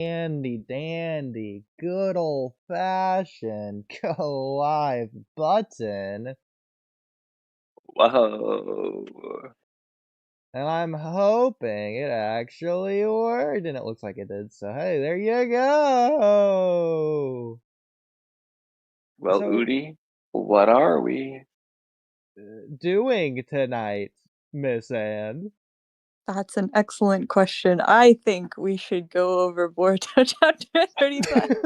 Dandy dandy, good old fashioned go live button. Whoa. And I'm hoping it actually worked, and it looks like it did, so hey, there you go! Well, So, Oodie, what are we? doing tonight, Miss Anne? That's an excellent question. I think we should go over Boruto Chapter 35.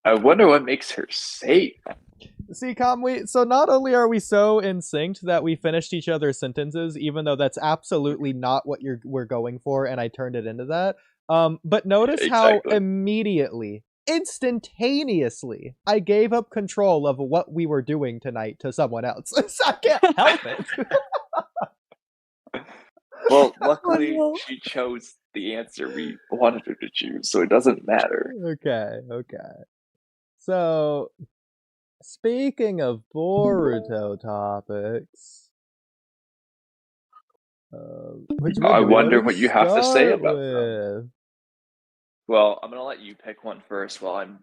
I wonder what makes her say that. See, Kamui, so not only are we so in sync that we finished each other's sentences, even though that's absolutely not what we're going for, and I turned it into that, but notice how Exactly. immediately, instantaneously, I gave up control of what we were doing tonight to someone else. I can't help it. Well, luckily, Oh, no. she chose the answer we wanted her to choose, so it doesn't matter. Okay. So, speaking of Boruto topics, which one I do we wonder want what to you have to say start about them. with? Well, I'm gonna let you pick one first while I'm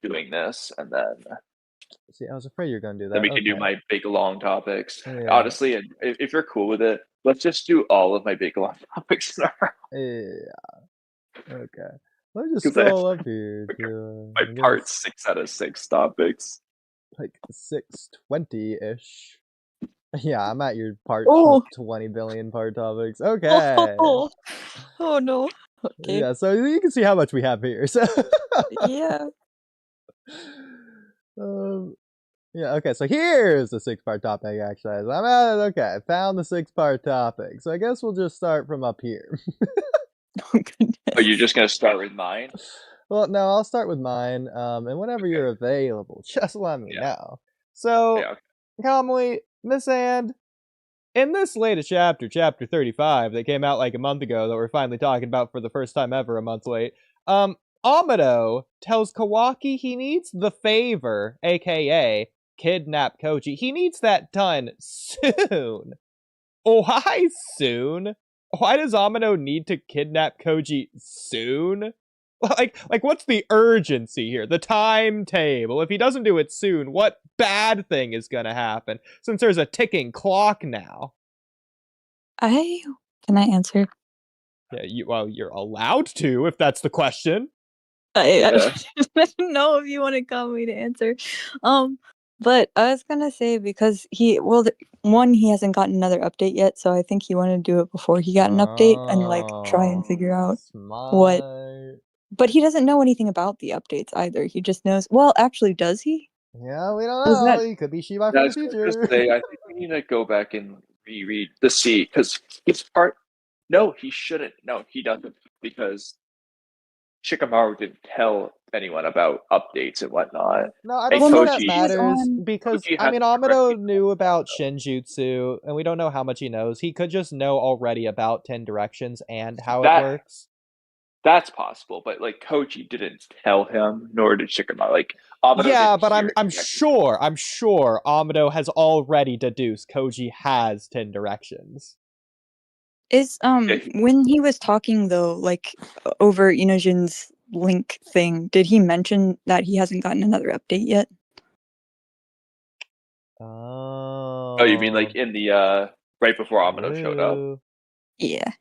doing this, and then See, I was afraid you were going to do that. we can do my big long topics. Yeah. Honestly, and if you're cool with it, let's just do all of my big long topics in a row. Yeah. Okay. Let me just 'Cause I scroll up here to my part 6 out of 6 topics. like 620-ish. Yeah, I'm at your part Oh. 20 billion part topics. Okay. Oh no. Okay. Yeah, so you can see how much we have here. So Yeah. yeah, okay, so here's the 6-part topic actually. I'm at it, okay, I found the 6-part topic. So I guess we'll just start from up here. Oh goodness. Oh, you're just gonna start with mine? Well, no, I'll start with mine, and whenever you're available, just let me know. So, Yeah, okay. Kamui, Miss And, in this latest chapter, chapter 35, that came out like a month ago, that we're finally talking about for the first time ever a month late, Amado tells Kawaki he needs the favor, aka kidnap Koji. He needs that done soon. Why soon? Why does Amado need to kidnap Koji soon? Like what's the urgency here? The timetable. If he doesn't do it soon, what bad thing is gonna happen? Since there's a ticking clock now. Can I answer? Yeah, you're allowed to, if that's the question. I don't know if you want to call me to answer. But I was gonna say because he hasn't gotten another update yet, so I think he wanted to do it before he got an update and like try and figure out what. But he doesn't know anything about the updates either. He just knows. Well, actually, does he? Yeah, we don't know. He could be Shibai from the future. Say, I think we need to go back and reread the C because his part. No, he shouldn't. No, he doesn't because Shikamaru didn't tell anyone about updates and whatnot. No, I don't think that Koji- matters because Koji I has mean to Amado correct knew about Shinjutsu, and we don't know how much he knows. He could just know already about 10 directions and how it works. That's possible, but like Koji didn't tell him, nor did Shikamaru. Like Amado Yeah, didn't but hear I'm sure Amado has already deduced Koji has 10 directions. Is when he was talking though, like over Inojin's link thing, did he mention that he hasn't gotten another update yet? Oh. Oh, you mean like in the right before Amado showed up? Yeah.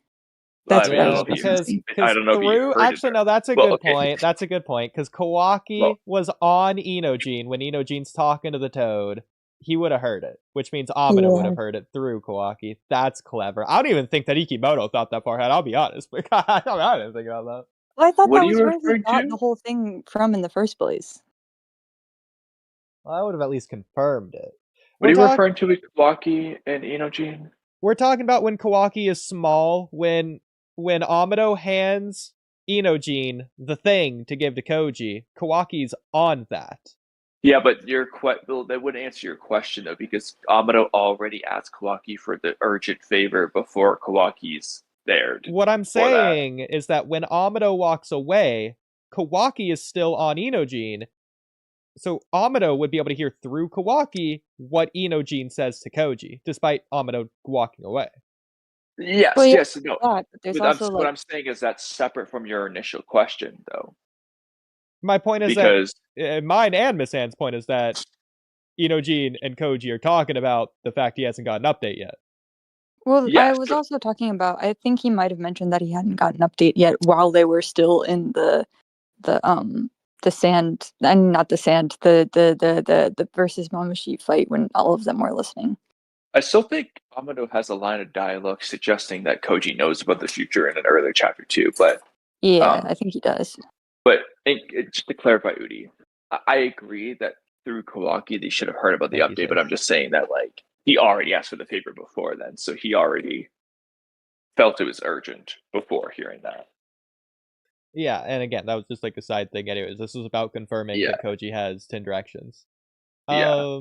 That's That's what I was because I don't know if you heard actually it no, that's a well, good okay. point. That's a good point because Kawaki was on Inojin when Inojin's talking to the Toad. He would have heard it, which means Amado would have heard it through Kawaki. That's clever. I don't even think that Ikimoto thought that far ahead. I'll be honest, I didn't think about that. Well, I thought What that are was you where he referring got to? the whole thing from in the first place. Well, I would have at least confirmed it. What are you referring to with Walky and Inojin? We're talking about when Kawaki is small, when Amado hands Inojin the thing to give to Koji, Kawaki's on that. Yeah, but that wouldn't answer your question though, because Amado already asked Kawaki for the urgent favor before Kawaki's there. What I'm saying is that when Amado walks away, Kawaki is still on Inojin, so Amado would be able to hear through Kawaki what Inojin says to Koji, despite Amado walking away. Yes, Well, yeah, yes, no. but there's also What like, I'm saying is that's separate from your initial question, though, My point is that because mine and Miss Anne's point is that Inojin and Koji are talking about the fact he hasn't got an update yet. well, I yes, was also talking about. I think he might have mentioned that he hadn't got an update yet while they were still in the sand, and not the sand, the versus Mamushi fight when all of them were listening. I still think Amado has a line of dialogue suggesting that Koji knows about the future in an earlier chapter too. But Yeah, um, I think he does. just to clarify, Oodie, I agree that through Kawaki they should have heard about the Thank you, update. sir. But I'm just saying that like he already asked for the favor before then, so he already felt it was urgent before hearing that. Yeah, and again, that was just like a side thing. Anyways, this was about confirming Yeah. that Koji has 10 directions. Yeah.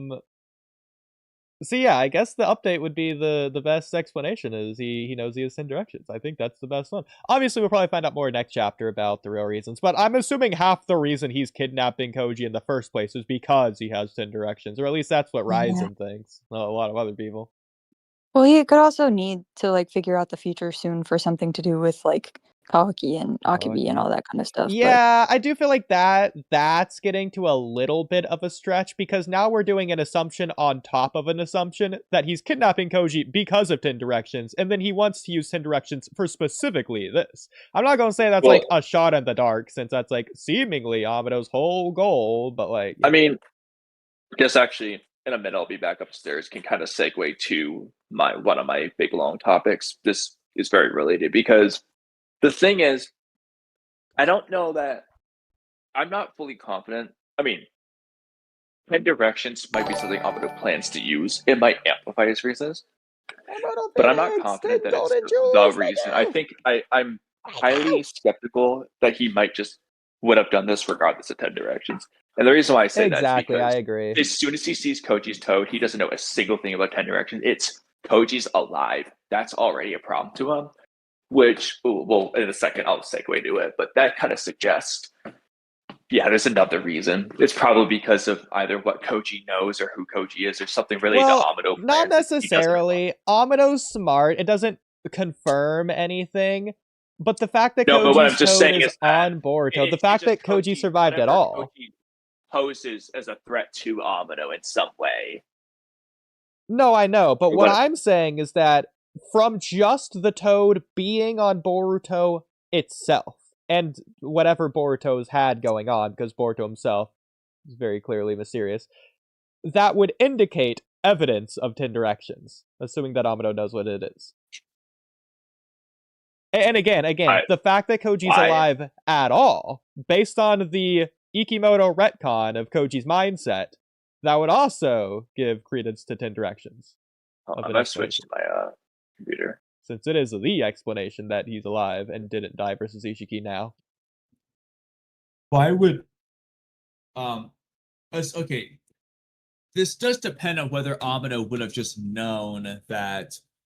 So yeah, I guess the update would be the best explanation is he knows he has 10 directions. I think that's the best one. Obviously, we'll probably find out more next chapter about the real reasons, but I'm assuming half the reason he's kidnapping Koji in the first place is because he has 10 directions, or at least that's what Yeah. Ryzen thinks. Not a lot of other people. Well, he could also need to like figure out the future soon for something to do with like Kawaki and Akibi and all that kind of stuff. Yeah, I do feel like that's getting to a little bit of a stretch because now we're doing an assumption on top of an assumption that he's kidnapping Koji because of 10 directions, and then he wants to use 10 directions for specifically this. I'm not gonna say that's Well, like a shot in the dark, since that's like seemingly Amado's whole goal, but like I mean, just actually in a minute I'll be back upstairs. Can kind of segue to one of my big long topics. This is very related because the thing is, I don't know that I'm not fully confident. I mean, 10 directions might be something Amado plans to use. It might amplify his reasons, but I'm not confident that it's the reason. I think I'm highly skeptical that he might just would have done this regardless of 10 directions. And the reason why I say exactly, that is I because agree. as soon as he sees Koji's toad, he doesn't know a single thing about 10 directions. It's Koji's alive. That's already a problem to him, which, well, in a second, I'll segue to it. But that kind of suggests, yeah, there's another reason. It's probably because of either what Koji knows or who Koji is or something related to Amado not plans that he doesn't know. necessarily. Amado's smart. It doesn't confirm anything. But the fact that No, but what I'm Koji's just toad saying is is that on Boruto, the it's fact just that Koji survived at whenever all. Koji poses as a threat to Amado in some way. No, I know, but what What- I'm saying is that from just the toad being on Boruto itself, and whatever Boruto's had going on, because Boruto himself is very clearly mysterious, that would indicate evidence of 10 directions, assuming that Amado knows what it is. And again, the fact that Koji's alive at all, based on the Ikimoto retcon of Koji's mindset, that would also give credence to 10 directions. I'm gonna switch to my computer. Since it is the explanation that he's alive and didn't die versus Ishiki now. Why would okay. This does depend on whether Amado would have just known that,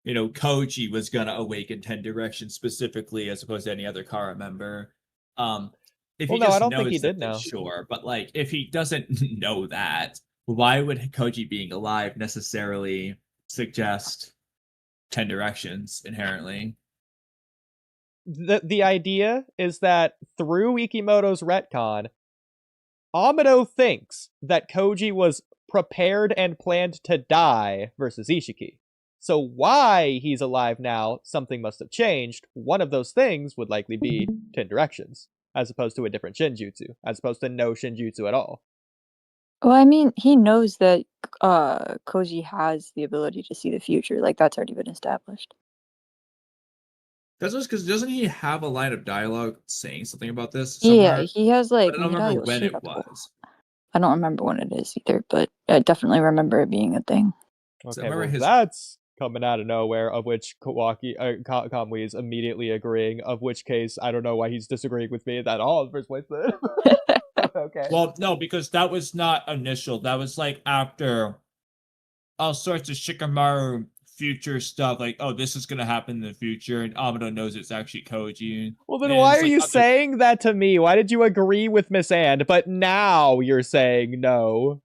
Koji was gonna awaken 10 directions specifically as opposed to any other Kara member. If Well, he no, just I don't knows think he that, did then know. sure. But like if he doesn't know that, why would Koji being alive necessarily suggest 10 directions inherently? The idea is that through Ikimoto's retcon, Amado thinks that Koji was prepared and planned to die versus Ishiki. So why he's alive now, something must have changed. One of those things would likely be 10 directions, as opposed to a different Shinjutsu, as opposed to no Shinjutsu at all. Well, I mean, he knows that Koji has the ability to see the future. Like, that's already been established. That's just because doesn't he have a line of dialogue saying something about this somewhere? Yeah, he has like. But I don't remember when it was. I don't remember when it is either, but I definitely remember it being a thing. Okay, well, that's coming out of nowhere, of which Kamui is immediately agreeing, of which case, I don't know why he's disagreeing with me at all in the first place. Okay. Well, no, because that was not initial. That was like after all sorts of Shikamaru future stuff, like, oh, this is going to happen in the future, and Amado knows it's actually Koji. Well, then why are you saying that to me? Why did you agree with Miss Anne, but now you're saying no?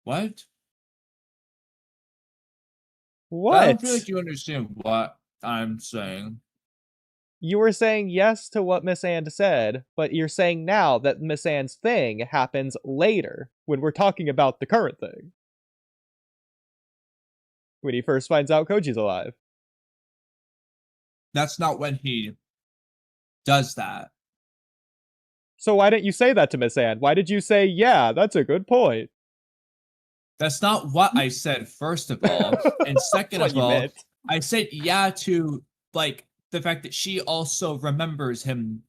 What? What? I don't feel like you understand what I'm saying. You were saying yes to what Miss And said, but you're saying now that Miss And's thing happens later, when we're talking about the current thing. When he first finds out Koji's alive. That's not when he does that. So why didn't you say that to Miss And? Why did you say, yeah, that's a good point? That's not what I said, first of all. And second That's of what you all, meant. I said yeah to, like, the fact that she also remembers him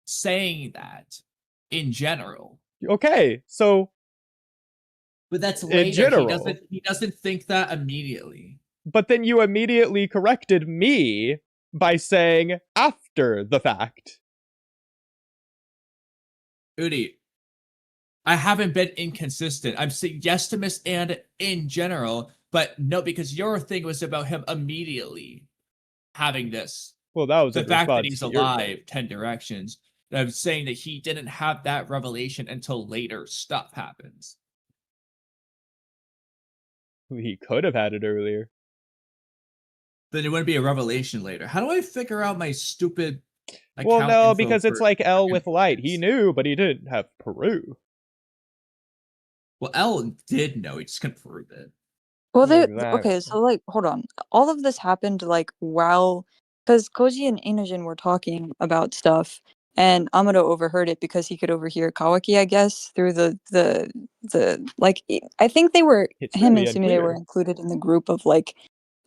saying that in general. Okay, so But that's in later. general. He doesn't think that immediately. But then you immediately corrected me by saying after the fact. Oodie, I haven't been inconsistent. I'm saying yes to Miss And in general, but no, because your thing was about him immediately having this. Well, that was The in fact that response he's to your alive, thing. 10 directions. I'm saying that he didn't have that revelation until later stuff happens. He could have had it earlier. Then it wouldn't be a revelation later. How do I figure out my stupid Well, account no, info because it's for like L with info light. He points? knew, but he didn't have Peru. Well, L did know, he just couldn't prove it. Well, Exactly. okay, so like, hold on. All of this happened like while, because Koji and Inojin were talking about stuff, and Amado overheard it because he could overhear Kawaki, I guess, through the like. I think they were It's him really and Sumire were unclear. included in the group of like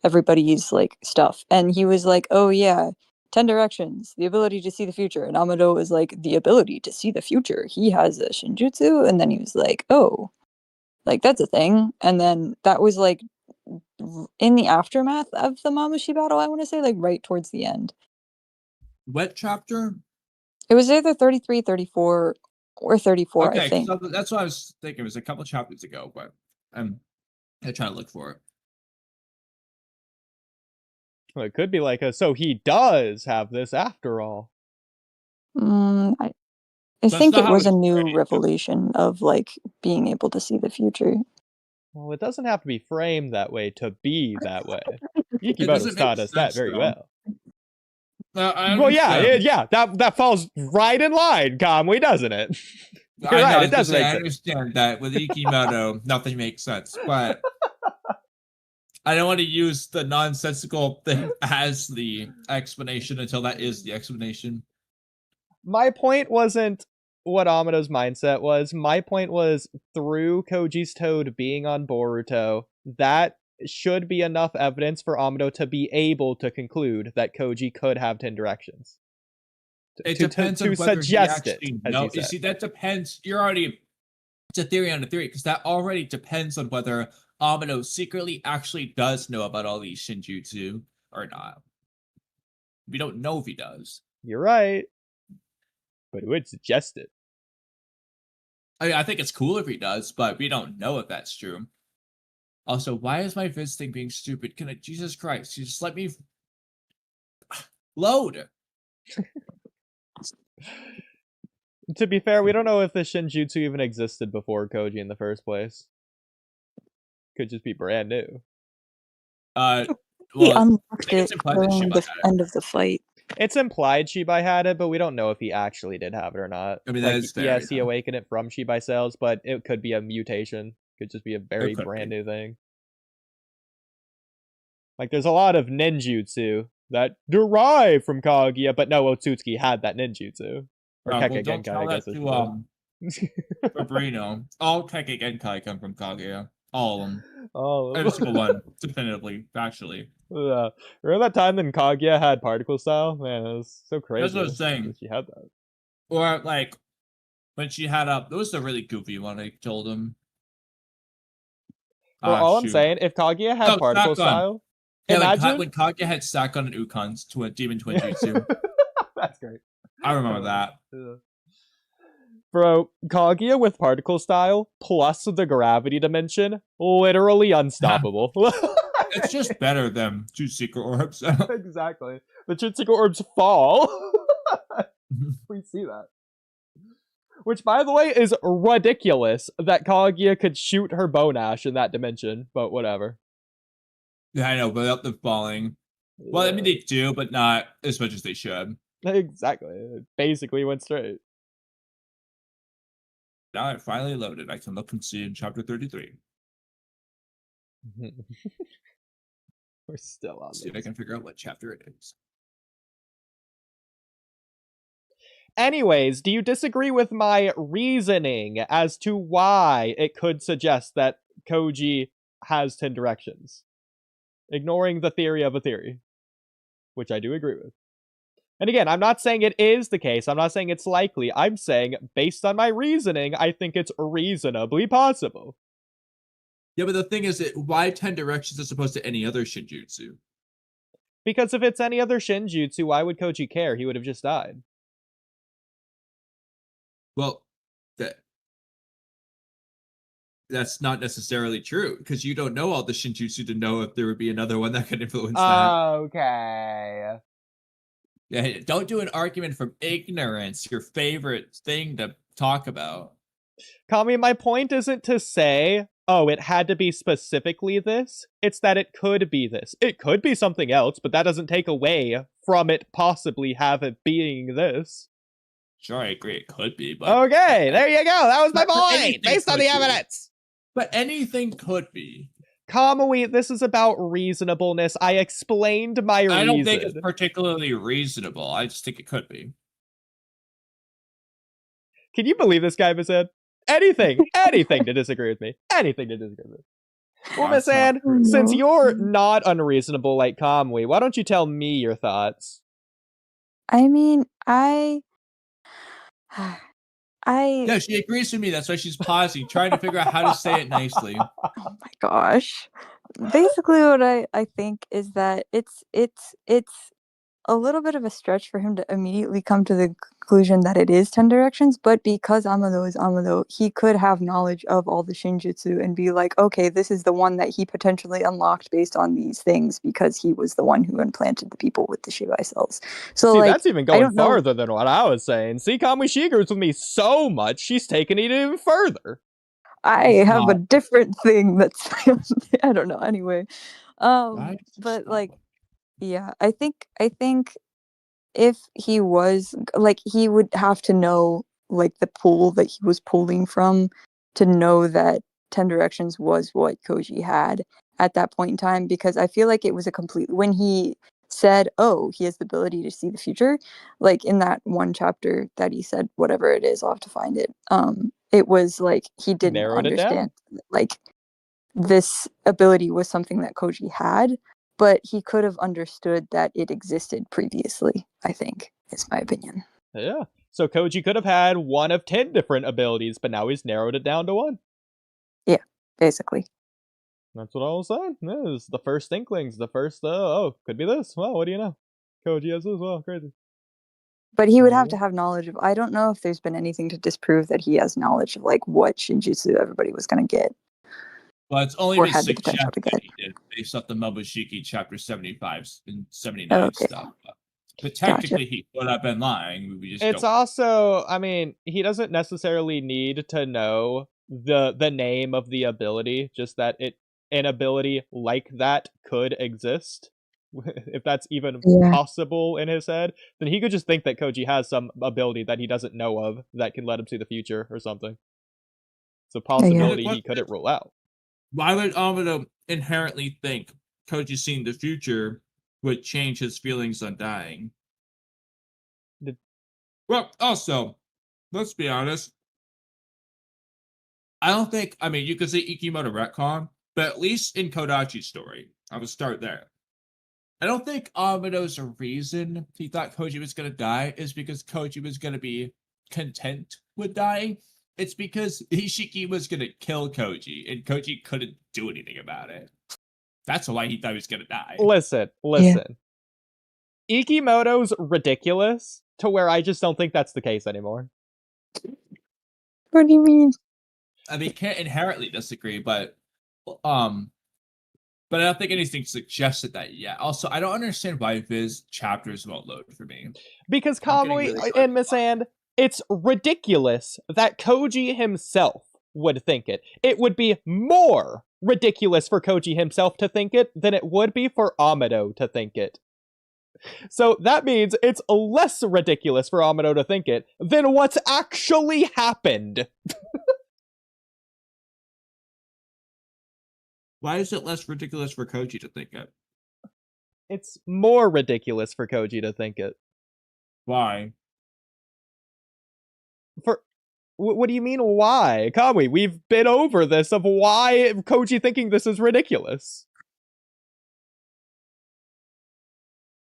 everybody's like stuff, and he was like, "Oh yeah, 10 directions, the ability to see the future," and Amado was like, "The ability to see the future. He has a Shinjutsu," and then he was like, "Oh." Like that's a thing, and then that was like in the aftermath of the Mamushi battle, I want to say, like right towards the end. What chapter? It was either 33, 34, or 34, I Okay, think. so that's what I was thinking. It was a couple chapters ago, but I'm trying to look for it. Well, it could be like a, so he does have this after all. I That's think not it how was a it's new phrased. revelation of like being able to see the future. Well, it doesn't have to be framed that way to be that way. It Yukimoto's doesn't make taught us that sense, very though. well. I Well, yeah, understand. that falls right in line, Kamui, doesn't it? You're I know, I right, was it gonna does say, make I sense. understand that with Ikimoto, nothing makes sense, but I don't want to use the nonsensical thing as the explanation until that is the explanation. My point wasn't what Amado's mindset was. My point was through Koji's Toad being on Boruto, that should be enough evidence for Amado to be able to conclude that Koji could have 10 directions. It depends to on whether he suggest it, actually as knows. you You said. see, that depends. You're already, it's a theory on a theory, because that already depends on whether Amado secretly actually does know about all these Shinjutsu or not. We don't know if he does. You're right. But it would suggest it. I mean, I think it's cool if he does, but we don't know if that's true. Also, why is my Viz thing being stupid? Can I, Jesus Christ, you just let me load. To be fair, we don't know if the Shinjutsu even existed before Koji in the first place. Could just be brand new. He Well, unlocked it's it implied that during Shiba the had it. end of the fight. It's implied Shibai had it, but we don't know if he actually did have it or not. I mean, that like, is fair, yes, he yeah. awakened it from Shibai cells, but it could be a mutation. Could just be a very could brand be. new thing. Like, there's a lot of ninjutsu that derive from Kaguya, but no, Otsutsuki had that ninjutsu. Or Well, Keke don't Genkai, tell I guess that I to should. Fabrino. All Keke Genkai come from Kaguya. All of them. Oh, Every single one, definitively, factually. yeah. Remember that time when Kaguya had particle style? Man, it was so crazy. That's what I was saying. That she had that. Or, like, when she had up, that was the really goofy one I told him. Well, all I'm Shoot. saying, if Kaguya had particle style, Yeah, imagine when Kaguya had Sakon and Ukon's Demon Twin Jutsu. That's great. I remember that. Bro, Kaguya with particle style plus the gravity dimension, literally unstoppable. It's just better than two secret orbs. Exactly. The two secret orbs fall. We see that. Which, by the way, is ridiculous that Kaguya could shoot her bone ash in that dimension, but whatever. Yeah, I know, without them falling. Well, I mean, they do, but not as much as they should. Exactly. It basically went straight. Now I finally loaded. I can look and see in chapter 33. We're still on See if I this. can figure out what chapter it is. Anyways, do you disagree with my reasoning as to why it could suggest that Koji has 10 directions? Ignoring the theory of a theory, which I do agree with. And again, I'm not saying it is the case. I'm not saying it's likely. I'm saying, based on my reasoning, I think it's reasonably possible. Yeah, but the thing is, why 10 directions as opposed to any other Shinjutsu? Because if it's any other Shinjutsu, why would Koji care? He would have just died. Well, that's not necessarily true, because you don't know all the Shinjutsu to know if there would be another one that could influence that. Okay. Yeah, don't do an argument from ignorance, your favorite thing to talk about. Kamui, my point isn't to say, oh, it had to be specifically this. It's that it could be this. It could be something else, but that doesn't take away from it possibly have it being this. Sure, I agree, it could be, but... Okay, there you go. That was my But point, anything based on the could be. evidence. But anything could be. Kamui, this is about reasonableness. I explained my reason. I don't think it's particularly reasonable. I just think it could be. Can you believe this guy, Miss Ann? Anything to disagree with me. Anything to disagree with me. Well, Miss Ann, since you're not unreasonable like Kamui, why don't you tell me your thoughts? I mean, Yeah, she agrees with me. That's why she's pausing, trying to figure out how to say it nicely. Oh my gosh. Basically what I think is that it's a little bit of a stretch for him to immediately come to the conclusion that it is 10 directions, but because Amado is Amado, he could have knowledge of all the Shinjutsu and be like, okay, this is the one that he potentially unlocked based on these things because he was the one who implanted the people with the Shibai cells. So, see, like, that's even going farther than what I was saying. See, Kamui, she agrees with me so much, she's taking it even further. I have a different thing that's I don't know. Anyway, but like, yeah, I think if he was like, he would have to know like the pool that he was pulling from to know that 10 directions was what Koji had at that point in time, because I feel like it was a complete when he said, oh, he has the ability to see the future, like in that one chapter that he said whatever it is, I'll have to find it. It was like he didn't Narrowed understand like this ability was something that Koji had, but he could have understood that it existed previously, I think, is my opinion. Yeah. So Koji could have had one of 10 different abilities, but now he's narrowed it down to one. Yeah, basically. That's what I was saying. Yeah, this is the first inklings, the first, oh, could be this. Well, what do you know? Koji has this. Well, crazy. But he would have to have knowledge of, I don't know if there's been anything to disprove that he has knowledge of like what Shinjutsu everybody was going to get. Well, it's only or been had the potential to suggested get. he did based off the Momoshiki chapter 75 and 79 stuff. But technically, he could have been lying. We just it's also, I mean, he doesn't necessarily need to know the name of the ability, just that an ability like that could exist. If that's even possible in his head, then he could just think that Koji has some ability that he doesn't know of that can let him see the future or something. It's a possibility he couldn't rule out. Why would Amado inherently think Koji seeing the future would change his feelings on dying? Well, also, let's be honest. I don't think, I mean, you could say Ikimoto retcon, but at least in Kodachi's story, I would start there. I don't think Amado's reason he thought Koji was going to die is because Koji was going to be content with dying. It's because Ishiki was going to kill Koji, and Koji couldn't do anything about it. That's why he thought he was going to die. Listen. Yeah. Ikimoto's ridiculous to where I just don't think that's the case anymore. What do you mean? I mean, can't inherently disagree, but I don't think anything suggested that yet. Also, I don't understand why Viz chapters won't load for me. Because Kamui and Miss And, it's ridiculous that Koji himself would think it. It would be more ridiculous for Koji himself to think it than it would be for Amado to think it. So that means it's less ridiculous for Amado to think it than what's actually happened. Why is it less ridiculous for Koji to think it? It's more ridiculous for Koji to think it. Why? What do you mean, why? Kamui, we've been over this of why Koji thinking this is ridiculous.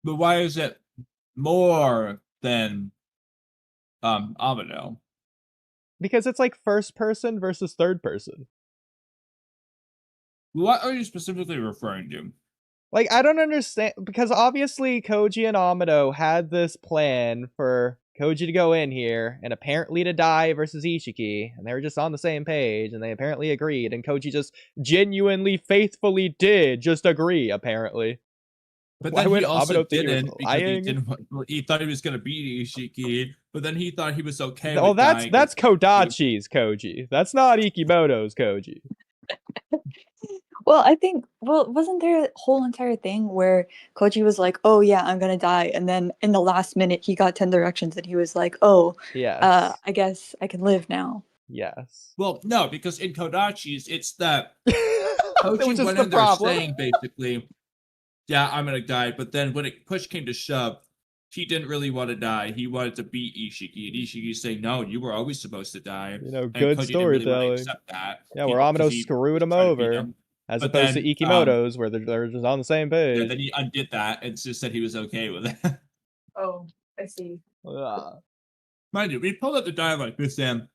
But why is it more than Amado? Because it's like first person versus third person. What are you specifically referring to? Like, I don't understand, because obviously Koji and Amado had this plan for Koji to go in here and apparently to die versus Ishiki, and they were just on the same page, and they apparently agreed, and Koji just genuinely, faithfully did just agree, apparently. But Why then would he also Amado think he was didn't because he lying? didn't. He thought he was gonna beat Ishiki, but then he thought he was okay. Oh, with that's dying. Kodachi's Koji. That's not Ikimoto's Koji. Well, I think, wasn't there a whole entire thing where Koji was like, oh yeah, I'm gonna die, and then in the last minute he got 10 directions and he was like, oh, Yes. I guess I can live now. Yes. Well, no, because in Kodachi's, it's that Which Koji is went the in there problem. saying basically, yeah, I'm gonna die, but then when push came to shove, he didn't really want to die. He wanted to beat Ishiki, and Ishiki saying, no, you were always supposed to die. You know, And good Koji didn't really want to storytelling. accept that. Yeah, where Amado screwed him over. As But opposed then, to Ikimoto's, where they're just on the same page. Yeah, then he undid that and just said he was okay with it. Oh, I see. Mind you, we pulled up the dialogue with Sam.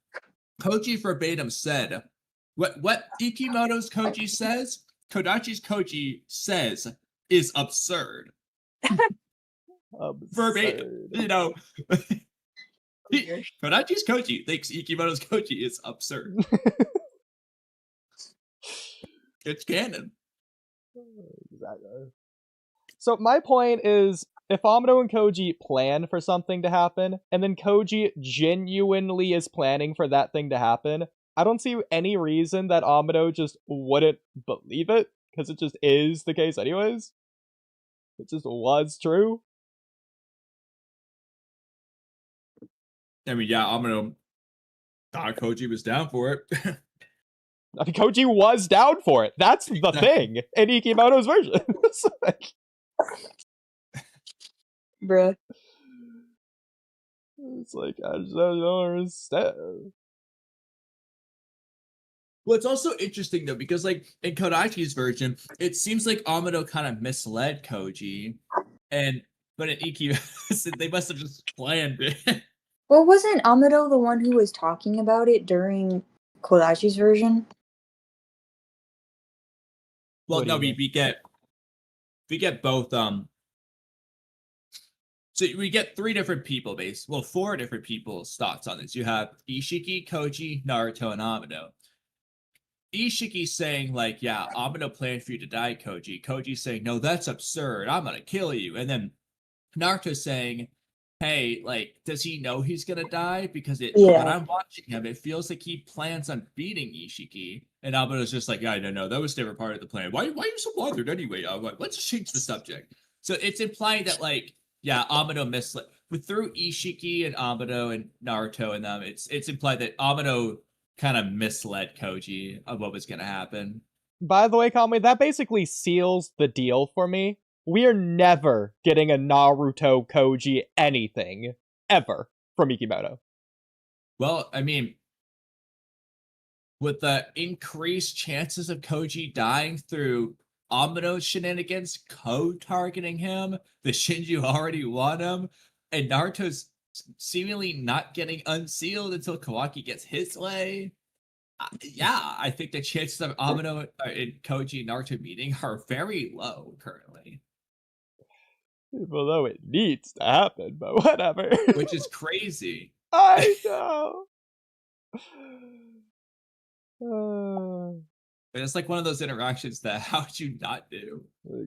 Koji verbatim said, what Ikimoto's Koji says, Kodachi's Koji says is absurd. Verbatim. You know, Kodachi's Koji thinks Ikimoto's Koji is absurd. It's canon. Exactly. So my point is, if Amado and Koji plan for something to happen, and then Koji genuinely is planning for that thing to happen, I don't see any reason that Amado just wouldn't believe it, because it just is the case anyways. It just was true. I mean, yeah, Amado thought Koji was down for it. I mean, Koji was down for it. That's the thing in Ikimoto's version. It's like, Bruh. it's like, I just don't understand. Well, it's also interesting though, because like in Kodachi's version, it seems like Amado kind of misled Koji, but in Iki, they must have just planned it. Well, wasn't Amado the one who was talking about it during Kodachi's version? Well, What do no, you we get both. So we get three different people four different people's thoughts on this. You have Ishiki, Koji, Naruto, and Amado. Ishiki saying like, yeah, Amado planned for you to die, Koji. Koji saying, no, that's absurd. I'm gonna kill you. And then Naruto saying, hey, like, does he know he's gonna die? Because when I'm watching him, it feels like he plans on beating Ishiki. And Amado's just like, yeah, no, that was never part of the plan. Why are you so bothered anyway? Let's change the subject. So it's implying that, like, yeah, Amado misled. But through Ishiki and Amado and Naruto and them, it's implied that Amado kind of misled Koji of what was gonna happen. By the way, Kamui, that basically seals the deal for me. We are never getting a Naruto Koji anything ever from Ikimoto. Well, I mean, with the increased chances of Koji dying through Amado's shenanigans, co-targeting him, the Shinju already won him, and Naruto's seemingly not getting unsealed until Kawaki gets his way. Yeah, I think the chances of Amado and Koji and Naruto meeting are very low currently. Although it needs to happen, but whatever. Which is crazy. I know. It's like one of those interactions that how would you not do?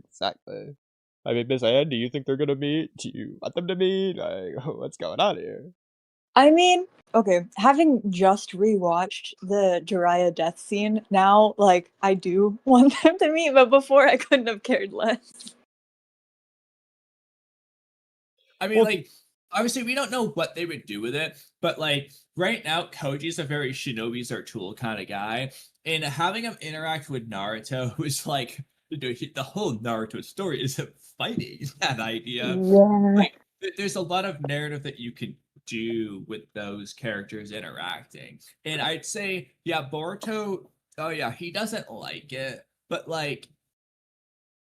Exactly. I mean, Miss Anne, do you think they're gonna meet? Do you want them to meet? Like, what's going on here? I mean, okay, having just rewatched the Jiraiya death scene, now, like, I do want them to meet, but before I couldn't have cared less. I mean, Well- like, obviously, we don't know what they would do with it, but like right now, Koji's a very shinobi's our tool kind of guy, and having him interact with Naruto is like the whole Naruto story is him fighting that idea. Yeah. Like, there's a lot of narrative that you can do with those characters interacting, and I'd say, yeah, Boruto. Oh yeah, he doesn't like it, but like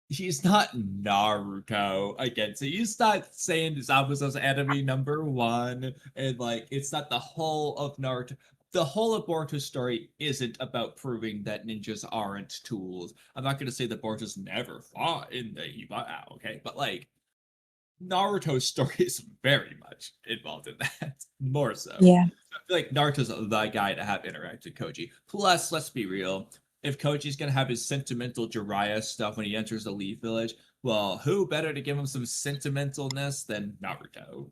he's not Naruto again. So he's not saying Zabuza's enemy number one, and like it's not the whole of Naruto. The whole of Boruto's story isn't about proving that ninjas aren't tools. I'm not gonna say that Boruto's never fought in the Iba, okay, but like Naruto's story is very much involved in that, more so. Yeah. I feel like Naruto's the guy to have interact with Koji. Plus, let's be real, if Koji's gonna have his sentimental Jiraiya stuff when he enters the Leaf Village, well, who better to give him some sentimentalness than Naruto?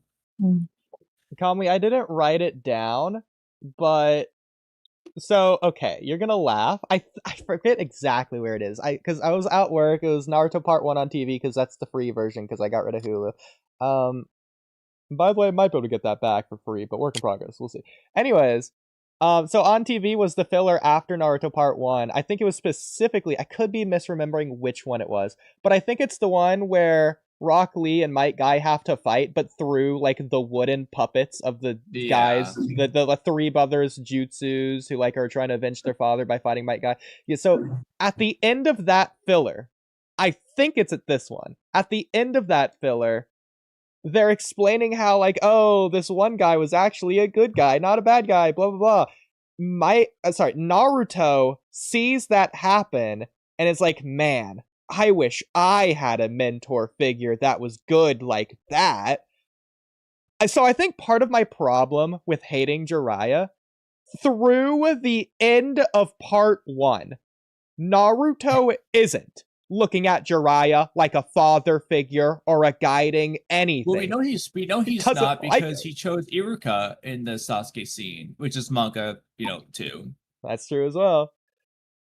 Kamui, I didn't write it down, but so okay, you're gonna laugh. I forget exactly where it is. Because I was at work. It was Naruto Part 1 on TV because that's the free version because I got rid of Hulu. By the way, I might be able to get that back for free, but work in progress. We'll see. Anyways, so on TV was the filler after Naruto Part 1. I think it was specifically, I could be misremembering which one it was, but I think it's the one where Rock Lee and Might Guy have to fight, but through like the wooden puppets of the guys, the three brothers jutsus who like are trying to avenge their father by fighting Might Guy. Yeah, so at the end of that filler, I think it's at this one. At the end of that filler, they're explaining how like, oh, this one guy was actually a good guy, not a bad guy, blah blah blah. Naruto sees that happen and is like, man, I wish I had a mentor figure that was good like that. So I think part of my problem with hating Jiraiya, through the end of Part 1, Naruto isn't looking at Jiraiya like a father figure or a guiding anything. Well, we know he's doesn't not like because it. he chose Iruka in the Sasuke scene, which is manga, too. That's true as well.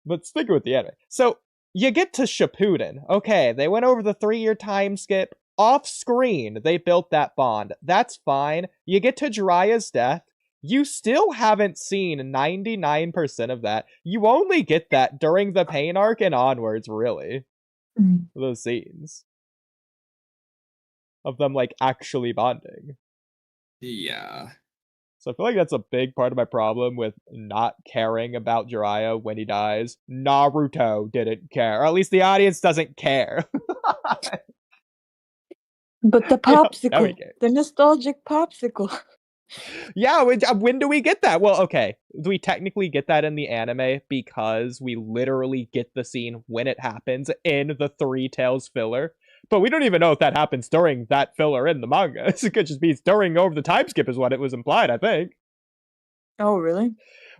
But sticking with the anime. So, you get to Shippuden. Okay, they went over the 3-year time skip. Off screen, they built that bond. That's fine. You get to Jiraiya's death. You still haven't seen 99% of that. You only get that during the pain arc and onwards, really. Those scenes. Of them, like, actually bonding. Yeah. So I feel like that's a big part of my problem with not caring about Jiraiya when he dies. Naruto didn't care. Or at least the audience doesn't care. But the Now popsicle, we get- the nostalgic popsicle. Yeah, when do we get that? Well, okay. We technically get that in the anime because we literally get the scene when it happens in the Three Tails filler. But we don't even know if that happens during that filler in the manga. It could just be during over the time skip is what it was implied, I think. Oh, really?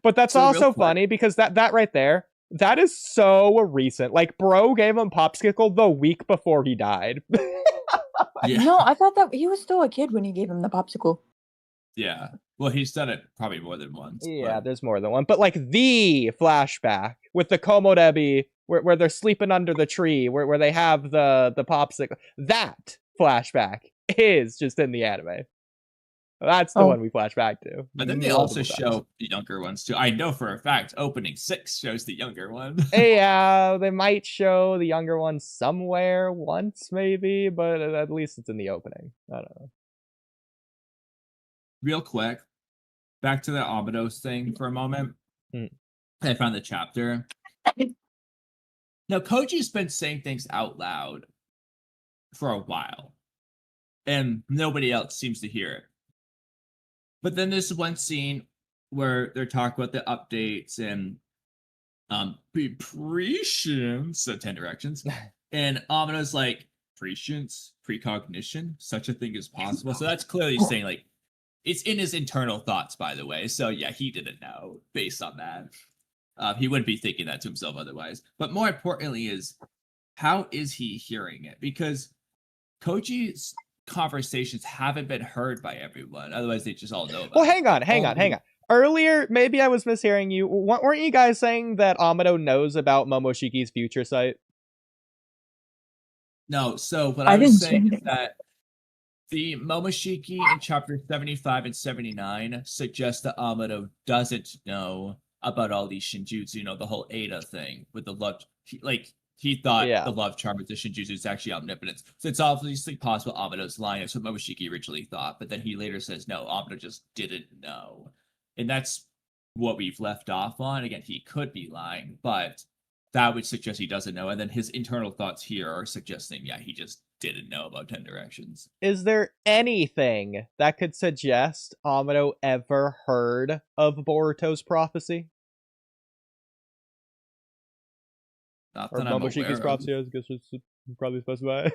But that's So real also quick- funny because that right there, that is so recent. Like, bro gave him Popsicle the week before he died. Yeah. No, I thought that he was still a kid when he gave him the popsicle. Yeah. Well, he's done it probably more than once. Yeah, but- there's more than one. But like the flashback with the Komorebi where they're sleeping under the tree, where they have the popsicle, that flashback is just in the anime. That's the Oh. one we flash back to. But then they also multiple show times. the younger ones too. I know for a fact opening 6 shows the younger one. Yeah, they might show the younger one somewhere once, maybe, but at least it's in the opening. I don't know. Real quick, back to the Amados thing for a moment. Mm. I found the chapter. Now, Koji's been saying things out loud for a while, and nobody else seems to hear it. But then there's one scene where they're talking about the updates and prescience, so 10 directions. And Amino's like, prescience, precognition, such a thing is possible. So that's clearly saying, like, it's in his internal thoughts, by the way. So yeah, he didn't know based on that. He wouldn't be thinking that to himself otherwise. But more importantly is, how is he hearing it? Because Koji's conversations haven't been heard by everyone. Otherwise, they just all know about Well, it. hang on. Earlier, maybe I was mishearing you. Weren't you guys saying that Amado knows about Momoshiki's future sight? No, so what I I was didn't saying say is that the Momoshiki in chapter 75 and 79 suggest that Amado doesn't know about all these Shinjutsu, the whole Ada thing with the love. He thought Yeah. the love charm with the Shinjutsu is actually omnipotence. So it's obviously possible Amado's lying. That's what Momoshiki originally thought. But then he later says, no, Amado just didn't know. And that's what we've left off on. Again, he could be lying, but that would suggest he doesn't know. And then his internal thoughts here are suggesting, yeah, he just didn't know about 10 Directions. Is there anything that could suggest Amado ever heard of Boruto's prophecy? Not Or that I'm Momoshiki's aware of. prophecy, I guess it's probably specify.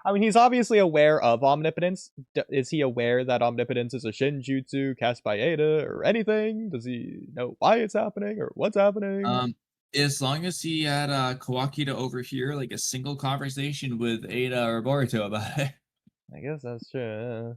I mean, he's obviously aware of omnipotence. Is he aware that omnipotence is a Shinjutsu cast by Ada or anything? Does he know why it's happening or what's happening? As long as he had Kawaki to overhear like a single conversation with Ada or Boruto about it. I guess that's true.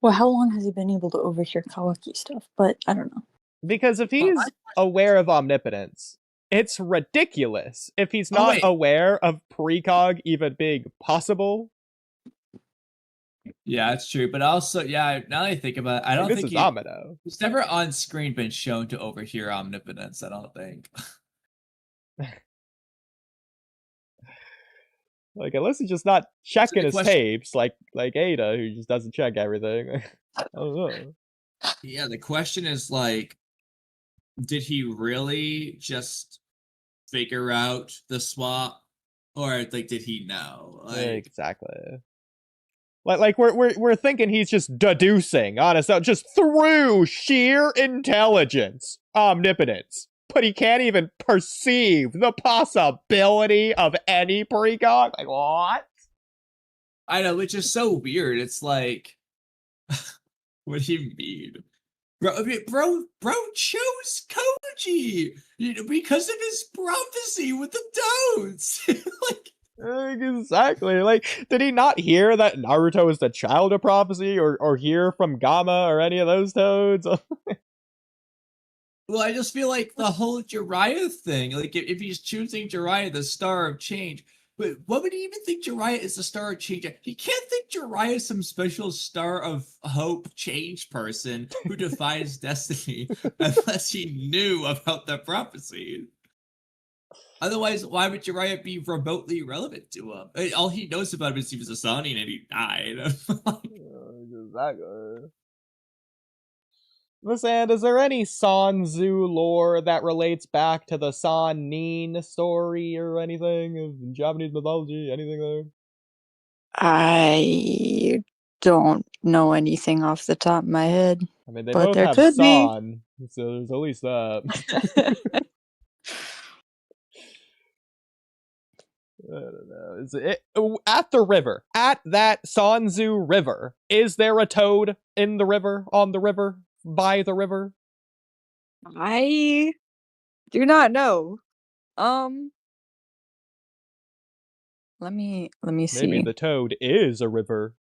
Well, how long has he been able to overhear Kawaki stuff? But I don't know. Because if he's aware of omnipotence, it's ridiculous if he's not aware of precog even being possible. Yeah, it's true. But also, yeah, now that I think about it, I don't think he's never on screen been shown to overhear omnipotence, I don't think. Like, unless he's just not checking his tapes, like Ada, who just doesn't check everything. I don't know. Yeah, the question is, like, did he really just figure out the swap? Or, like, did he know? Like, exactly. Like we're thinking he's just deducing on his own, just through sheer intelligence, omnipotence. But he can't even perceive the possibility of any precog. Like, what? I know, which is so weird. It's like, what do you mean? Bro chose Koji because of his prophecy with the toads. Like, exactly. Like, did he not hear that Naruto is the child of prophecy, or hear from Gamma or any of those toads? Well, I just feel like the whole Jiraiya thing, like if he's choosing Jiraiya the star of change, but what would he even think Jiraiya is the star of change? He can't think Jiraiya is some special star of hope change person who defies destiny unless he knew about the prophecy. Otherwise, why would Jiraiya be remotely relevant to him? All he knows about him is he was a Sannin and he died. Exactly. Listen, is there any Sanzu lore that relates back to the Sannin story or anything of Japanese mythology? Anything there? I don't know anything off the top of my head. I mean, they both have San, so there's at least that. I don't know. At the river, at that Sanzu river, is there a toad in the river, on the river, by the river? I do not know. Let me see. Maybe the toad is a river.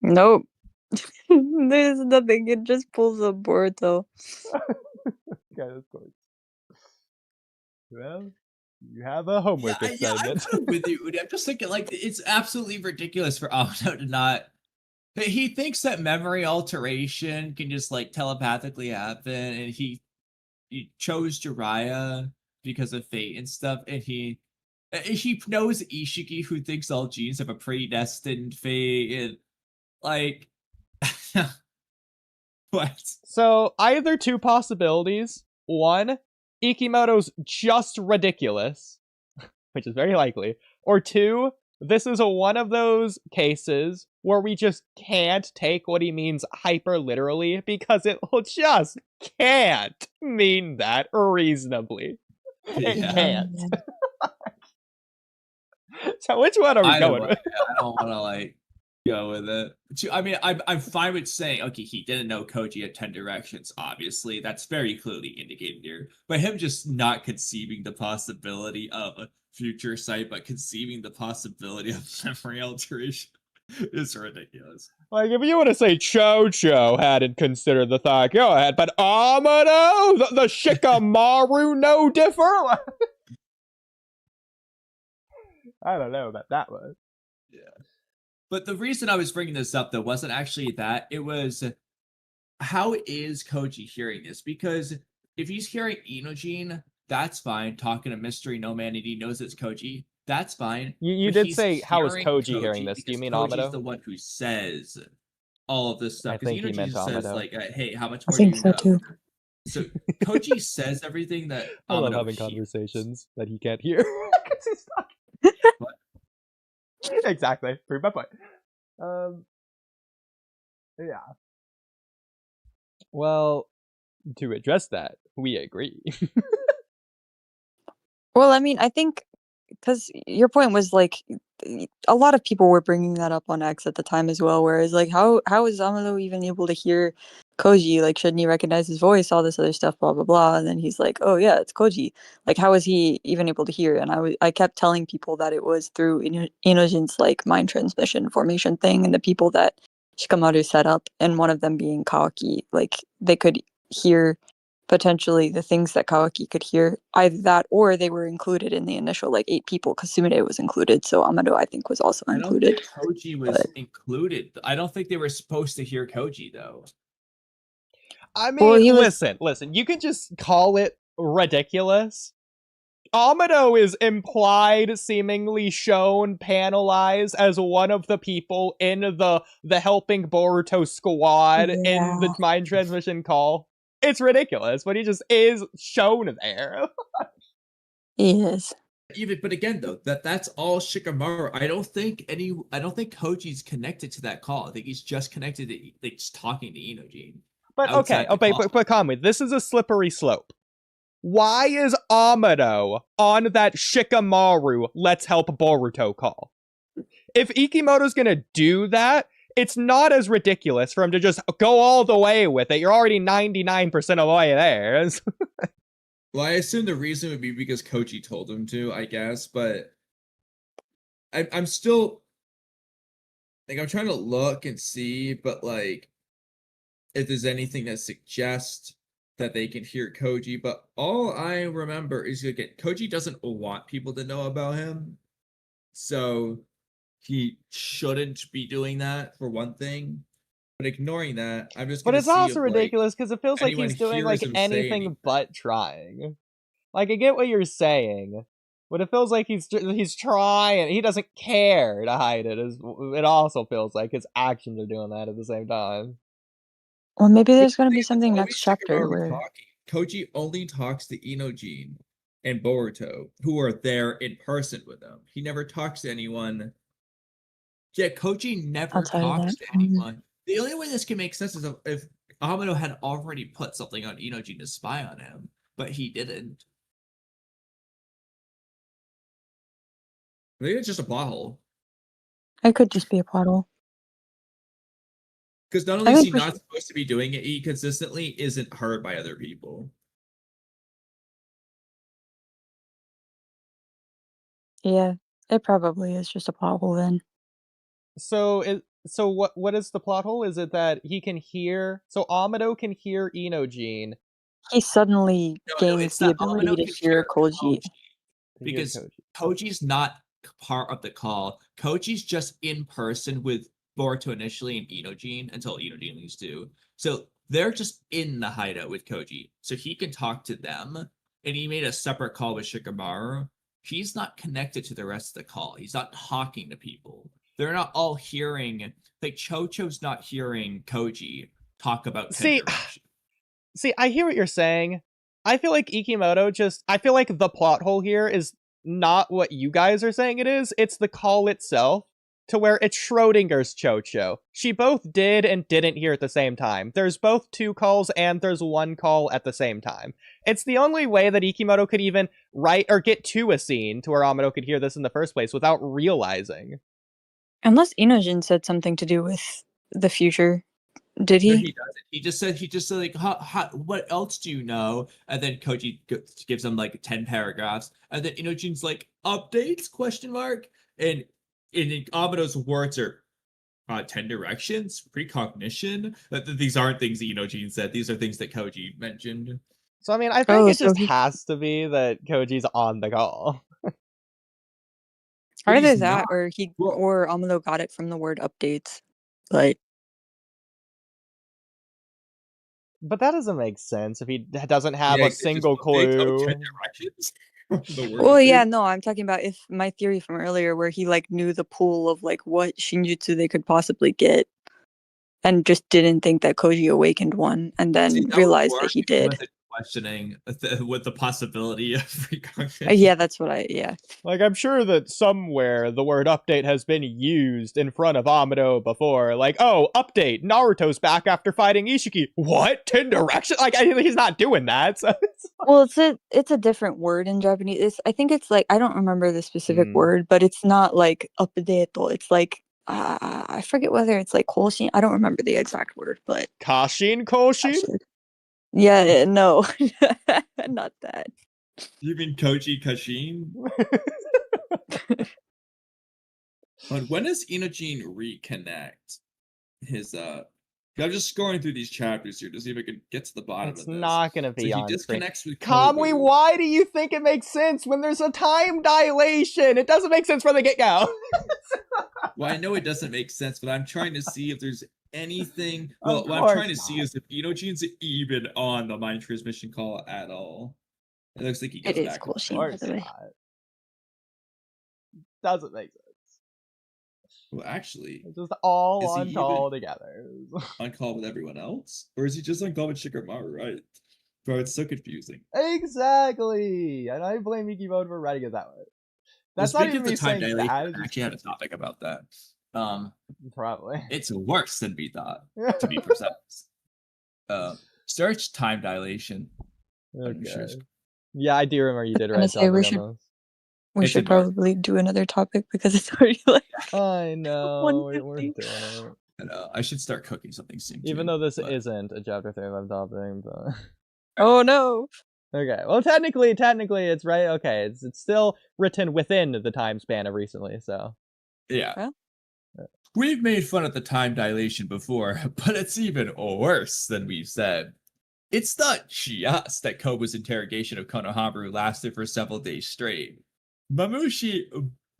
Nope. There's nothing. It just pulls up Boruto. Okay, of course. Well, you have a homework assignment. I'm with you, Oodie. I'm just thinking, like, it's absolutely ridiculous for Amado to not. He thinks that memory alteration can just like telepathically happen, and he chose Jiraiya because of fate and stuff, and he knows Ishiki, who thinks all genes have a predestined fate, and like, what? So either two possibilities. One, Ikimoto's just ridiculous, which is very likely. Or two, this is one of those cases where we just can't take what he means hyper literally because it just can't mean that reasonably. It can't. So which one are we going with? I don't want to like go with it. I mean, I'm fine with saying, okay, he didn't know Koji had 10 directions, obviously. That's very clearly indicated here. But him just not conceiving the possibility of a future sight, but conceiving the possibility of memory alteration is ridiculous. Like, if you want to say Cho hadn't considered the thought, go ahead. But Amado, the Shikamaru no differ? I don't know about that one. Yeah. But the reason I was bringing this up, though, wasn't actually that. It was, how is Koji hearing this? Because if he's hearing Inojin, that's fine. Talking to Mystery No Man and he knows it's Koji, that's fine. You But did he's say, how is hearing Koji hearing this? Do you because mean Koji's Amado? the one who says all of this stuff. I Because think he Inojin meant just says, Amado. like, hey, how much I more do think you so know? too. So Koji says everything that I love Amado having hears. conversations that he can't hear. 'Cause he's talking. What? Exactly. Prove my point. Yeah. Well, to address that, we agree. Well, I mean, I think because your point was like a lot of people were bringing that up on X at the time as well. Whereas, like, how is Amado even able to hear Koji? Like, shouldn't he recognize his voice? All this other stuff, blah blah blah. And then he's like, oh yeah, it's Koji. Like, how is he even able to hear? And I kept telling people that it was through Inojin's like mind transmission formation thing, and the people that Shikamaru set up, and one of them being Kawaki. Like, they could hear potentially the things that Kawaki could hear, either that or they were included in the initial like 8 people because Sumire was included, so Amado I think was also I don't included. think Koji was but- included. I don't think they were supposed to hear Koji, though. I mean, Well, he was- listen, you can just call it ridiculous. Amado is implied, seemingly shown, panelized as one of the people in the helping Boruto squad in the Yeah. mind transmission call. It's ridiculous, but he just is shown there. He is. But again, though, that's all Shikamaru. I don't think Koji's connected to that call. I think he's just connected to like just talking to Inojin. But Outside okay, the call. but Kamui, this is a slippery slope. Why is Amado on that Shikamaru let's help Boruto call? If Ikimoto's gonna do that, it's not as ridiculous for him to just go all the way with it. You're already 99% of the way there. Well, I assume the reason would be because Koji told him to, I guess, but I'm still like I'm trying to look and see, but like if there's anything that suggests that they can hear Koji, but all I remember is again, Koji doesn't want people to know about him. So he shouldn't be doing that for one thing. But ignoring that, I'm just But gonna it's see also if, like, ridiculous because it feels like anyone he's doing hears like him say anything anything. but trying. Like, I get what you're saying, but it feels like he's trying. He doesn't care to hide it. It also feels like his actions are doing that at the same time. Well, maybe there's going to be It's something always next chapter Shikamaru where talking. Koji only talks to Inojin and Boruto, who are there in person with him. He never talks to anyone. Yeah, Koji never Outside of talks that, to anyone. The only way this can make sense is if Amado had already put something on Inojin to spy on him, but he didn't. Maybe it's just a plot hole. it could just be a plot hole. Because not I only is think he we not should- supposed to be doing it, he consistently isn't heard by other people. Yeah, it probably is just a plot hole then. So what is the plot hole? Is it that he can hear? So Amado can hear Inojin. He suddenly No, gains it's the that Amado ability to can hear Koji. to hear Because Koji. Koji's not part of the call. Koji's just in person with Boruto initially and Inojin until Inojin leaves too. So they're just in the hideout with Koji. So he can talk to them. And he made a separate call with Shikamaru. He's not connected to the rest of the call. He's not talking to people. They're not all hearing, like Chocho's not hearing Koji talk about See, Tenderection. See, I hear what you're saying. I feel like I feel like the plot hole here is not what you guys are saying it is. It's the call itself, to where it's Schrodinger's Chocho. She both did and didn't hear at the same time. There's both 2 calls and there's 1 call at the same time. It's the only way that Ikimoto could even write or get to a scene to where Amado could hear this in the first place without realizing. Unless Inojin said something to do with the future. Did No, he? he doesn't. He just said like, what else do you know? And then Koji gives him like 10 paragraphs, and then Inojin's like, updates? Question mark. And in Amado's words are 10 directions, precognition. These aren't things that Inojin said. These are things that Koji mentioned. So I mean, I think Oh, it so just he- has to be that Koji's on the call. But Either he's that, not. or or Amado got it from the word updates. But But that doesn't make sense if he doesn't have Yeah, a it's just single updates of clue. 10 directions. The word well, yeah, update. no, I'm talking about if my theory from earlier, where he like knew the pool of like what Shinjutsu they could possibly get, and just didn't think that Koji awakened one, and then See, that would realized that work he if he did. wasn't questioning with the possibility of precognition. Yeah, that's what yeah. Like, I'm sure that somewhere the word update has been used in front of Amado before. Like, oh, update, Naruto's back after fighting Ishiki. What? 10 directions? Like, he's not doing that. So Well, it's a different word in Japanese. I think it's like, I don't remember the specific Hmm. word, but it's not like update. It's like I forget whether it's like koshin. I don't remember the exact word, but Kashin Koshin? yeah, no, not that. You mean Koji Kashin? But when does Inojin reconnect his I'm just scrolling through these chapters here to see if I can get to the bottom It's of this. not gonna be So he on screen. disconnects with Kamui, Kobu. why do you think it makes sense when there's a time dilation? It doesn't make sense from the get-go. Well, I know it doesn't make sense, but I'm trying to see if there's anything. Of Well, what I'm trying to course see not. is if Inojin's even on the mind transmission call at all. It looks like he It goes is back. cool. Of By course the way. not. Doesn't make sense. Well, actually, It's just all Is he on even- call together. on call with everyone else, or is he just on call with Shikamaru? Right, bro, it's so confusing. Exactly, and I blame Ikimon for writing it that way. That's not Speaking even of the me time saying dilation, bad. I It's actually had a topic about that. probably. It's worse than we thought, to be precise. Search time dilation. Okay. Yeah, I do remember you did gonna write say we something should- on We It's should a north. probably do another topic because it's already like this. I know, we're 1:50. doing it. And, I should start cooking something soon. Even too, though this but- isn't a chapter 35 topic, but... Oh no. Okay, well, technically, it's right. Okay, it's still written within the time span of recently, so... Yeah. Well. We've made fun of the time dilation before, but it's even worse than we've said. It's not just that Koba's interrogation of Konohamaru lasted for several days straight. Mamushi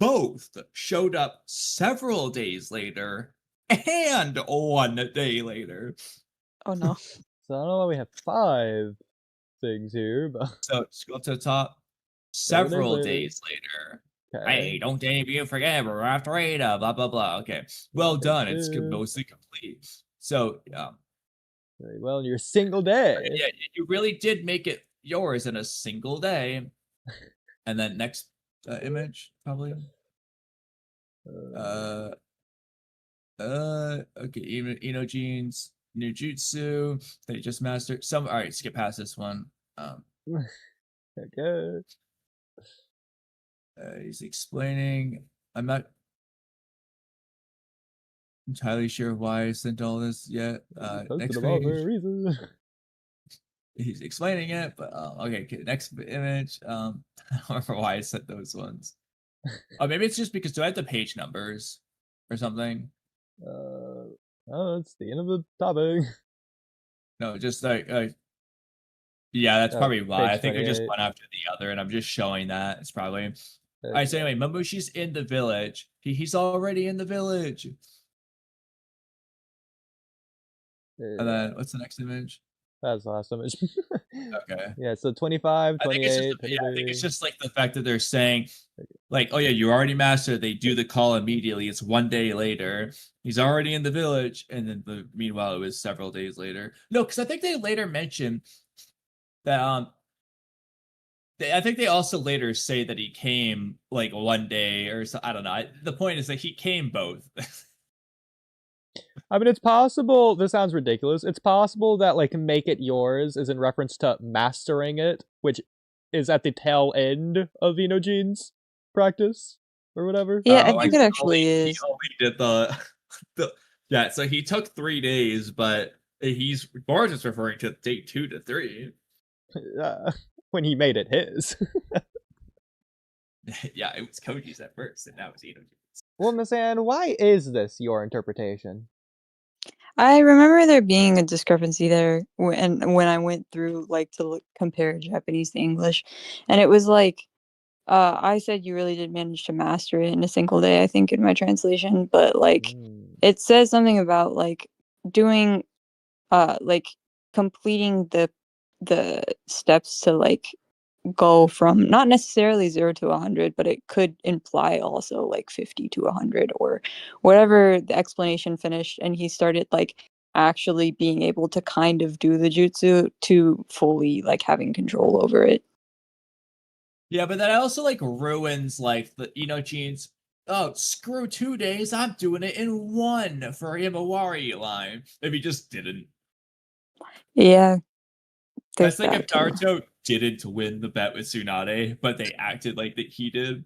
both showed up several days later and 1 day later. Oh no. So I don't know why we have 5 things here, but... So scroll to the top. Several Several days later. days later. Okay. Hey, don't any of you forget, we're after Ada, blah, blah, blah. Okay. Well done. It's mostly complete. So, Very well, your single day. yeah, you really did make it yours in a single day. And then next image, probably. Okay, Inojine's new jutsu. They just mastered some. All right, skip past this one. Okay. He's explaining. I'm not entirely sure why I sent all this yet. Posted Next them all for a page. reason. He's explaining it, but okay. Next image. I don't remember why I sent those ones. Oh, maybe it's just because do I have the page numbers or something? Oh, it's the end of the topic. No, just like yeah, that's Oh, probably why. I page think I just 28. one after the other, and I'm just showing that. It's probably. Okay. All right, so anyway, Mamushi's in the village. He's already in the village. And then what's the next image? That's the last image. Okay. Yeah, so 25, I think 28, it's just, 23. I think it's just like the fact that they're saying, like, oh yeah, you already mastered. They do the call immediately. It's 1 day later. He's already in the village, and then meanwhile it was several days later. No, because I think they later mentioned that I think they also later say that he came like 1 day or so. I don't know. The point is that he came both. I mean, it's possible, this sounds ridiculous, it's possible that, like, make it yours is in reference to mastering it, which is at the tail end of Inojine's practice. or whatever. Yeah, I Oh, think it actually he is. only did the yeah. So he took 3 days, but Boruto's referring to day 2 to 3. When he made it his. Yeah, it was Koji's at first, and now it's Inoji's. Well, Miss Anne, why is this your interpretation? I remember there being a discrepancy there when I went through like to compare Japanese to English, and it was like I said you really did manage to master it in a single day, I think, in my translation, but like it says something about like doing like completing the steps to like go from not necessarily 0 to 100, but it could imply also like 50 to 100 or whatever the explanation finished, and he started like actually being able to kind of do the jutsu to fully like having control over it. Yeah, but that also like ruins like the Inochi's oh screw 2 days, I'm doing it in 1 for Himawari line. If he just didn't. Yeah, That's there's like if that too. Naruto didn't win the bet with Tsunade, but they acted like that he did.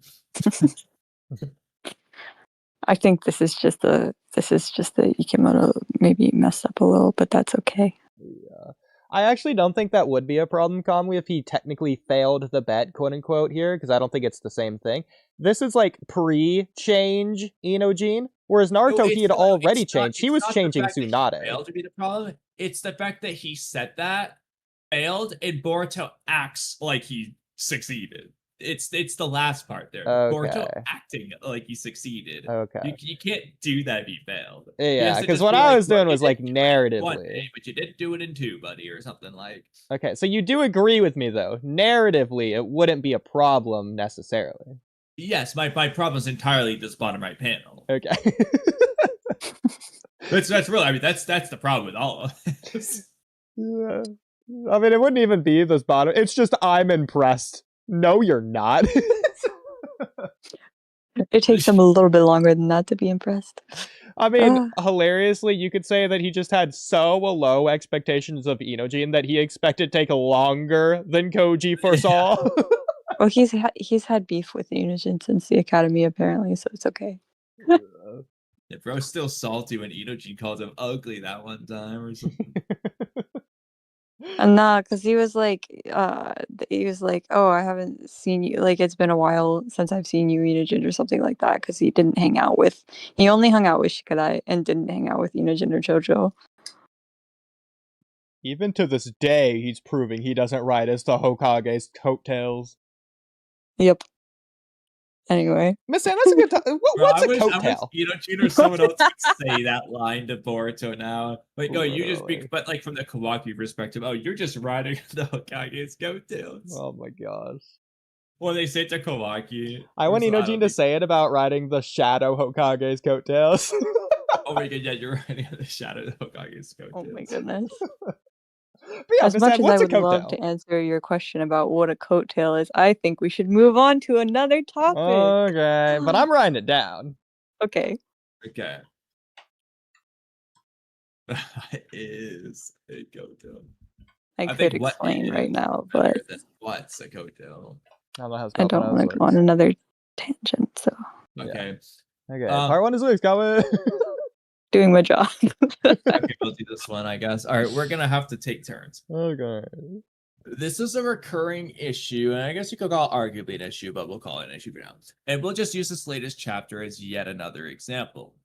I think this is just the Ikimoto maybe messed up a little, but that's okay. Yeah. I actually don't think that would be a problem, Kamui, if he technically failed the bet, quote unquote, here, because I don't think it's the same thing. This is like pre-change Inojin, whereas Naruto, he had already changed. He was changing Tsunade. Failed to be the problem. It's the fact that he said that, failed, and Boruto acts like he succeeded. It's the last part there. Okay. Boruto acting like he succeeded. Okay. You can't do that if he failed. Yeah, because what I was doing was like narratively. 1 day, but you didn't do it in 2, buddy, or something like. Okay, so you do agree with me though. Narratively, it wouldn't be a problem necessarily. Yes, my problem is entirely this bottom right panel. Okay. That's really. I mean, that's the problem with all of this. Yeah. I mean, it wouldn't even be this bottom. It's just I'm impressed. No, you're not. It takes him a little bit longer than that to be impressed. I mean, hilariously, you could say that he just had so low expectations of Inojin that he expected to take longer than Koji foresaw. Well, he's had beef with Inojin since the academy apparently, so it's okay. Yeah, bro's still salty when Inojin called him ugly that one time or something. Nah, because he was like, oh, I haven't seen you. Like, it's been a while since I've seen you, Inojin, or something like that. Because he only hung out with Shikadai and didn't hang out with Inojin or Jojo. Even to this day, he's proving he doesn't ride as the Hokage's coattails. Yep. Anyway, Miss Anne, that's a good time. What's a coattail? Inojin or someone else could say that line to Boruto now. Wait, no, you just but like from the Kawaki perspective, oh, you're just riding the Hokage's coattails. Oh my gosh. Well, they say it to Kawaki. I want Inojin to say it about riding the Shadow Hokage's coattails. Oh my god, yeah, you're riding the Shadow Hokage's coattails. oh my goodness. Yeah, as much as I would love to answer your question about what a coattail is, I think we should move on to another topic. Okay, but I'm writing it down. Okay. Okay. Is a coattail. I could explain right now, but what's a coattail? I don't want to go on another tangent, so. Okay. Yeah. Okay. Part 1 is Luke's comment. Doing my job. Okay, we'll do this one, I guess. All right, we're gonna have to take turns. Okay. This is a recurring issue, and I guess you could call it arguably an issue, but we'll call it an issue for now. And we'll just use this latest chapter as yet another example.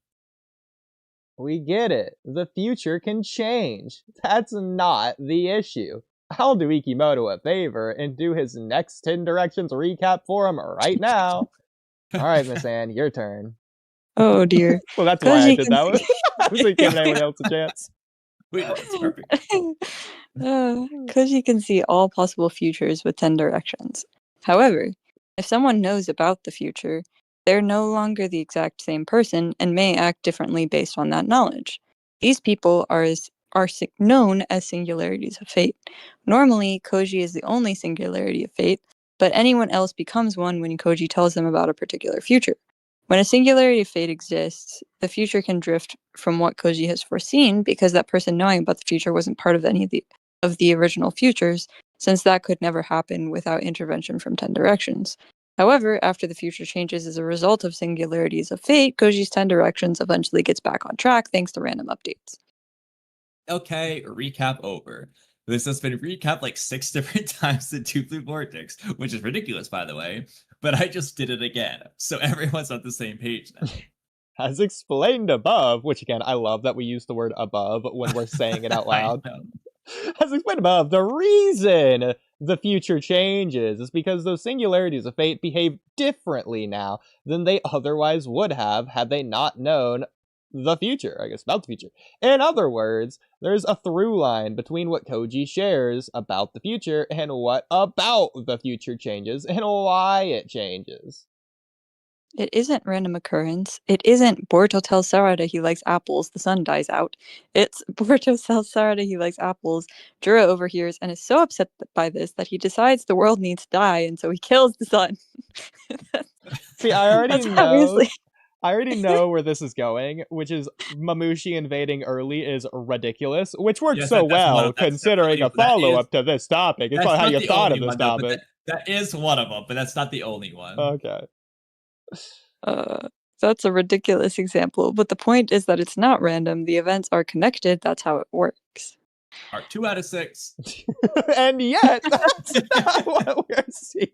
We get it. The future can change. That's not the issue. I'll do Ikimoto a favor and do his next 10 directions recap for him right now. All right, Miss Anne, your turn. Oh dear. Well, that's why I did that one. I was like giving anyone else a chance. Wait, that's perfect. Because you can see all possible futures with 10 directions. However, if someone knows about the future, they're no longer the exact same person and may act differently based on that knowledge. These people are known as singularities of fate. Normally, Koji is the only singularity of fate, but anyone else becomes one when Koji tells them about a particular future. When a singularity of fate exists, the future can drift from what Koji has foreseen because that person knowing about the future wasn't part of any of the original futures, since that could never happen without intervention from 10 directions. However, after the future changes as a result of singularities of fate, Koji's 10 directions eventually gets back on track thanks to random updates. Okay, recap over. This has been recapped like 6 different times in Two Blue Vortex, which is ridiculous, by the way. But I just did it again, so everyone's on the same page now. As explained above, which again, I love that we use the word above when we're saying it out loud. As explained above, the reason the future changes is because those singularities of fate behave differently now than they otherwise would have had they not known the future, I guess, about the future. In other words, there's a through line between what Koji shares about the future and what about the future changes and why it changes. It isn't random occurrence. It isn't Boruto tells Sarada he likes apples, the sun dies out. It's Boruto tells Sarada he likes apples, Jura overhears and is so upset by this that he decides the world needs to die, and so he kills the sun. See, I already That's know. obviously- I already know where this is going, which is Mamushi invading early is ridiculous, which works Yes, so that's one well of- that's considering a definitely- that follow-up is- to this topic. It's That's probably how not you the thought of only this one, though, but topic. that is one of them, but that's not the only one. Okay. That's a ridiculous example, but the point is that it's not random. The events are connected. That's how it works. Part 2 out of 6. And yet, that's not what we're seeing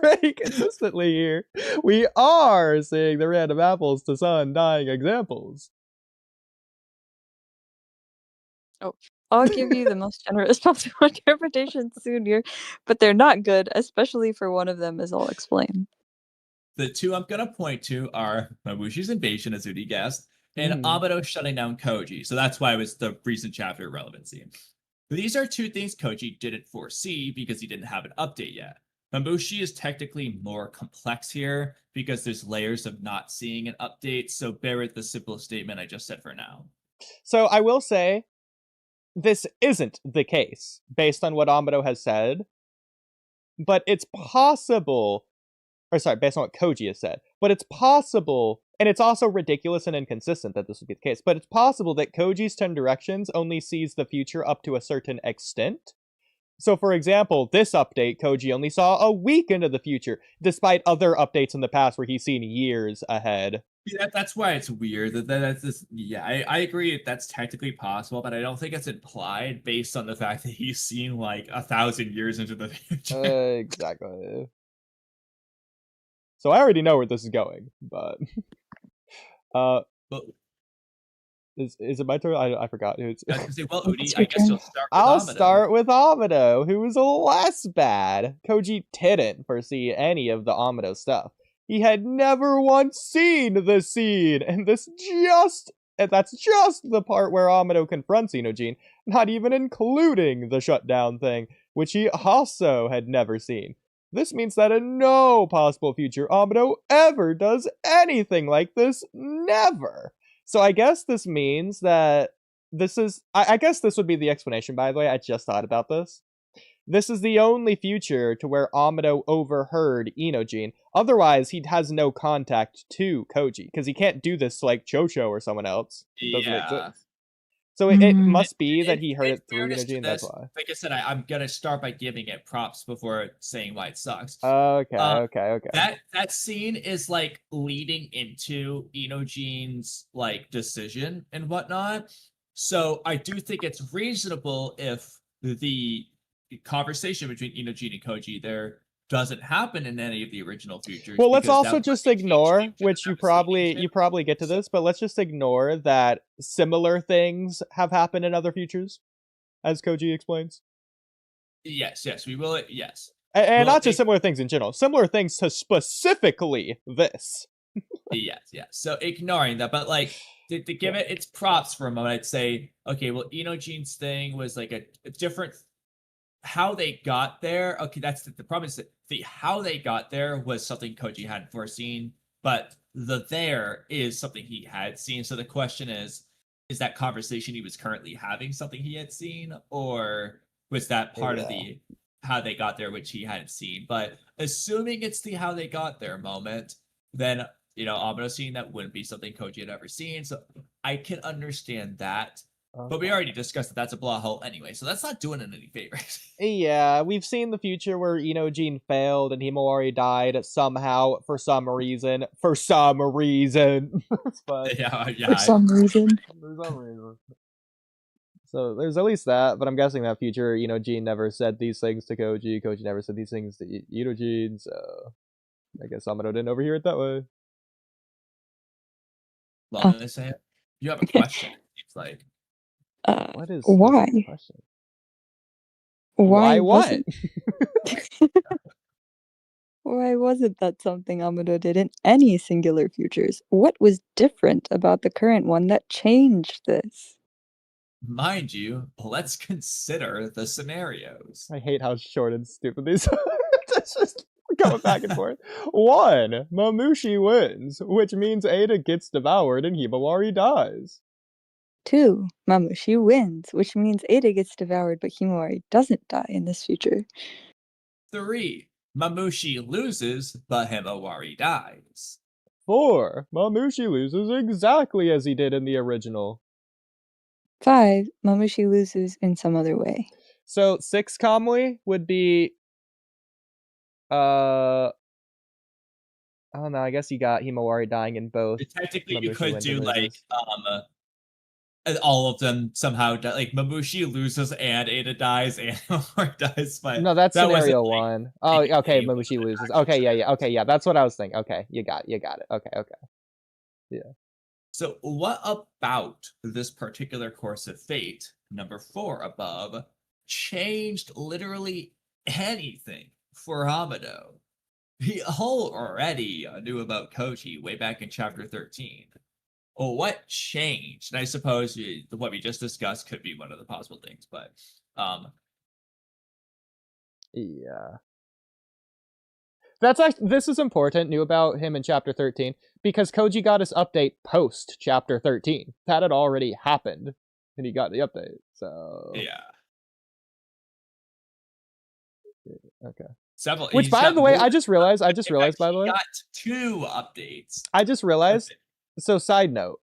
pretty consistently here. We are seeing the random apples to sun dying examples. I'll give you the most generous possible interpretation soon here, but they're not good, especially for one of them, as I'll explain. The 2 I'm going to point to are Mabushi's invasion, as Oodie guessed, and Mhm. Amado shutting down Koji. So that's why it was the recent chapter relevancy. These are 2 things Koji didn't foresee because he didn't have an update yet. Mabushi is technically more complex here because there's layers of not seeing an update, so bear with the simple statement I just said for now. So I will say, this isn't the case, based on what Amado has said, but it's possible, or sorry, based on what Koji has said, but it's possible, and it's also ridiculous and inconsistent that this would be the case, but it's possible that Koji's 10 directions only sees the future up to a certain extent. So for example, this update, Koji only saw a week into the future, despite other updates in the past where he's seen years ahead. Yeah, that's why it's weird. That's this. Yeah, I agree that's technically possible, but I don't think it's implied based on the fact that he's seen like 1,000 years into the future. Exactly. So I already know where this is going, but But is it my turn? I forgot. It's I was gonna say, well, Oodie, It's I your guess you'll turn. start with I'll Amado. start with Amado, who was less bad. Koji didn't foresee any of the Amado stuff. He had never once seen the scene, and that's just the part where Amado confronts Inojin, not even including the shutdown thing, which he also had never seen. This means that in no possible future Amado ever does anything like this. Never. So I guess this means that this is... I guess this would be the explanation, by the way. I just thought about this. This is the only future to where Amado overheard Inojin. Otherwise, he has no contact to Koji, because he can't do this to, like, Chocho or someone else. It doesn't make Yeah. sense. So it Mhm. must be that he heard In it through fairness to Inojin, that's this, why. Like I said, I'm gonna start by giving it props before saying why it sucks. Okay, Uh, okay. That scene is like leading into Inojin's like decision and whatnot. So I do think it's reasonable if the conversation between Inojin and Koji there doesn't happen in any of the original futures. Well, let's because that also would just be a game ignore, changer, which that you was a game probably changer. get to So- this, but let's just ignore that similar things have happened in other futures, as Koji explains. Yes, we will. Yes. And Well, not just similar things in general, similar things to specifically this. Yes. So ignoring that, but like to give it its props for a moment, I'd say, okay, well, Inojin's thing was like a different how they got there. Okay, that's the problem is that the how they got there was something Koji hadn't foreseen, but the there is something he had seen. So the question is that conversation he was currently having something he had seen, or was that part of the how they got there which he hadn't seen? But assuming it's the how they got there moment, then Amado seeing that wouldn't be something Koji had ever seen. So I can understand that. But we already discussed that that's a plot hole anyway, so that's not doing it any favors. Yeah, we've seen the future where Inojin failed and Himawari died somehow for some reason. For some reason. But yeah. For some reason. for some reason. So there's at least that, but I'm guessing that future Inojin never said these things to Koji. Koji never said these things to Inojin, so I guess Amado didn't overhear it that way. Well, I'm gonna say it. You have a question, it seems like. What is why? the question? Why what? Why wasn't that something Amado did in any singular futures? What was different about the current one that changed this? Mind you, let's consider the scenarios. I hate how short and stupid these are. It's just going back and forth. 1. Mamushi wins, which means Ada gets devoured and Himawari dies. 2. Mamushi wins, which means Ada gets devoured, but Himawari doesn't die in this future. 3. Mamushi loses, but Himawari dies. 4. Mamushi loses exactly as he did in the original. 5. Mamushi loses in some other way. So 6 Kamui would be I don't know, I guess you got Himawari dying in both. Technically, you Mamushi could wins do and like loses. all of them somehow die. Like Mamushi loses and Ada dies and Himawari dies. But No, that's that wasn't, scenario like, 1. Oh, okay, a Mamushi one loses. actual Okay, yeah, scenario. okay, yeah, that's what I was thinking. Okay, you got it. Okay. So what about this particular course of fate, number 4 above, changed literally anything for Amado? He already knew about Koji way back in chapter 13. Well, what changed? And I suppose what we just discussed could be one of the possible things, but Yeah. That's actually, this is important, knew about him in chapter 13, because Koji got his update post chapter 13. That had already happened, and he got the update, so... yeah. Okay. Several. Which, he's by got the way, more- I just realized, In fact, by the way... he got 2 updates. I just realized, so side note,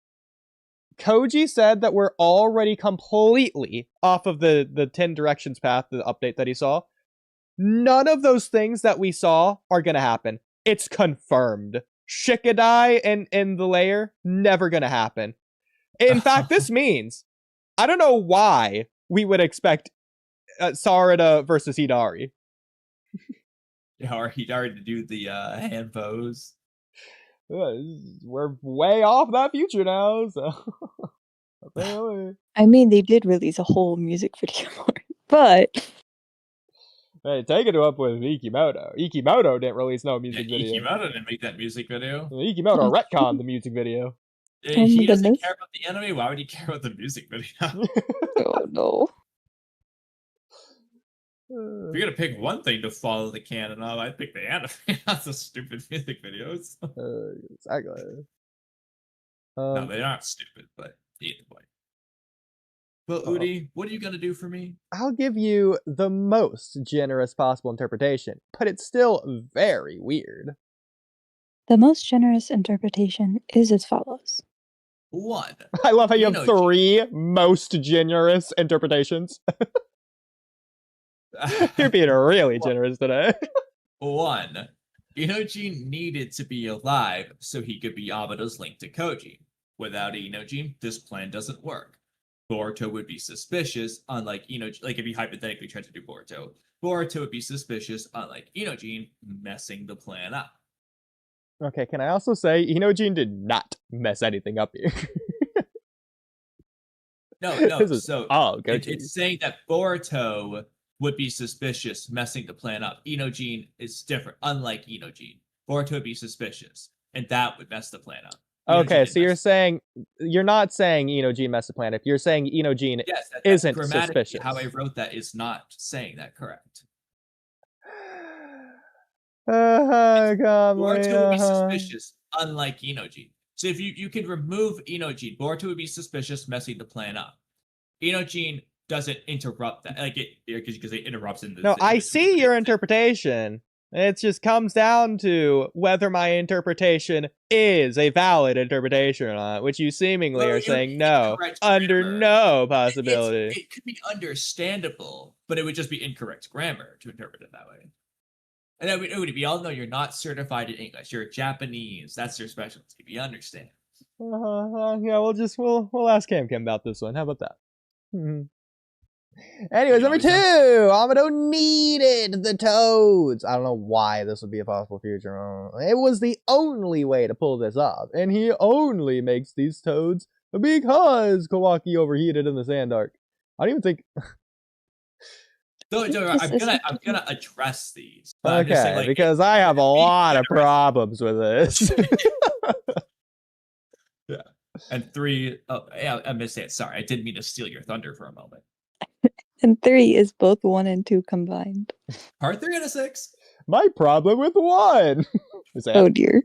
Koji said that we're already completely off of the 10 directions path, the update that he saw. None of those things that we saw are gonna happen. It's confirmed. Shikadai in the layer, never gonna happen. In fact, this means, I don't know why we would expect Sarada versus Hidari. Or he'd already do the hand pose. We're way off that future now, so... Apparently. I mean, they did release a whole music video for it, but... Hey, take it up with Ikimoto. Ikimoto didn't release no music video. Ikimoto didn't make that music video. Ikimoto retconned the music video. Oh He my doesn't goodness. care about the anime. Why would he care about the music video? Oh no. If you're gonna pick one thing to follow the canon of, I'd pick the anime, not the stupid music videos. Exactly. No, they're not stupid, but either way. Well, Oodie, what are you gonna do for me? I'll give you the most generous possible interpretation, but it's still very weird. The most generous interpretation is as follows. 1. I love how you have Inoji. 3 most generous interpretations. You're being really generous today. 1. Inoji needed to be alive so he could be Amado's link to Koji. Without Inoji, this plan doesn't work. Boruto would be suspicious, unlike Inoji. Like if he hypothetically tried to do Boruto, Boruto would be suspicious, unlike Inoji, messing the plan up. Okay, can I also say Inojin did not mess anything up here? No. This is So all Goji. it's saying that Boruto would be suspicious, messing the plan up. Inoji is different, unlike Inoji. Boruto would be suspicious, and that would mess the plan up. Okay, so you're saying you're not saying Inojin messed the plan up. You're saying Inojin yes, that's isn't grammatically suspicious. how I wrote that is not saying that correct. Boruto would be suspicious, unlike Inoji. So if you could remove Inoji, Boruto would be suspicious, messing the plan up. Inoji doesn't interrupt that, like it because it interrupts in the. No, I see your interpretation. It just comes down to whether my interpretation is a valid interpretation or not, which you seemingly Well, are it would saying be no, incorrect under grammar. no possibility. It could be understandable, but it would just be incorrect grammar to interpret it that way. And then we all know you're not certified in English. You're Japanese. That's your specialty. We understand. Yeah, we'll ask Cam about this one. How about that? Anyways, number 2, Amado needed the toads. I don't know why this would be a possible future. It was the only way to pull this off, and he only makes these toads because Kawaki overheated in the sand arc. I don't even think. I'm gonna address these. Okay, I'm just saying, like, because I have a lot of problems with this. Yeah. And 3, yeah, I'm gonna say it. Sorry, I didn't mean to steal your thunder for a moment. And 3 is both 1 and 2 combined. Part 3 out of 6. My problem with 1. Oh dear.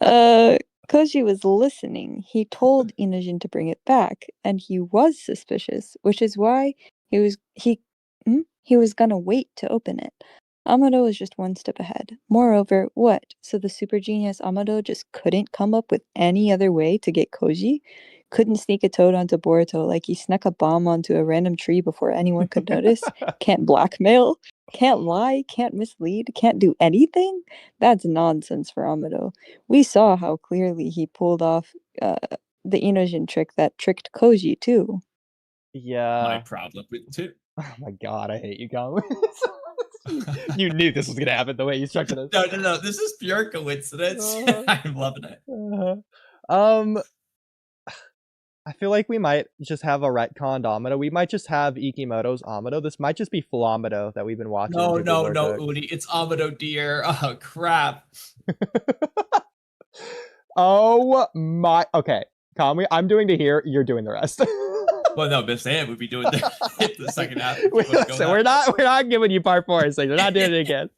Koji was listening. He told Inajin to bring it back, and he was suspicious, which is why he was gonna wait to open it. Amado was just 1 step ahead. Moreover, what? So the super genius Amado just couldn't come up with any other way to get Koji? Couldn't sneak a toad onto Boruto like he snuck a bomb onto a random tree before anyone could notice? Can't blackmail? Can't lie? Can't mislead? Can't do anything? That's nonsense for Amado. We saw how clearly he pulled off the Inojin trick that tricked Koji too. Yeah. My problem with 2. Oh my god, I hate you, Kamui. You knew this was gonna happen the way you structured it. No. This is pure coincidence. I'm loving it. I feel like we might just have a retconned Amado. We might just have Ikimoto's Amado. This might just be full Amado that we've been watching. No, Oodie. It's Amado, dear. Oh, crap. Oh my. Okay, Kamui, I'm doing to here. You're doing the rest. Well, no, Miss Ann would be doing the second half. Listen, we're not giving you part 4, so you're not doing it again.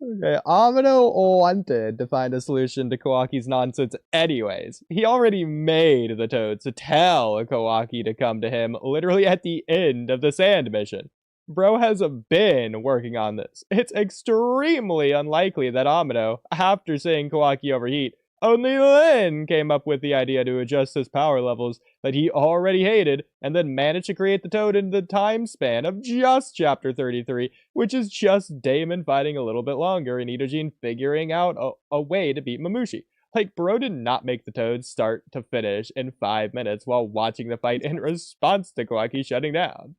Okay, Amado wanted to find a solution to Kawaki's nonsense anyways. He already made the toads to tell Kawaki to come to him literally at the end of the sand mission. Bro has been working on this. It's extremely unlikely that Amado, after seeing Kawaki overheat, only then came up with the idea to adjust his power levels that he already hated, and then managed to create the toad in the time span of just Chapter 33, which is just Damon fighting a little bit longer and Inojin figuring out a way to beat Mamushi. Like, bro did not make the toad start to finish in 5 minutes while watching the fight in response to Kawaki shutting down.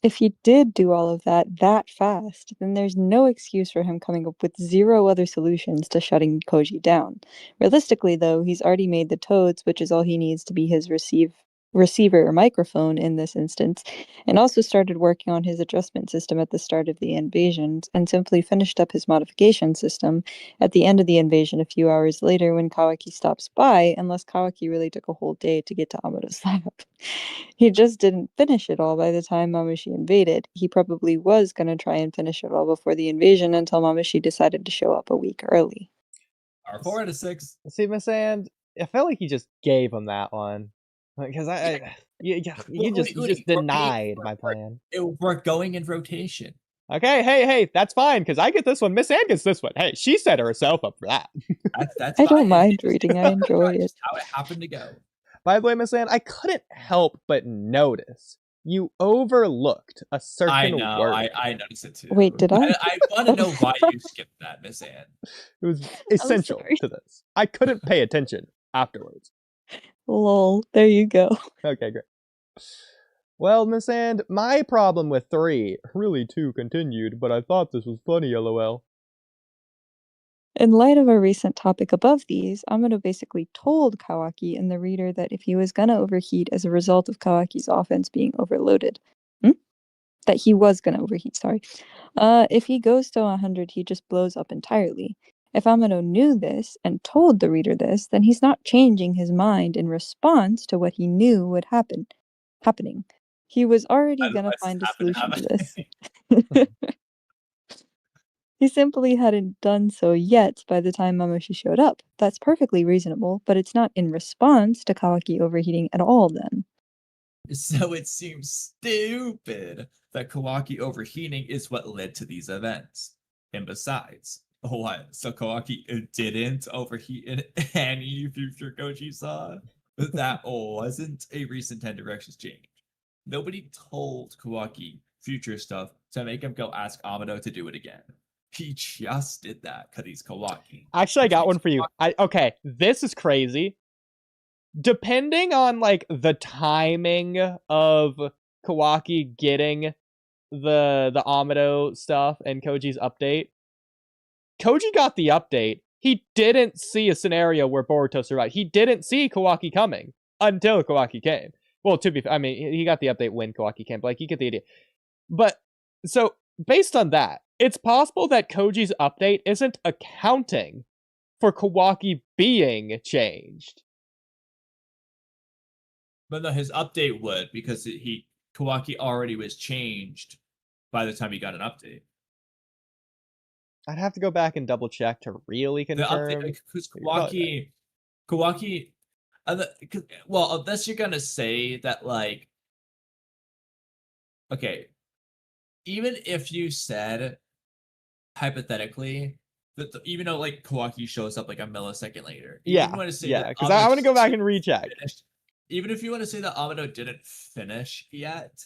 If he did do all of that fast, then there's no excuse for him coming up with 0 other solutions to shutting Koji down. Realistically, though, he's already made the toads, which is all he needs to be his receiver or microphone in this instance, and also started working on his adjustment system at the start of the invasion, and simply finished up his modification system at the end of the invasion a few hours later when Kawaki stops by, unless Kawaki really took a whole day to get to Amado's lab. He just didn't finish it all by the time Mamushi invaded. He probably was going to try and finish it all before the invasion until Mamushi decided to show up a week early. Our 4 out of 6. See, Miss And, I felt like he just gave him that one. Because you just denied my plan. We're going in rotation. Okay, hey, that's fine, because I get this one. Miss Ann gets this one. Hey, she set herself up for that. That's I fine. don't mind reading. I enjoy it. How it happened to go. By the way, Miss Ann, I couldn't help but notice you overlooked a certain word. I noticed it too. Wait, did I? I want to know why you skipped that, Miss Ann. It was essential to this. I couldn't pay attention afterwards. Lol, there you go. Okay, great. Well, Miss And, my problem with 3, really 2 continued, but I thought this was funny, lol. In light of our recent topic above these, Amado basically told Kawaki and the reader that if he was gonna overheat as a result of Kawaki's offense being overloaded, that he was gonna overheat, sorry. If he goes to 100, he just blows up entirely. If Amado knew this and told the reader this, then he's not changing his mind in response to what he knew would happening. He was already going to find a solution to this. He simply hadn't done so yet by the time Mamushi showed up. That's perfectly reasonable, but it's not in response to Kawaki overheating at all then. So it seems stupid that Kawaki overheating is what led to these events. And besides, what? So Kawaki didn't overheat in any future Koji saw? That wasn't a recent 10 directions change. Nobody told Kawaki future stuff to make him go ask Amado to do it again. He just did that because he's Kawaki. Actually, I got one for you. Okay, this is crazy. Depending on like the timing of Kawaki getting the Amado stuff and Koji's update, Koji got the update. He didn't see a scenario where Boruto survived. He didn't see Kawaki coming until Kawaki came. Well, to be fair, I mean, he got the update when Kawaki came, but like, you get the idea. But, so, based on that, it's possible that Koji's update isn't accounting for Kawaki being changed. But no, his update would, because Kawaki already was changed by the time he got an update. I'd have to go back and double check to really confirm. Because Kawaki, well, unless you're gonna say that, like, okay, even if you said hypothetically that even though like Kawaki shows up like a millisecond later, yeah, because I want to go back and recheck. Even if you want to say that Amado didn't finish yet,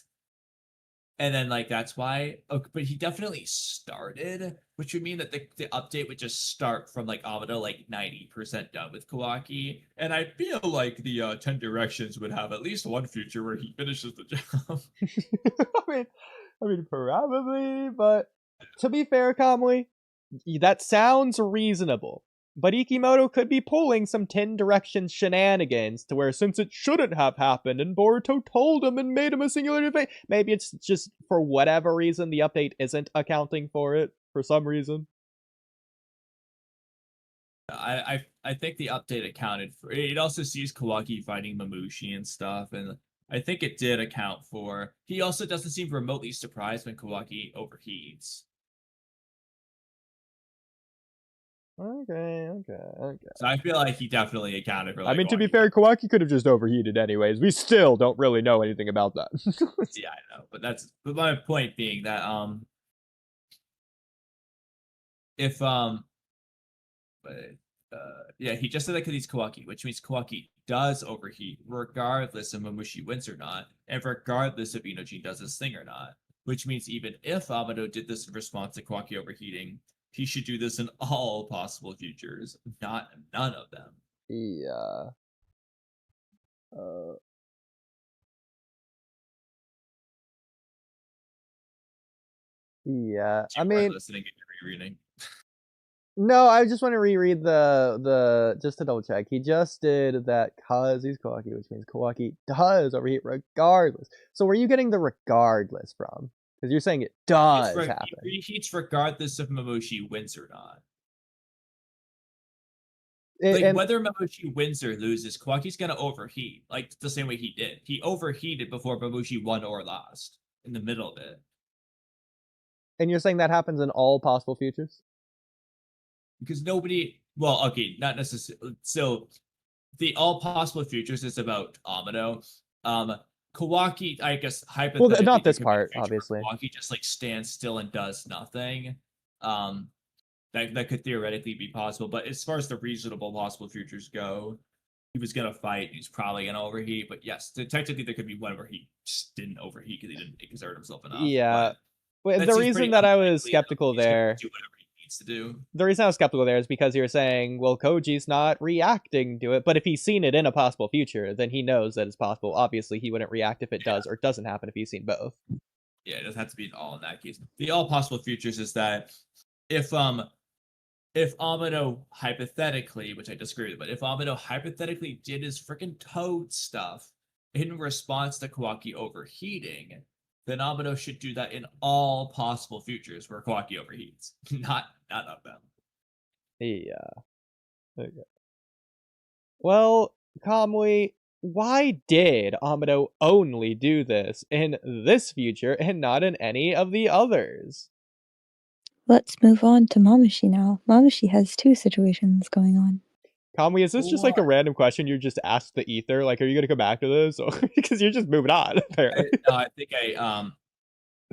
and then like that's why, but he definitely started, which would mean that the update would just start from like Amado like 90% done with Kawaki, and I feel like the 10 directions would have at least one future where he finishes the job. I mean, probably, but to be fair, Kamui, that sounds reasonable. But Ikimoto could be pulling some 10 directions shenanigans to where, since it shouldn't have happened and Boruto told him and made him a singular fate, maybe it's just for whatever reason the update isn't accounting for it for some reason. I think the update accounted for it. It also sees Kawaki fighting Mamushi and stuff, and I think it did account for. He also doesn't seem remotely surprised when Kawaki overheats. Okay. So I feel like he definitely accounted for. Like, I mean, to be fair, Kawaki could have just overheated anyways. We still don't really know anything about that. Yeah, I know, but my point being that yeah, he just said that because he's Kawaki, which means Kawaki does overheat regardless if Mamushi wins or not, and regardless if Inojin does his thing or not. Which means even if Amado did this in response to Kawaki overheating, he should do this in all possible futures, not none of them. Yeah. Yeah. I mean, listening and rereading. No, I just want to reread the just to double check. He just did that cause he's Kawaki, which means Kawaki does overheat regardless. So where are you getting the regardless from? Because you're saying it does happen. He reheats regardless if Mamushi wins or not. Whether Mamushi wins or loses, Kawaki's gonna overheat, like the same way he did. He overheated before Mamushi won or lost in the middle of it. And you're saying that happens in all possible futures? Because nobody, well, okay, not necessarily. So the all possible futures is about Amado. Kawaki, I guess, hypothetically, well, not this part, obviously. Kawaki just like stands still and does nothing. That could theoretically be possible, but as far as the reasonable possible futures go, he was gonna fight. He's probably gonna overheat, but yes, technically there could be one where he just didn't overheat because he didn't exert himself enough. Yeah, but the reason that I was skeptical there. Do whatever he needs to do. The reason I was skeptical there is because you were saying, well, Koji's not reacting to it, but if he's seen it in a possible future, then he knows that it's possible. Obviously, he wouldn't react if it does or doesn't happen if he's seen both. Yeah, it doesn't have to be all in that case. The all possible futures is that if Amado hypothetically, which I disagree with, but if Amado hypothetically did his freaking Toad stuff in response to Kawaki overheating, then Amado should do that in all possible futures where Kawaki overheats. Not of them. Yeah. Okay. Well, Kamui, why did Amado only do this in this future and not in any of the others? Let's move on to Mamushi now. Mamushi has two situations going on. Kamui, is this just like a random question you just asked the ether? Like, are you gonna come back to this? Or because you're just moving on, apparently. I think I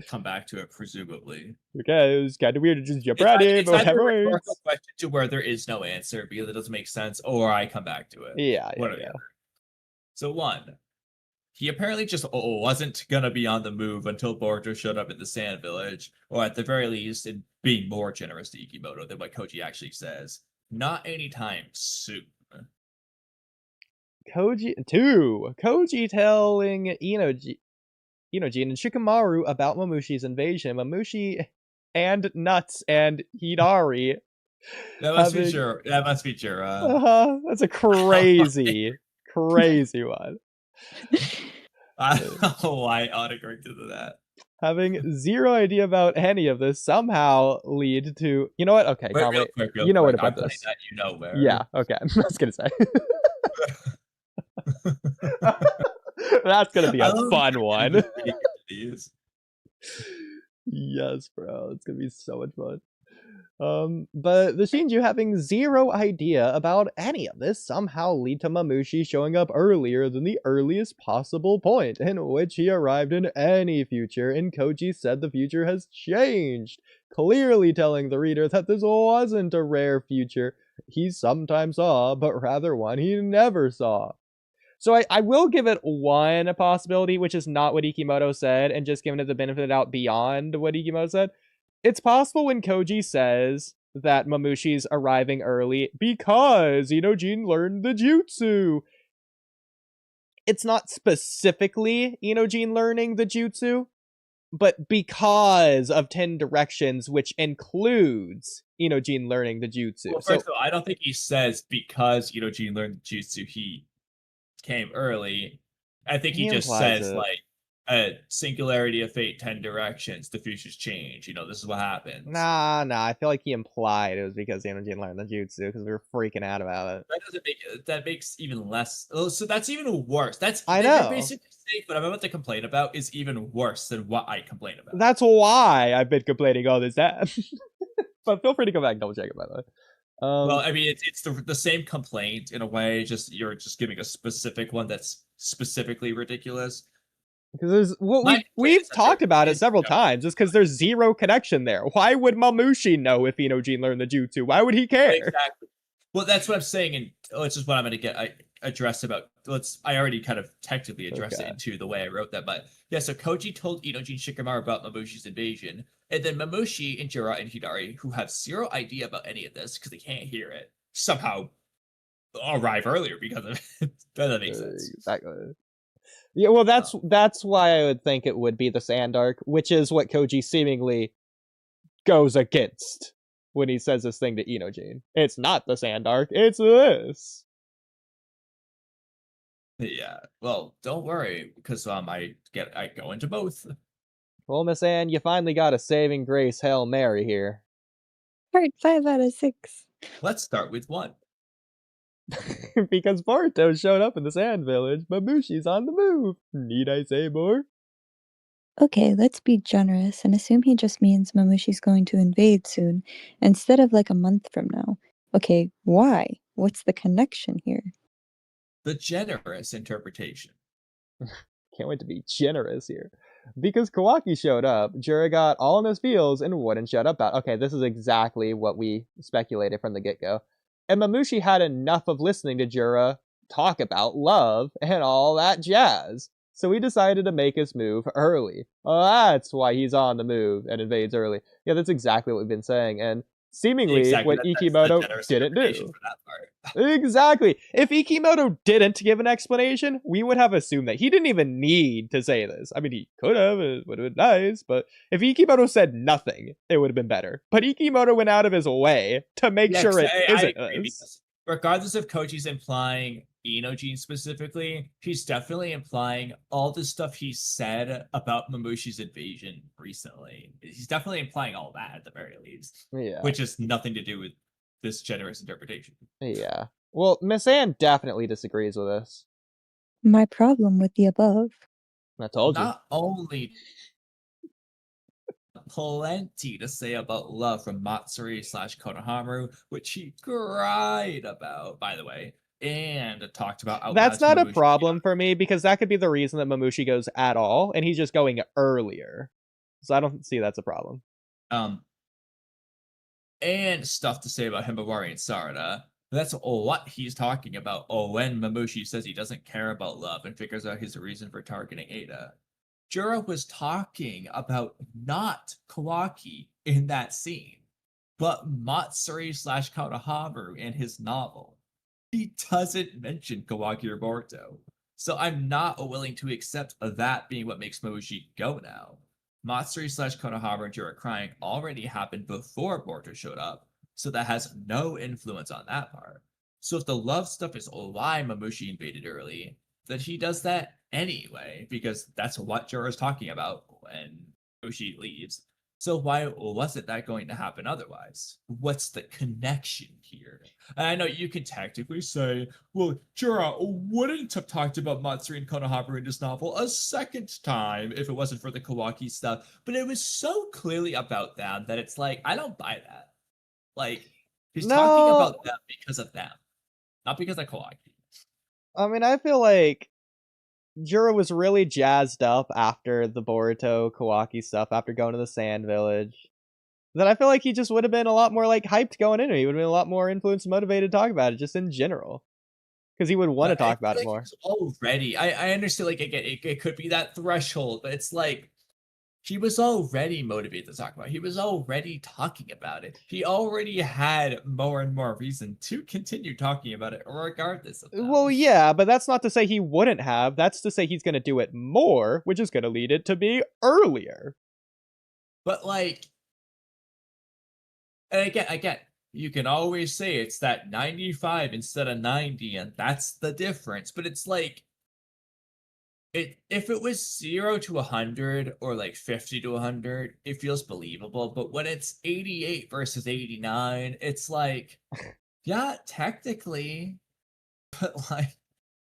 come back to it presumably. Okay, it was kind of weird to just jump It's right either, in, it's but either a whatever rhetorical works. question to where there is no answer because it doesn't make sense, or I come back to it. Yeah. So 1, he apparently just wasn't gonna be on the move until Boruto showed up at the Sand Village, or at the very least, in being more generous to Ikimoto than what Koji actually says. Not anytime soon. Koji telling Inojin and Shikamaru about Mamushi's invasion. Mamushi and Nuts and Hidari. That must be true. That must be true. That's a crazy one. I don't know why I autocorrected to that. Having zero idea about any of this somehow lead to... You know what? Okay, Wait, Kamui, real quick, you know where to I'm put this. that you know where. Yeah, okay. I was gonna say. That's gonna be a fun one. Yes, bro. It's gonna be so much fun. But the Shinju having zero idea about any of this somehow lead to Mamushi showing up earlier than the earliest possible point in which he arrived in any future, and Koji said the future has changed, clearly telling the reader that this wasn't a rare future he sometimes saw, but rather one he never saw. So I will give it one possibility, which is not what Ikimoto said, and just giving it the benefit of the doubt beyond what Ikimoto said. It's possible when Koji says that Mamushi's arriving early because Inojin learned the jutsu. It's not specifically Inojin learning the jutsu, but because of 10 directions, which includes Inojin learning the jutsu. Well, first of all, I don't think he says because Inojin learned the jutsu, he came early. I think he just says like a singularity of fate, 10 directions, the future's change. This is what happens. Nah. I feel like he implied it was because Inojin learned the jutsu because we were freaking out about it. That doesn't make that makes even less. Oh, so that's even worse. I know. Basically saying what I'm about to complain about is even worse than what I complain about. That's why I've been complaining all this time. But feel free to go back and double check it, by the way. Well, I mean, it's the same complaint in a way. Just you're just giving a specific one that's specifically ridiculous. Because we've talked about it several times. It's because there's zero connection there. Why would Mamushi know if Inojin learned the jutsu? Why would he care? Exactly. Well, that's what I'm saying, and it's just what I'm going to address about. I already kind of technically addressed it into the way I wrote that, but yeah. So Koji told Inojin Shikamaru about Mamushi's invasion, and then Mamushi and Jura and Hidari, who have zero idea about any of this because they can't hear it, somehow arrive earlier because of it. That makes sense. Exactly. Yeah, well, that's why I would think it would be the Sand Arc, which is what Koji seemingly goes against when he says this thing to Inojin. It's not the Sand Arc, it's this. Yeah, well, don't worry, because I go into both. Well, Miss Anne, you finally got a saving grace Hail Mary here. Part 5 out of 6. Let's start with 1. Because Boruto showed up in the Sand Village, Mamushi's on the move. Need I say more? Okay, let's be generous and assume he just means Mamushi's going to invade soon, instead of like a month from now. Okay, why? What's the connection here? The generous interpretation. Can't wait to be generous here. Because Kawaki showed up, Jura got all in his feels and wouldn't shut up about. Okay, this is exactly what we speculated from the get-go. And Mamushi had enough of listening to Jura talk about love and all that jazz. So he decided to make his move early. That's why he's on the move and invades early. Yeah, that's exactly what we've been saying. And seemingly what Ikimoto didn't do. Exactly. If Ikimoto didn't give an explanation, we would have assumed that he didn't even need to say this. I mean, he could have. It would have been nice. But if Ikimoto said nothing, it would have been better. But Ikimoto went out of his way to make sure it isn't this. Regardless of Koji's implying Inojin specifically, he's definitely implying all the stuff he said about Mamushi's invasion recently. He's definitely implying all that at the very least. Yeah. Which has nothing to do with this generous interpretation. Yeah. Well, Miss Anne definitely disagrees with this. My problem with the above. I told you. Not only plenty to say about love from Matsuri / Konohamaru, which he cried about, by the way, and talked about out That's loud not to a Mamushi. problem for me, because that could be the reason that Mamushi goes at all, and he's just going earlier. So I don't see that's a problem. And stuff to say about Himawari and Sarada. That's what he's talking about. Oh, when Mamushi says he doesn't care about love and figures out his reason for targeting Ada. Juro was talking about not Kawaki in that scene, but Matsuri / Konohamaru in his novel. He doesn't mention Kawaki or Boruto. So I'm not willing to accept that being what makes Mamushi go now. Matsuri / Konohamaru and Juro crying already happened before Boruto showed up, so that has no influence on that part. So if the love stuff is why Mamushi invaded early, then he does that anyway, because that's what Juro is talking about when Mamushi leaves. So why wasn't that going to happen otherwise? What's the connection here? And I know you can tactically say, well, Juro wouldn't have talked about Matsuri and Konohamaru in this novel a second time if it wasn't for the Kawaki stuff. But it was so clearly about them that it's like, I don't buy that. Like, he's talking about them because of them, not because of Kawaki. I mean, I feel like Juro was really jazzed up after the Boruto Kawaki stuff, after going to the Sand Village. Then I feel like he just would have been a lot more like hyped going into it. He would have been a lot more influenced and motivated to talk about it, just in general. Because he would want to talk about it more. Already, I understand, like, again, it could be that threshold, but it's like, he was already motivated to talk about it. He was already talking about it. He already had more and more reason to continue talking about it, regardless of that. Well, yeah, but that's not to say he wouldn't have. That's to say he's going to do it more, which is going to lead it to be earlier. But, like, and again, you can always say it's that 95 instead of 90, and that's the difference. But it's like, if it was 0 to 100 or like 50 to 100, it feels believable. But when it's 88 versus 89, it's like, yeah, technically, but like,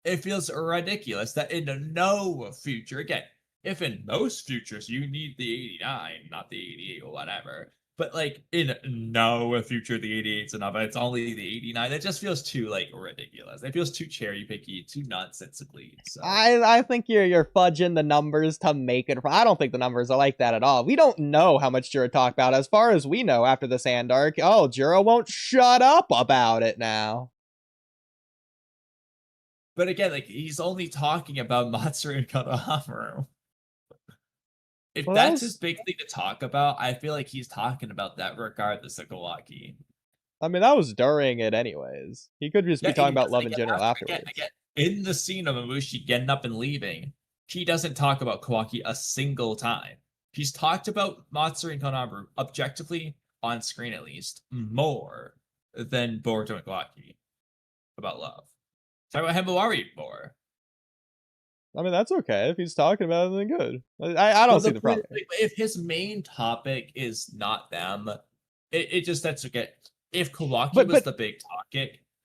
it feels ridiculous that in no future, again, if in most futures you need the 89, not the 88 or whatever, but like in no future the 88's enough, it's only the 89. It just feels too like ridiculous. It feels too cherry picky, too nonsensically. So I think you're fudging the numbers to make it. I don't think the numbers are like that at all. We don't know how much Juro talked about. As far as we know, after the Sand Arc, Juro won't shut up about it now. But again, like, he's only talking about Matsuri and Konohamaru. If that's his big thing to talk about, I feel like he's talking about that regardless of Kawaki. I mean, that was during it anyways. He could just be talking about love in general afterwards. Again, in the scene of Mamushi getting up and leaving, he doesn't talk about Kawaki a single time. He's talked about Matsuri and Konohamaru objectively, on screen at least, more than Boruto and Kawaki about love. Talk about Himawari more. I mean, that's okay. If he's talking about it, then good. I don't see the problem. If his main topic is not them, it just, that's okay. If Kawaki was the big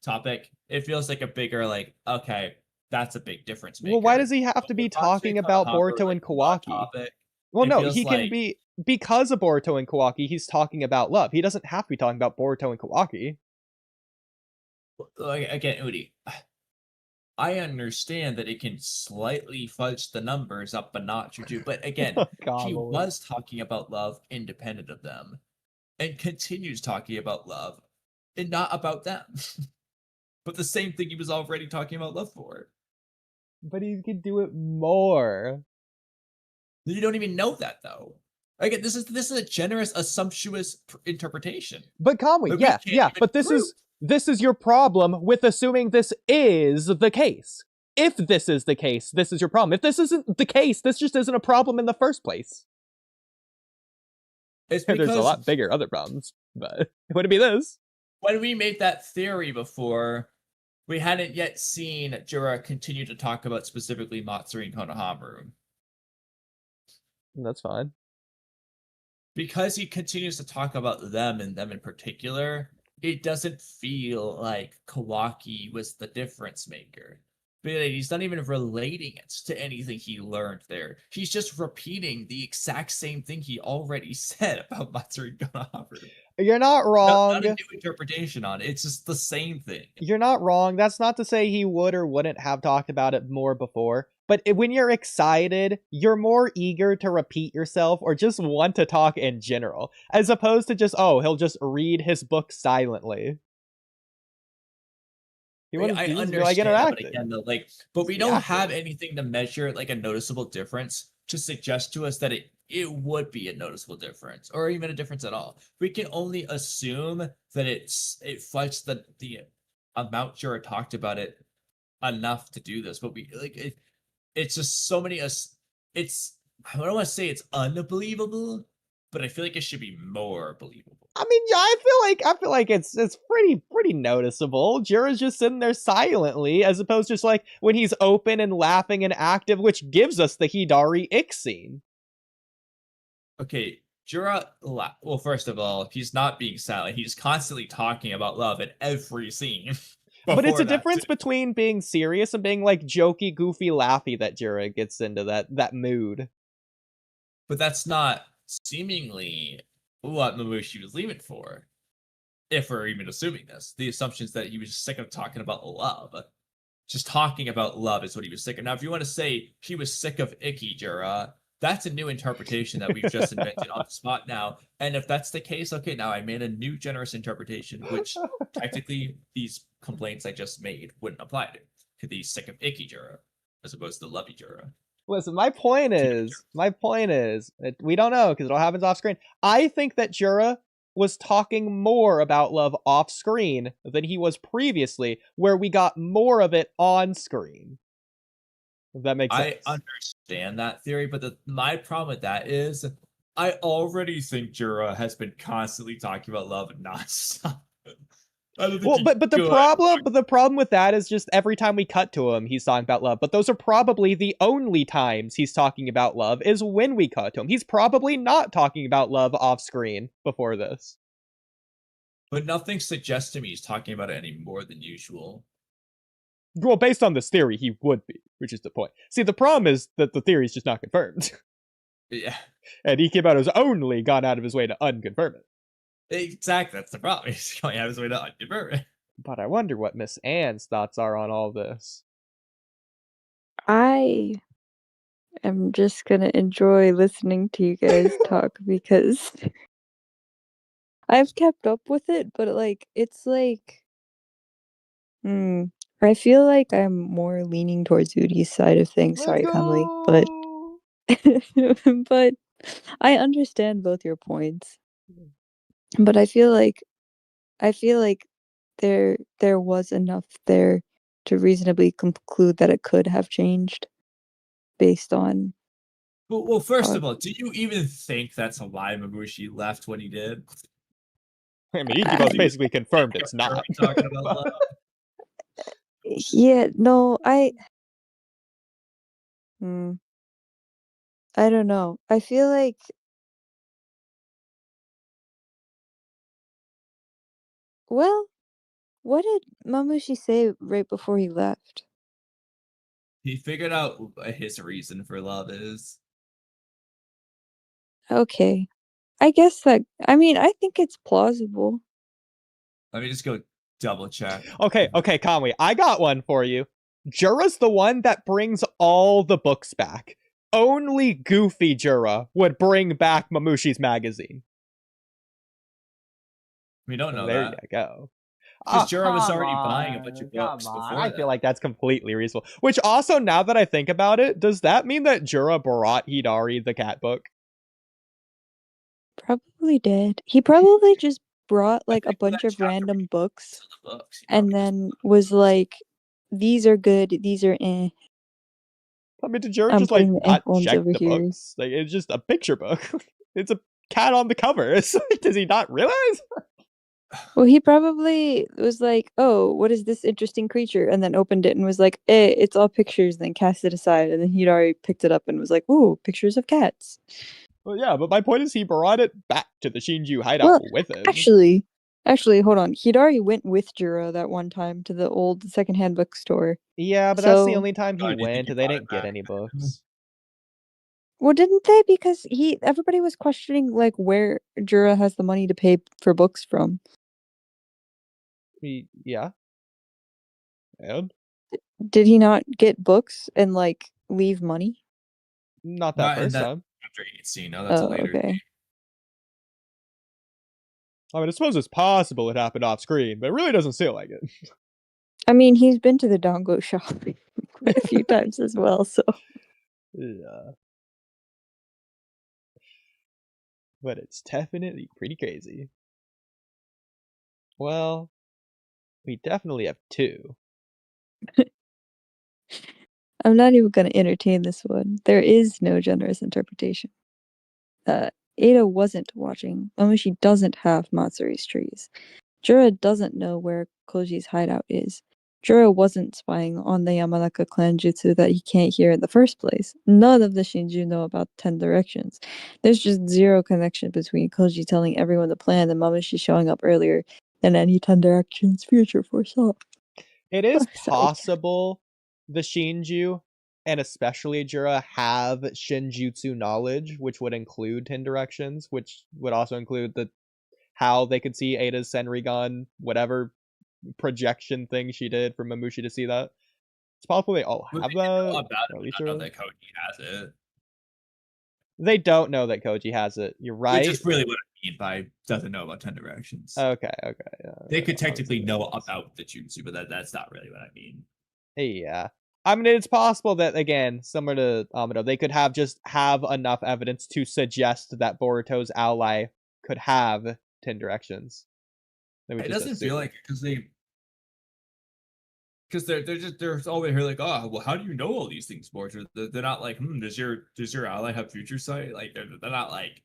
topic, it feels like a bigger, like, okay, that's a big difference maker. Well, why does he have to be talking about Boruto and Kawaki? Well, no, he can be, because of Boruto and Kawaki, he's talking about love. He doesn't have to be talking about Boruto and Kawaki. Again, Oodie, I understand that it can slightly fudge the numbers up a notch or two, but again, he was talking about love independent of them, and continues talking about love, and not about them. But the same thing he was already talking about love for. But he could do it more. You don't even know that, though. Again, this is a generous, assumptuous interpretation. But Kamui, yeah, but this is your problem with assuming this is the case. If this is the case, this is your problem. If this isn't the case, this just isn't a problem in the first place. It's because there's a lot bigger other problems, but it wouldn't be this. When we made that theory before, we hadn't yet seen Juro continue to talk about specifically Matsuri and Konohamaru. That's fine. Because he continues to talk about them and them in particular, it doesn't feel like Kawaki was the difference maker. But he's not even relating it to anything he learned there. He's just repeating the exact same thing he already said about Matsuri Konohamaru. You're not wrong. Not a new interpretation on it. It's just the same thing. You're not wrong. That's not to say he would or wouldn't have talked about it more before. But when you're excited, you're more eager to repeat yourself or just want to talk in general, as opposed to just, oh, he'll just read his book silently. He wouldn't I be understand, like interacting. but again, though, but we don't have anything to measure like a noticeable difference to suggest to us that it would be a noticeable difference or even a difference at all. We can only assume that it reflects the amount Jura talked about it enough to do this, but it's just so many it's I don't want to say it's unbelievable, but I feel like it should be more believable. I mean, yeah, I feel like it's pretty noticeable. Jira's just sitting there silently, as opposed to just like when he's open and laughing and active, which gives us the Hidari ick scene. Okay, Jura, well, first of all, he's not being silent. He's constantly talking about love in every scene. But it's a difference between being serious and being like jokey, goofy, laughy that Jura gets into that mood. But that's not seemingly what Mamushi was leaving for. If we're even assuming this. The assumption is that he was just sick of talking about love. Just talking about love is what he was sick of. Now, if you want to say he was sick of icky Jura, that's a new interpretation that we've just invented on the spot now. And if that's the case, okay, now I made a new generous interpretation, which technically these complaints I just made wouldn't apply to the sick of icky Jura, as opposed to the lovey Jura. Listen, my point is, we don't know because it all happens off screen. I think that Jura was talking more about love off screen than he was previously, where we got more of it on screen. If that makes sense. I understand that theory, but my problem with that is I already think Jura has been constantly talking about love and nonstop. Well, but the problem with that is just every time we cut to him, he's talking about love. But those are probably the only times he's talking about love is when we cut to him. He's probably not talking about love off screen before this. But nothing suggests to me he's talking about it any more than usual. Well, based on this theory, he would be, which is the point. See, the problem is that the theory is just not confirmed. Yeah. And Ikebana has only gone out of his way to unconfirm it. Exactly, that's the problem. He's going out of his way to unconfirm it. But I wonder what Miss Anne's thoughts are on all this. I am just gonna enjoy listening to you guys talk because I've kept up with it, but it's like I feel like I'm more leaning towards Oodie's side of things. Sorry, Kamui, but I understand both your points. But I feel like there was enough there to reasonably conclude that it could have changed based on. Well, first of all, do you even think that's why Mamushi left when he did? I mean, Ichigo's basically confirmed it's not. Talking about love. Yeah, no, I don't know. I feel like well, what did Mamushi say right before he left? He figured out what his reason for love is. Okay. I guess I think it's plausible. Let me just go double check. Okay, Kamui, I got one for you. Jura's the one that brings all the books back. Only Goofy Jura would bring back Mamushi's magazine. We don't know there that. You go. Because Jura was already buying a bunch of books before I feel like that's completely reasonable. Which also, now that I think about it, does that mean that Jura brought Hidari the cat book? Probably did. He probably just brought like a bunch of random books and then was like, these are good, these are eh. I mean, did Jura just like not check the books? Like, it's just a picture book. It's a cat on the cover. It's like, does he not realize? Well, he probably was like, oh, what is this interesting creature? And then opened it and was like, it's all pictures, then cast it aside. And then he'd already picked it up and was like, ooh, pictures of cats. Well, yeah, but my point is he brought it back to the Shinju hideout with him. Actually, Actually, hold on. Hidari went with Juro that one time to the old secondhand bookstore. Yeah, but that's the So- only time he Oh, do you think went, he and they brought it didn't get back? any books. Well, didn't they? Because everybody was questioning like where Juro has the money to pay for books from. Yeah. And Did he not get books and like leave money? not that Not in first that time. Chapter 8 scene. No, that's a Oh, later. okay. I mean, I suppose it's possible it happened off screen, but it really doesn't feel like it. I mean, he's been to the Dongo shop quite a few times as well, so Yeah. But it's definitely pretty crazy. Well, we definitely have 2. I'm not even going to entertain this one. There is no generous interpretation. Ada wasn't watching. She doesn't have Matsuri's trees. Jura doesn't know where Koji's hideout is. Jura wasn't spying on the Yamanaka clan jutsu that he can't hear in the first place. None of the Shinju know about 10 directions. There's just zero connection between Koji telling everyone the plan and Mamushi showing up earlier than any 10 directions future foresaw. It is Sorry. possible the Shinju, and especially Jura, have Shinjutsu knowledge, which would include 10 directions, which would also include how they could see Ada's Senrigan, whatever projection thing she did for Mamushi to see that. It's possible they all But have they know that. about it, Or at but least not know Jura. that Koji has it. They don't know that Koji has it. You're right. Which is really what I mean by doesn't know about 10 directions. Okay. They could technically know obviously. about the jutsu, but that's not really what I mean. Yeah. I mean, it's possible that, again, similar to Amado, they could have enough evidence to suggest that Boruto's ally could have 10 directions. It doesn't feel like it because they're always here like, oh, well, how do you know all these things, Boruto? They're not like, does your ally have future sight? Like they're not like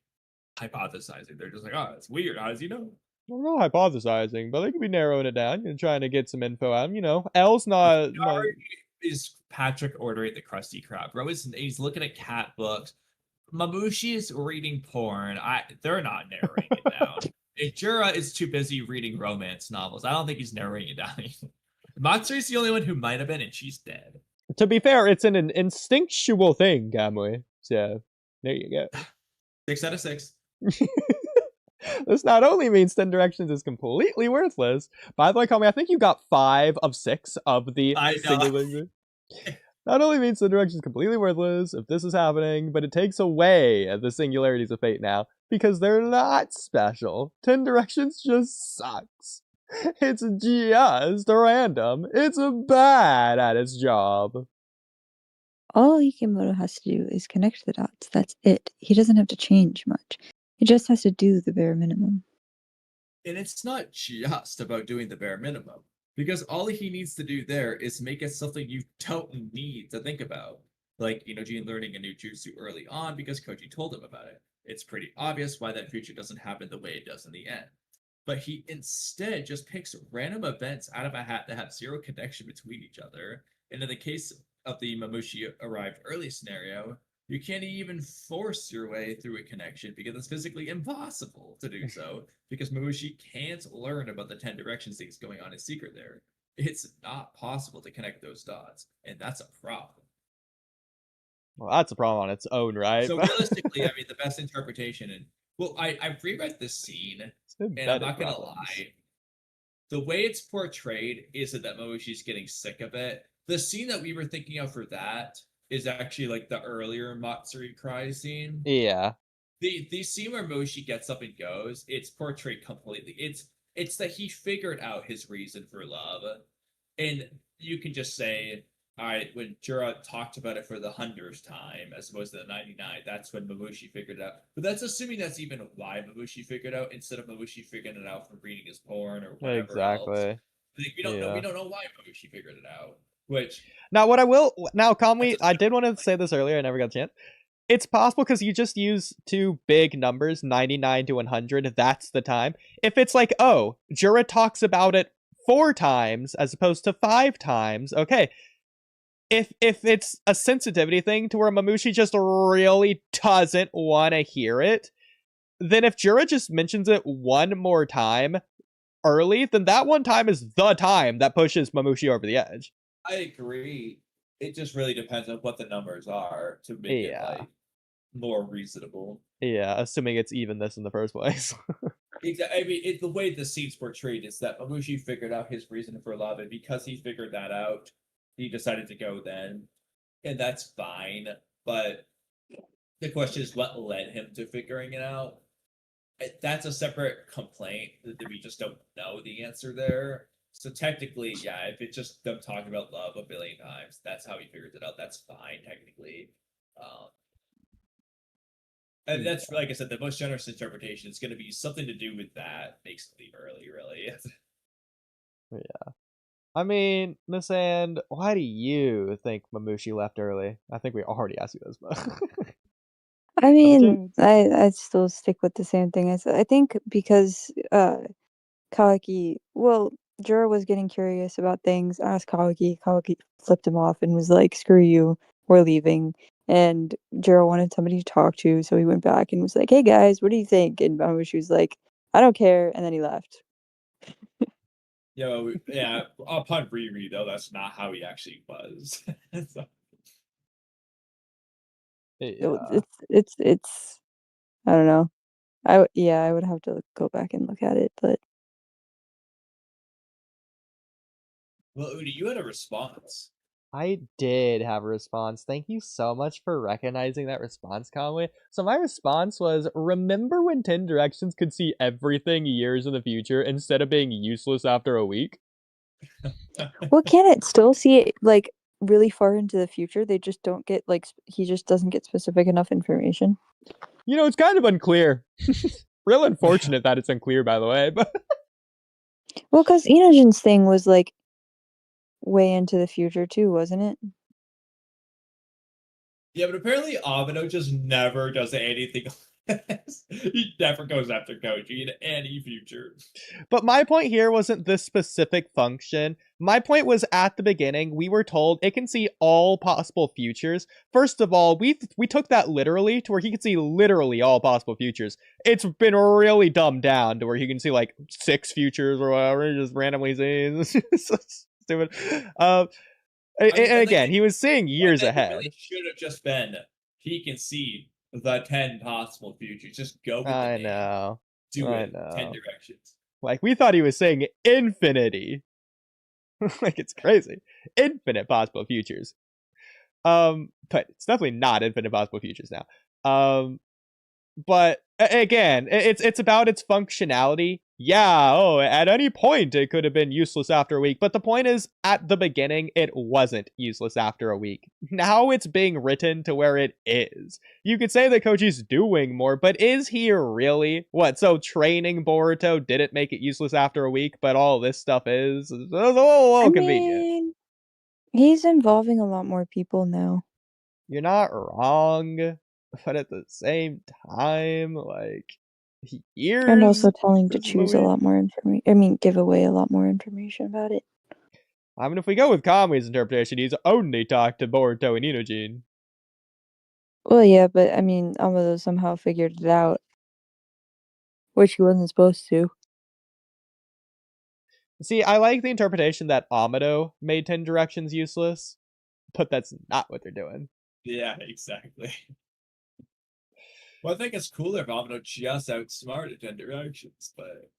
hypothesizing. They're just like, oh, it's weird. How does he know? Well, not hypothesizing, but they could be narrowing it down and trying to get some info out. L's not. Is Patrick ordering the Krusty Krab? Bro, he's looking at cat books. Mamushi is reading porn. They're not narrowing it down. Jura is too busy reading romance novels. I don't think he's narrowing it down. Matsuri's the only one who might have been, and she's dead. To be fair, it's an instinctual thing, Kamui. So, there you go. 6 out of 6. This not only means 10 directions is completely worthless. By the way, Kamui, I think you got 5 of 6 of the singular. Not only means 10 directions is completely worthless if this is happening, but it takes away the singularities of fate now because they're not special. 10 directions just sucks. It's just random. It's bad at its job. All Ikimoto has to do is connect the dots. That's it. He doesn't have to change much. He just has to do the bare minimum. And it's not just about doing the bare minimum, because all he needs to do there is make it something you don't need to think about. Like, Gene learning a new jutsu early on because Koji told him about it. It's pretty obvious why that future doesn't happen the way it does in the end. But he instead just picks random events out of a hat that have zero connection between each other. And in the case of the Mamushi arrived early scenario, you can't even force your way through a connection because it's physically impossible to do so because Mamushi can't learn about the 10 directions things going on in secret there. It's not possible to connect those dots, and that's a problem. Well, that's a problem on its own, right? So realistically, I mean, the best interpretation, and well, I've reread this scene, and I'm not gonna lie, the way it's portrayed isn't that Mamushi's getting sick of it. The scene that we were thinking of for that is actually like the earlier Matsuri cry scene. Yeah. The scene where Moshi gets up and goes, it's portrayed completely. It's that he figured out his reason for love. And you can just say, all right, when Jura talked about it for the 100th time, as opposed to the 99, that's when Mamushi figured it out. But that's assuming that's even why Mamushi figured it out, instead of Mamushi figuring it out from reading his porn or whatever else. We don't know why Mamushi figured it out. Kamui, I did want to say this earlier, I never got a chance. It's possible because you just use 2 big numbers, 99 to 100, that's the time. If it's like, oh, Jura talks about it 4 times as opposed to 5 times, okay. If it's a sensitivity thing to where Mamushi just really doesn't want to hear it, then if Jura just mentions it 1 more time, early, then that one time is the time that pushes Mamushi over the edge. I agree. It just really depends on what the numbers are to make it Yeah. like more reasonable. Yeah, assuming it's even this in the first place. Exactly. I mean, the way the scene's portrayed is that Mamushi figured out his reason for love, and because he figured that out, he decided to go then, and that's fine. But the question is, what led him to figuring it out? That's a separate complaint that we just don't know the answer there. So technically, yeah, if it's just them talking about love a billion times, that's how he figures it out. That's fine, technically. And that's, like I said, the most generous interpretation is going to be something to do with that. Makes it leave early, really. Yeah. I mean, Miss And, why do you think Mamushi left early? I think we already asked you this, but I mean, I still stick with the same thing. I think because Kawaki, well, Juro was getting curious about things, asked Kawaki. Kawaki flipped him off and was like, "Screw you, we're leaving." And Juro wanted somebody to talk to, so he went back and was like, "Hey guys, what do you think?" And Mamushi was like, "I don't care," and then he left. Yeah. Upon reread, though, that's not how he actually was. So, yeah. It's I don't know. I would have to go back and look at it, but well, Oodie, you had a response. I did have a response. Thank you so much for recognizing that response, Kamui. So my response was, remember when 10 Directions could see everything years in the future instead of being useless after a week? well, can it still see it like really far into the future? They just don't get like he just doesn't get specific enough information. You know, it's kind of unclear. Real unfortunate that it's unclear, by the way, but Well, because Inojin's thing was like way into the future too, wasn't it? Yeah, but apparently Amino just never does anything. He never goes after Koji in any future. But my point here wasn't this specific function. My point was at the beginning, we were told it can see all possible futures. First of all, we took that literally to where he could see literally all possible futures. It's been really dumbed down to where he can see like 6 futures or whatever, just randomly sees. So stupid. And again, he was seeing years ahead. It really should have just been he can see the 10 possible futures. Just go with the I name. know. Do I it. know. 10 directions. Like, we thought he was saying infinity. Like, it's crazy. Infinite possible futures. But it's definitely not infinite possible futures now. But again, it's about its functionality. Yeah, at any point it could have been useless after a week. But the point is, at the beginning, it wasn't useless after a week. Now it's being written to where it is. You could say that Koji's doing more, but is he really? What, so training Boruto didn't make it useless after a week, but all this stuff is? It's a little convenient. Mean, he's involving a lot more people now. You're not wrong, but at the same time, like, years. And also telling to versus choose a week. lot more information. I mean, give away a lot more information about it. I mean, if we go with Kamui's interpretation, he's only talked to Boruto and Inojin. Well, yeah, but I mean, Amado somehow figured it out, which he wasn't supposed to. See, I like the interpretation that Amado made 10 Directions useless, but that's not what they're doing. Yeah, exactly. Well, I think it's cooler if Amino just outsmarted 10 directions, but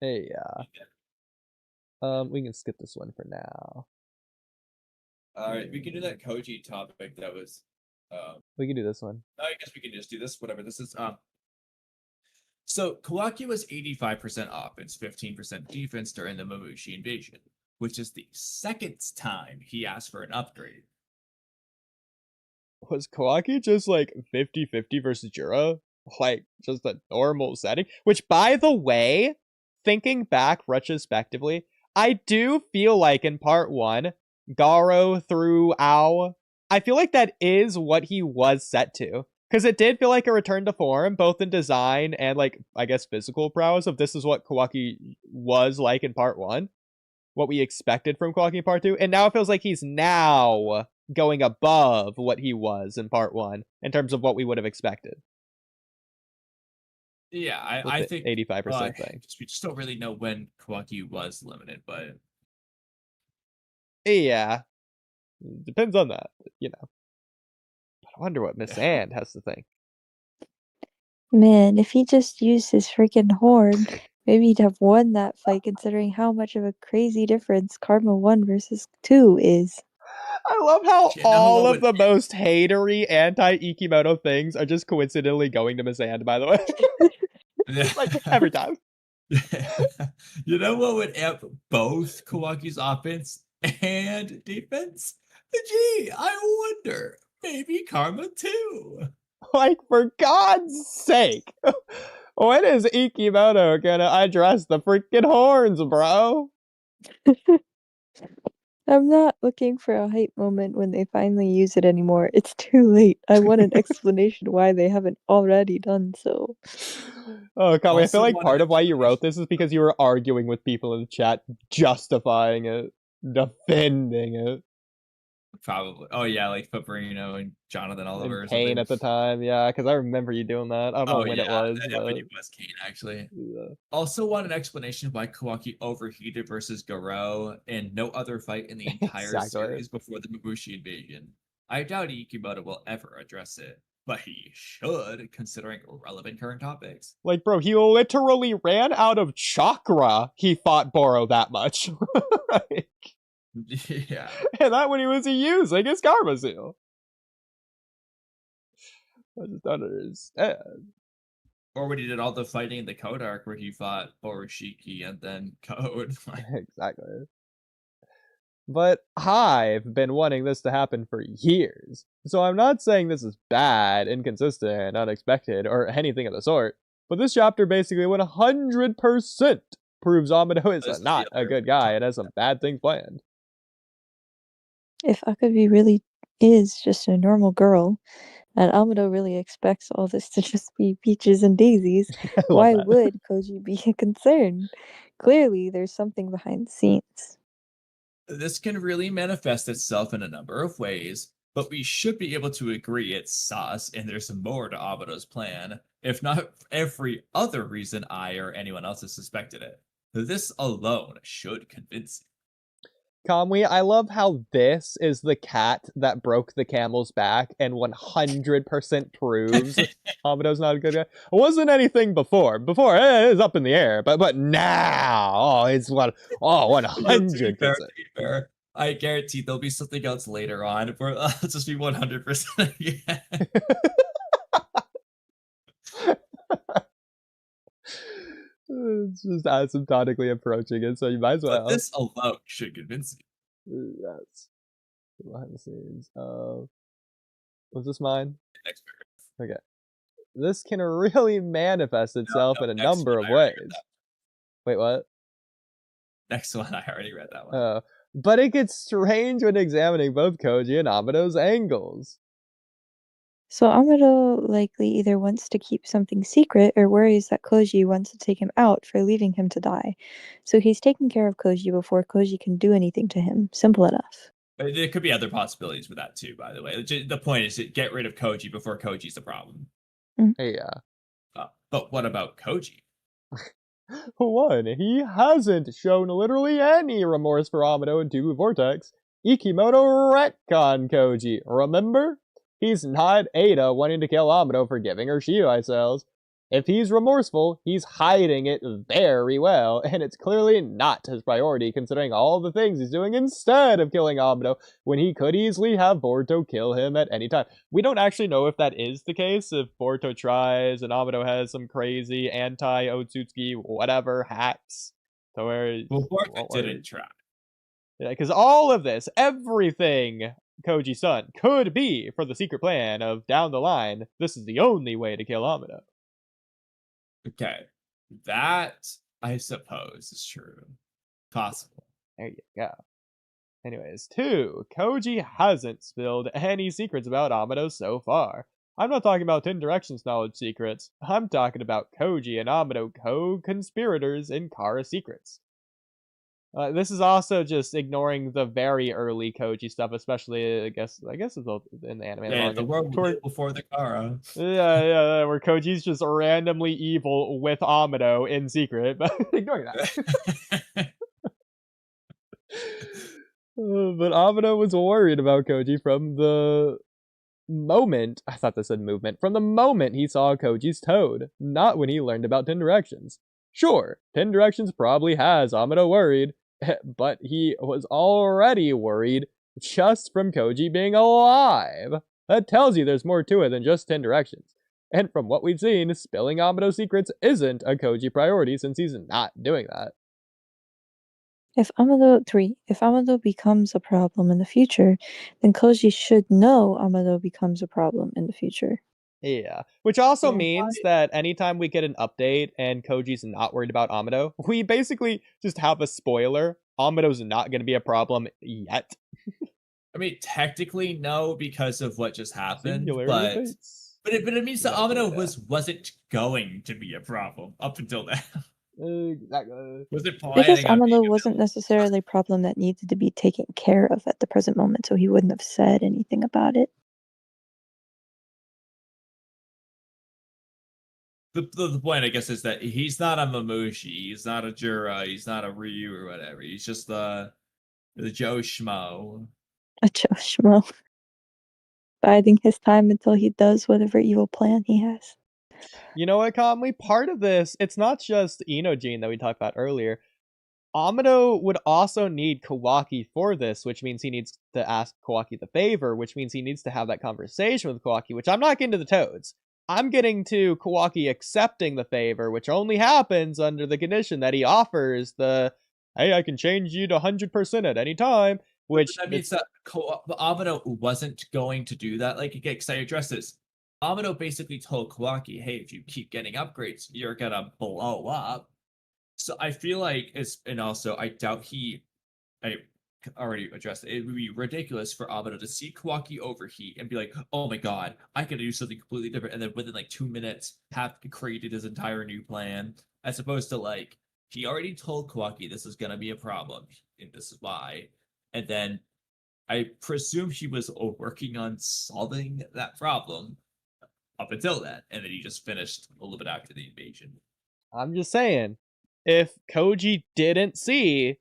Hey, yeah. We can skip this one for now. alright, we can do that Koji topic that was We can do this one. I guess we can just do this, whatever this is. So Kawaki was 85% offense, 15% defense during the Mamushi invasion, which is the second time he asked for an upgrade. Was Kawaki just like 50-50 versus Juro? Like, just a normal setting? Which, by the way, thinking back retrospectively, I do feel like in part 1, Garo through Ao, I feel like that is what he was set to. Because it did feel like a return to form, both in design and, like, I guess physical prowess of this is what Kawaki was like in part 1. What we expected from Kawaki in part 2. And now it feels like he's now going above what he was in part 1 in terms of what we would have expected. Yeah, with I the think 85% thing. we just don't really know when Kawaki was limited, but Yeah, depends on that, you know. But I wonder what Miss Ann has to think. Man, if he just used his freaking horn, maybe he'd have won that fight considering how much of a crazy difference Karma 1 versus 2 is. I love how You know all what of the most hatery anti-Ikimoto things are just coincidentally going to Miss Ann, by the way. Like, every time. You know what would amp both Kawaki's offense and defense? Gee, I wonder. Maybe Karma too. Like, for God's sake. When is Ikimoto gonna address the freaking horns, bro? I'm not looking for a hype moment when they finally use it anymore. It's too late. I want an explanation why they haven't already done so. Oh, Kamui, I Also feel like want part an of why you wrote explanation. this is because you were arguing with people in the chat, justifying it, defending it. Probably. Oh yeah, like Fabrino and Jonathan Oliver or And Kane something. at the time, yeah, because I remember you doing that. I don't know Oh when yeah, it was, I but think it was Kane actually. yeah. Also want an explanation why Kawaki overheated versus Garo in no other fight in the entire Exactly. series before the Mabushi invasion. I doubt Ikimoto will ever address it, but he should, considering relevant current topics. Like, bro, he literally ran out of chakra. He fought Boro that much. Like, Yeah. and that when he was using his Karma Seal. I just don't understand. Or when he did all the fighting in the Code arc where he fought Oroshiki and then Code. Exactly. But I've been wanting this to happen for years. So I'm not saying this is bad, inconsistent, unexpected, or anything of the sort. But this chapter basically 100% proves Amado is not a good guy and has some bad things planned. If Akabe really is just a normal girl, and Amado really expects all this to just be peaches and daisies, I love why that. would Koji be a concern? Clearly, there's something behind the scenes. This can really manifest itself in a number of ways, but we should be able to agree it's sus and there's more to Abado's plan, if not every other reason I or anyone else has suspected it. This alone should convince you. Kamui, I love how this is the cat that broke the camel's back and 100% proves Amado's not a good guy. It wasn't anything before. Before, it was up in the air, but now, oh, it's 100%. To be fair, I guarantee there'll be something else later on where it'll just be 100% again. It's just asymptotically approaching it, so you might as well. But this alone should convince you. Yes. Behind the scenes. Was this mine? Next Okay. This can really manifest itself in a number of ways. Wait, what? Next one, I already read that one. But it gets strange when examining both Koji and Amado's angles. So Amado likely either wants to keep something secret or worries that Koji wants to take him out for leaving him to die. So he's taking care of Koji before Koji can do anything to him. Simple enough. There could be other possibilities with that too, by the way. The point is to get rid of Koji before Koji's the problem. Yeah. But what about Koji? One, he hasn't shown literally any remorse for Amado and Two Vortex. Ikimoto retcon Koji, remember? He's not Ada wanting to kill Amado for giving her Shirai cells. If he's remorseful, he's hiding it very well, and it's clearly not his priority considering all the things he's doing instead of killing Amado when he could easily have Boruto kill him at any time. We don't actually know if that is the case, if Boruto tries and Amado has some crazy anti-Otsutsuki whatever hacks to where... Well, Boruto didn't try. Yeah, because all of this, everything Koji-san could be for the secret plan of down the line, this is the only way to kill Amado. Okay, that I suppose is true. Possible. There you go. Anyways, 2. Koji hasn't spilled any secrets about Amado so far. I'm not talking about 10 Directions knowledge secrets. I'm talking about Koji and Amado co-conspirators in Kara secrets. This is also just ignoring the very early Koji stuff, especially I guess it's both in the anime and Yeah, manga. the world Toward- before the Kara. yeah, where Koji's just randomly evil with Amado in secret, but ignoring that. But Amado was worried about Koji from the moment, I thought this said movement, from the moment he saw Koji's toad, not when he learned about 10 Directions. Sure, 10 Directions probably has Amado worried, but he was already worried just from Koji being alive. That tells you there's more to it than just 10 Directions. And from what we've seen, spilling Amado secrets isn't a Koji priority since he's not doing that. If Amado becomes a problem in the future, then Koji should know Amado becomes a problem in the future. Yeah, which also So means that anytime we get an update and Koji's not worried about Amado, we basically just have a spoiler. Amado's not going to be a problem yet. I mean, technically no, because of what just happened, Singularity but fates. it means that Exactly, Amado yeah. wasn't going to be a problem up until then. Exactly. Wasn't Because planning on Amado being a wasn't villain. necessarily a problem that needed to be taken care of at the present moment, so he wouldn't have said anything about it. The point, I guess, is that he's not a Mamushi, he's not a Jura, he's not a Ryu or whatever. He's just the Joe Schmo. A Joe Schmo. Biding his time until he does whatever evil plan he has. You know what, Kamui? Part of this, it's not just Inojin that we talked about earlier. Amado would also need Kawaki for this, which means he needs to ask Kawaki the favor, which means he needs to have that conversation with Kawaki, which I'm not getting to the toads. I'm getting to Kawaki accepting the favor, which only happens under the condition that he offers the, hey, I can change you to 100% at any time, which... That means that Amado wasn't going to do that. Like, because I addressed this. Amado basically told Kawaki, hey, if you keep getting upgrades, you're gonna blow up. So I feel like and also I doubt I already addressed it. It would be ridiculous for Amado to see Kawaki overheat and be like, oh my god, I can do something completely different, and then within like 2 minutes have created his entire new plan, as opposed to like, he already told Kawaki this is gonna be a problem, and this is why. And then I presume he was working on solving that problem up until then, and then he just finished a little bit after the invasion. I'm just saying, if Koji didn't see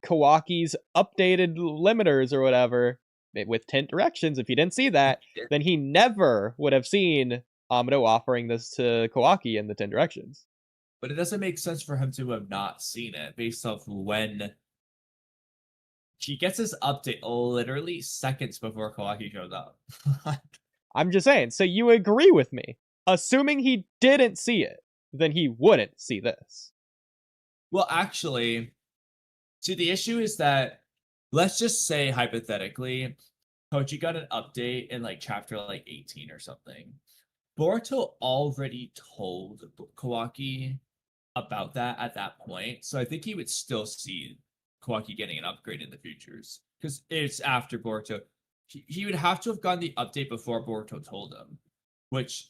Kawaki's updated limiters or whatever with 10 directions, if he didn't see that, then he never would have seen Amado offering this to Kawaki in the 10 directions. But it doesn't make sense for him to have not seen it based off when he gets his update literally seconds before Kawaki shows up. I'm just saying, so you agree with me. Assuming he didn't see it, then he wouldn't see this. Well, actually, see, the issue is that, let's just say hypothetically, Koji got an update in like chapter like 18 or something. Boruto already told Kawaki about that at that point, so I think he would still see Kawaki getting an upgrade in the futures, because it's after Boruto. He would have to have gotten the update before Boruto told him, which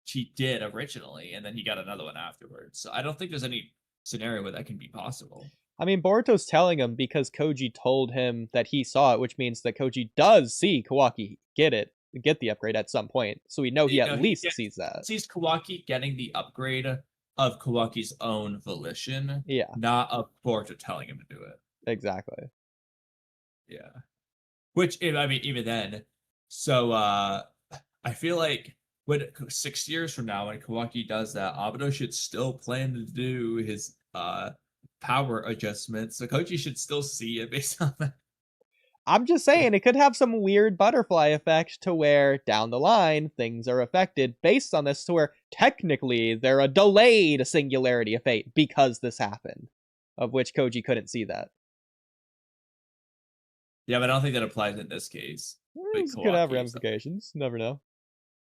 he did originally, and then he got another one afterwards. So I don't think there's any scenario where that can be possible. I mean, Boruto's telling him because Koji told him that he saw it, which means that Koji does see Kawaki get the upgrade at some point. So we know he at least sees that. Sees Kawaki getting the upgrade of Kawaki's own volition, Yeah, not of Boruto telling him to do it. exactly. Yeah. Which, I mean, even then, so I feel like when 6 years from now, when Kawaki does that, Amado should still plan to do his power adjustments. So Koji should still see it based on that. I'm just saying, it could have some weird butterfly effect to where, down the line, things are affected based on this, to where technically they're a delayed singularity of fate because this happened, of which Koji couldn't see that. Yeah, but I don't think that applies in this case. This could have ramifications. Never know.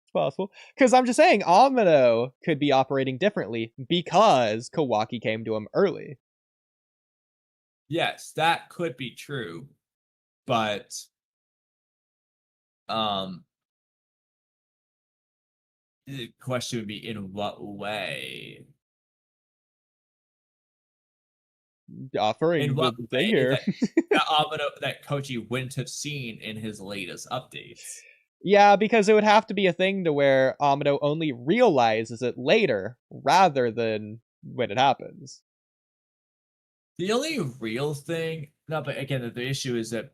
It's possible. Because I'm just saying, Amado could be operating differently because Kawaki came to him early. Yes, that could be true. But the question would be, in what way? offering In the what thing way here. that Koji wouldn't have seen in his latest updates. Yeah, because it would have to be a thing to where Amado only realizes it later rather than when it happens. The only real thing, no, but again, the issue is that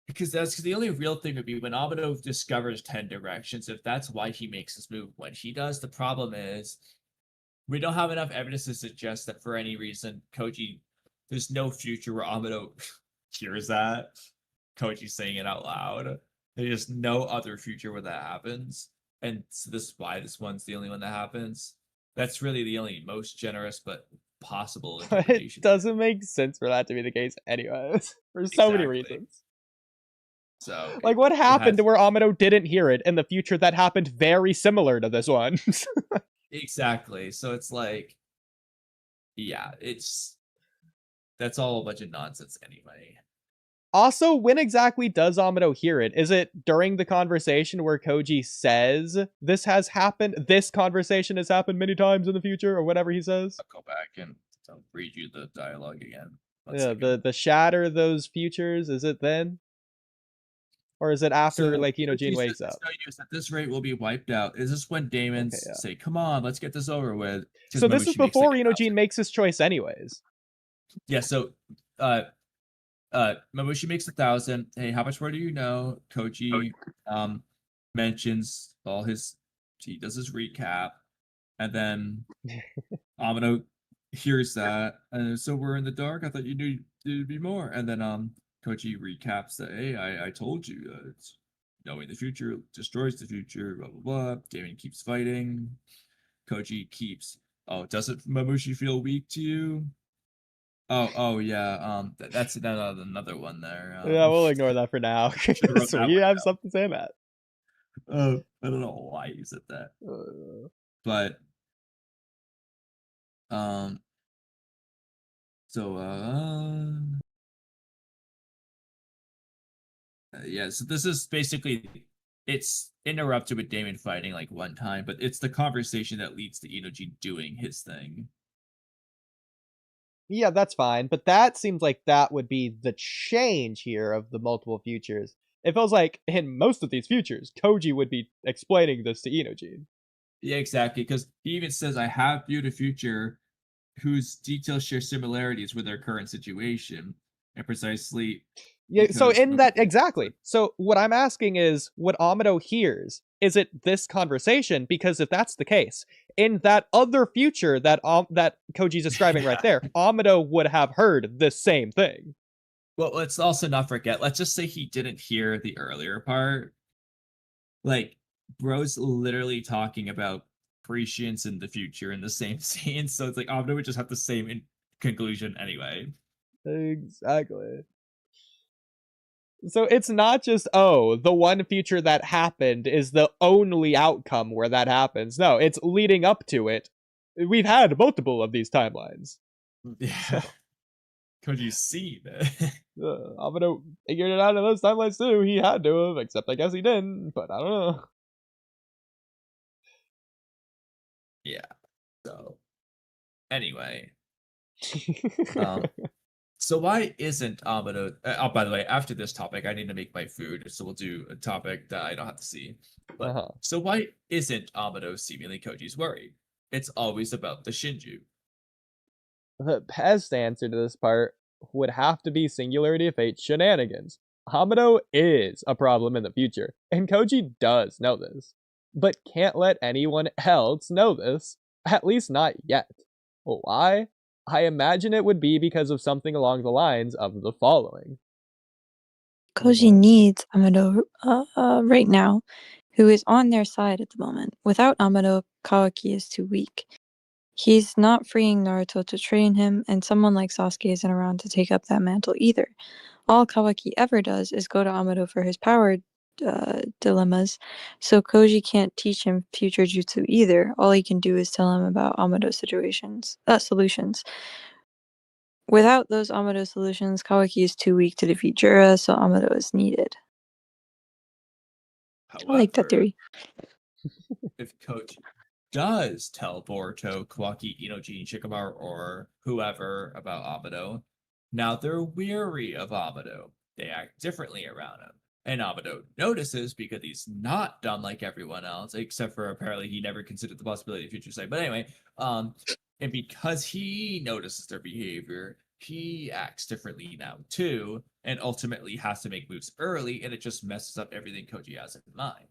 because the only real thing would be when Amado discovers 10 directions. If that's why he makes this move when he does, the problem is we don't have enough evidence to suggest that for any reason Koji, there's no future where Amado hears that Koji saying it out loud. There's just no other future where that happens, and so this is why this one's the only one that happens. That's really the only most generous but possible It interpretation. doesn't make sense for that to be the case anyways, for so many Exactly. reasons. So Like, what happened has, where Amado didn't hear it in the future that happened very similar to this one? exactly. So it's like, yeah, that's all a bunch of nonsense anyway. Also, when exactly does Amado hear it? Is it during the conversation where Koji says this has happened? This conversation has happened many times in the future, or whatever he says? I'll go back and I'll read you the dialogue again. Yeah, the shatter those futures. Is it then, or is it after Gene wakes up? At this rate, will be wiped out. Is this when Daemons say, "Come on, let's get this over with"? So this is before Gene makes his choice, anyways. Yeah. So, Mamushi makes 1,000. Hey, how much more do you know? Koji mentions all his. He does his recap, and then Amado hears that, and so we're in the dark. I thought you knew there'd be more, and then Koji recaps that. Hey, I told you. It's knowing the future destroys the future. Blah blah blah. Damon keeps fighting. Koji keeps. Oh, doesn't Mamushi feel weak to you? Oh yeah. That's another one there. Yeah, we'll ignore that for now. So you have something to say about. I don't know why you said that, but yeah. So this is basically it's interrupted with Damon fighting like one time, but it's the conversation that leads to Inoji doing his thing. Yeah, that's fine, but that seems like that would be the change here of the multiple futures. It feels like in most of these futures, Koji would be explaining this to Inoji. Yeah, exactly, because he even says, I have viewed a future whose details share similarities with our current situation. And precisely... Yeah, so in that, exactly. So what I'm asking is, what Amado hears, is it this conversation? Because if that's the case, in that other future that that Koji's describing right there, Amado would have heard the same thing. Well, let's also not forget, let's just say he didn't hear the earlier part. Like, bro's literally talking about prescience in the future in the same scene, so it's like Amado would just have the same conclusion anyway. Exactly. So it's not just, oh, the one future that happened is the only outcome where that happens. No, it's leading up to it. We've had multiple of these timelines. Yeah. Could you see that? Amado figured it out in those timelines too. He had to have, except I guess he didn't, but I don't know. Yeah. So, anyway. So why isn't Amado... by the way, after this topic, I need to make my food, so we'll do a topic that I don't have to see. But So why isn't Amado seemingly Koji's worry? It's always about the Shinju. The best answer to this part would have to be Singularity of Fate shenanigans. Amado is a problem in the future, and Koji does know this, but can't let anyone else know this, at least not yet. Why? I imagine it would be because of something along the lines of the following. Koji needs Amado right now, who is on their side at the moment. Without Amado, Kawaki is too weak. He's not freeing Naruto to train him, and someone like Sasuke isn't around to take up that mantle either. All Kawaki ever does is go to Amado for his power dilemmas, so Koji can't teach him future jutsu either. All he can do is tell him about Amado's solutions. Without those Amado solutions, Kawaki is too weak to defeat Jura, so Amado is needed. However, I like that theory. If Koji... does tell Boruto, Kawaki, Inoji, Shikamaru, or whoever about Amado, now they're weary of Amado. They act differently around him. And Amado notices because he's not done like everyone else, except for apparently he never considered the possibility of future sight. But anyway, and because he notices their behavior, he acts differently now too, and ultimately has to make moves early, and it just messes up everything Koji has in mind.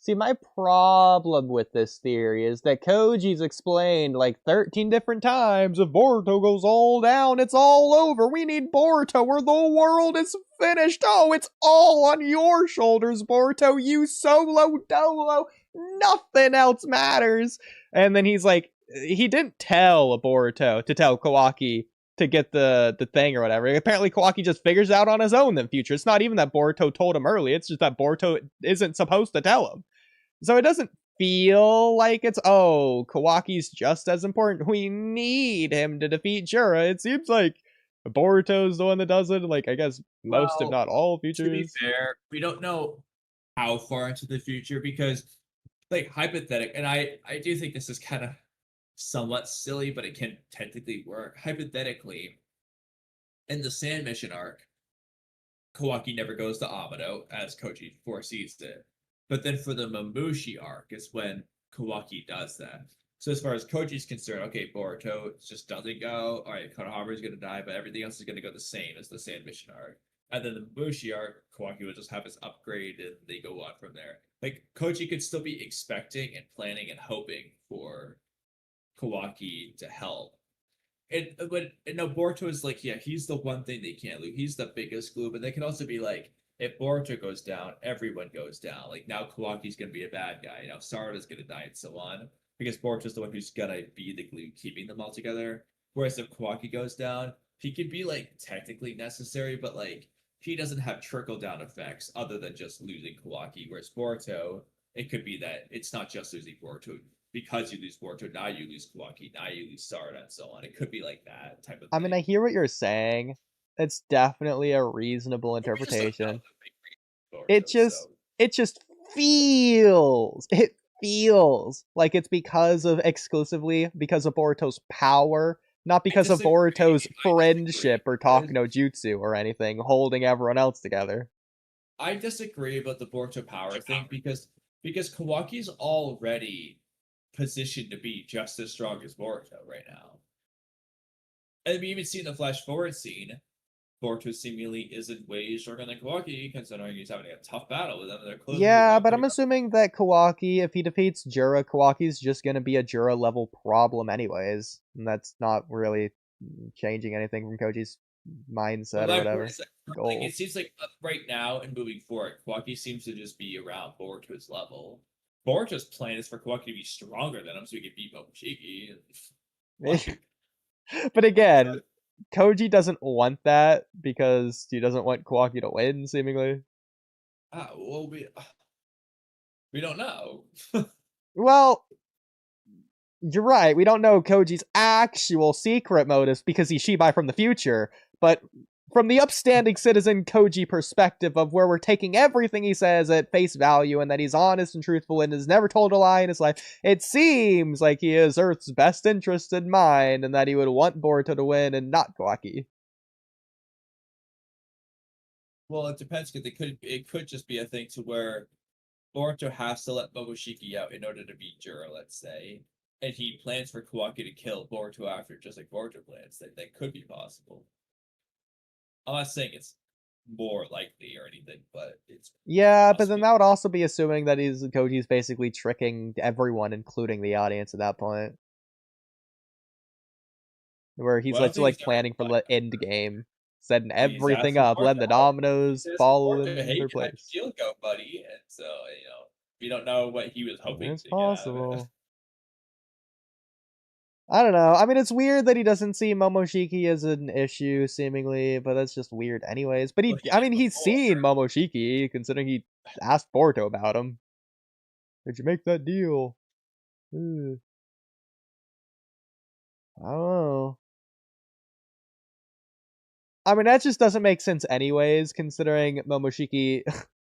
See, my problem with this theory is that Koji's explained like 13 different times if Boruto goes all down, it's all over. We need Boruto or the world is finished. Oh, it's all on your shoulders, Boruto. You solo dolo. Nothing else matters. And then he's like, he didn't tell Boruto to tell Kawaki to get the thing or whatever. Apparently Kawaki just figures out on his own in future. It's not even that Boruto told him early. It's just that Boruto isn't supposed to tell him. So it doesn't feel like it's, oh, Kawaki's just as important. We need him to defeat Jura. It seems like Boruto's the one that does it. Like, I guess most, if not all, futures. To be fair, we don't know how far into the future because, like, hypothetical, and I do think this is kind of somewhat silly, but it can technically work. Hypothetically, in the Sand Mission arc, Kawaki never goes to Amado, as Koji foresees it. But then for the Mamushi arc is when Kawaki does that. So as far as Koji's concerned, okay, Boruto just doesn't go. All right, Konohama's going to die, but everything else is going to go the same as the Sand Mission arc. And then the Mamushi arc, Kawaki would just have his upgrade and they go on from there. Like, Koji could still be expecting and planning and hoping for Kawaki to help. No, Boruto is like, yeah, he's the one thing they can't lose. He's the biggest glue, but they can also be like, if Boruto goes down, everyone goes down. Like, now Kawaki's going to be a bad guy. Now Sarada's going to die and so on. Because Boruto's the one who's going to be the glue keeping them all together. Whereas if Kawaki goes down, he could be, like, technically necessary, but, like, he doesn't have trickle-down effects other than just losing Kawaki. Whereas Boruto, it could be that it's not just losing Boruto. Because you lose Boruto, now you lose Kawaki, now you lose Sarada, and so on. It could be like that type of thing. I mean, I hear what you're saying. It's definitely a reasonable interpretation. It just feels like it's exclusively because of Boruto's power, not because of Boruto's friendship or talk no jutsu or anything holding everyone else together. I disagree about the Boruto power thing because Kawaki's already positioned to be just as strong as Boruto right now. And we even see in the flash forward scene, Boruto seemingly isn't way stronger than Kawaki, considering he's having a tough battle with them. Yeah, but I'm assuming that Kawaki, if he defeats Jura, Kawaki's just gonna be a Jura level problem anyways. And that's not really changing anything from Koji's mindset or whatever. Like, it seems like right now and moving forward, Kawaki seems to just be around Boruto's level. Boruto's plan is for Kawaki to be stronger than him so he can beat Momoshiki. But again, Koji doesn't want that because he doesn't want Kawaki to win, seemingly. Well, we don't know. Well, you're right. We don't know Koji's actual secret motives because he's Shibai from the future. But from the upstanding citizen Koji perspective of where we're taking everything he says at face value and that he's honest and truthful and has never told a lie in his life, it seems like he has Earth's best interest in mind and that he would want Boruto to win and not Kawaki. Well, it depends because it could just be a thing to where Boruto has to let Momoshiki out in order to beat Jura, let's say, and he plans for Kawaki to kill Boruto after, just like Boruto plans. That could be possible. I'm not saying it's more likely or anything, but it's... Yeah, but then that would also be assuming that Koji's basically tricking everyone, including the audience at that point. Where he's planning for the end game. Setting everything up, letting the dominoes fall in their place. He'll go, buddy, and so, we don't know what he was hoping it's to possible. Get out of it. I don't know. I mean, it's weird that he doesn't see Momoshiki as an issue, seemingly, but that's just weird anyways. But he's seen Momoshiki, considering he asked Boruto about him. Did you make that deal? I don't know. I mean, that just doesn't make sense anyways, considering Momoshiki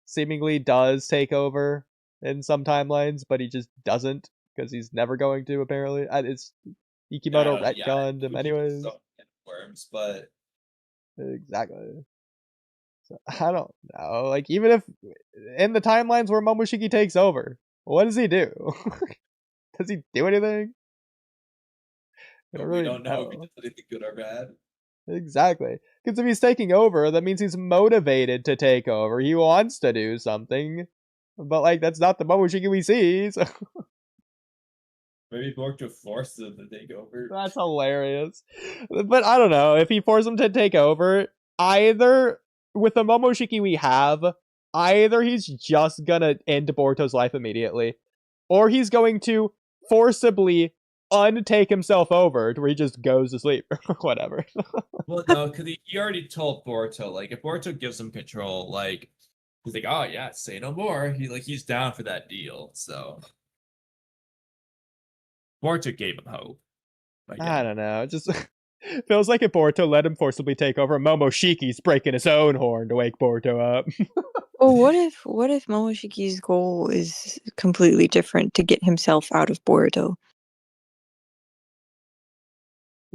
seemingly does take over in some timelines, but he just doesn't, because he's never going to, apparently. It's Ikimoto retconned him anyways. Worms, but exactly. So, I don't know. Like, even if in the timelines where Momoshiki takes over, what does he do? Does he do anything? we don't know if he does anything good or bad. Exactly. Because if he's taking over, that means he's motivated to take over. He wants to do something. But, like, that's not the Momoshiki we see, so... Maybe Boruto forced him to take over. That's hilarious. But I don't know. If he forced him to take over, either with the Momoshiki we have, either he's just gonna end Boruto's life immediately, or he's going to forcibly untake himself over to where he just goes to sleep or whatever. Well, no, because he already told Boruto, like, if Boruto gives him control, like, he's like, oh yeah, say no more. He's down for that deal. So Boruto gave him hope. I don't know. It just feels like if Boruto let him forcibly take over, Momoshiki's breaking his own horn to wake Boruto up. Well, what if Momoshiki's goal is completely different, to get himself out of Boruto?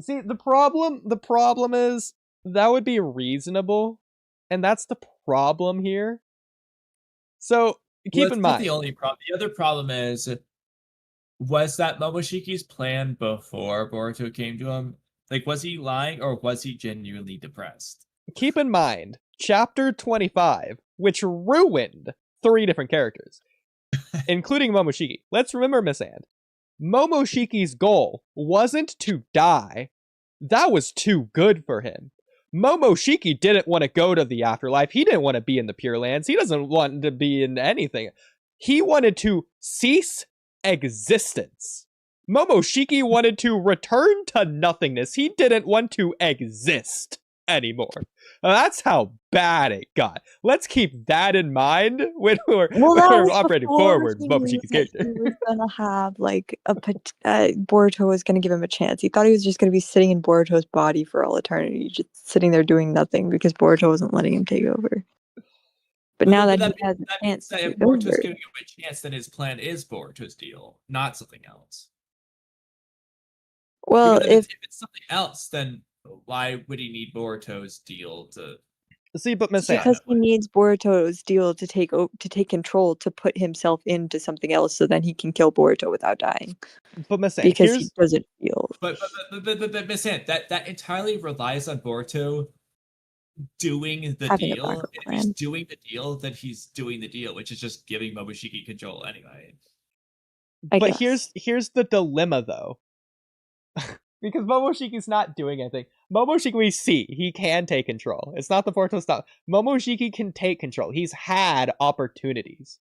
See, the problem is that would be reasonable, and that's the problem here. So keep in mind. Not the only problem. The other problem is, was that Momoshiki's plan before Boruto came to him? Like, was he lying or was he genuinely depressed? Keep in mind, Chapter 25, which ruined 3 different characters, including Momoshiki. Let's remember, Miss And, Momoshiki's goal wasn't to die. That was too good for him. Momoshiki didn't want to go to the afterlife. He didn't want to be in the Pure Lands. He doesn't want to be in anything. He wanted to cease existence. Momoshiki wanted to return to nothingness. He didn't want to exist anymore. That's how bad it got. Let's keep that in mind when we're operating forward. Momoshiki's character. He was gonna have like Boruto was gonna give him a chance. He thought he was just gonna be sitting in Boruto's body for all eternity, just sitting there doing nothing because Boruto wasn't letting him take over. But now that he has a chance, if Boruto's giving him a chance, then his plan is Boruto's deal, not something else. Well, if it's something else, then why would he need Boruto's deal to see? But Miss because he needs Boruto's deal to take control, to put himself into something else, so then he can kill Boruto without dying. But Miss And, because he doesn't feel. But Miss And, that entirely relies on Boruto doing the deal. If he's doing the deal, then he's doing the deal, which is just giving Momoshiki control anyway. But here's the dilemma, though. Because Momoshiki's not doing anything. Momoshiki, we see, he can take control. It's not the Boruto stuff. Momoshiki can take control. He's had opportunities.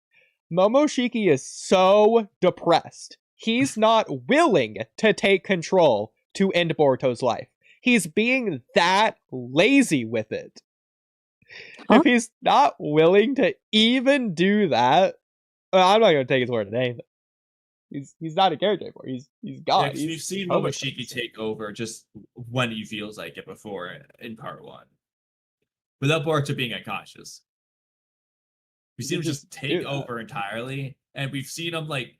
Momoshiki is so depressed. He's not willing to take control to end Boruto's life. He's being that lazy with it. If he's not willing to even do that, I'm not going to take his word today. He's not a character anymore. He's gone. Yeah, we've seen Momoshiki take over just when he feels like it before in part 1, without Boruto being unconscious. We've seen him just take over entirely, and we've seen him like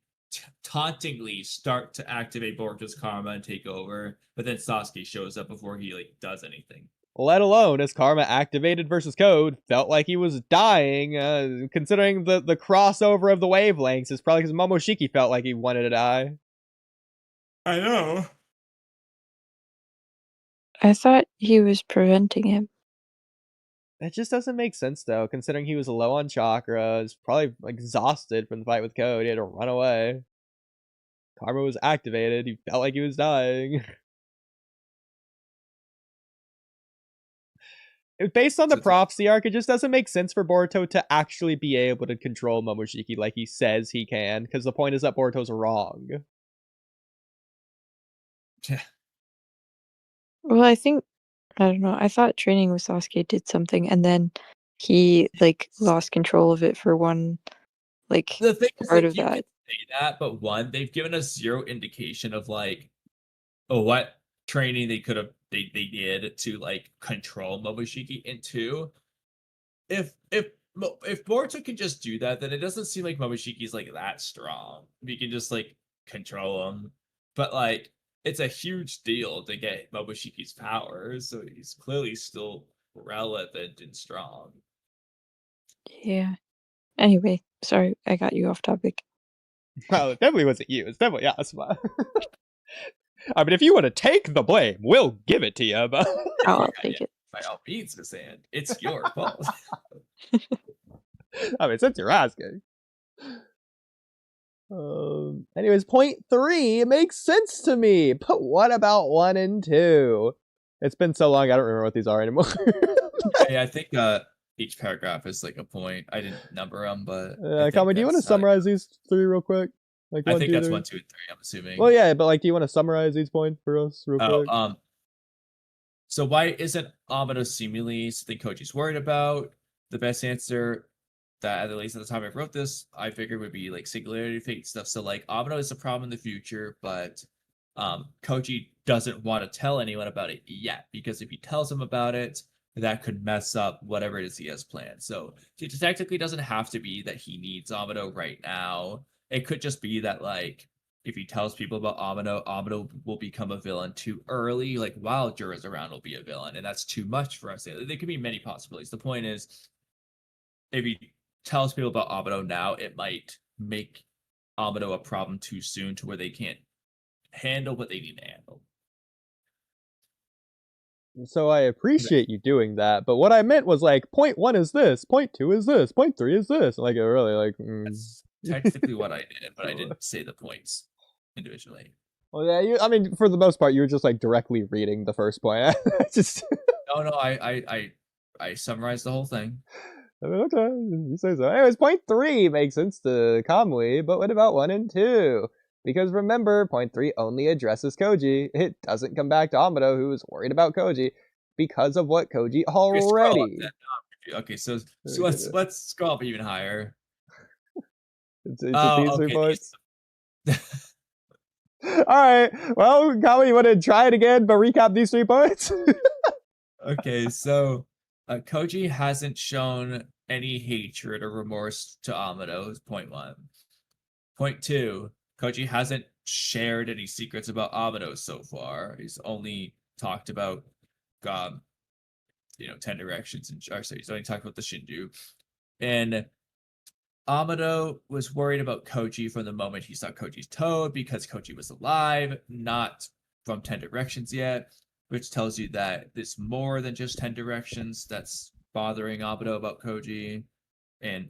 tauntingly start to activate Boruto's karma and take over, but then Sasuke shows up before he like does anything. Let alone his karma activated versus code felt like he was dying, considering the crossover of the wavelengths is probably because Momoshiki felt like he wanted to die. I know. I thought he was preventing him. It just doesn't make sense, though, considering he was low on chakra, is probably exhausted from the fight with Code, he had to run away. Karma was activated, he felt like he was dying. Based on the prophecy arc, it just doesn't make sense for Boruto to actually be able to control Momoshiki like he says he can, because the point is that Boruto's wrong. Well, I don't know. I thought training with Sasuke did something, and then he like lost control of it for one, like the thing part is, of that. Say that, but one, they've given us zero indication of like, what training they could have they did to like control Momoshiki. And 2, if Boruto can just do that, then it doesn't seem like Momoshiki's like that strong. We can just like control him. But like, it's a huge deal to get Mobushiki's powers, so he's clearly still relevant and strong. Yeah. Anyway, sorry, I got you off topic. Well, it definitely wasn't you. It's definitely us. But I mean, if you want to take the blame, we'll give it to you. But I'll take it. By all means, Miss Ann, it's your fault. I mean, since you're asking. Anyways, point 3, it makes sense to me. But what about 1 and 2? It's been so long, I don't remember what these are anymore. Yeah, I think each paragraph is like a point. I didn't number them, but Kamui, do you want to summarize these 3 real quick? Like I think that's 3? 1, 2, and 3. I'm assuming. Well, yeah, but like, do you want to summarize these points for us real quick? So why isn't Amado seemingly something Koji's worried about? The best answer that, at least at the time I wrote this, I figured would be like singularity fate stuff. So like, Amado is a problem in the future, but Koji doesn't want to tell anyone about it yet, because if he tells him about it, that could mess up whatever it is he has planned. So it technically doesn't have to be that he needs Amado right now. It could just be that, like, if he tells people about Amado will become a villain too early. Like, while Jura's around, will be a villain, and that's too much for us. There could be many possibilities. The point is, if he tells people about Amado now, it might make Amado a problem too soon to where they can't handle what they need to handle. So I appreciate you doing that, but what I meant was like, point 1 is this, point 2 is this, point 3 is this. Like, it really, like... That's technically what I did, but I didn't say the points individually. Well, yeah, I mean, for the most part, you were just like directly reading the first point. Just... No, I summarized the whole thing. I mean, okay, you say so. Anyways, point 3 makes sense to Kamui, but what about 1 and 2? Because remember, point 3 only addresses Koji. It doesn't come back to Amado, who is worried about Koji, because of what Koji already... Okay, so let's scroll up even higher. It's these 3 points. Alright, well, Kamui, you want to try it again, but recap these 3 points? Okay, so Koji hasn't shown any hatred or remorse to Amado, is point 1. Point 2, Koji hasn't shared any secrets about Amado so far. He's only talked about, 10 directions, and he's only talked about the Shinju. And Amado was worried about Koji from the moment he saw Koji's toad, because Koji was alive, not from 10 directions yet, which tells you that there's more than just 10 directions that's bothering Amado about Koji. And,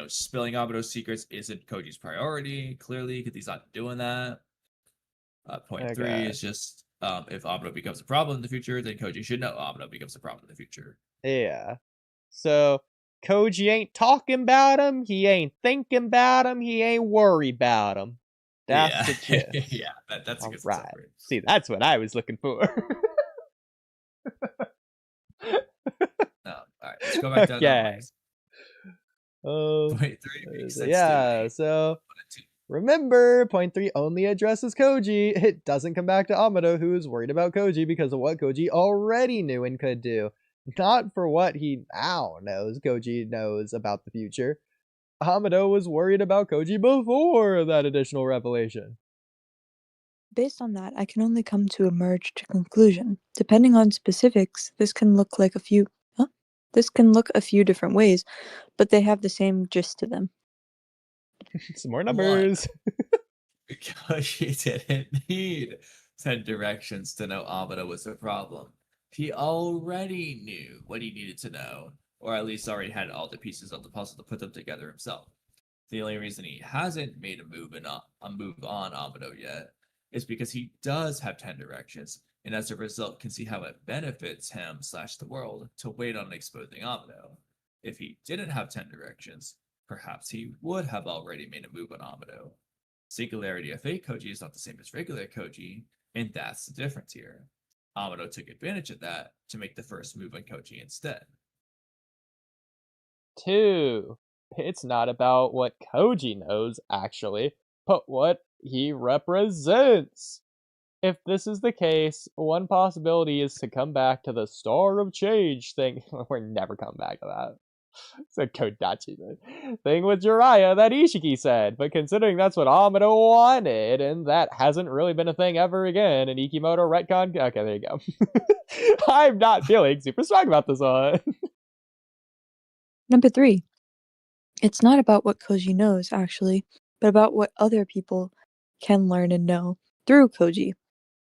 spilling Amado's secrets isn't Koji's priority, clearly, because he's not doing that. Point 3 is just, if Amado becomes a problem in the future, then Koji should know Amado becomes a problem in the future. Yeah. So... Koji ain't talking about him, he ain't thinking about him, he ain't worried about him. That's the gist. Yeah, that's a good right. summary. See, that's what I was looking for. Alright, let's go back down. Okay. Point 3 makes sense. Yeah, so remember, point 3 only addresses Koji. It doesn't come back to Amado, who is worried about Koji because of what Koji already knew and could do. Not for what he now knows Koji knows about the future. Amado was worried about Koji before that additional revelation. Based on that, I can only come to a merged conclusion. Depending on specifics, this can look a few different ways, but they have the same gist to them. Some more numbers. Koji didn't need 10 directions to know Amado was a problem. He already knew what he needed to know, or at least already had all the pieces of the puzzle to put them together himself. The only reason he hasn't made a move on Amado yet is because he does have 10 directions, and as a result can see how it benefits him / the world to wait on exposing Amado. If he didn't have 10 directions, perhaps he would have already made a move on Amado. Singularity of Fate Koji is not the same as regular Koji, and that's the difference here. Amado took advantage of that to make the first move on Koji instead. 2. It's not about what Koji knows, actually, but what he represents. If this is the case, one possibility is to come back to the Star of Change thing. We're never coming back to that. Said Kodachi. Thing with Jiraiya that Ishiki said, but considering that's what Amado wanted, and that hasn't really been a thing ever again, and Ikimoto retcon. Okay, there you go. I'm not feeling super strong about this one. Number 3. It's not about what Koji knows, actually, but about what other people can learn and know through Koji.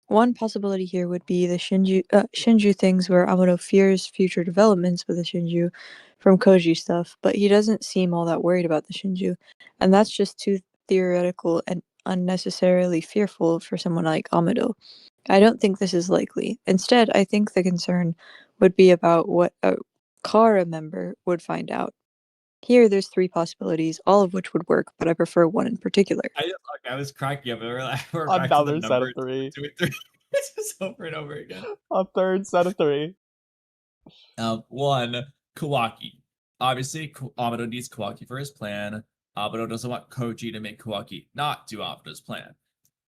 One possibility here would be the Shinju things where Amado fears future developments with the Shinju from Koji stuff, but he doesn't seem all that worried about the Shinju, and that's just too theoretical and unnecessarily fearful for someone like Amado. I don't think this is likely. Instead, I think the concern would be about what a Kara member would find out. Here, there's 3 possibilities, all of which would work, but I prefer one in particular. I was cracking up. We're back to the Another set of number 3. 2 and 3. It's just over and over again. A third set of 3. 1, Kawaki. Obviously, Amado needs Kawaki for his plan. Amado doesn't want Koji to make Kawaki not do Amado's plan.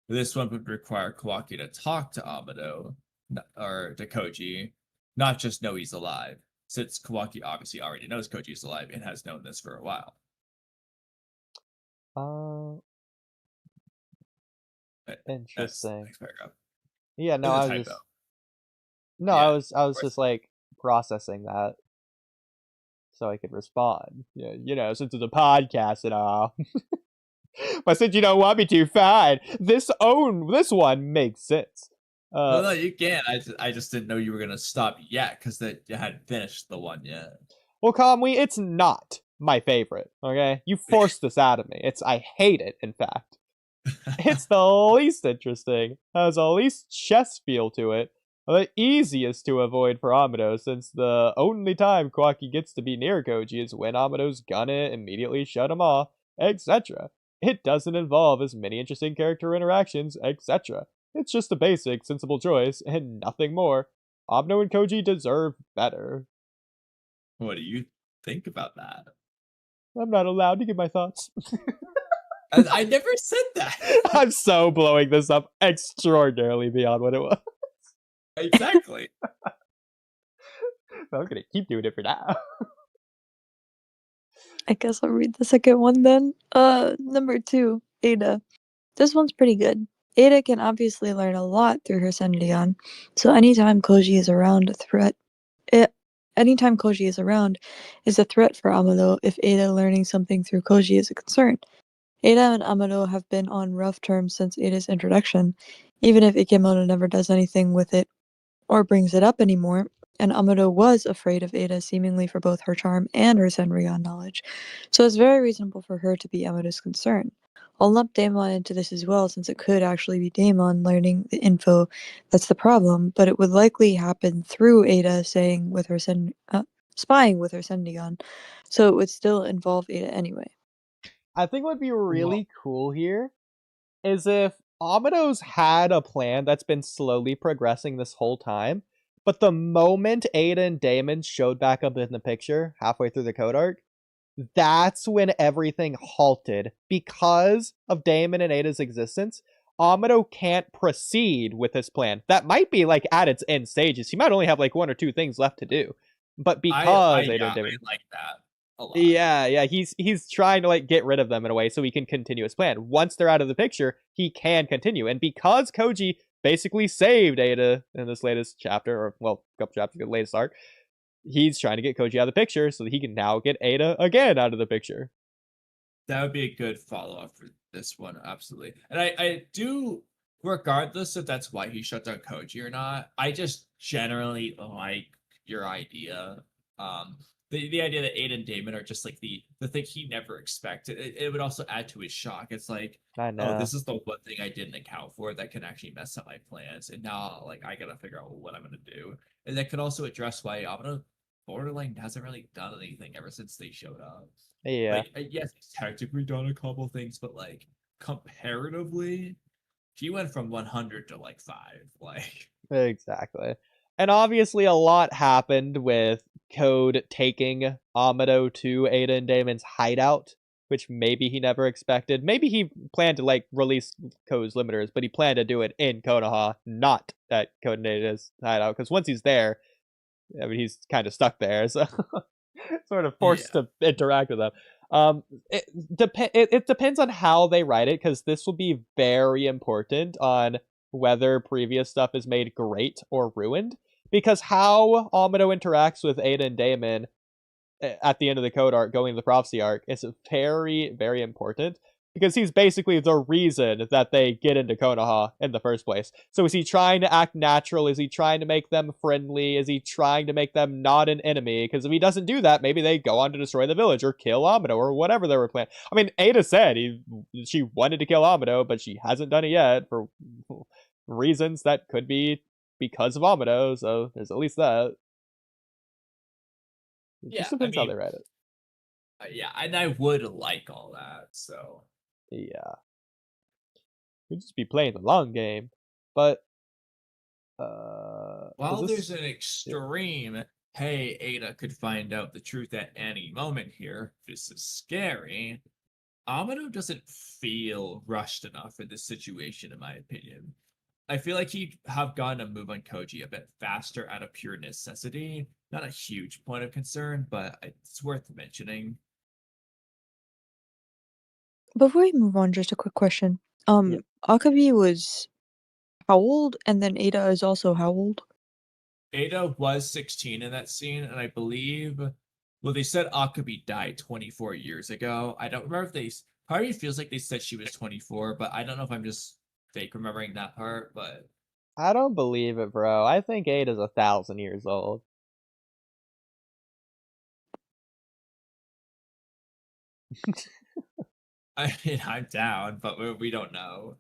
This one would require Kawaki to talk to Amado, or to Koji, not just know he's alive, since Kawaki obviously already knows Koji is alive and has known this for a while. Interesting. Next paragraph. Yeah, no, It's a I was typo. just no, Yeah, I was course. just like processing that so I could respond. Yeah, you know, since it's a podcast and all. But since you don't want me to, fine. This one makes sense. No, you can't. I just didn't know you were gonna stop yet because that you hadn't finished the one yet. Well, Kamui, it's not my favorite. Okay, you forced this out of me. I hate it. In fact, it's the least interesting. Has the least chess feel to it. The easiest to avoid for Amado, since the only time Kawaki gets to be near Koji is when Amado's gonna immediately shut him off, etc. It doesn't involve as many interesting character interactions, etc. It's just a basic, sensible choice, and nothing more. Amado and Koji deserve better. What do you think about that? I'm not allowed to give my thoughts. I never said that. I'm so blowing this up extraordinarily beyond what it was. Exactly. I'm gonna keep doing it for now. I guess I'll read the second one then. Number 2, Ada. This one's pretty good. Ada can obviously learn a lot through her Sendion, so anytime Koji is around is a threat for Amado if Ada learning something through Koji is a concern. Ada and Amado have been on rough terms since Ada's introduction, even if Ikemoto never does anything with it or brings it up anymore, and Amado was afraid of Ada seemingly for both her charm and her Senryon knowledge, so it's very reasonable for her to be Amado's concern. I'll lump Daemon into this as well, since it could actually be Daemon learning the info that's the problem, but it would likely happen through Ada spying with her Sendion, so it would still involve Ada anyway. I think what would be really cool here is if Amado's had a plan that's been slowly progressing this whole time, but the moment Ada and Daemon showed back up in the picture halfway through the code arc, that's when everything halted because of Daemon and Ada's existence. Amado can't proceed with his plan. That might be like at its end stages. He might only have like 1 or 2 things left to do. But because Ada and Daemon, like that a lot. yeah, he's trying to like get rid of them in a way so he can continue his plan. Once they're out of the picture, he can continue. And because Koji basically saved Ada in this latest chapter, or well, a couple chapters ago, latest arc, he's trying to get Koji out of the picture so that he can now get Ada again out of the picture. That would be a good follow-up for this one, absolutely. And I do, regardless if that's why he shut down Koji or not, I just generally like your idea. The idea that Ada and Daemon are just like the thing he never expected. It would also add to his shock. It's like, I know. oh, this is the one thing I didn't account for that can actually mess up my plans, and now like I gotta figure out what I'm gonna do. And that could also address why Amado Borderline hasn't really done anything ever since they showed up. Yeah. Like, yes, he's technically done a couple things, but like comparatively, he went from 100 to like 5. Like, Exactly. And obviously a lot happened with Code taking Amado to Ada and Daemon's hideout, which maybe he never expected. Maybe he planned to like release Code's limiters, but he planned to do it in Konoha, not at Code and Ada's hideout. Because once he's there, I mean, he's kind of stuck there. So sort of forced to interact with them. It depends on how they write it, because this will be very important on whether previous stuff is made great or ruined. Because how Amado interacts with Ada and Damon at the end of the code arc, going to the prophecy arc, is very, very important. Because he's basically the reason that they get into Konoha in the first place. So is he trying to act natural? Is he trying to make them friendly? Is he trying to make them not an enemy? Because if he doesn't do that, maybe they go on to destroy the village or kill Amado or whatever they were planning. I mean, Ada said she wanted to kill Amado, but she hasn't done it yet for reasons that could be because of Amado, so there's at least that. It just depends how they write it. Yeah, and I would like all that, so... Yeah. We'd just be playing the long game. But while there's an extreme, hey, Ada could find out the truth at any moment here, this is scary, Amado doesn't feel rushed enough in this situation, in my opinion. I feel like he'd have gotten a move on Koji a bit faster out of pure necessity. Not a huge point of concern, but it's worth mentioning. Before we move on, just a quick question. Akabi was how old? And then Ada is also how old? Ada was 16 in that scene, and I believe, well, they said Akabi died 24 years ago. I don't remember if part of me feels like they said she was 24, but I don't know if I'm just fake remembering that part, but... I don't believe it, bro. I think Ada's 1,000 years old. I mean, I'm down, but we don't know.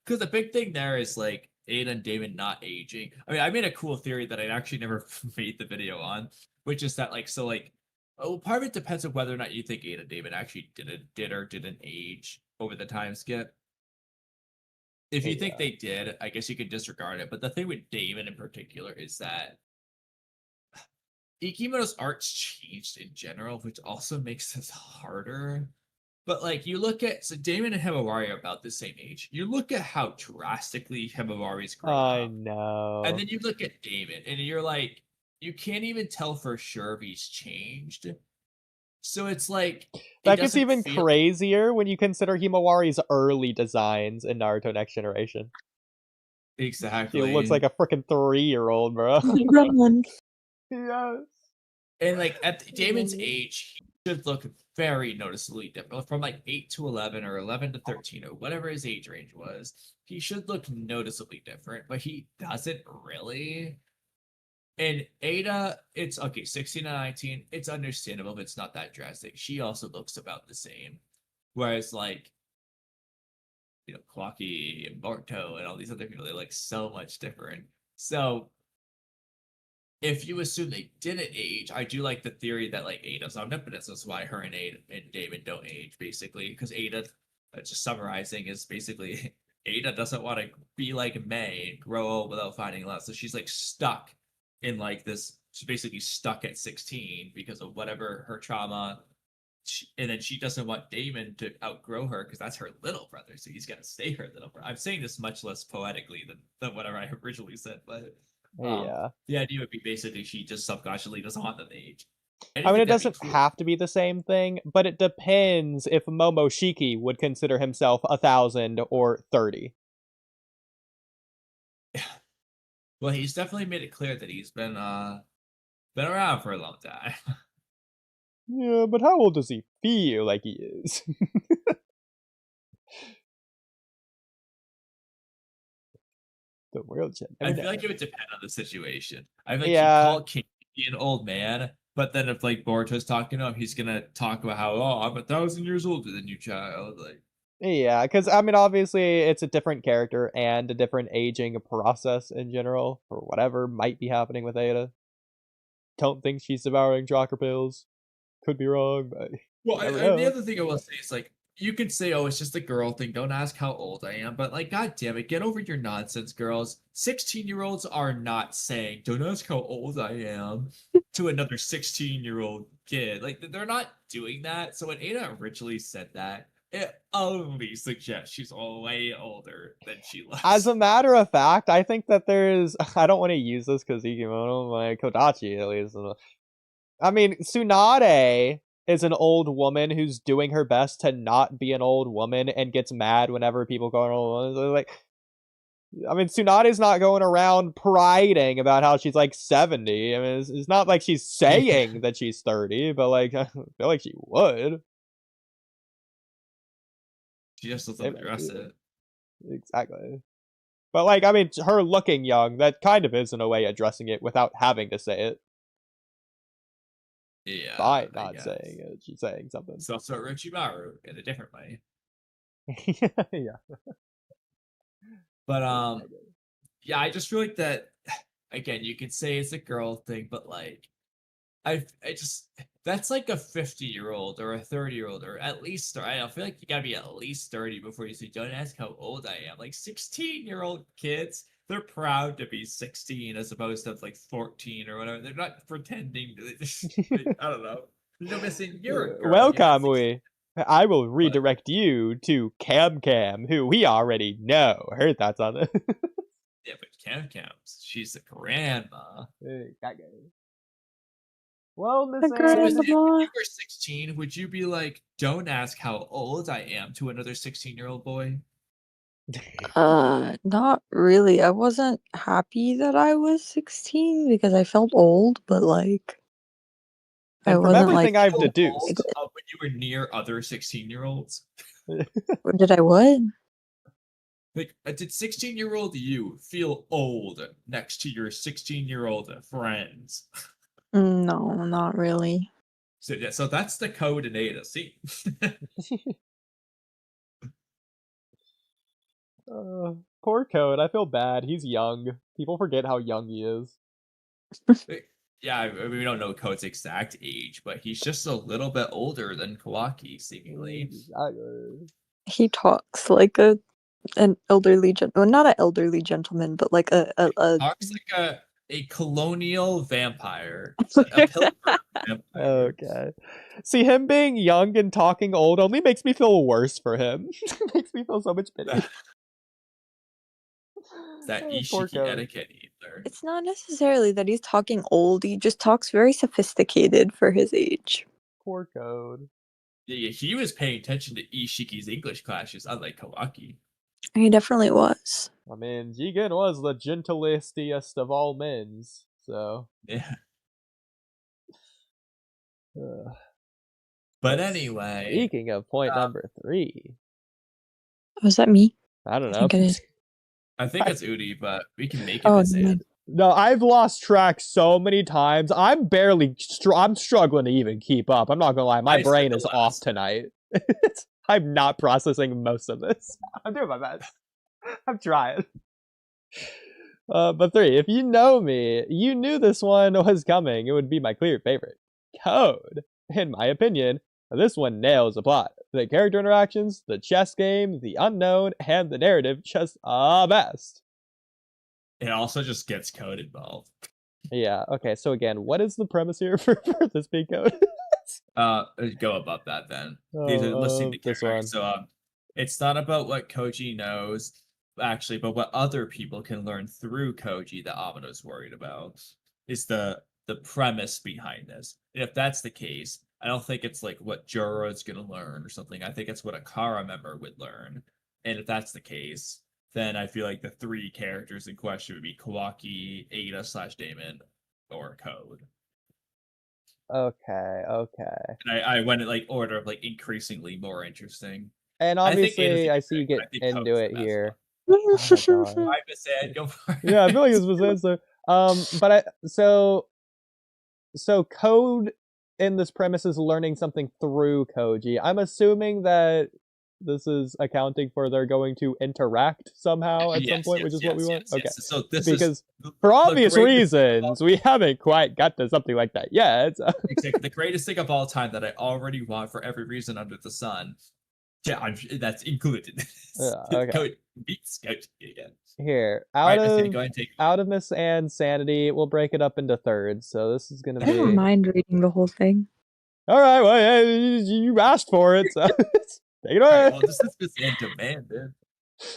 Because the big thing there is, like, Ada and Damon not aging. I mean, I made a cool theory that I actually never made the video on, which is that, like, so, like, part of it depends on whether or not you think Ada and Damon actually did or didn't age over the time skip. If you think they did, I guess you could disregard it. But the thing with Damon in particular is that Ikimoto's art's changed in general, which also makes this harder. But, like, you look at... So, Damon and Himawari are about the same age. You look at how drastically Himawari's grown up. I know. And then you look at Damon, and you're like... You can't even tell for sure if he's changed. So, it's like... That gets even crazier when you consider Himawari's early designs in Naruto Next Generation. Exactly. He looks like a freaking 3-year-old, bro. Yes. And, like, at Damon's age, he should look very noticeably different. From, like, 8 to 11 or 11 to 13 or whatever his age range was, he should look noticeably different, but he doesn't really. And Ada, it's, okay, 16 and 19, it's understandable, but it's not that drastic. She also looks about the same. Whereas, like, you know, Walky and Boruto and all these other people, they look so much different. So... if you assume they didn't age, I do like the theory that, like, Ada's omnipotence is why her and Damon don't age, basically. Because Ada, just summarizing, is basically Ada doesn't want to be like May and grow old without finding love. So she's, like, stuck in, like, this... She's basically stuck at 16 because of whatever her trauma. And then she doesn't want Damon to outgrow her because that's her little brother. So he's got to stay her little brother. I'm saying this much less poetically than whatever I originally said, but... the idea would be basically she just subconsciously doesn't want them to age. I mean, it doesn't have to be the same thing, but it depends if Momoshiki would consider himself 1,000 or 30. Well, he's definitely made it clear that he's been around for a long time. Yeah, but how old does he feel like he is? The world shit. I feel like it would depend on the situation. I feel like he called King an old man, but then if, like, Boruto's talking to him, he's gonna talk about how, oh, I'm 1,000 years older than you, child. Like, yeah, because I mean, obviously, it's a different character and a different aging process in general for whatever might be happening with Ada. Don't think she's devouring chakra pills. Could be wrong, but well, the other thing I will say is, like, you can say, oh, it's just a girl thing. Don't ask how old I am. But, like, God damn it, get over your nonsense, girls. 16-year-olds are not saying, don't ask how old I am to another 16-year-old kid. Like, they're not doing that. So when Ada originally said that, it only suggests she's way older than she looks. As a matter of fact, I think that there's... I don't want to use this because Ikimoto, my Kodachi, at least... I mean, Tsunade is an old woman who's doing her best to not be an old woman and gets mad whenever people go old. Like, I mean, Tsunade's not going around priding about how she's like 70. I mean, it's not like she's saying that she's 30, but like, I feel like she would. She just doesn't address it. Exactly. But like, I mean, her looking young, that kind of is in a way addressing it without having to say it. Yeah. By not saying it, she's saying something. It's also Orochimaru in a different way. Yeah. But yeah, I just feel like that. Again, you could say it's a girl thing, but like, I just that's like a 50-year-old or a 30-year-old or at least I feel like you gotta be at least 30 before you say, don't ask how old I am. Like 16-year-old kids, they're proud to be 16 as opposed to like 14 or whatever. They're not pretending to. I don't know. You're missing. You're a girl. Well, Kamui, I will redirect you to Cam, who we already know. Her thoughts on it. Yeah, but Cam's, she's a grandma. Well, Miss A Anne, If you grandma. were 16, would you be like, don't ask how old I am to another 16-year-old boy? Not really. I wasn't happy that I was 16 because I felt old, but like I and from wasn't like, everything I've Feel deduced, old, when you were near other 16-year-olds? did I what? Like, did 16-year-old you feel old next to your 16-year-old friends? No, not really. So yeah, so that's the code in A to C. poor Code. I feel bad. He's young. People forget how young he is. Yeah, I mean, we don't know Code's exact age, but he's just a little bit older than Kawaki, seemingly. Exactly. He talks like an elderly well, not an elderly gentleman, but like a Talks like a colonial vampire. A pilgrim vampire. Okay. See, him being young and talking old only makes me feel worse for him. Makes me feel so much pity. That Poor Ishiki Code. etiquette either. It's not necessarily that he's talking old. He just talks very sophisticated for his age. Poor Code. Yeah, he was paying attention to Ishiki's English classes, unlike Kawaki. He definitely was. I mean, Jigen was the gentlest of all men's, so. Yeah. Uh, But anyway. Speaking of point number 3. Was that me? I don't I know. think it is. I think it's Oodie, but we can make it Oh, Miss never Anne. mind. No, I've lost track so many times. I'm barely. I'm struggling to even keep up. I'm not gonna lie. My I said brain the is last. off tonight. I'm not processing most of this. I'm doing my best. I'm trying. But 3. If you know me, you knew this one was coming. It would be my clear favorite. Code, in my opinion, this one nails the plot. The character interactions, the chess game, the unknown, and the narrative just best. It also just gets Code involved. Yeah, okay, so again, what is the premise here for this big Code? Go above that then. These are listing the this characters. one. So it's not about what Koji knows, actually, but what other people can learn through Koji that Amano's worried about. Is the premise behind this. And if that's the case, I don't think it's like what Joro's gonna learn or something. I think it's what a Kara member would learn. And if that's the case, then I feel like the 3 characters in question would be Kawaki, Ada/Damon, or Code. Okay. And I went in like order of like increasingly more interesting. And obviously, I see you get into it here. Oh my god. I said, go for it. Yeah, I feel like this was answer. But so Code in this premise is learning something through Koji. I'm assuming that this is accounting for they're going to interact somehow at some point, which is what we want. Okay. So this because is for obvious reasons, we haven't quite got to something like that yet. So. Exactly the greatest thing of all time that I already want for every reason under the sun. Yeah, that's included. Okay. Code beats Koji again. Here, Go ahead and take out of Miss Anne's sanity, we'll break it up into thirds. So this is gonna I be. don't mind reading the whole thing. All right, well, yeah, you asked for it, so take it away. All right, well, this is Miss Anne demanded.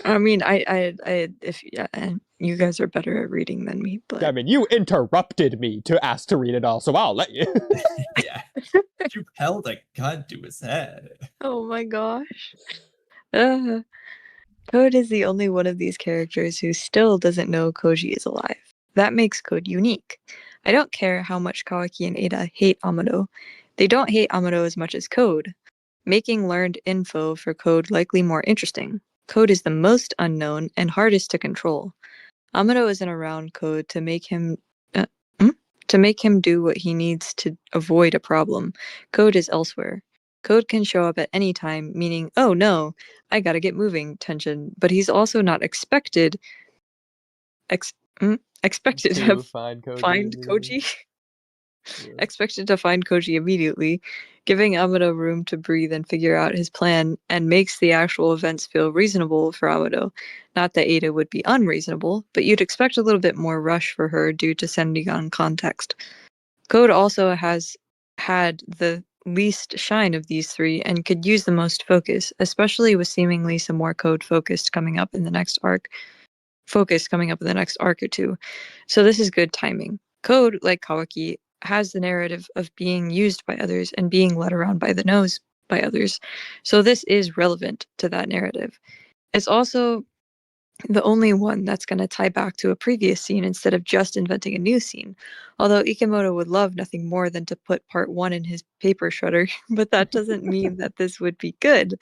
I mean, if you guys are better at reading than me, but I mean, you interrupted me to ask to read it all, so I'll let you. Yeah. You held a gun to his head. oh my gosh. Code is the only one of these characters who still doesn't know Koji is alive. That makes Code unique. I don't care how much Kawaki and Ada hate Amado. They don't hate Amado as much as Code, making learned info for Code likely more interesting. Code is the most unknown and hardest to control. Amado isn't around Code to make him do what he needs to avoid a problem. Code is elsewhere. Code can show up at any time, meaning, oh no, I gotta get moving tension, but he's also not expected expected to find Koji. find Koji. Expected to find Koji immediately, giving Amado room to breathe and figure out his plan, and makes the actual events feel reasonable for Amado. Not that Ada would be unreasonable, but you'd expect a little bit more rush for her due to Sendigan context. Code also has had the least shine of these three and could use the most focus, especially with seemingly some more Code coming up in the next arc or two. So this is good timing. Code, like Kawaki, has the narrative of being used by others and being led around by the nose by others. So this is relevant to that narrative. It's also the only one that's going to tie back to a previous scene instead of just inventing a new scene. Although Ikemoto would love nothing more than to put part 1 in his paper shredder, but that doesn't mean that this would be good.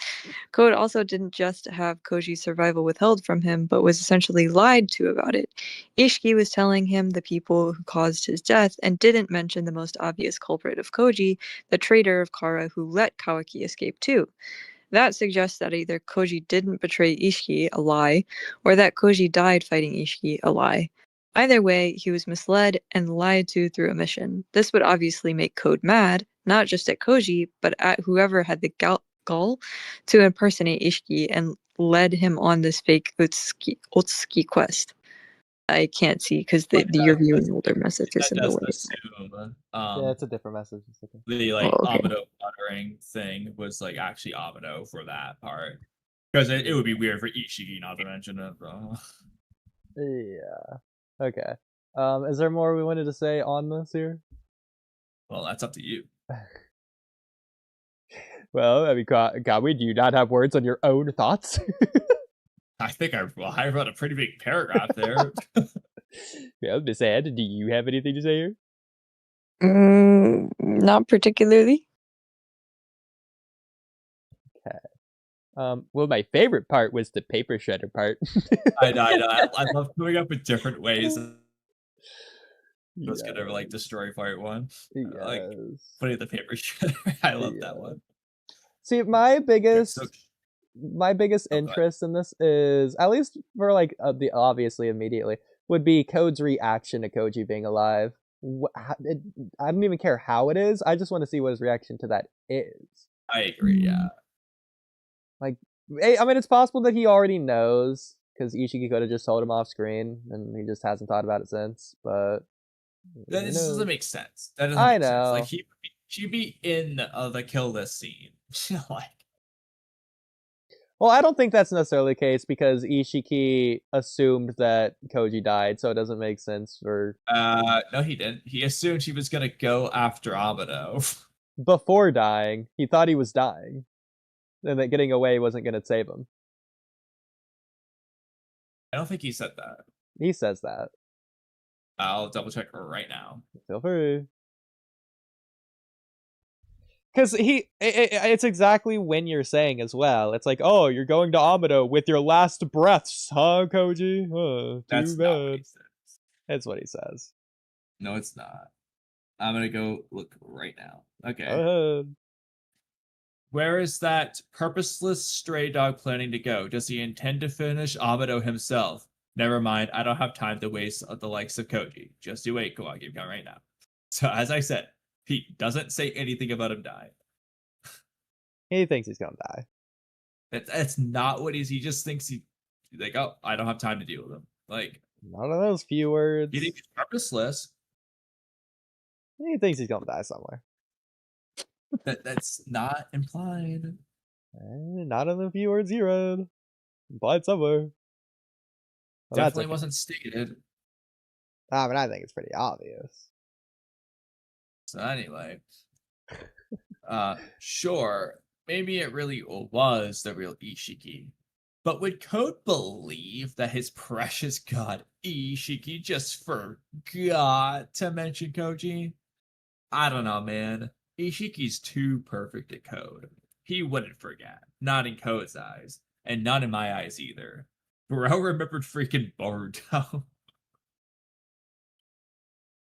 Code also didn't just have Koji's survival withheld from him, but was essentially lied to about it. Ishiki was telling him the people who caused his death and didn't mention the most obvious culprit of Koji, the traitor of Kara who let Kawaki escape too. That suggests that either Koji didn't betray Ishiki, a lie, or that Koji died fighting Ishiki, a lie. Either way, he was misled and lied to through omission. This would obviously make Code mad, not just at Koji, but at whoever had the gall to impersonate Ishiki and led him on this fake Utsuki quest. I can't see because you're viewing older messages That in the does way. assume Yeah, it's a different message. It's okay. the okay. Amado muttering thing was actually Amado for that part. Because it would be weird for Ishiki not to mention it. Yeah. Okay. Is there more we wanted to say on this here? Well, that's up to you. Well, I mean, Kamui, do you not have words on your own thoughts? I think I wrote a pretty big paragraph there. Well, Miss Anne, do you have anything to say here? Not particularly. Okay. Well, my favorite part was the paper shredder part. I know. I love coming up with different ways. Let's Yes. get over destroy part 1. Yes. Putting the paper shredder. I love that one. See, my biggest Oh, interest in this is, at least for the obviously immediately, would be Code's reaction to Koji being alive. I don't even care how it is. I just want to see what his reaction to that is. I agree. Yeah. I mean, it's possible that he already knows because Ishiki could have just told him off screen, and he just hasn't thought about it since. But That just doesn't make sense. That doesn't I make know. sense. She'd be in the kill list scene. Well, I don't think that's necessarily the case because Ishiki assumed that Koji died, so it doesn't make sense for. No, he didn't. He assumed she was gonna go after Amado. Before dying, he thought he was dying, and that getting away wasn't going to save him. I don't think he said that. He says that. I'll double check right now. Feel free. Because it's exactly when you're saying as well. It's like, oh, you're going to Amado with your last breaths, huh, Koji? Too That's bad. not what he says. That's what he says. No, it's not. I'm gonna go look right now. Okay. Go ahead. Where is that purposeless stray dog planning to go? Does he intend to finish Amado himself? Never mind, I don't have time to waste the likes of Koji. Just you wait, Kawaki, I'm right now. So as I said, Pete doesn't say anything about him dying. He thinks he's gonna die. That's not what he just thinks oh, I don't have time to deal with him. None of those few words. You think he's purposeless? He thinks he's gonna die somewhere. That's not implied. Not in the few words you read. Implied somewhere. Well, that's Definitely okay. wasn't stated. I mean, I think it's pretty obvious. So anyway, sure, maybe it really was the real Ishiki. But would Code believe that his precious god Ishiki just forgot to mention Koji? I don't know, man. Ishiki's too perfect at Code. He wouldn't forget. Not in Code's eyes. And not in my eyes either. Bro remembered freaking Boruto.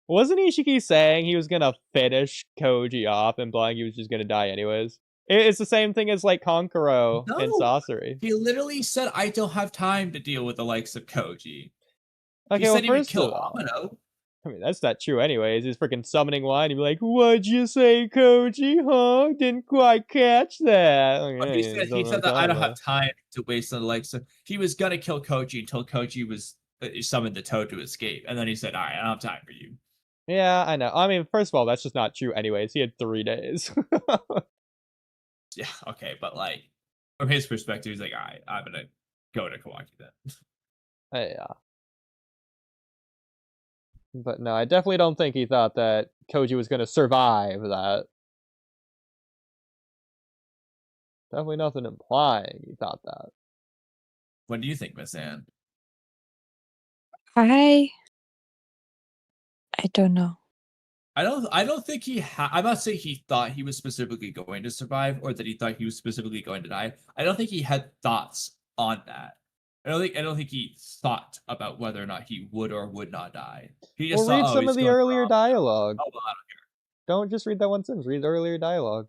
Wasn't Ishiki saying he was gonna finish Koji off, implying he was just gonna die anyways? It's the same thing as like Konkuro and No. Sasori. He literally said, I don't have time to deal with the likes of Koji. Okay, He well, said he would first kill of all, Amino. I mean, that's not true anyways. He's freaking summoning one, he'd be like, what'd you say, Koji? Huh? Didn't quite catch that. Like, But yeah, he you said don't know what that I'm I talking don't have about. time to waste on the likes of. He was gonna kill Koji until Koji was summoned the Toad to escape, and then he said, "All right, I don't have time for you." Yeah, I know. I mean, first of all, that's just not true anyways. He had 3 days. Yeah, okay, but like from his perspective, he's like, "All right, I'm gonna go to Kawaki then." Yeah. But no, I definitely don't think he thought that Koji was gonna survive that. Definitely nothing implying he thought that. What do you think, Miss Anne? I don't know. I don't think I'm not saying he thought he was specifically going to survive or that he thought he was specifically going to die. I don't think he had thoughts on that. I don't think he thought about whether or not he would or would not die. He just Well, read thought, oh, some he's of the going for earlier Amino. dialogue. Oh, well, I don't care. Don't just read that one sentence. Read the earlier dialogue.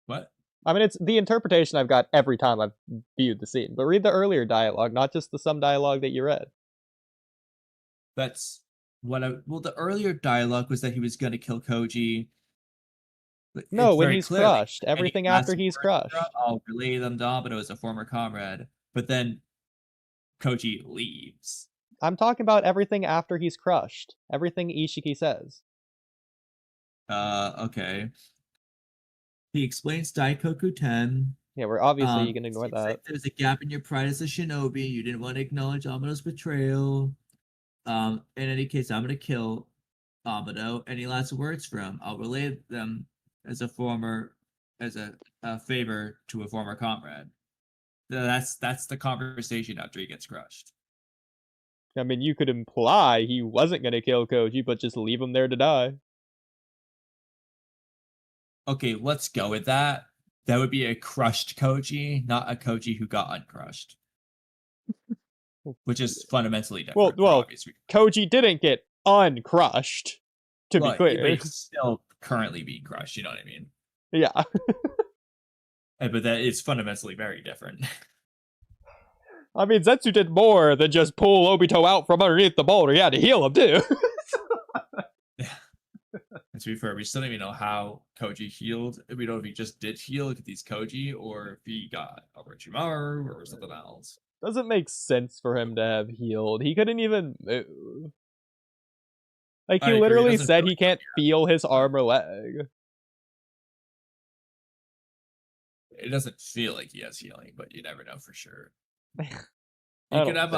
What? I mean, it's the interpretation I've got every time I've viewed the scene. But read the earlier dialogue, not just the some dialogue that you read. That's what well, the earlier dialogue was that he was going to kill Koji. No, It's when very he's clearly, crushed. any Everything last after he's words, crushed. I'll relay them to Amino as a former comrade. But then Koji leaves. I'm talking about everything after he's crushed. Everything Ishiki says. Okay. He explains Daikoku 10. Yeah, we're obviously you can ignore Seems like that. there's a gap in your pride as a shinobi. You didn't want to acknowledge Amino's betrayal. In any case, I'm gonna kill Amino. Any last words from him? I'll relay them as a favor to a former comrade. That's the conversation after he gets crushed. I mean, you could imply he wasn't going to kill Koji, but just leave him there to die. Okay, let's go with that. That would be a crushed Koji, not a Koji who got uncrushed. Which is fundamentally different. Well, Koji didn't get uncrushed, to be clear. But he's still currently being crushed, you know what I mean? Yeah. But that is fundamentally very different. I mean, Zetsu did more than just pull Obito out from underneath the boulder. He had to heal him, too. And to be fair, we still don't even know how Koji healed. We don't know if he just did heal because he's Koji, or if he got Orochimaru or something else. Doesn't make sense for him to have healed. He couldn't even move. Like, he literally said he can't feel his arm or leg. It doesn't feel like he has healing, but you never know for sure. You could have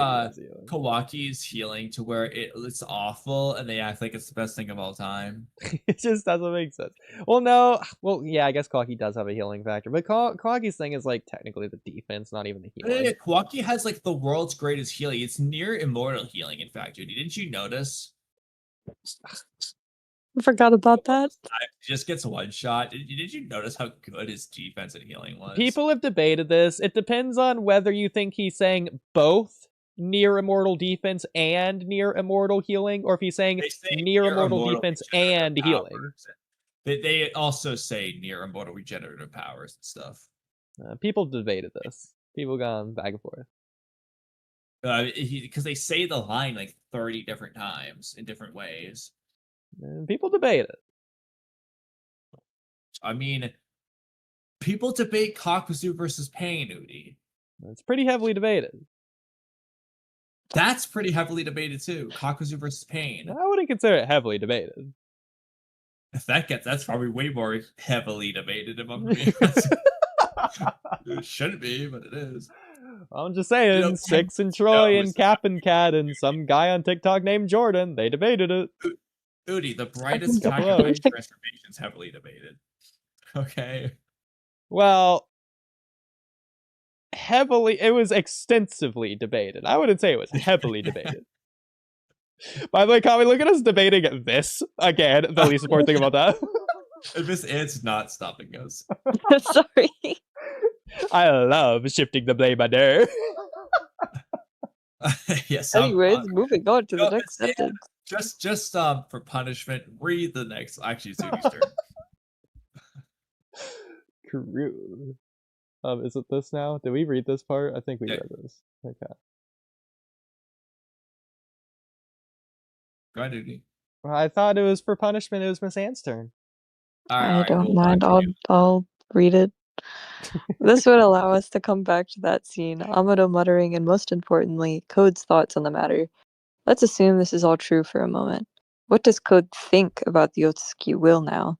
Kawaki's healing to where it's awful and they act like it's the best thing of all time. It just doesn't make sense. Well, no. Well, yeah, I guess Kawaki does have a healing factor. But Kawaki's thing is, like, technically the defense, not even the healing. Yeah, Kawaki has, like, the world's greatest healing. It's near immortal healing, in fact, Judy. Didn't you notice? I forgot about that. He just gets one shot. Did you notice how good his defense and healing was? People have debated this. It depends on whether you think he's saying both near immortal defense and near immortal healing, or if he's saying near immortal defense and healing. They also say near immortal regenerative powers and stuff. People debated this. People gone back and forth. Because they say the line like 30 different times in different ways. People debate it. I mean, people debate Kakuzu versus Pain, Oodie. It's pretty heavily debated. That's pretty heavily debated too. Kakuzu versus Pain. I wouldn't consider it heavily debated. If that's probably way more heavily debated, if I'm being honest. It shouldn't be, but it is. I'm just saying, You know, Six and Ken Troy knows and Cap and Cat and some guy on TikTok named Jordan, they debated it. Oodie, the brightest Couple attack hours. transformation is heavily debated. Okay. Well, it was extensively debated. I wouldn't say it was heavily debated. By the way, Kamui, look at us debating this again. The least important thing about that. Miss Ant's not stopping us. Sorry. I love shifting the blame under. Yes. Anyways, moving on to the no, next Miss Ant, sentence. just for punishment, read the next. Actually, it's Oodie's turn. True. Is it this now? Did we read this part? I think we Yeah. read this. Okay. Go ahead, Oodie. Well, I thought it was for punishment. It was Miss Ant's turn. I don't mind. I'll read it. This would allow us to come back to that scene, Amado muttering, and most importantly, Code's thoughts on the matter. Let's assume this is all true for a moment. What does Code think about the Otsuki will now?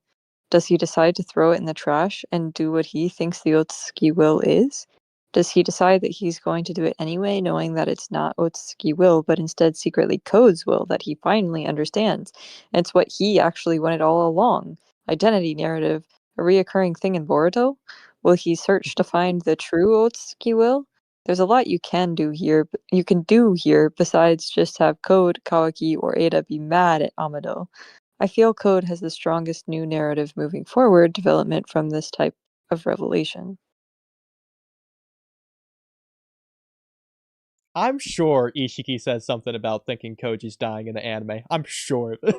Does he decide to throw it in the trash and do what he thinks the Otsuki will is? Does he decide that he's going to do it anyway, knowing that it's not Otsuki will, but instead secretly Code's will that he finally understands? And it's what he actually wanted all along. Identity narrative, a reoccurring thing in Boruto? Will he search to find the true Otsuki will? There's a lot you can do here besides just have Code, Kawaki, or Ada be mad at Amado. I feel Code has the strongest new narrative moving forward development from this type of revelation. I'm sure Ishiki says something about thinking Koji's dying in the anime. I'm sure of it.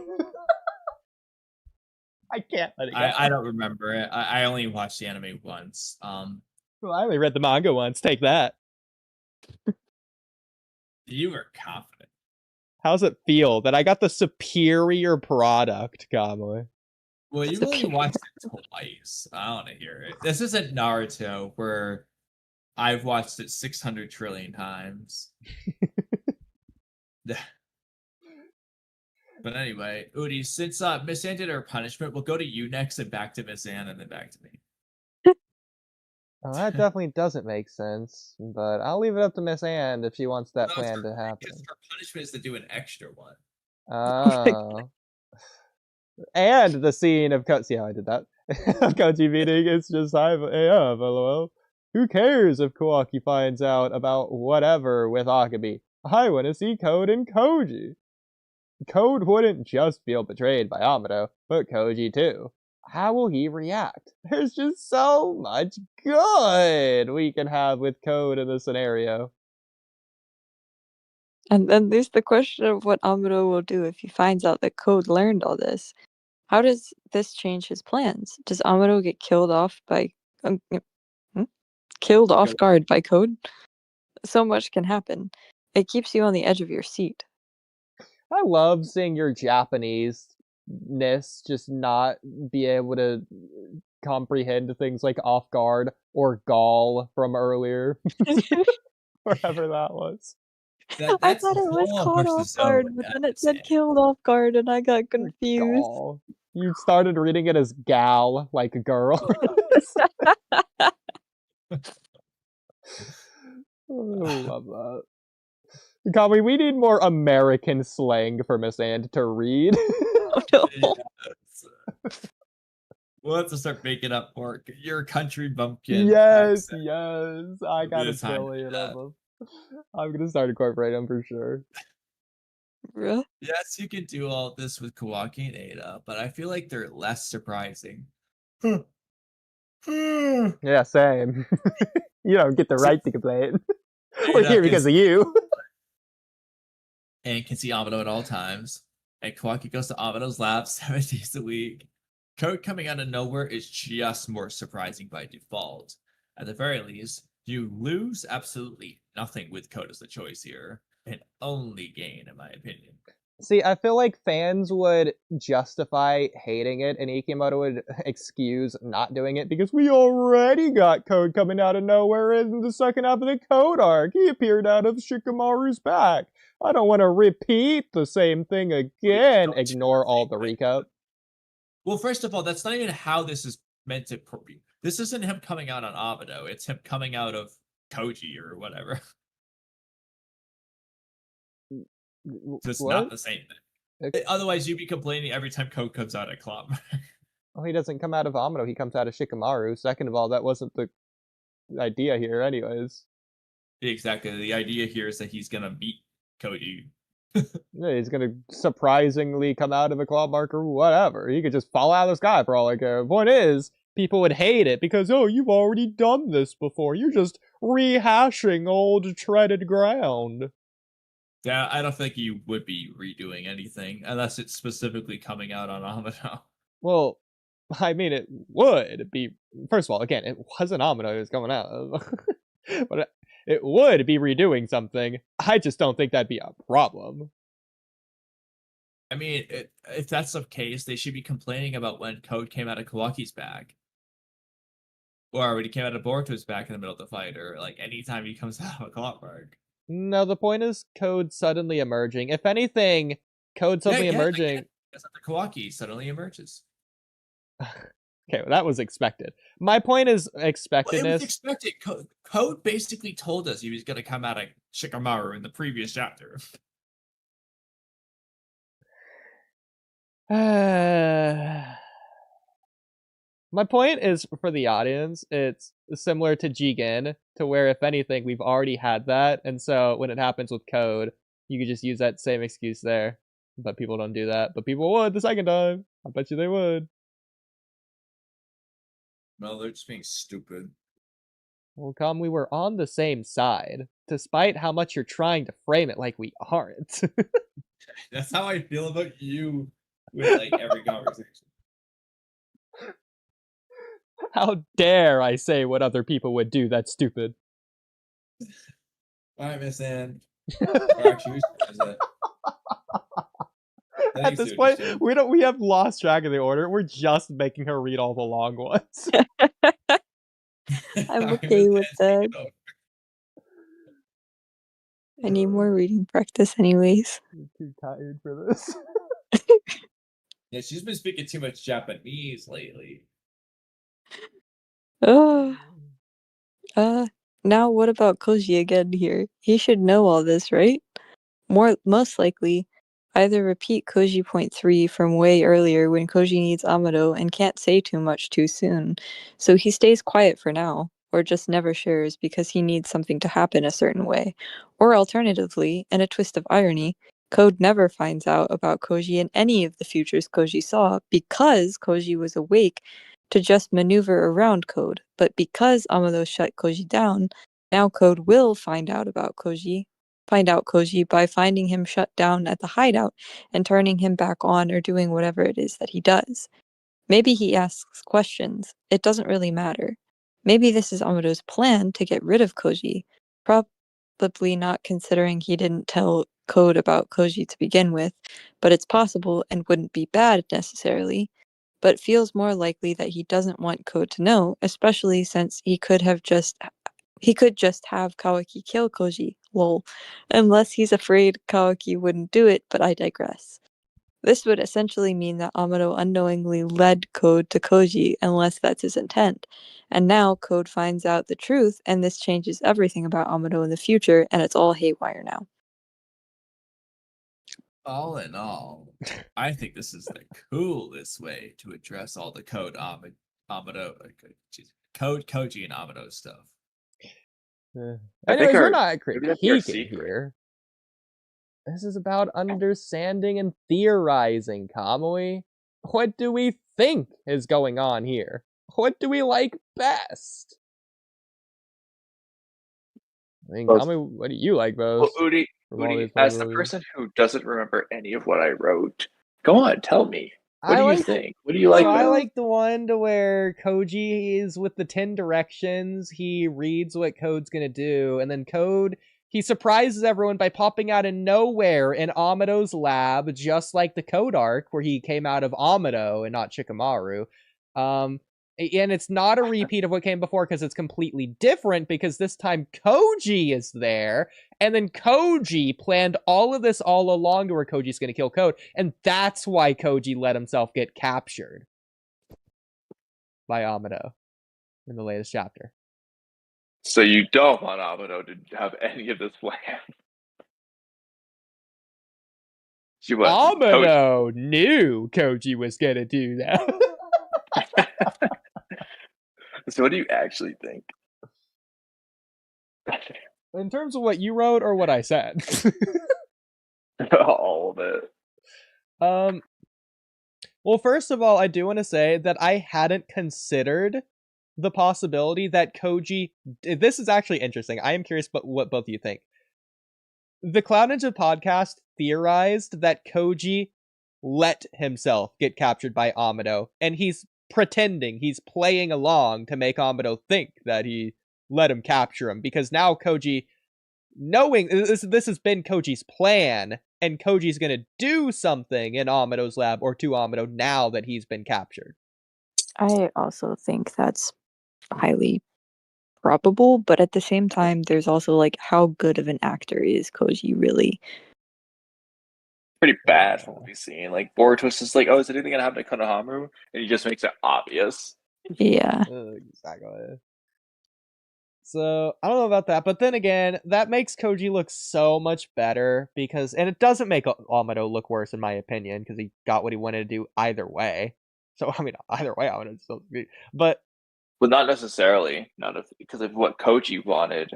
I can't let it go. I don't remember it. I only watched the anime once. Well, I only read the manga once. Take that. You were confident. How's it feel that I got the superior product, Kamui? Well, you only watched it twice. I want to hear it. This isn't Naruto, where I've watched it 600 trillion times. But anyway, Oodie, since Miss Ann did her punishment, we'll go to you next and back to Miss Ann and then back to me. Well, that definitely doesn't make sense, but I'll leave it up to Miss Ann if she wants that plan to happen. Because her punishment is to do an extra one. Oh. And the scene of see how I did that? Of Koji meeting, it's just AF, lol. Who cares if Kawaki finds out about whatever with Akabi? I want to see Code and Koji. Code wouldn't just feel betrayed by Amado, but Koji too. How will he react? There's just so much good we can have with Code in this scenario. And then there's the question of what Amado will do if he finds out that Code learned all this. How does this change his plans? Does Amado get killed off guard by Code? So much can happen. It keeps you on the edge of your seat. I love seeing your Japanese-ness just not be able to comprehend things like off guard or gall from earlier. Wherever that was. I thought it was caught off guard, but then it said killed off guard and I got confused. Gall. You started reading it as gal, like a girl. I love that. Kamui, we need more American slang for Miss Ann to read. Oh no. Yes. We'll have to start making up more your country bumpkin. Yes, accent. yes. I got a billion of them. I'm gonna start incorporating them for sure. Really? Yes, you can do all this with Kawaki and Ada, but I feel like they're less surprising. Yeah, same. You don't get the right to complain. We're here because of you. And can see Amado at all times. And Kawaki goes to Amado's lab 7 days a week. Code coming out of nowhere is just more surprising by default. At the very least, you lose absolutely nothing with Code as the choice here, and only gain, in my opinion. See, I feel like fans would justify hating it, and Ikimoto would excuse not doing it because we already got Code coming out of nowhere in the second half of the Code arc. He appeared out of Shikamaru's back. I don't want to repeat the same thing again. Ignore all the recap. Well, first of all, that's not even how this is meant to. This isn't him coming out on Amado. It's him coming out of Koji or whatever. It's not the same thing. Otherwise, you'd be complaining every time Code comes out at Club. Well, he doesn't come out of Amado. He comes out of Shikamaru. Second of all, that wasn't the idea here, anyways. Exactly. The idea here is that he's gonna meet Koji. Yeah, he's gonna surprisingly come out of a claw marker, whatever. He could just fall out of the sky for all I care. The point is, people would hate it because, oh, you've already done this before. You're just rehashing old treaded ground. Yeah, I don't think you would be redoing anything unless it's specifically coming out on Amado. Well, I mean, it would be. First of all, again, it wasn't Amado who was coming out. But it would be redoing something. I just don't think that'd be a problem. I mean, if that's the case, they should be complaining about when Code came out of Kawaki's back. Or when he came out of Boruto's back in the middle of the fight, or like anytime he comes out of a clock mark. No, the point is Code suddenly emerging. If anything, Code suddenly emerging. Because after Kawaki suddenly emerges. Okay, well, that was expected. My point is expectedness. Well, it was expected. Code basically told us he was going to come out of Shikamaru in the previous chapter. My point is, for the audience, it's similar to Jigen, to where, if anything, we've already had that, and so when it happens with Code, you could just use that same excuse there. But people don't do that. But people would the second time. I bet you they would. No, they're just being stupid. Well, we were on the same side, despite how much you're trying to frame it like we aren't. That's how I feel about you with like every conversation. How dare I say what other people would do that's stupid. Alright, Miss Ann. Actually, at this point, we have lost track of the order. We're just making her read all the long ones. I'm okay with that. I need more reading practice anyways. I'm too tired for this. Yeah, she's been speaking too much Japanese lately. Oh. Now what about Koji again here? He should know all this, right? Most likely, either repeat Koji point 3 from way earlier when Koji needs Amado and can't say too much too soon, so he stays quiet for now, or just never shares because he needs something to happen a certain way. Or alternatively, in a twist of irony, Code never finds out about Koji in any of the futures Koji saw because Koji was awake to just maneuver around Code, but because Amado shut Koji down, now Code will find out Koji by finding him shut down at the hideout and turning him back on or doing whatever it is that he does. Maybe he asks questions. It doesn't really matter. Maybe this is Amado's plan to get rid of Koji, probably not considering he didn't tell Code about Koji to begin with, but it's possible and wouldn't be bad necessarily, but feels more likely that he doesn't want Code to know, especially since he could just have Kawaki kill Koji, lol, unless he's afraid Kawaki wouldn't do it, but I digress. This would essentially mean that Amado unknowingly led Code to Koji, unless that's his intent. And now Code finds out the truth, and this changes everything about Amado in the future, and it's all haywire now. All in all, I think this is the coolest way to address all the Code Amado, Code Koji and Amado stuff. Anyways, we're not critiquing here. This is about understanding and theorizing, Kamui. What do we think is going on here? What do we like best? I mean, Kamui, what do you like best? Well, Oodie, as the person who doesn't remember any of what I wrote, go on, tell me. What do you think? What do you like? So I like the one to where Koji is with the 10 directions. He reads what Code's gonna do, and then Code, he surprises everyone by popping out of nowhere in Amado's lab, just like the Code arc, where he came out of Amado and not Shikamaru. And it's not a repeat of what came before because it's completely different, because this time Koji is there, and then Koji planned all of this all along to where Koji's going to kill Code, and that's why Koji let himself get captured. by Amado in the latest chapter. So you don't want Amado to have any of this plan. Amado knew Koji was gonna do that. So what do you actually think? In terms of what you wrote or what I said? All of it. Well, first of all, I do want to say that I hadn't considered the possibility that Koji... This is actually interesting. I am curious what both of you think. The Cloud Ninja podcast theorized that Koji let himself get captured by Amado, and he's pretending, he's playing along to make Amado think that he let him capture him, because now Koji, knowing this has been Koji's plan, and Koji's gonna do something in Amado's lab or to Amado now that he's been captured. I also think that's highly probable, but at the same time, there's also like how good of an actor is Koji really? Pretty bad from what we've seen. Like Boruto is like, oh, is anything gonna happen to Konohamaru? And he just makes it obvious. Yeah. Exactly. So, I don't know about that, but then again, that makes Koji look so much better, because, and it doesn't make Amado look worse in my opinion, because he got what he wanted to do either way. So, I mean, either way, Amado still be, but... Well, not necessarily, because if what Koji wanted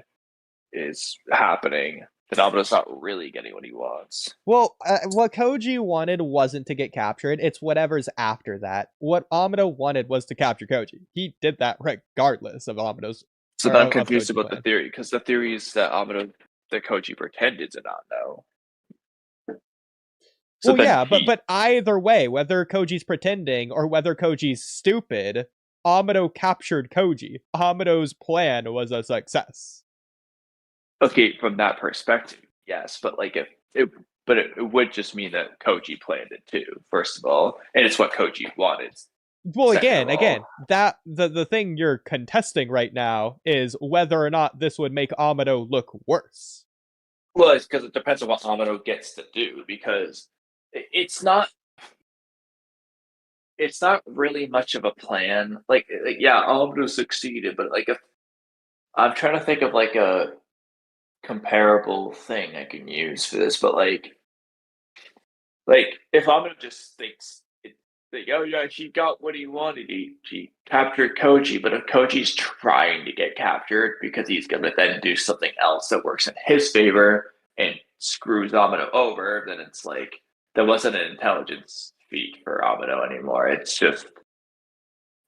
is happening, then Amado's not really getting what he wants. Well, what Koji wanted wasn't to get captured, it's whatever's after that. What Amado wanted was to capture Koji. He did that regardless of Amado's... So then I'm confused about the theory, because the theory is that that Koji pretended to not know. So well, yeah, but either way, whether Koji's pretending or whether Koji's stupid, Amado captured Koji. Amado's plan was a success. Okay, from that perspective, yes, but like it would just mean that Koji planned it too, first of all, and it's what Koji wanted. Well, again, that the thing you're contesting right now is whether or not this would make Amado look worse. Well, it's because it depends on what Amado gets to do, because it's not really much of a plan. Like yeah, Amado succeeded, but like if I'm trying to think of like a comparable thing I can use for this, but like if Amado just thinks oh yeah, he got what he wanted. He captured Koji, but if Koji's trying to get captured because he's gonna then do something else that works in his favor and screws Amado over, then it's like that wasn't an intelligence feat for Amado anymore. It's just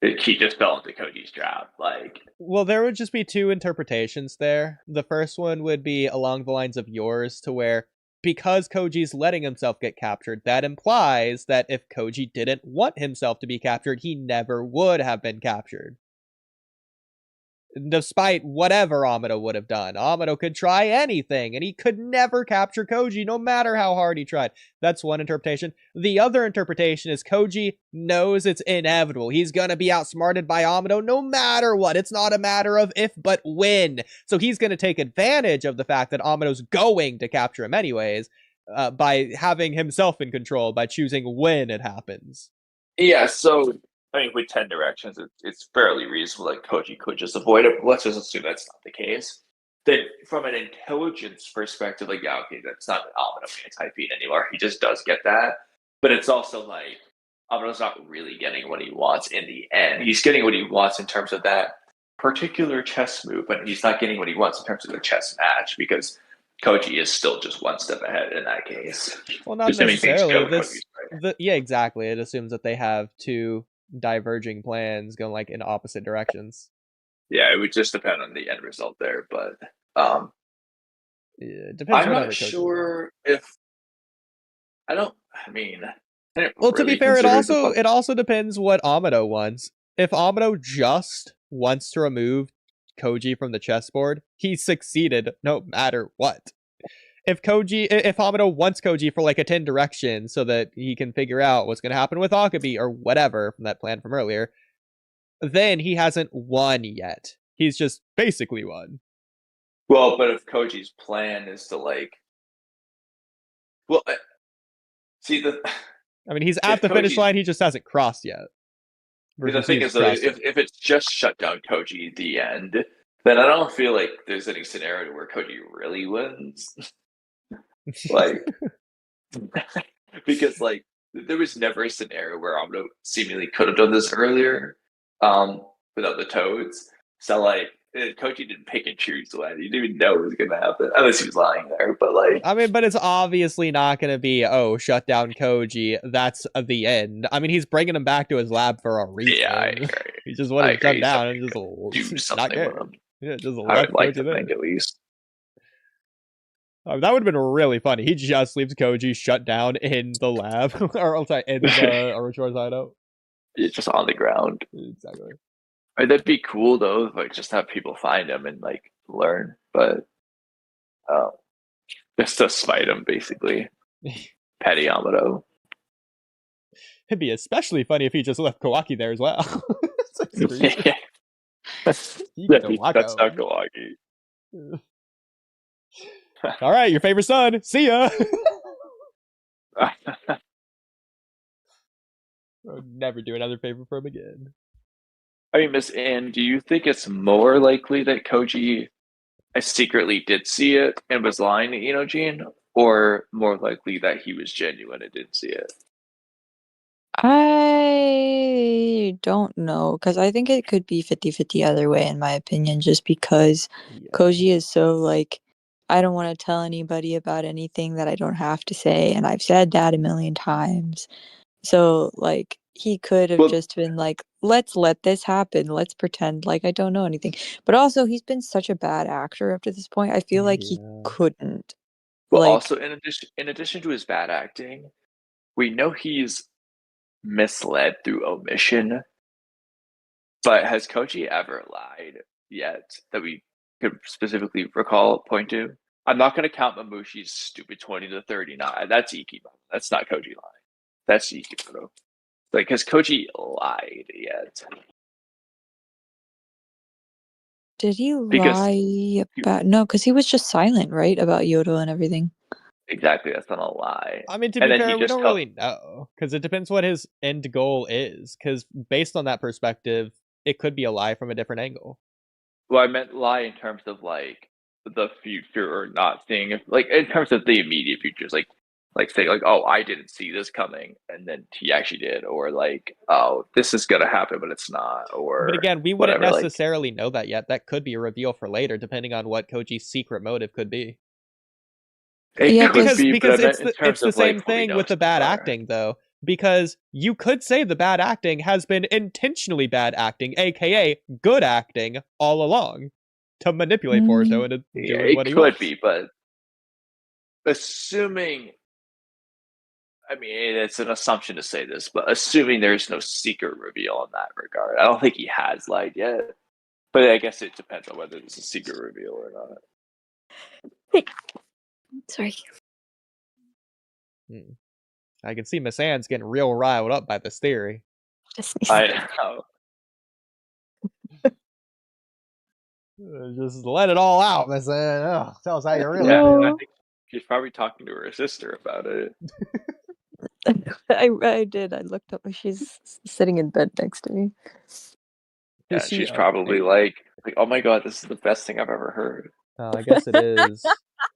he just fell into Koji's trap. Like, well, there would just be two interpretations there. The first one would be along the lines of yours, to where because Koji's letting himself get captured, that implies that if Koji didn't want himself to be captured, he never would have been captured. Despite whatever Amado would have done. Amado could try anything, and he could never capture Koji, no matter how hard he tried. That's one interpretation. The other interpretation is Koji knows it's inevitable. He's gonna be outsmarted by Amado no matter what. It's not a matter of if, but when. So he's gonna take advantage of the fact that Amado's going to capture him anyways, by having himself in control, by choosing when it happens. Yeah, so... I mean, with 10 directions, it's fairly reasonable that Koji could just avoid it. But let's just assume that's not the case. Then, from an intelligence perspective, like, yeah, okay, that's not an Amado anti-feat anymore. He just does get that. But it's also like, Amado's not really getting what he wants in the end. He's getting what he wants in terms of that particular chess move, but he's not getting what he wants in terms of the chess match, because Koji is still just one step ahead in that case. Well, not necessarily. Yeah, exactly. It assumes that they have two diverging plans going like in opposite directions. Yeah, it would just depend on the end result there, but yeah, it depends. I'm not sure if well, to be fair, it also depends what Amado wants. If Amado just wants to remove Koji from the chessboard, he succeeded no matter what. If Amado wants Koji for like a 10 direction so that he can figure out what's going to happen with Akabi or whatever from that plan from earlier, then he hasn't won yet. He's just basically won. Well, but if Koji's plan is to like... Well, see, I mean, he's at the finish line, he just hasn't crossed yet. The thing is, though, if it's just shut down Koji at the end, then I don't feel like there's any scenario where Koji really wins. Like, because like there was never a scenario where Amado seemingly could have done this earlier, without the toads. So like Koji didn't pick and choose when he didn't even know it was gonna happen, unless he was lying there. But like, I mean, but it's obviously not gonna be shut down Koji. That's the end. I mean, he's bringing him back to his lab for a reason. yeah, I agree. He just wanted to shut down and just do not something care. with him. Yeah, just I left would like Koji to there. think at least. That would have been really funny. He just leaves Koji shut down in the lab, or I'm sorry, in the Orochimaru's hideout. It's just on the ground. Exactly. I mean, that'd be cool though, if, like, just have people find him and like learn, but just to spite him, basically. Petty Amado. It'd be especially funny if he just left Kawaki there as well. Yeah, that's not Kawaki. All right, your favorite son. See ya. I would never do another favor for him again. I mean, Miss Anne, do you think it's more likely that Koji secretly did see it and was lying to Inojin, or more likely that he was genuine and didn't see it? I don't know, because I think it could be 50-50 either way, in my opinion, just because Koji is so, like, I don't want to tell anybody about anything that I don't have to say, and I've said that a million times. So, like, he could have just been like, let's let this happen. Let's pretend like I don't know anything. But also, he's been such a bad actor up to this point. I feel like he couldn't. Well, like, also, in addition to his bad acting, we know he's misled through omission. But has Koji ever lied yet that we could specifically point to? I'm not going to count Mamushi's stupid 20 to 39. That's Ikiba. That's not Koji lying. That's Ikiba. Like, has Koji lied yet? Did he lie about... No, because he was just silent, right? About Yodo and everything. Exactly, that's not a lie. I mean, to be fair, we don't really know. Because it depends what his end goal is. Because based on that perspective, it could be a lie from a different angle. Well, I meant lie in terms of, like, the future, or not seeing... Like, in terms of the immediate futures, like saying, like, oh, I didn't see this coming, and then he actually did, or like, oh, this is gonna happen, but it's not, or... But again, we wouldn't necessarily know that yet. That could be a reveal for later, depending on what Koji's secret motive could be. Because it's the same thing with the bad acting, though. Because you could say the bad acting has been intentionally bad acting, aka good acting, all along, to manipulate Boruto into doing what he wants. It could be, but assuming... I mean, it's an assumption to say this, but assuming there's no secret reveal in that regard, I don't think he has lied yet. But I guess it depends on whether it's a secret reveal or not. Sorry. I can see Miss Anne's getting real riled up by this theory. I know. Just let it all out, Miss Anne. Oh, tell us how you really feel. I think she's probably talking to her sister about it. I did. I looked up. She's sitting in bed next to me. Yeah, she's probably like, oh my god, this is the best thing I've ever heard. I guess it is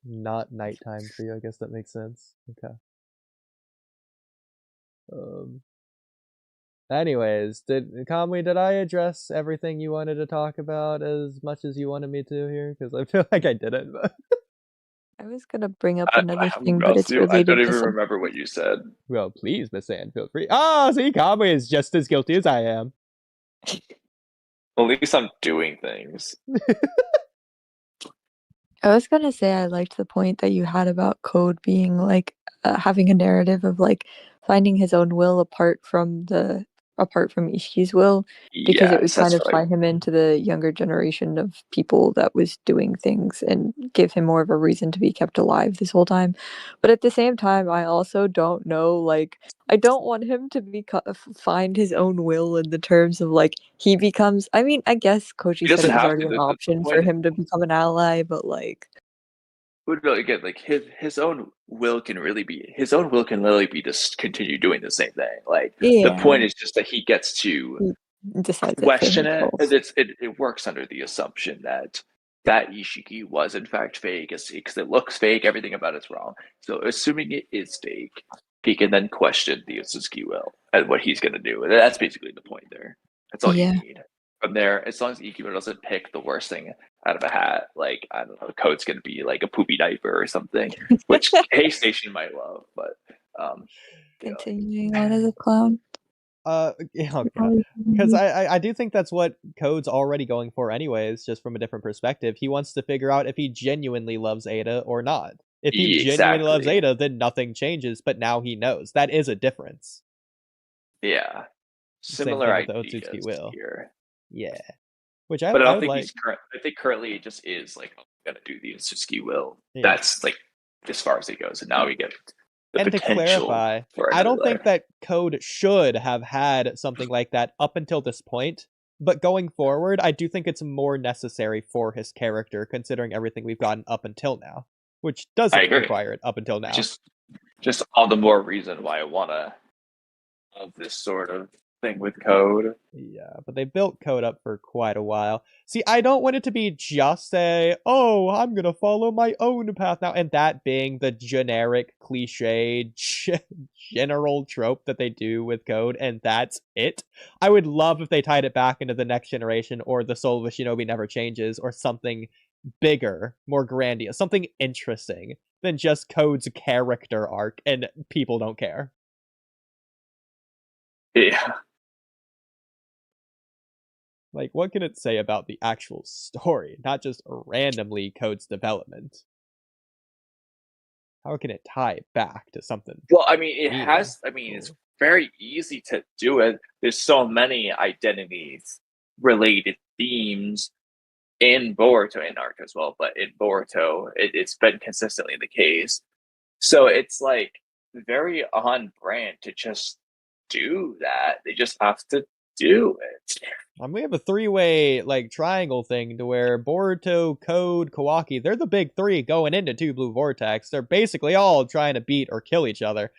not nighttime for you. I guess that makes sense. Okay. Anyways, Kamui, did I address everything you wanted to talk about as much as you wanted me to here? Because I feel like I didn't. But... I was gonna bring up another thing, but it's related. I don't even remember what you said. Well, please, Miss Anne, feel free. Oh, see, Kamui is just as guilty as I am. Well, at least I'm doing things. I was gonna say I liked the point that you had about Code being like having a narrative of like finding his own will apart from Ishiki's will, because it would kind of tie him into the younger generation of people that was doing things and give him more of a reason to be kept alive this whole time. But at the same time, I also don't know, like, I don't want him to find his own will in the terms of like he becomes... I mean, I guess Koji said it was already an option for him to become an ally, but like... Again, like his own will can literally be just continue doing the same thing. Like the point is just that he gets to decides it for question it, himself. because it works under the assumption that Ishiki was in fact fake, because it looks fake, everything about it's wrong. So assuming it is fake, he can then question the Otsutsuki will and what he's gonna do. And that's basically the point there. That's all Yeah. you need. From there, as long as Ikigo doesn't pick the worst thing out of a hat, like I don't know, the code's gonna be like a poopy diaper or something, which Hay Station might love, but you know, Continuing on as a clown. Yeah, okay. Because I do think that's what Code's already going for anyways, just from a different perspective. He wants to figure out if he genuinely loves Ada or not. If he genuinely loves exactly. Ada, then nothing changes, but now he knows. That is a difference. Yeah. Same Similar thing with the ideas Otsutsuki will. here. Yeah. Which I But I don't would think like. he's current. I think currently it just is like, I'm gonna do the Otsutsuki will. Yeah. That's like as far as it goes, and now we get the And to potential clarify, for I another don't think life. that Code should have had something like that up until this point. But going forward, I do think it's more necessary for his character, considering everything we've gotten up until now, which I doesn't agree. require it up until now. Just all the more reason why I wanna have this sort of thing with Code. Yeah, but they built Code up for quite a while. See, I don't want it to be just a, oh, I'm gonna follow my own path now, and that being the generic, cliche, general trope that they do with Code, and that's it. I would love if they tied it back into the next generation, or the Soul of a Shinobi Never Changes, or something bigger, more grandiose, something interesting than just Code's character arc, and people don't care. Yeah. Like, what can it say about the actual story, not just randomly Code's development? How can it tie it back to something? Well, I mean, it meaning? has. I mean, it's very easy to do it. There's so many identities related themes in Boruto and Naruto as well, but in Boruto, it's been consistently the case. So it's like very on brand to just do that. They just have to do it. We have a three-way like triangle thing to where Boruto, Code, Kawaki, they're the big three going into Two Blue Vortex. They're basically all trying to beat or kill each other.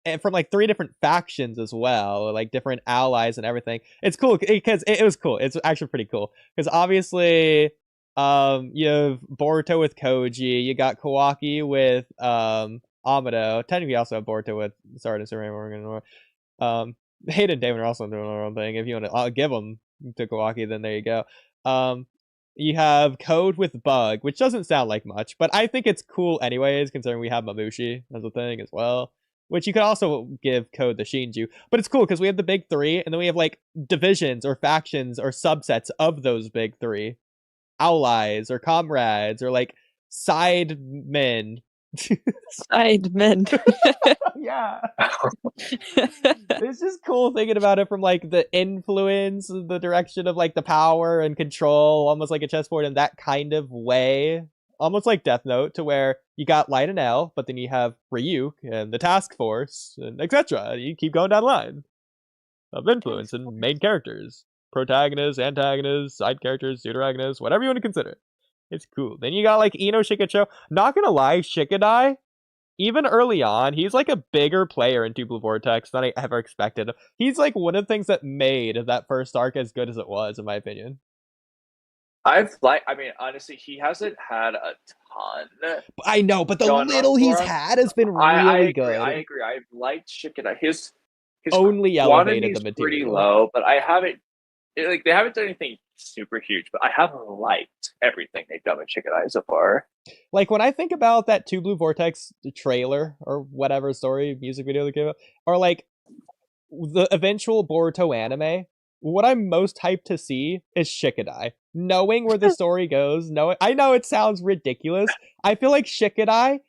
And from like three different factions as well, like different allies and everything. It's cool because it was cool. It's actually pretty cool because obviously, you have Boruto with Koji, you got Kawaki with Amado. Technically, you also have Boruto with Sarda and Suriname. Hayden and Damon are also doing their own thing. If you want to give them to Kawaki, then there you go. You have Code with Bug, which doesn't sound like much, but I think it's cool anyways, considering we have Mamushi as a thing as well. Which you could also give Code the Shinju. But it's cool because we have the big three, and then we have like divisions or factions or subsets of those big three. Allies or comrades or like side men. Side men. Yeah. It's just cool thinking about it from like the influence, the direction of like the power and control, almost like a chessboard in that kind of way. Almost like Death Note, to where you got Light and L, but then you have Ryuk and the task force, and etc. You keep going down the line of influence and main characters. Protagonists, antagonists, side characters, pseudo-agonists, whatever you want to consider. It's cool. Then you got like Ino Shikacho. Not gonna lie, Shikadai, even early on, he's like a bigger player in Two Blue Vortex than I ever expected. He's like one of the things that made that first arc as good as it was, in my opinion. I mean, honestly, he hasn't had a ton. I know, but the little he's had has been really good. I agree. I've liked Shikada. His only elevated the quantity's material. Pretty low, but I haven't like they haven't done anything super huge. But I have liked everything they've done with Shikada so far. Like when I think about that Two Blue Vortex trailer or whatever story music video they came out, or like the eventual Boruto anime, what I'm most hyped to see is Shikadai. Knowing where the story goes, I know it sounds ridiculous. I feel like Shikadai,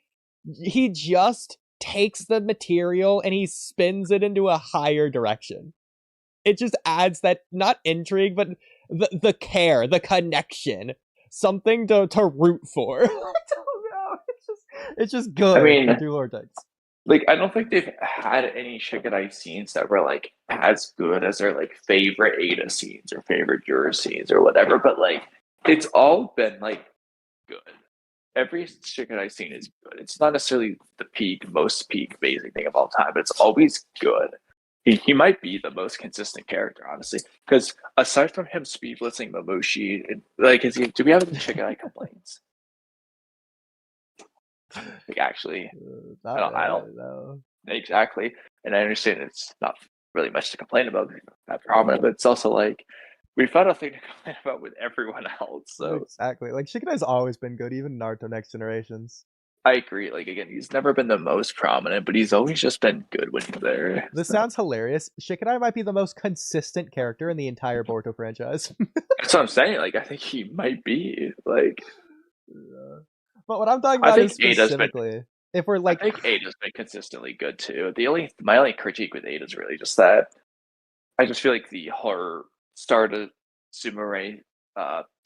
he just takes the material and he spins it into a higher direction. It just adds that, not intrigue, but the care, the connection, something to root for. I don't know. It's just good. I mean, Two Vortex. Like, I don't think they've had any Shikadai scenes that were like as good as their like favorite Ada scenes or favorite Jura scenes or whatever, but like it's all been like good. Every Shikadai scene is good. It's not necessarily the most peak amazing thing of all time, but it's always good. He might be the most consistent character, honestly. Because aside from him speed blitzing Mamushi, like, do we have any Chicken Eye complaints? Like, actually, I don't know. exactly. And I understand it's not really much to complain about, that prominent, but it's also like we found a thing to complain about with everyone else. So exactly, like Shikanai's always been good, even Naruto Next Generations. I agree. Like, again, he's never been the most prominent, but he's always just been good when he's there. This sounds hilarious. Shikanai might be the most consistent character in the entire Boruto franchise. That's what I'm saying. Like, I think he might be like. But what I'm talking I about think is Ada's specifically, if we're like, I think Ada's been consistently good too. My only critique with Ada is really just that I just feel like the horror start of Sumire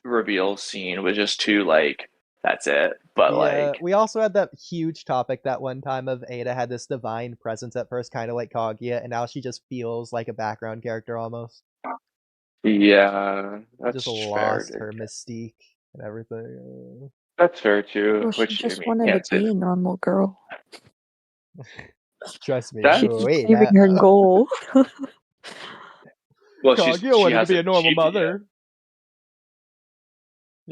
reveal scene was just too like that's it. But like we also had that huge topic that one time of Ada had this divine presence at first, kind of like Kaguya, and now she just feels like a background character almost. Yeah, that's just fair, lost dude. her mystique and everything. That's fair too. Well, Which she just I mean, wanted can't to say be that. a normal girl. Trust me, That- She's wait, achieving her goal. Well, Kaguya wanted to be a hasn't normal achieved it mother.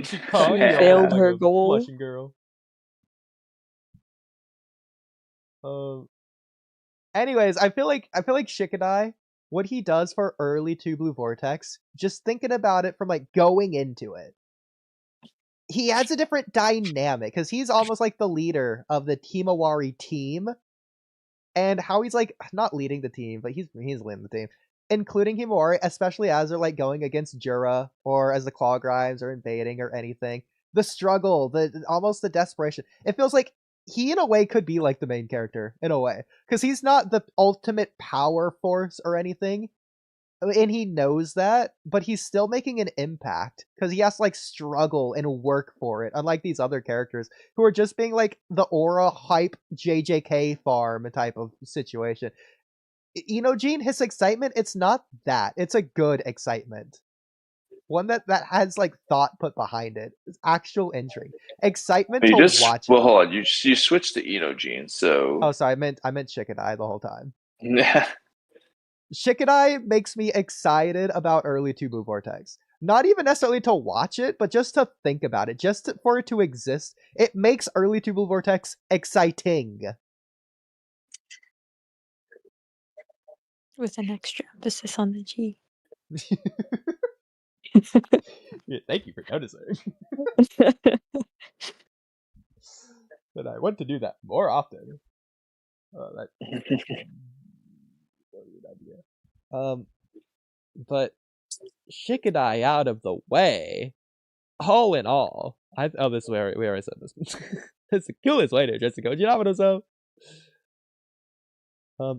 She Kaguya failed like her a goal. blushing girl. Anyways, I feel like Shikanai, what he does for early Two Blue Vortex, just thinking about it from like going into it, he adds a different dynamic because he's almost like the leader of the Himawari team, and how he's like not leading the team, but he's leading the team, including Himawari, especially as they're like going against Jura or as the Claw Grimes are invading or anything. The struggle, the almost the desperation. It feels like he in a way could be like the main character in a way, because he's not the ultimate power force or anything, and he knows that, but he's still making an impact because he has to like struggle and work for it, unlike these other characters who are just being like the aura hype JJK farm type of situation. You know, Gene, his excitement, it's not that, it's a good excitement, one that has like thought put behind it. It's actual intrigue, excitement to watch it. Well, hold on, you switched to Eno Gene, so Oh, sorry, I meant Shikanai the whole time. Shikanai makes me excited about early Two Blue Vortex. Not even necessarily to watch it, but just to think about it, for it to exist. It makes early Two Blue Vortex exciting. With an extra emphasis on the G. Yeah, thank you for noticing. And I want to do that more often. That idea. But Shikanai out of the way. All in all, this we already said this. It's the coolest way to address the coach. You know what I'm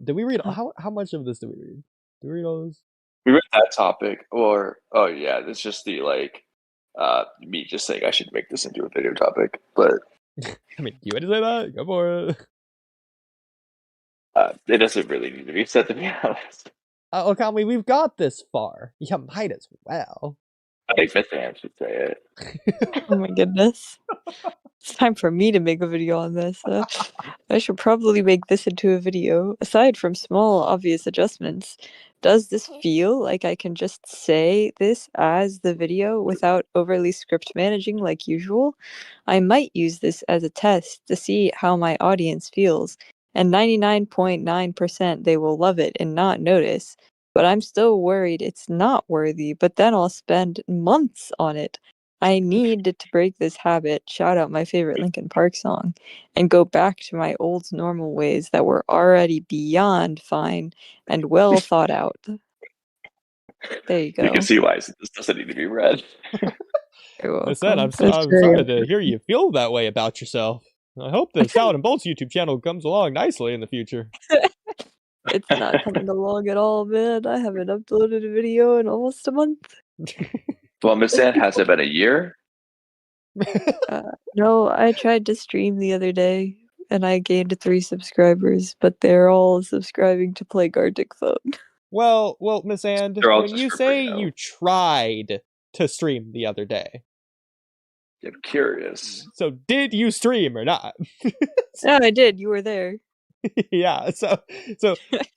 did we read how much of this did we read? Did we read all this? We read that topic, or oh yeah, it's just the like me just saying I should make this into a video topic, but I mean, you want to say that? Go for it. it doesn't really need to be said, to be honest. Kamui, we've got this far. You might as well. I think Mithran should say it. Oh my goodness. It's time for me to make a video on this. I should probably make this into a video. Aside from small, obvious adjustments, does this feel like I can just say this as the video without overly script managing like usual? I might use this as a test to see how my audience feels, and 99.9% they will love it and not notice. But I'm still worried it's not worthy, but then I'll spend months on it. I need to break this habit, shout out my favorite Linkin Park song, and go back to my old normal ways that were already beyond fine and well thought out. There you go. You can see why this doesn't need to be read. I said, I'm sorry to hear you feel that way about yourself. I hope the Salad and Bolts YouTube channel comes along nicely in the future. It's not coming along at all, man. I haven't uploaded a video in almost a month. Well, Miss Ann, has it been a year? No, I tried to stream the other day, and I gained 3 subscribers, but they're all subscribing to play Gartic Phone. Well, Miss Ann, when you say you tried to stream the other day, I'm curious. So did you stream or not? Yeah, I did. You were there. Yeah, so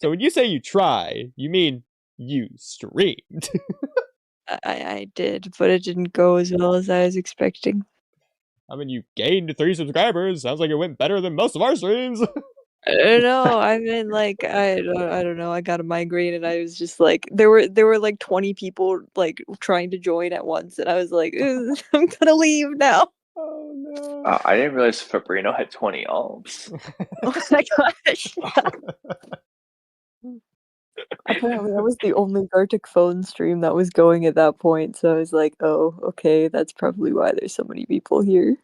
when you say you try, you mean you streamed. I did, but it didn't go as well as I was expecting. I mean, you gained 3 subscribers. Sounds like it went better than most of our streams. No, I mean, like, I don't know. I got a migraine, and I was just like, there were like 20 people like trying to join at once, and I was like, "Ugh, I'm gonna leave now." Oh no. I didn't realize Fabrino had 20 alms. Oh my gosh! Apparently, I was the only Gartic phone stream that was going at that point, so I was like, "Oh, okay, that's probably why there's so many people here."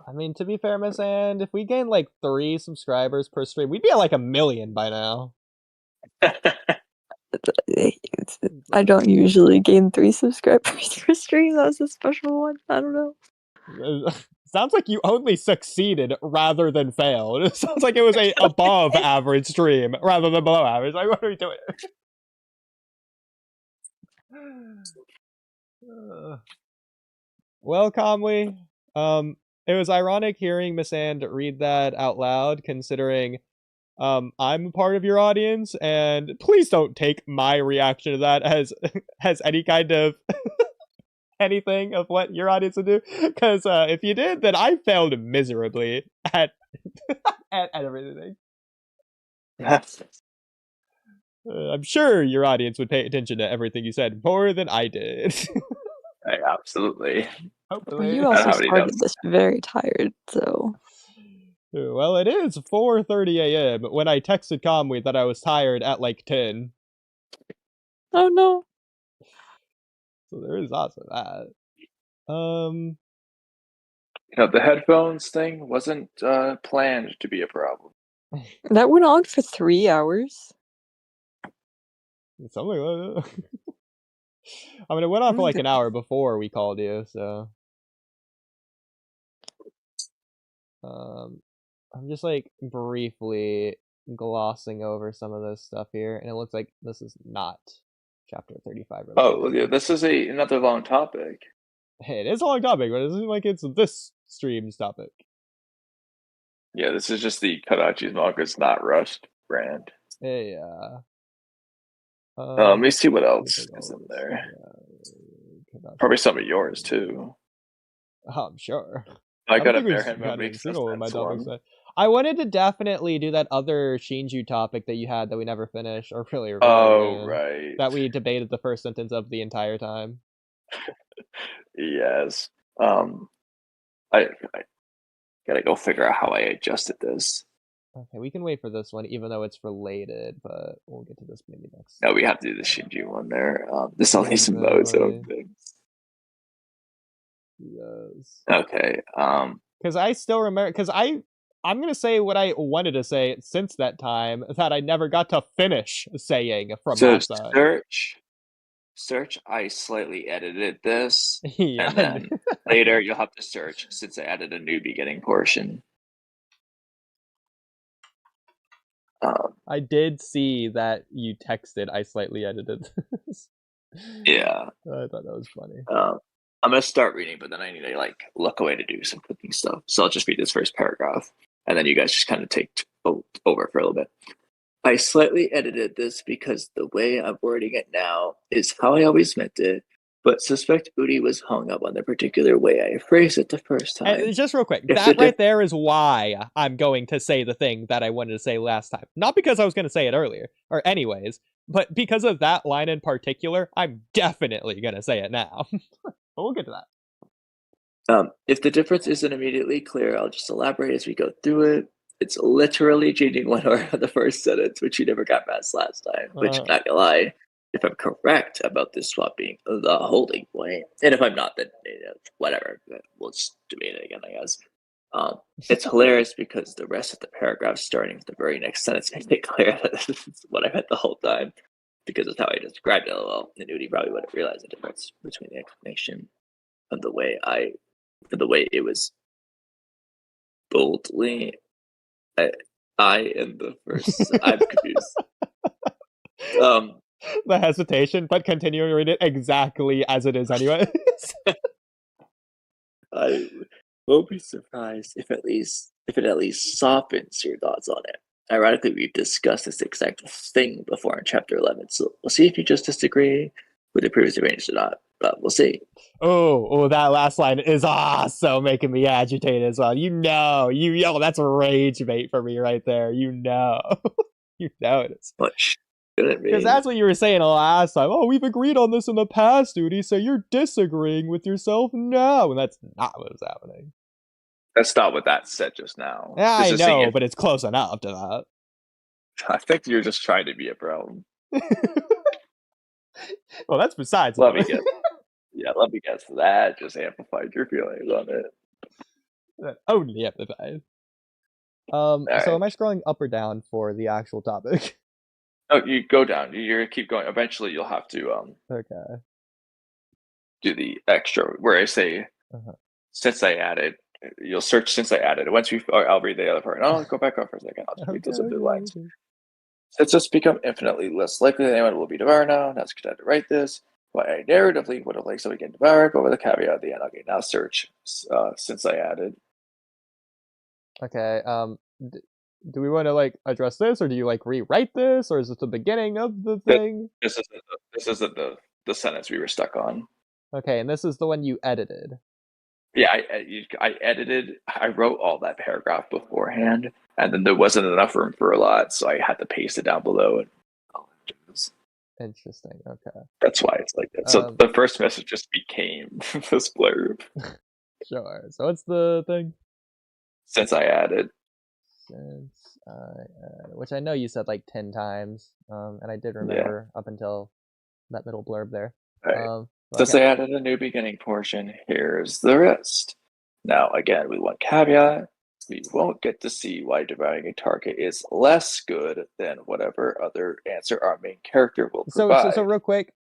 I mean, to be fair, Miss And, if we gained like 3 subscribers per stream, we'd be at like 1 million by now. I don't usually gain 3 subscribers per stream. That was a special one. I don't know. Sounds like you only succeeded rather than failed. It sounds like it was a above average stream rather than below average. Like, what are we doing? Well, Kamui, it was ironic hearing Miss And read that out loud, considering I'm a part of your audience, and please don't take my reaction to that as any kind of anything of what your audience would do, because if you did, then I failed miserably at at everything. I'm sure your audience would pay attention to everything you said more than I did. Absolutely. Well, Hopefully. you also how many started notes? this very tired, so. Well, it is 4:30 a.m. when I texted Kamui that I was tired at like 10. Oh no. So there is also that. You know, the headphones thing wasn't planned to be a problem. That went on for 3 hours. Something like that. I mean, it went on for like an hour before we called you, so. I'm just like briefly glossing over some of this stuff here, and it looks like this is not chapter 35 related. Oh, yeah, this is another long topic. Hey, it is a long topic, but it isn't like it's this stream's topic. Yeah, this is just the Karachi's Manga's Not Rushed brand. Yeah. Let me see what else is in there. Probably some of yours too. I'm sure. I got a think we've Bearhead got movie. a single one of my topics. I wanted to definitely do that other Shinju topic that you had that we never finished, or really. Oh, right. That we debated the first sentence of the entire time. Yes. I gotta go figure out how I adjusted this. Okay, we can wait for this one, even though it's related, but we'll get to this maybe next. No, we have to do the Shinju one there. This only some Mozo things. Yes. Okay. Because I still remember, because I'm gonna say what I wanted to say since that time that I never got to finish saying from last time. Search, I slightly edited this, Yeah. and then later you'll have to search since I added a new beginning portion. I did see that you texted, I slightly edited this. Yeah. I thought that was funny. I'm gonna start reading, but then I need to like look away to do some cooking stuff. So I'll just read this first paragraph, and then you guys just kind of take over for a little bit. I slightly edited this because the way I'm wording it now is how I always meant it, but suspect Oodie was hung up on the particular way I phrased it the first time. And just real quick, that right there is why I'm going to say the thing that I wanted to say last time. Not because I was going to say it earlier, or anyways, but because of that line in particular, I'm definitely going to say it now. But we'll get to that. If the difference isn't immediately clear, I'll just elaborate as we go through it. It's literally changing one word of the first sentence, which you never got past last time, which I'm not gonna lie, if I'm correct about this swap being the holding point, and if I'm not, then whatever, we'll just debate it again, I guess. It's hilarious because the rest of the paragraph starting with the very next sentence makes it clear that this is what I meant the whole time, because it's how I described it. Well, and Oodie probably wouldn't realize the difference between the explanation of the way it was boldly. I am the first. I'm confused. The hesitation, but continuing to read it exactly as it is, anyways. I won't be surprised if it at least softens your thoughts on it. ironically, we've discussed this exact thing before in Chapter 11, so we'll see if you just disagree with the previous arranged or not, but we'll see. Oh, that last line is also making me agitated as well. That's rage bait for me right there. You know it is. What shouldn't be? Because that's what you were saying last time. Oh, we've agreed on this in the past, Oodie, so you're disagreeing with yourself now. And that's not what was happening. That's not what that said just now. Yeah, I Just saying know, but it's close enough to that. I think you're just trying to be a bro. Well, that's besides. Let me guess. Yeah, let me guess. That just amplified your feelings on it. That only amplified. All So right. am I scrolling up or down for the actual topic? Oh, you go down. You're gonna keep going. Eventually, you'll have to Okay. do the extra where I say since I added. You'll search since I added. Once I'll read the other part. No, go back up for a second. I'll just read those other lines. Since it's become infinitely less likely that anyone will be devoured now, that's good to write this. Why I narratively would have liked somebody getting devoured, but with a caveat at the end. Okay, now search since I added. Okay. Do we want to like address this, or do you like rewrite this, or is this the beginning of the thing? This isn't the sentence we were stuck on. Okay, and this is the one you edited. Yeah, I edited. I wrote all that paragraph beforehand, and then there wasn't enough room for a lot, so I had to paste it down below. Interesting. Okay. That's why it's like that. So the first message just became this blurb. Sure. So what's the thing? Since I added. Which I know you said like 10 times, and I did remember up until that middle blurb there. Right. Since I added a new beginning portion, here's the rest. Now, again, with one caveat, we won't get to see why devouring a target is less good than whatever other answer our main character will provide. So real quick,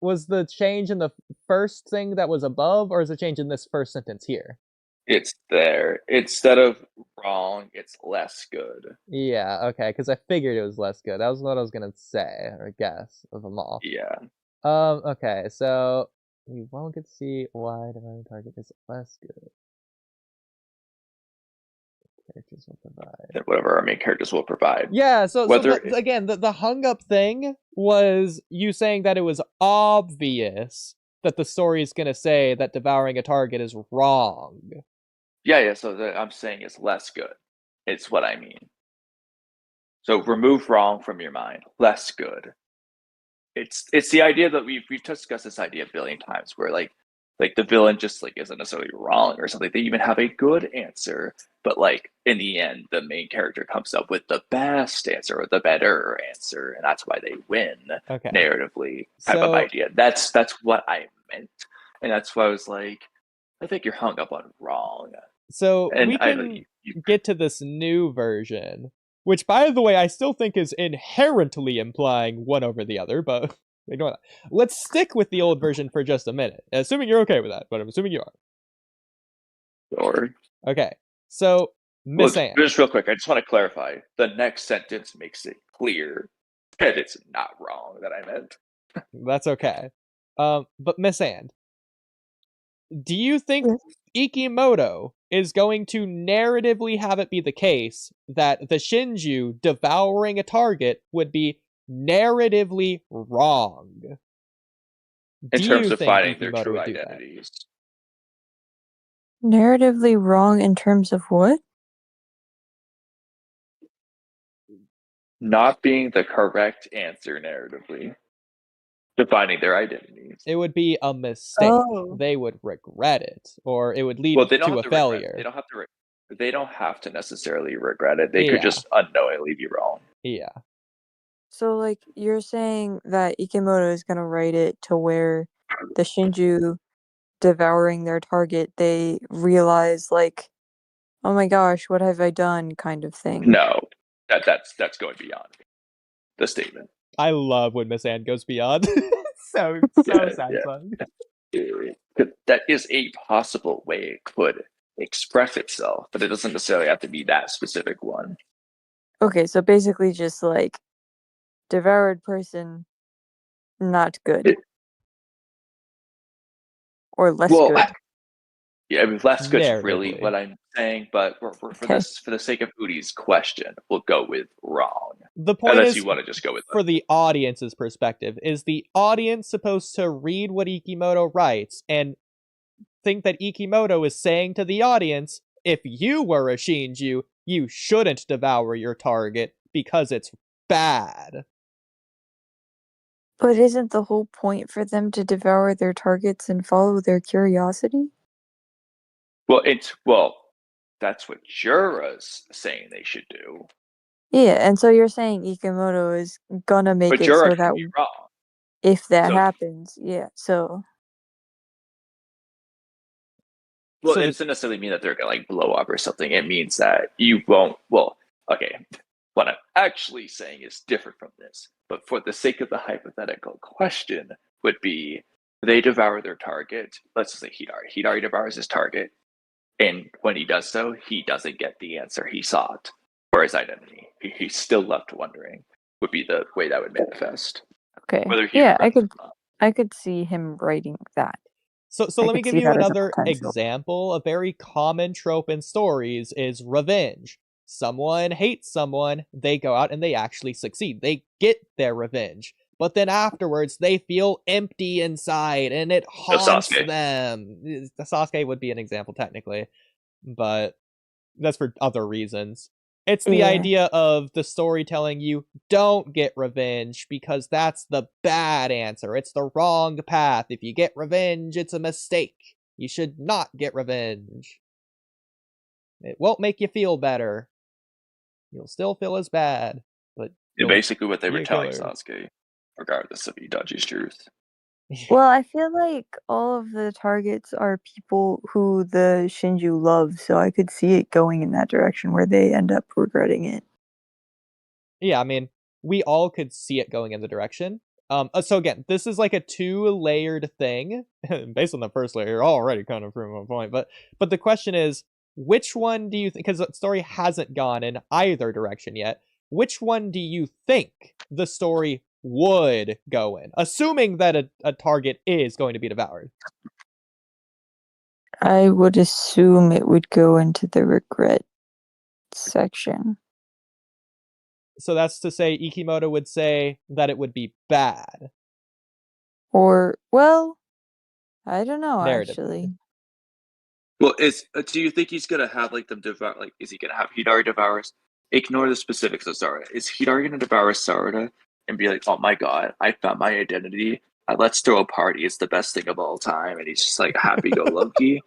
was the change in the first thing that was above, or is the change in this first sentence here? It's there. Instead of wrong, it's less good. Yeah, okay, because I figured it was less good. That was what I was gonna say, or guess, of them all. Yeah. Okay, so we won't get to see why devouring target is less good. Characters will provide. And whatever our main characters will provide. Yeah, again, the hung up thing was you saying that it was obvious that the story is gonna say that devouring a target is wrong. Yeah, so I'm saying it's less good. It's what I mean. So remove wrong from your mind. Less good. It's the idea that we've discussed this idea a billion times, where like the villain just like isn't necessarily wrong or something. They even have a good answer, but like in the end, the main character comes up with the best answer or the better answer, and that's why they win. Okay. Narratively, type of idea. That's what I meant, and that's why I was like, I think you're hung up on wrong. So we can get to this new version, which, by the way, I still think is inherently implying one over the other, but ignore that. Let's stick with the old version for just a minute, assuming you're okay with that, but I'm assuming you are. Sure. Okay, so Miss Anne. Just real quick, I just want to clarify. The next sentence makes it clear that it's not wrong that I meant. That's okay. But Miss Anne, do you think Ikimoto is going to narratively have it be the case that the Shinju devouring a target would be narratively wrong? In terms of finding their true identities. Narratively wrong in terms of what? Not being the correct answer narratively. Defining their identities. It would be a mistake. Oh. They would regret it, or it would lead to a failure. They don't have to necessarily regret it. They could just unknowingly be wrong. Yeah. So, like, you're saying that Ikimoto is gonna write it to where the Shinju devouring their target, they realize, like, oh my gosh, what have I done, kind of thing. No, that's going beyond the statement. I love when Miss Anne goes beyond. so satisfying. That is a possible way it could express itself, but it doesn't necessarily have to be that specific one. Okay, so basically just like devoured person, not good. Or less good. Yeah, I mean, less good's really Narratively. what I'm saying, but for Okay. the sake of Oodie's question, we'll go with wrong. The point Unless is, you want to just go with for the audience's perspective, is the audience supposed to read what Ikimoto writes and think that Ikimoto is saying to the audience, if you were a Shinju, you shouldn't devour your target because it's bad. But isn't the whole point for them to devour their targets and follow their curiosity? Well, that's what Jura's saying they should do. Yeah, and so you're saying Ikimoto is gonna make But it Jura so can that be wrong. if that So- happens, yeah, so Well, So it the- doesn't necessarily mean that they're gonna like blow up or something. It means that you won't. Well, okay. What I'm actually saying is different from this. But for the sake of the hypothetical question, would be they devour their target. Let's just say Hidari. Hidari devours his target, and when he does so, he doesn't get the answer he sought for his identity. He's still left wondering. Would be the way that would manifest. okay. Whether he Yeah, remembers or not. I could see him writing that. So I let me could give see you that as a another potential. example. A very common trope in stories is revenge. Someone hates someone, they go out and they actually succeed. They get their revenge. But then afterwards, they feel empty inside and it haunts Sasuke. them. Sasuke would be an example, technically. But that's for other reasons. It's the Yeah. idea of the story telling you don't get revenge because that's the bad answer. It's the wrong path. If you get revenge, it's a mistake. You should not get revenge. It won't make you feel better. You'll still feel as bad, but Yeah, basically what they be were a telling killer. Sasuke, regardless of Itachi's truth. Well, I feel like all of the targets are people who the Shinju love, so I could see it going in that direction where they end up regretting it. Yeah, I mean, we all could see it going in the direction. So again, this is like a 2-layered thing. Based on the first layer, you're already kind of proving my point. But the question is, which one do you think? Because the story hasn't gone in either direction yet. Which one do you think the story would go in, assuming that a target is going to be devoured? I would assume it would go into the regret section. So that's to say, Ikimoto would say that it would be bad. Or, well, I don't know, Narratively. actually. Well, do you think he's gonna have like them devour? Like, is he gonna have Hidari devours? Ignore the specifics of Sarada. Is Hidari gonna devour Sarada and be like, "Oh my god, I found my identity. Let's throw a party. It's the best thing of all time," and he's just like happy-go-lucky?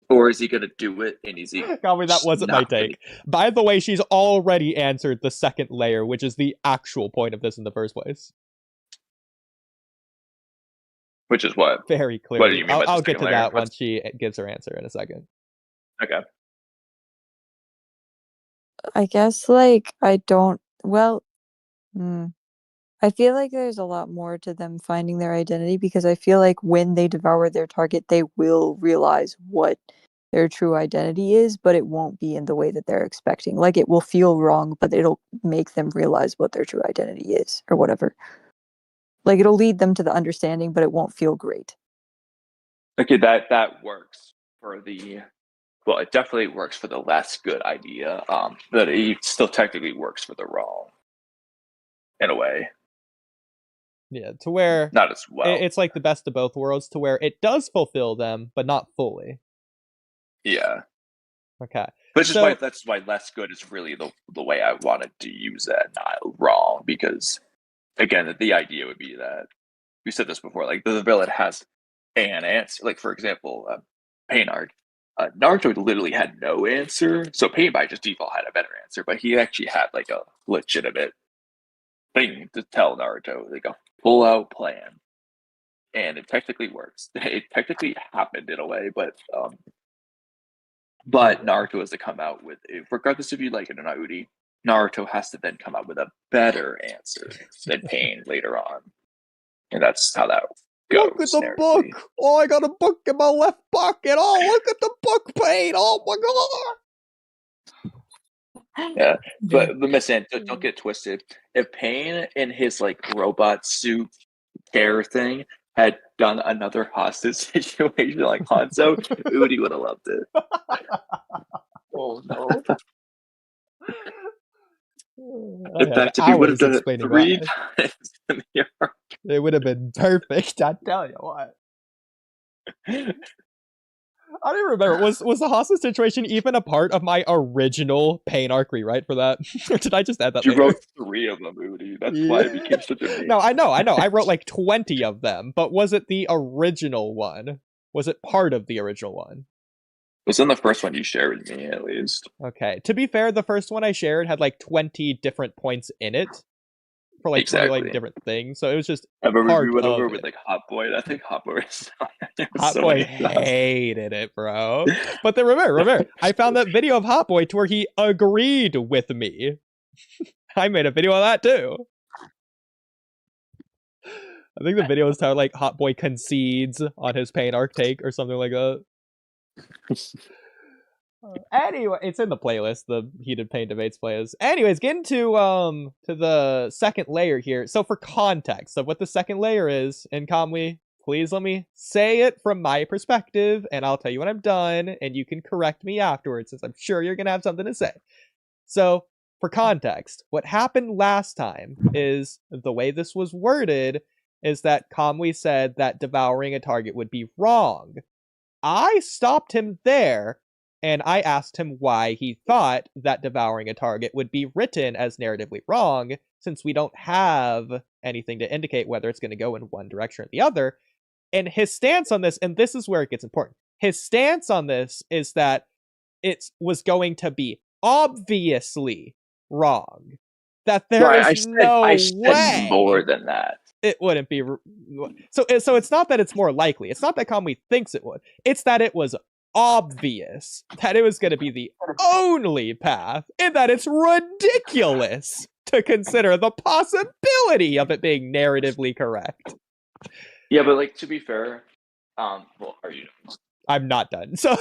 Or is he gonna do it and is he? Kamui, that wasn't my not gonna- take. By the way, she's already answered the second layer, which is the actual point of this in the first place. Which is what? Very clearly. What do you mean by the I'll get second to layer? that once she gives her answer in a second. Okay. I guess, like, I don't. Well, I feel like there's a lot more to them finding their identity because I feel like when they devour their target, they will realize what their true identity is, but it won't be in the way that they're expecting. Like, it will feel wrong, but it'll make them realize what their true identity is or whatever. Like, it'll lead them to the understanding, but it won't feel great. Okay, that works for the. Well, it definitely works for the less good idea. But it still technically works for the wrong. In a way, Yeah, to where not as well. it's like the best of both worlds, to where it does fulfill them, but not fully. Yeah. Okay. Which is So- why that's why less good is really the way I wanted to use that, not wrong. Because again, the idea would be that we said this before, like the villain has an answer. Like for example, Pain Arc. Naruto literally had no answer, so Pain by just default had a better answer, but he actually had like a legitimate thing to tell Naruto, like a full out plan. And it technically works. It technically happened in a way, but Naruto has to come out with, regardless if you like it or not, Oodie, Naruto has to then come out with a better answer than Pain later on. And that's how that goes. Look at the book! Oh, I got a book in my left pocket! Oh, look at the book, Pain! Oh my god! Yeah, but don't get twisted. If Pain in his like robot suit hair thing had done another hostage situation like Hanzo, Oodie would have loved it. Oh no! In fact, if he would have done it 3 times in the arc, it would have been perfect. I tell you what. I don't even remember. Was the hostage situation even a part of my original Pain arc rewrite for that? Or did I just add that you later? wrote 3 of them, Oodie. That's why it became such a meme. No, I know. I wrote like 20 of them, but was it the original one? Was it part of the original one? It was in the first one you shared with me, at least. Okay. To be fair, the first one I shared had like 20 different points in it for like 20 like different things. So it was just I remember part we went of over it. with like Hot Boy. I think Hot Boy was Hot Boy hated it, bro. But then remember, I found that video of Hot Boy to where he agreed with me. I made a video of that too. I think the video is how like Hot Boy concedes on his Pain arc take or something like that. Anyway, it's in the playlist, the Heated Pain Debates playlist. Anyways, getting to the second layer here. So for context of what the second layer is, and Kamui, please let me say it from my perspective, and I'll tell you when I'm done, and you can correct me afterwards, since I'm sure you're gonna have something to say. So, for context, what happened last time is, the way this was worded, is that Kamui said that devouring a target would be wrong. I stopped him there, and I asked him why he thought that devouring a target would be written as narratively wrong, since we don't have anything to indicate whether it's going to go in one direction or the other. And his stance on this, and this is where it gets important, his stance on this is that it was going to be obviously wrong. That there is no way more than that. It wouldn't be. So it's not that it's more likely. It's not that Kamui thinks it would. It's that it was obvious that it was going to be the only path, and that it's ridiculous to consider the possibility of it being narratively correct. Yeah, but like, to be fair, well, are you done? I'm not done. So,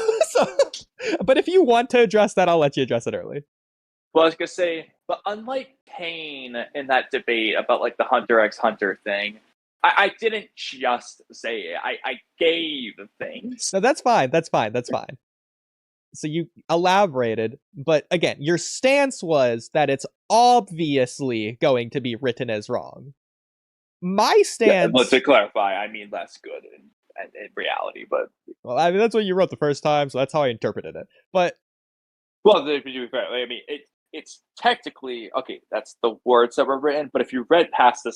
but if you want to address that, I'll let you address it early. Well, I was gonna say, but unlike Pain in that debate about like the Hunter x Hunter thing, I didn't just say it. I gave things. No, that's fine. That's fine. So you elaborated, but again, your stance was that it's obviously going to be written as wrong. My stance... Yeah, but to clarify, I mean less good in reality, but... Well, I mean, that's what you wrote the first time, so that's how I interpreted it. But... Well, to be fair, I mean, it's technically... Okay, that's the words that were written, but if you read past the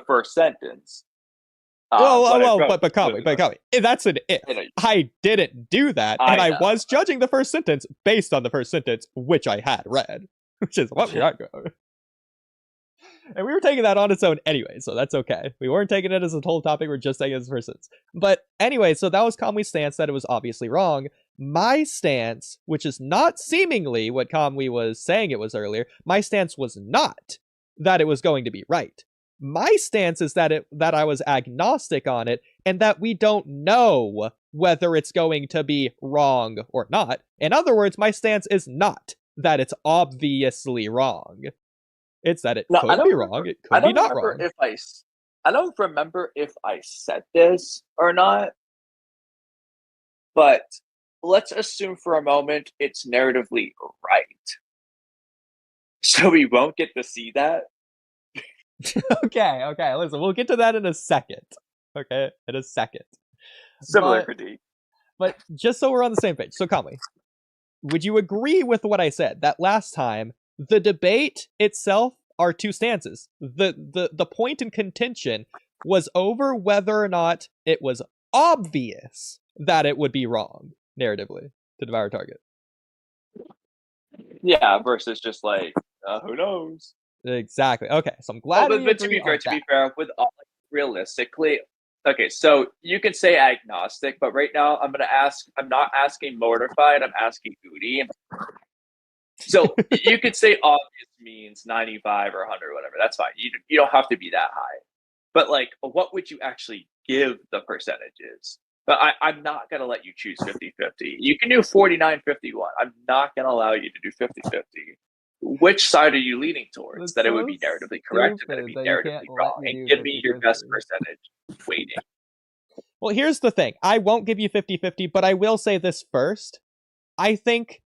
first sentence... but Kamui, that's an if. I didn't do that, and I was judging the first sentence based on the first sentence, which I had read, which is what we are going. And we were taking that on its own anyway, so that's okay. We weren't taking it as a whole topic, we're just taking it as a first sentence. But anyway, so that was Kamui's stance, that it was obviously wrong. My stance, which is not seemingly what Kamui was saying it was earlier, my stance was not that it was going to be right. My stance is that I was agnostic on it, and that we don't know whether it's going to be wrong or not. In other words, my stance is not that it's obviously wrong. It's that it could be wrong, it could be not wrong. I don't remember if I said this or not, but let's assume for a moment it's narratively right. So we won't get to see that. Okay, listen, we'll get to that in a second. Okay, in a second. Similar critique. But just so we're on the same page, so Kamui, would you agree with what I said? That last time, the debate itself are two stances. The point in contention was over whether or not it was obvious that it would be wrong, narratively, to devour a target. Yeah, versus just like, who knows? Exactly. Okay, so I'm glad. But to be fair, with realistically, okay, so you can say agnostic, but right now I'm not asking mortified, I'm asking Oodie. So you could say obvious means 95 or 100 or whatever. That's fine. You don't have to be that high. But like, what would you actually give the percentages? But I'm not going to let you choose 50-50. You can do 49-51. I'm not going to allow you to do 50-50. which side are you leaning towards? That's that it so would be narratively correct, and that it would be stupid that you narratively can't let wrong, me and do give me your best 50-50. percentage weighting. Well, here's the thing. I won't give you 50-50, but I will say this first. I think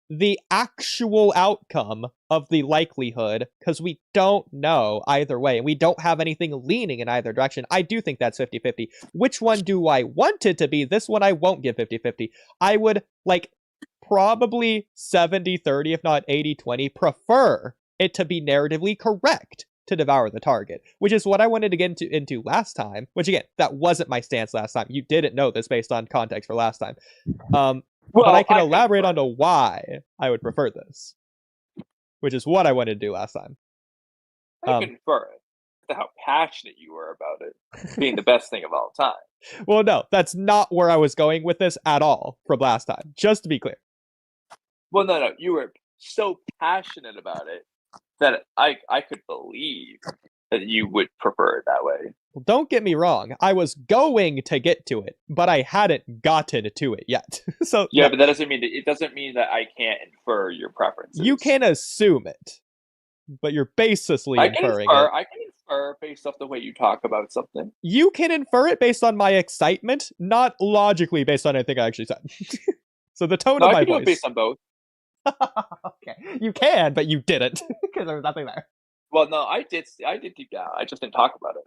the actual outcome of the likelihood, because we don't know either way, and we don't have anything leaning in either direction, I do think that's 50-50. Which one do I want it to be? This one I won't give 50-50. I would, probably 70-30, if not 80-20, prefer it to be narratively correct to devour the target, which is what I wanted to get into last time, which again, that wasn't my stance last time. You didn't know this based on context for last time. But I can elaborate on why I would prefer this, which is what I wanted to do last time. I confer how passionate you were about it being the best thing of all time. Well, no, that's not where I was going with this at all from last time, just to be clear. Well, no, you were so passionate about it that I could believe that you would prefer it that way. Well, don't get me wrong. I was going to get to it, but I hadn't gotten to it yet. So yeah, no. but that doesn't mean that I can't infer your preferences. You can assume it, but you're baselessly inferring it. I can infer based off the way you talk about something. You can infer it based on my excitement, not logically based on anything I actually said. So the tone of my I can voice. do it based on both. Okay, you can, but you didn't because there was nothing there. Well, no, I did deep down. I just didn't talk about it.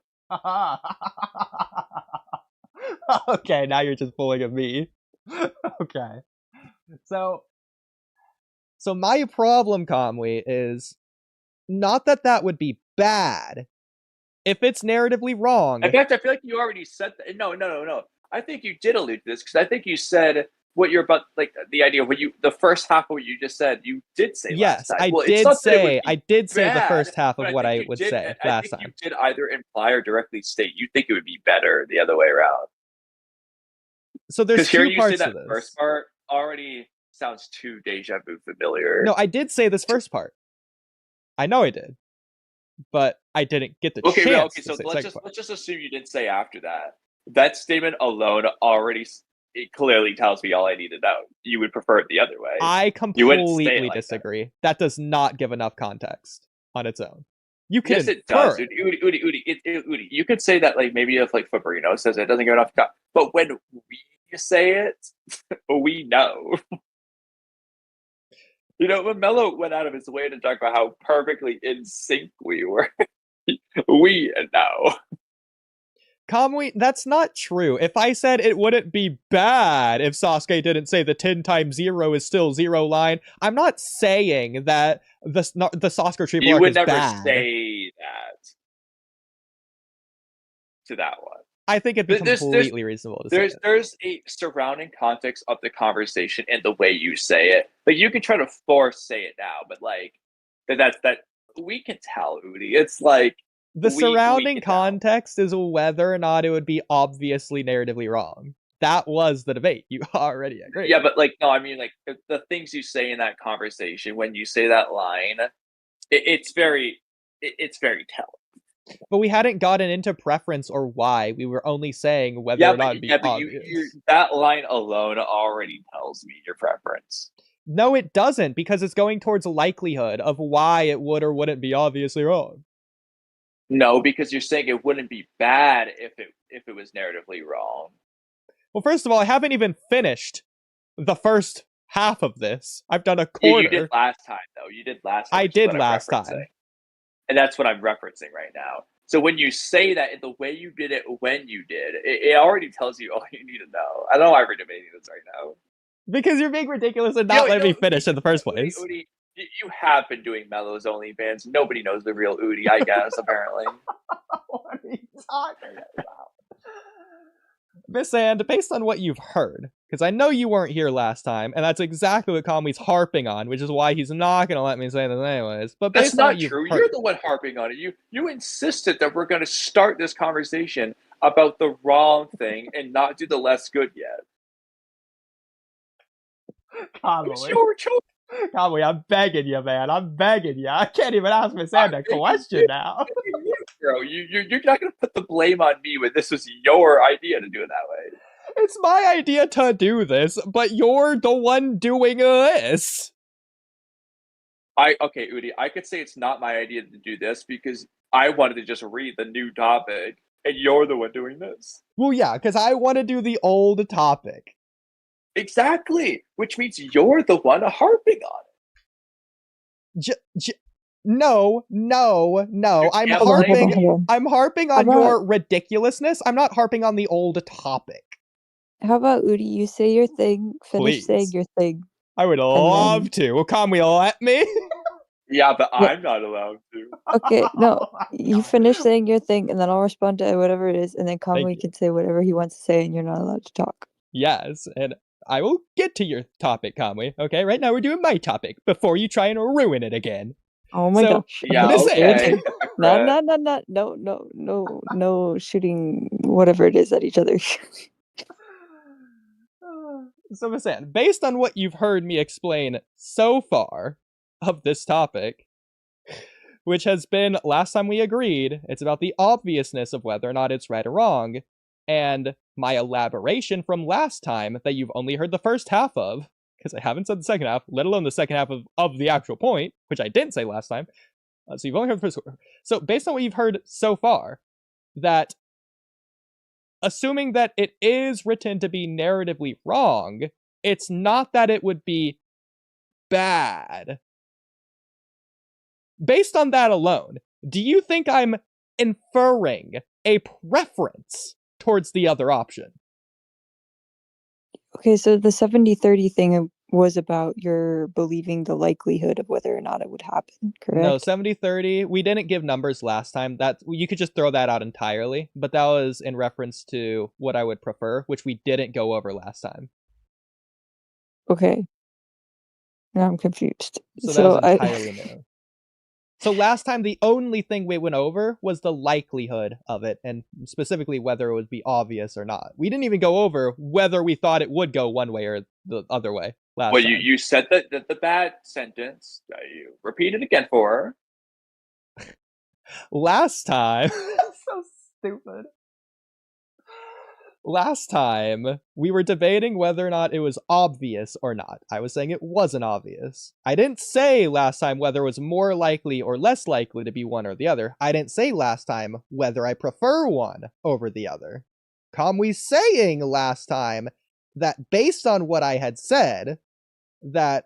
Okay, now you're just pulling at me. Okay. So my problem, Kamui, is not that would be bad. If it's narratively wrong. In fact, I feel like you already said that. No. I think you did allude to this because I think you said what you're about, the idea of the first half of what you just said, you did say yes, last time. I did say the first half of what I would say last time. You did either imply or directly state you think it would be better the other way around. So there's two parts to this. The first part already sounds too deja vu familiar. No, I did say this first part. I know I did. But I didn't get the chance to say let's just assume you didn't say after that. That statement alone already... It clearly tells me all I need to know. You would prefer it the other way. I completely disagree. That does not give enough context on its own. You can it does. Oodie, you could say that maybe if Fabrino says it doesn't give enough context, but when we say it, we know. When Mello went out of his way to talk about how perfectly in sync we were, we know. Kamui, that's not true. If I said it wouldn't be bad if Sasuke didn't say the 10 times 0 is still 0 line, I'm not saying that the Sasuke Triple Arc is bad. You would never say that to that one. I think it'd be completely reasonable to say it. There's a surrounding context of the conversation and the way you say it. You can try to force say it now, but that we can tell, Oodie. It's the surrounding context is whether or not it would be obviously narratively wrong. That was the debate. You already agree. Yeah, but no, I mean the things you say in that conversation when you say that line, it's very telling. But we hadn't gotten into preference or why. We were only saying whether or not it'd be obvious. That line alone already tells me your preference. No, it doesn't, because it's going towards likelihood of why it would or wouldn't be obviously wrong. No, because you're saying it wouldn't be bad if it was narratively wrong. Well, first of all, I haven't even finished the first half of this. I've done a quarter. Yeah, you did last time, though. You did last time. I did last time. And that's what I'm referencing right now. So when you say that in the way you did it when you did, it already tells you all you need to know. I don't know why we're debating this right now. Because you're being ridiculous and not letting me finish in the first place. Oodie, you have been doing Mello's OnlyFans. Nobody knows the real Oodie, I guess, apparently. What are you talking about? Miss And, based on what you've heard, because I know you weren't here last time, and that's exactly what Kamui's harping on, which is why he's not going to let me say this anyways. But that's not true. You're the one harping on it. You insisted that we're going to start this conversation about the wrong thing and not do the less good yet. Kamui, I'm begging you, man. I'm begging you. I can't even ask Miss And a question now. Bro, you're not going to put the blame on me when this was your idea to do it that way. It's my idea to do this, but you're the one doing this. Okay, Oodie, I could say it's not my idea to do this because I wanted to just read the new topic, and you're the one doing this. Well, yeah, because I want to do the old topic. Exactly, which means you're the one harping on it. No. You I'm can't Hold on, hold harping. on, hold on. I'm harping How on about- your ridiculousness. I'm not harping on the old topic. How about Oodie? You say your thing, finish saying Please. your thing. I would love to. Well, Kamui, let me. Yeah, but Yeah. I'm not allowed to. Okay, no, Oh my you God. finish saying your thing, and then I'll respond to whatever it is, and then Thank Kamui you. can say whatever he wants to say, and you're not allowed to talk. Yes, and I will get to your topic, Kamui. Okay, right now we're doing my topic before you try and ruin it again. Oh my So, gosh. Yeah, What is it? okay. No shooting whatever it is at each other. So, Misan, based on what you've heard me explain so far of this topic, which has been, last time we agreed, it's about the obviousness of whether or not it's right or wrong, and my elaboration from last time that you've only heard the first half of, because I haven't said the second half, let alone the second half of the actual point, which I didn't say last time. So you've only heard the first. So based on what you've heard so far, that assuming that it is written to be narratively wrong, it's not that it would be bad. Based on that alone, do you think I'm inferring a preference towards the other option? Okay, so the 70-30 thing was about your believing the likelihood of whether or not it would happen, correct? No, 70-30, we didn't give numbers last time. That you could just throw that out entirely, but that was in reference to what I would prefer, which we didn't go over last time. Okay. Now I'm confused. So that was entirely new. So last time, the only thing we went over was the likelihood of it, and specifically whether it would be obvious or not. We didn't even go over whether we thought it would go one way or the other way last Well, time. you said the bad sentence. You repeat it again for her. Last time... so stupid. Last time, we were debating whether or not it was obvious or not. I was saying it wasn't obvious. I didn't say last time whether it was more likely or less likely to be one or the other. I didn't say last time whether I prefer one over the other. Kamui's saying last time that based on what I had said, that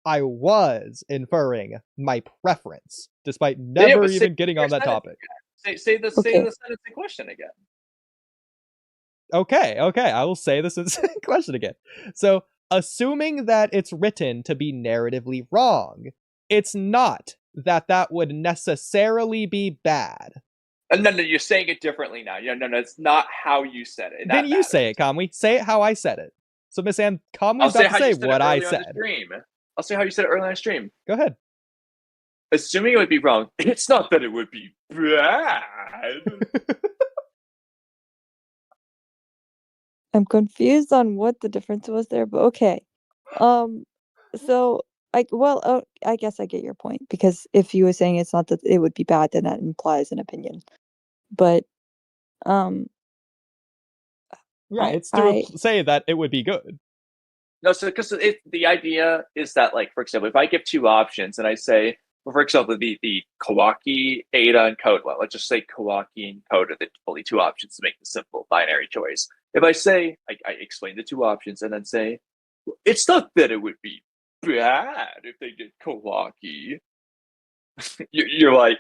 I was inferring my preference, despite never even getting on that topic. Say the sentence in question again. Okay, I will say this is a question again. So, assuming that it's written to be narratively wrong, it's not that would necessarily be bad. No, you're saying it differently now. No, it's not how you said it. Then you say it, Kamui. Say it how I said it. So, Miss Ann, Kamui's about to say what I said. I'll say how you said it earlier on the stream. Go ahead. Assuming it would be wrong, it's not that it would be bad. I'm confused on what the difference was there, but okay. So I guess I get your point, because if you were saying it's not that it would be bad, then that implies an opinion. But right, it's to say that it would be good. No, so because the idea is that, like, for example, if I give two options and I say, well, for example, the Kawaki, Ada, and Code, well, let's just say Kawaki and Code are the only two options to make the simple binary choice. If I say, I explain the two options and then say, it's not that it would be bad if they did Kawaki. You're like,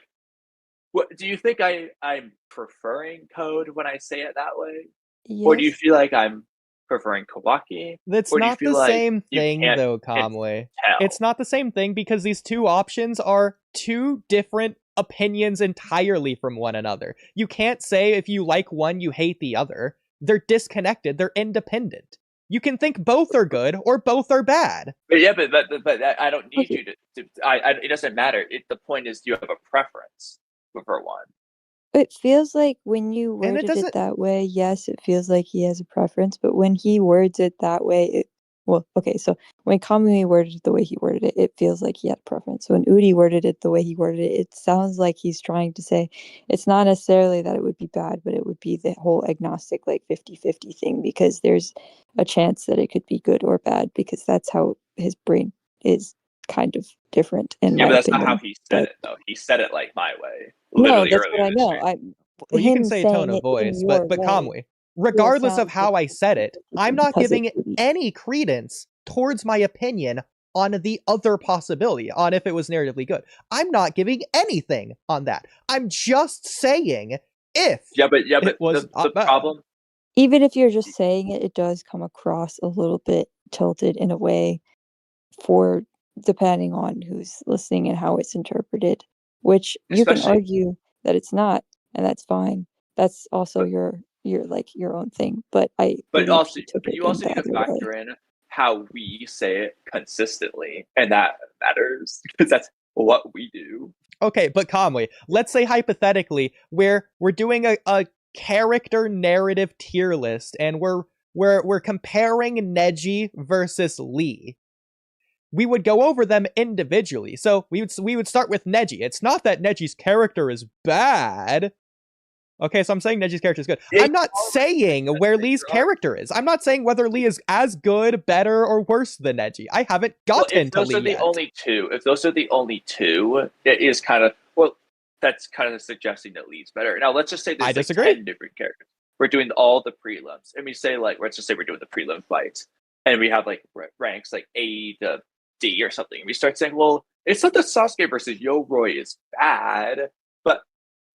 what? Do you think I'm preferring Code when I say it that way? yes. Or do you feel like I'm preferring Kawaki? That's not the same thing, though, Kamui. It's not the same thing because these two options are two different opinions entirely from one another. You can't say if you like one, you hate the other. They're disconnected. They're independent. You can think both are good or both are bad. But I don't need you to it doesn't matter. The point is, you have a preference for one. It feels like when you worded it that way, yes, it feels like he has a preference. But when he words it that way, so when Kamui worded it the way he worded it, it feels like he had a preference. So when Oodie worded it the way he worded it, it sounds like he's trying to say it's not necessarily that it would be bad, but it would be the whole agnostic, like 50-50 thing, because there's a chance that it could be good or bad, because that's how his brain is kind of different in Yeah, my but that's opinion. not how he said it, though. He said it like my way. No, Literally that's what I earlier this know. year. Well, you Him can say saying tone of it in voice, your but way Kamui, regardless of sounds how like I said it, I'm not because giving it's Oodie. any credence towards my opinion on the other possibility, on if it was narratively good. I'm not giving anything on that. I'm just saying if But it was the not bad. problem. Even if you're just saying it, it does come across a little bit tilted in a way for depending on who's listening and how it's interpreted, which you can Especially- argue that it's not, and that's fine. That's also your own thing. But I But believe also, he took it you in also the need to other way. factor in how we say it consistently, and that matters because that's what we do. Okay, but Kamui, let's say hypothetically where we're doing a character narrative tier list and we're comparing Neji versus Lee. We would go over them individually. So we would start with Neji. It's not that Neji's character is bad. Okay, so I'm saying Neji's character is good. Yeah, I'm not saying where Lee's character is. I'm not saying whether Lee is as good, better, or worse than Neji. I haven't gotten to Lee yet. If those are the only two, it is kind of that's kind of suggesting that Lee's better. Now let's just say there's I like disagree. 10 different characters. We're doing all the prelims, and we say like let's just say we're doing the prelim fights, and we have like ranks like A to D or something. And we start saying, well, it's not that Sasuke versus Yoroi is bad, but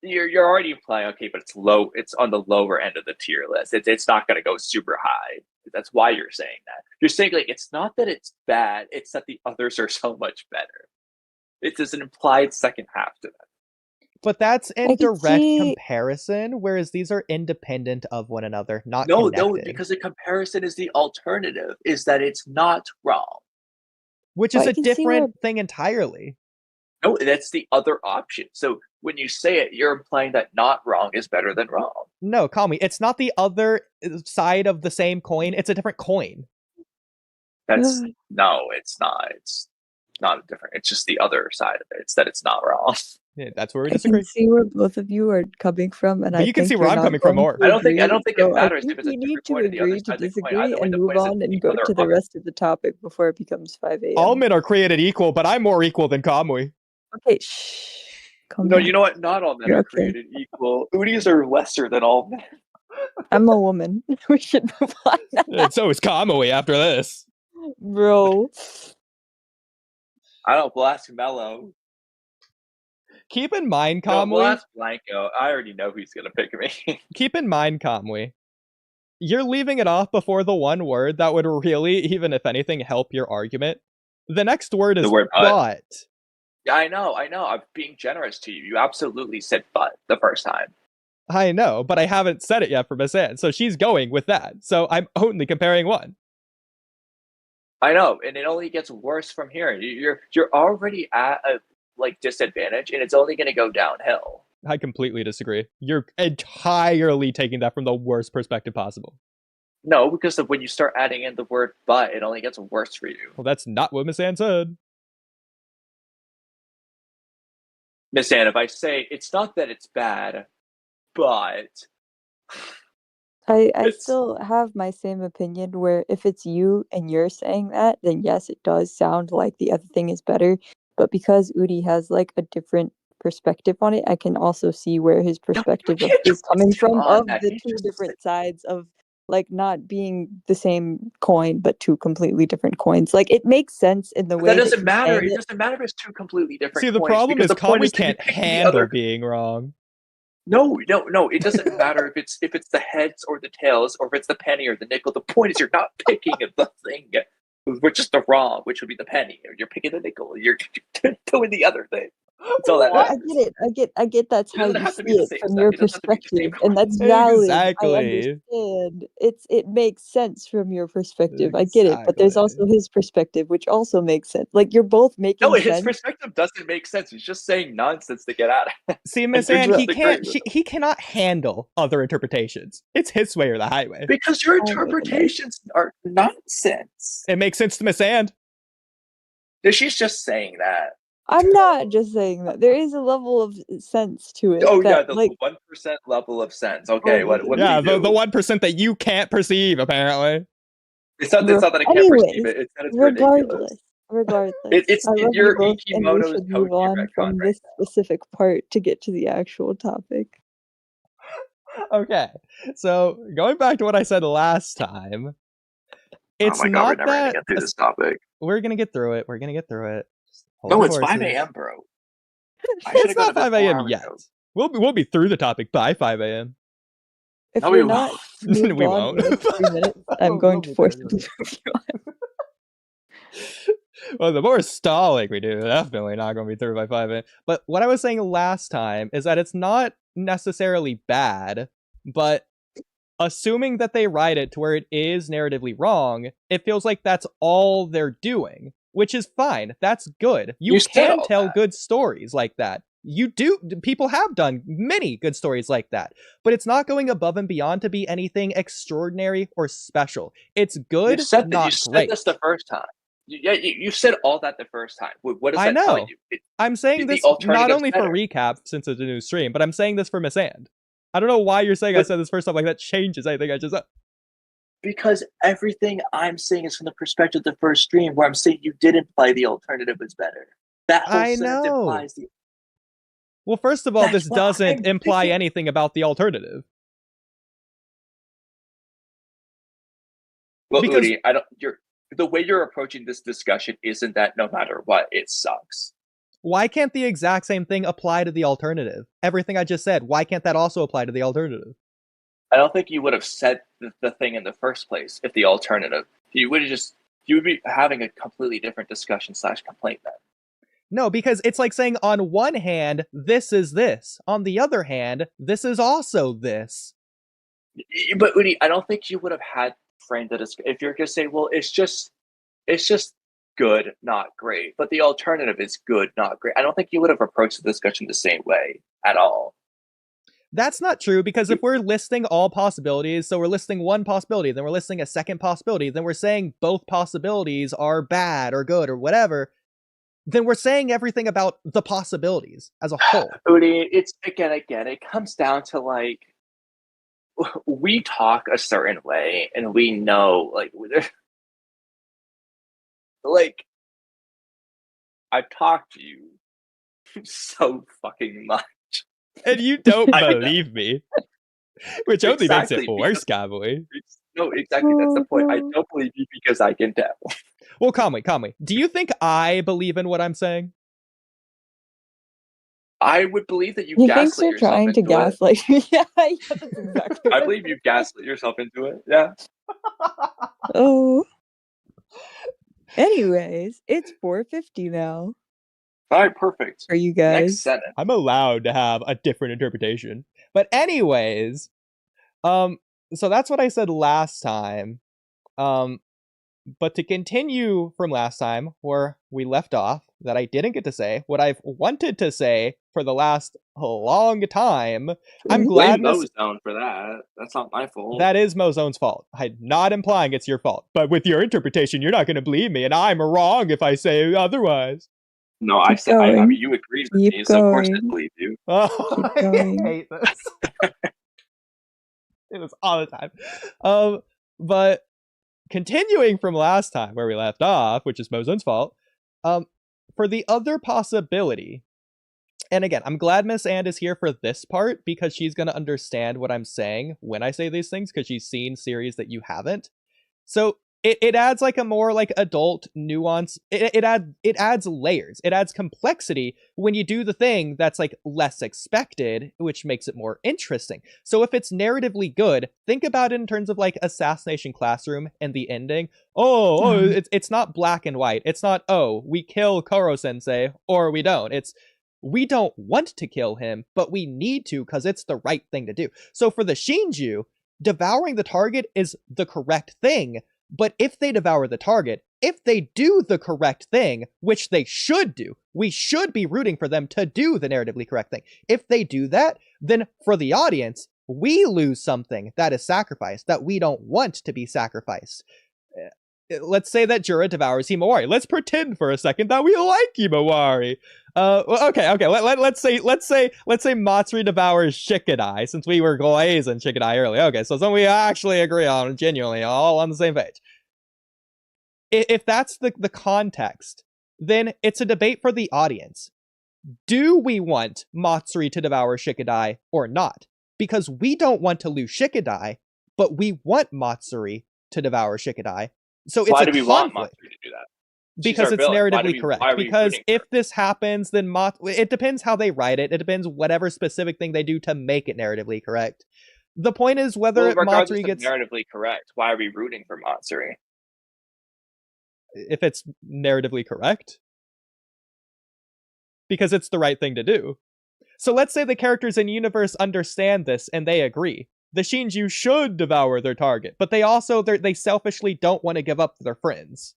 you're already implying, okay, but it's low. It's on the lower end of the tier list. It's not going to go super high. That's why you're saying that. You're saying like it's not that it's bad. It's that the others are so much better. It's an implied second half to that. But that's in I can direct see- comparison, whereas these are independent of one another, not No, connected. because the comparison is the alternative. Is that it's not wrong. Which Well, is I a can see where- different thing entirely. No, that's the other option. So when you say it, you're implying that not wrong is better than wrong. No, Kamui, it's not the other side of the same coin. It's a different coin. That's no, it's not. It's not a different. It's just the other side of it. It's that it's not wrong. Yeah, that's where we I disagree. can see where both of you are coming from, and But I you can think see where you're I'm not coming from going more. to I don't think agree, it so matters I if think it's a we need different to coin or the other agree to side of the coin. disagree Either way, and the move point is on that and the go other to the rest of the topic before it becomes 5 a.m. All men are created equal, but I'm more equal than Kamui. Okay, shh. Calm No, down. you know what? Not all men You're are okay. created equal. Oodies are lesser than all men. I'm a woman. We should move on. And so is Kamui after this. Bro. I don't blast Mello. Keep in mind, No, Kamui. blast Blanco. I already know who's gonna pick me. Keep in mind, Kamui. You're leaving it off before the one word that would really, even if anything, help your argument. The next word is The word but. Yeah, I know. I'm being generous to you. You absolutely said "but" the first time. I know, but I haven't said it yet for Miss Anne, so she's going with that. So I'm only comparing one. I know, and it only gets worse from here. You're already at a disadvantage, and it's only going to go downhill. I completely disagree. You're entirely taking that from the worst perspective possible. No, because when you start adding in the word "but," it only gets worse for you. Well, that's not what Miss Anne said. Miss Anne, if I say it's not that it's bad, but I It's- still have my same opinion where if it's you and you're saying that, then yes, it does sound like the other thing is better. But because Oodie has like a different perspective on it, I can also see where his perspective can't is coming twist him from on of that. the He two just different sides of like not being the same coin, but two completely different coins. Like it makes sense in the way that doesn't he's matter. saying It doesn't matter if it's two completely different. See, the coins, problem because is the point Kamui is that you can't pick the handle other- being wrong. No, it doesn't matter if it's the heads or the tails or if it's the penny or the nickel. The point is you're not picking the thing, which is the wrong, which would be the penny. Or you're picking the nickel. You're doing the other thing. That's all that Well, matters. I get that's It how doesn't you have to see be the it same from side. your It doesn't have to be the same perspective, and that's valid. Exactly. I understand. It makes sense from your perspective. I get it, but there's also Exactly. his perspective, which also makes sense. Like you're both making No, his sense. perspective doesn't make sense. He's just saying nonsense to get out of it. See, Miss you're Anne, just he agreeing can't. with him. He cannot handle other interpretations. It's his way or the highway. Because your Oh my goodness. interpretations are nonsense. It makes sense to Miss Anne. She's just saying that. I'm not just saying that. There is a level of sense to it. Oh yeah, that, the like 1% level of sense. Okay, Oh, what Yeah, do you do? the 1% that you can't perceive, apparently. It's not that I can't perceive Anyways, it. It's that it's ridiculous. regardless, Regardless, It's I love you your both, and we Ikimoto's should move Koji on retcon from right this specific part to get to the actual topic. Okay, so going back to what I said last time, it's oh my god, we're not never gonna that get through this topic. we're gonna get through it. We're gonna get through it. Just hold No, your it's 5 horses. a.m., bro. I should It's have gone not to bed 5 4 a.m. hours yet. ago. We'll be through the topic by 5 a.m. If No, you're we not won't. moved We on won't. in the next 3 minutes, I'm We'll going be to force through you it. to move you on. Well, the more stalling we do, definitely not going to be through by 5 a.m. But what I was saying last time is that it's not necessarily bad, but assuming that they write it to where it is narratively wrong, it feels like that's all they're doing, which is fine. That's good. You said can all tell that. good stories like that. You do. People have done many good stories like that, but it's not going above and beyond to be anything extraordinary or special. It's good, You said not that. You great. said this the first time. You said all that the first time. What does I that tell know. you? I'm saying the this not alternative's only for better. recap since it's a new stream, but I'm saying this for Miss And. I don't know why you're saying I But- said this first time like that changes anything I just said. Because everything I'm saying is from the perspective of the first stream, where I'm saying you did imply the alternative was better. That whole I sentence know. implies the. Well, first of all, That's this what doesn't I'm imply thinking. anything about the alternative. Well, Because- Oodie, the way you're approaching this discussion isn't that no matter what, it sucks. Why can't the exact same thing apply to the alternative? Everything I just said, why can't that also apply to the alternative? I don't think you would have said the thing in the first place if the alternative. You would be having a completely different discussion / complaint then. No, because it's like saying on one hand, this is this. On the other hand, this is also this. But Oodie, I don't think you would have had framed it as if you're going to say, well, it's just good, not great. But the alternative is good, not great. I don't think you would have approached the discussion the same way at all. That's not true, because if we're listing all possibilities, so we're listing one possibility, then we're listing a second possibility, then we're saying both possibilities are bad or good or whatever, then we're saying everything about the possibilities as a whole. Oodie, it's again, it comes down to like, we talk a certain way and we know like I've talked to you so fucking much. And you don't I know. believe me. Which only makes Exactly, it worse, Kamui. No, exactly, that's the point. I don't believe you because I can tell. Well, Kamui, do you think I believe in what I'm saying? I would believe that you He gaslit thinks you're yourself trying to into it. gaslight me. Yeah, that's exactly I what believe you gaslit yourself into it. Yeah. Oh. Anyways, it's 4:50 now All right, perfect. for you Next guys. sentence. I'm allowed to have a different interpretation. But anyways, so that's what I said last time. But to continue from last time, where we left off, that I didn't get to say, what I've wanted to say for the last long time, I'm glad Blame Mozone for that. That's not my fault. that is Mozone's fault. I'm not implying it's your fault. But with your interpretation, you're not going to believe me, and I'm wrong if I say otherwise. No, I Keep said I going. mean you agreed with Keep me, so of course I going. believe you. Oh, Keep I going. hate this. It was all the time. But continuing from last time where we left off, which is Mozone's fault, for the other possibility, and again, I'm glad Miss And is here for this part because she's going to understand what I'm saying when I say these things because she's seen series that you haven't. So it adds like a more like adult nuance. It adds layers. It adds complexity when you do the thing that's like less expected, which makes it more interesting. So if it's narratively good, think about it in terms of like Assassination Classroom and the ending. It's not black and white. It's not, oh, we kill Koro Sensei or we don't. It's we don't want to kill him, but we need to because it's the right thing to do. So for the Shinju, devouring the target is the correct thing. But if they devour the target, if they do the correct thing, which they should do, we should be rooting for them to do the narratively correct thing. If they do that, then for the audience, we lose something that is sacrificed, that we don't want to be sacrificed. Let's say that Jura devours Himawari. Let's pretend for a second that we like Himawari. Okay. Let's say Matsuri devours Shikadai, since we were glazing Shikadai earlier. Okay, so something we actually agree on, genuinely, all on the same page. if that's the context, then it's a debate for the audience. Do we want Matsuri to devour Shikadai or not? Because we don't want to lose Shikadai, but we want Matsuri to devour Shikadai. So it's Why a do we want conflict. Matsuri to do that? Because it's narratively correct. Why are we Because rooting if for this happens, then it depends how they write it. It depends whatever specific thing they do to make it narratively correct. The point is whether regardless Matsuri of gets narratively correct, why are we rooting for Matsuri? if it's narratively correct. Because it's the right thing to do. So let's say the characters in universe understand this and they agree. The Shinju should devour their target, but they selfishly don't want to give up their friends.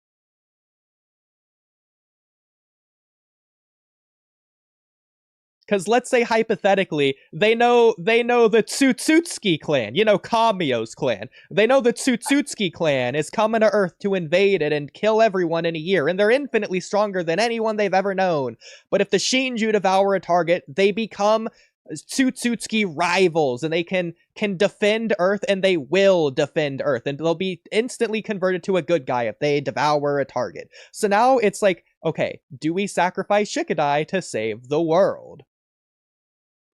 Because let's say hypothetically, they know the Tsutsutsuki clan, Kamio's clan. They know the Tsutsutsuki clan is coming to Earth to invade it and kill everyone in a year, and they're infinitely stronger than anyone they've ever known. But if the Shinju devour a target, they become Tsutsutsuki rivals, and they can defend Earth, and they will defend Earth, and they'll be instantly converted to a good guy if they devour a target. So now it's like, okay, do we sacrifice Shikadai to save the world?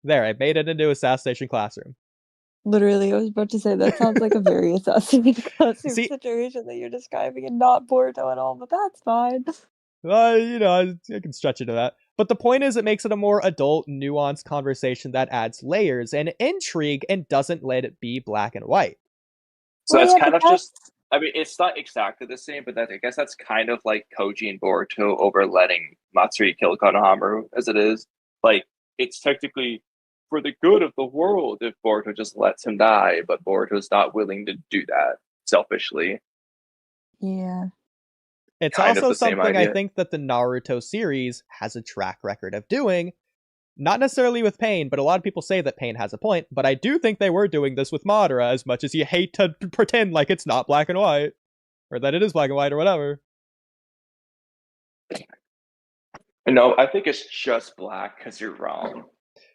There, I made it into Assassination Classroom. Literally, I was about to say that sounds like a very Assassination Classroom situation that you're describing, and not Boruto at all. But that's fine. I can stretch into that. But the point is, it makes it a more adult, nuanced conversation that adds layers and intrigue and doesn't let it be black and white. So that's kind of just. I mean, it's not exactly the same, but I guess that's kind of like Koji and Boruto over letting Matsuri kill Konohamaru as it is. Like, it's technically for the good of the world if Boruto just lets him die, but Boruto's not willing to do that selfishly. Yeah. It's also something I think that the Naruto series has a track record of doing. Not necessarily with Pain, but a lot of people say that Pain has a point, but I do think they were doing this with Madara, as much as you hate to pretend like it's not black and white, or that it is black and white, or whatever. No, I think it's just black, because you're wrong.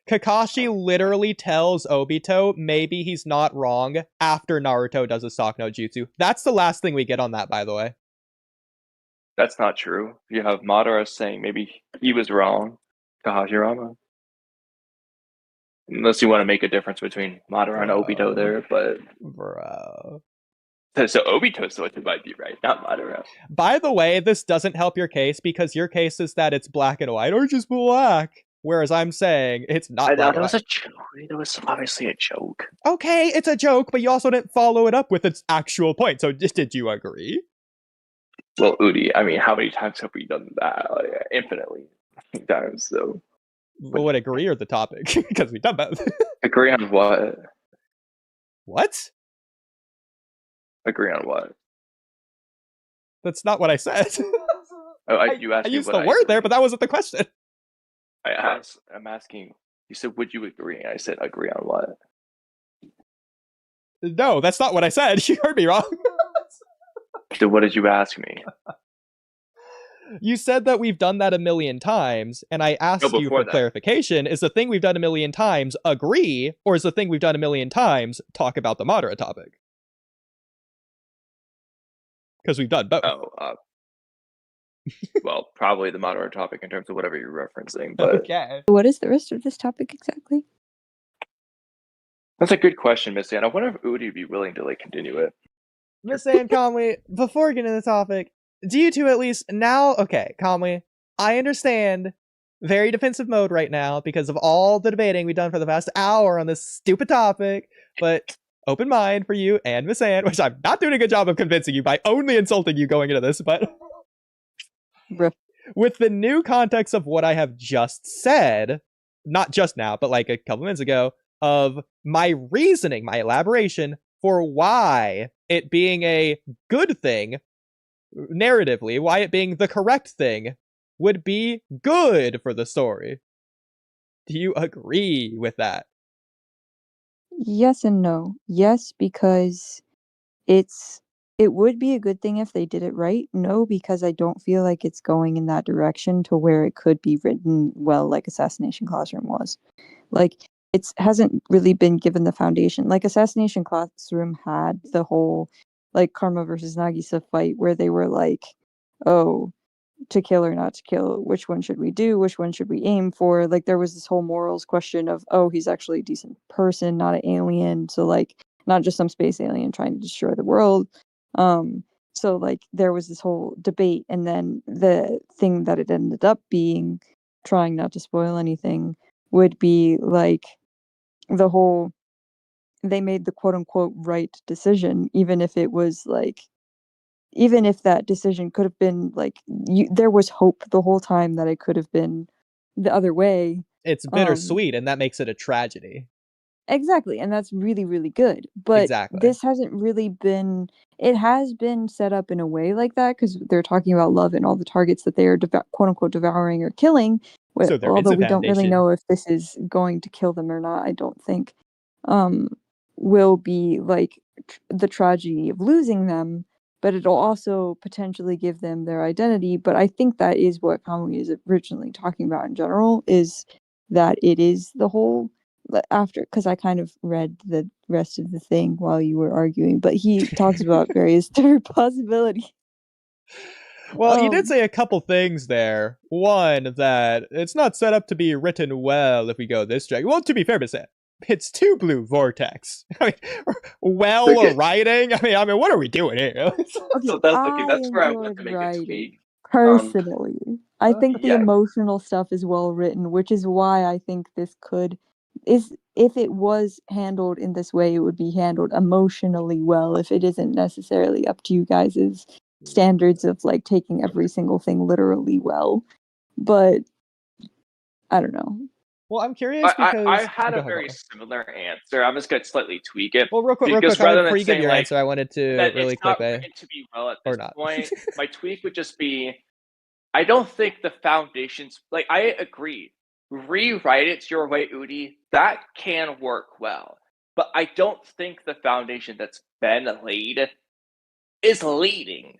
Kakashi literally tells Obito maybe he's not wrong after Naruto does a Sock no Jutsu. That's the last thing we get on that, by the way. That's not true. You have Madara saying maybe he was wrong to Hashirama. Unless you want to make a difference between Madara and Obito there, but... Bro. So Obito's what might be right, not Madara. By the way, this doesn't help your case, because your case is that it's black and white, or just black. Whereas I'm saying it's not black and white. That was a joke. That was obviously a joke. Okay, it's a joke, but you also didn't follow it up with its actual point, so did you agree? Well, Oodie, I mean, how many times have we done that? Infinitely times, so... Well, would agree or the topic? Because we've done both. Agree on what? What? Agree on what? That's not what I said. You asked I me used what the word there, but that wasn't the question. I'm asking, you said, would you agree? I said, agree on what? No, that's not what I said. You heard me wrong. So what did you ask me? You said that we've done that a million times, and I asked you for clarification. Is the thing we've done a million times agree, or is the thing we've done a million times talk about the Madara topic? Because we've done both. Well, probably the Madara topic in terms of whatever you're referencing. But okay. What is the rest of this topic exactly? That's a good question, Miss Ann. I wonder if Oodie would be willing to continue it. Miss Ann, Kamui, before getting into the topic, do you two at least now? Okay, Kamui, I understand. Very defensive mode right now because of all the debating we've done for the past hour on this stupid topic, but open mind for you and Miss Ann, which I'm not doing a good job of convincing you by only insulting you going into this, but with the new context of what I have just said, not just now, but like a couple minutes ago, of my reasoning, my elaboration for why it being a good thing, narratively, why it being the correct thing would be good for the story. Do you agree with that? Yes and no. Yes, because it would be a good thing if they did it right. No, because I don't feel like it's going in that direction to where it could be written well like Assassination Classroom was. Like, it hasn't really been given the foundation. Like, Assassination Classroom had the whole like Karma versus Nagisa fight where they were like, oh, to kill or not to kill, which one should we do, which one should we aim for? Like there was this whole morals question of, oh, he's actually a decent person, not an alien, so like not just some space alien trying to destroy the world. So like there was this whole debate, and then the thing that it ended up being, trying not to spoil anything, would be like the whole, they made the quote unquote right decision, even if it was like, even if that decision could have been like, there was hope the whole time that it could have been the other way. It's bittersweet, and that makes it a tragedy. Exactly, and that's really, really good. But Exactly. this hasn't really been, it has been set up in a way like that, because they're talking about love and all the targets that they are quote unquote devouring or killing, So there is although a we don't really foundation. know if this is going to kill them or not, I don't think, will be like the tragedy of losing them, but it'll also potentially give them their identity. But I think that is what Kamui is originally talking about in general, is that it is the whole, after, because I kind of read the rest of the thing while you were arguing, but he talks about various different possibilities. Well, you did say a couple things there. One, that it's not set up to be written well if we go this direction. Well, to be fair, it's two blue vortex. I mean, writing. I mean, what are we doing here? Okay, So that's where I want to make a tweak. Personally, I think the yeah. emotional stuff is well written, which is why I think this is, if it was handled in this way, it would be handled emotionally well, if it isn't necessarily up to you guys' standards of like taking every single thing literally well. But I don't know. Well, I'm curious because I had a very similar answer. I'm just going to slightly tweak it. Well, real quick, before you give your answer, I wanted to really quickly. It's not written to be well at this point. My tweak would just be, I don't think the foundations, like, I agree. Rewrite it your way, Oodie. That can work well. But I don't think the foundation that's been laid is leading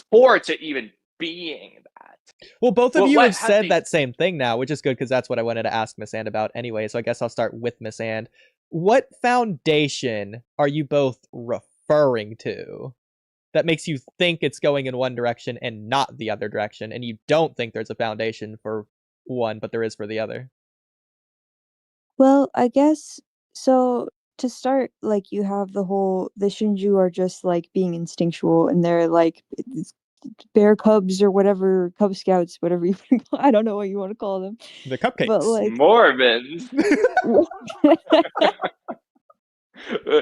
towards it even being that. Well, both of you have said that same thing now, which is good because that's what I wanted to ask Miss And about anyway. So I guess I'll start with Miss And. What foundation are you both referring to that makes you think it's going in one direction and not the other direction, and you don't think there's a foundation for one, but there is for the other? Well, I guess so. To start, like, you have the Shinju are just like being instinctual, and they're like bear cubs or whatever, Cub Scouts, whatever you I don't know what you want to call them. The cupcakes. But like Mormons.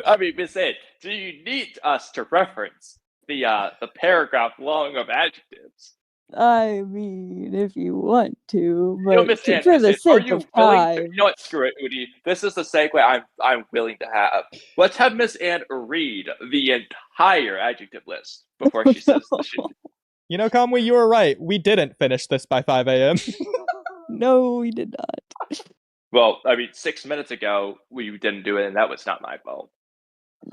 I mean, Miss Ed, do you need us to reference the paragraph long of adjectives? I mean, if you want to, but You know, Miss Ed, for the sake of time. You know what? Screw it, Oodie. This is the segue I'm willing to have. Let's have Miss Ann read the entire adjective list before she says the shit. You know, Kamui, you were right. We didn't finish this by 5 a.m. No, we did not. Well, I mean, 6 minutes ago we didn't do it, and that was not my fault.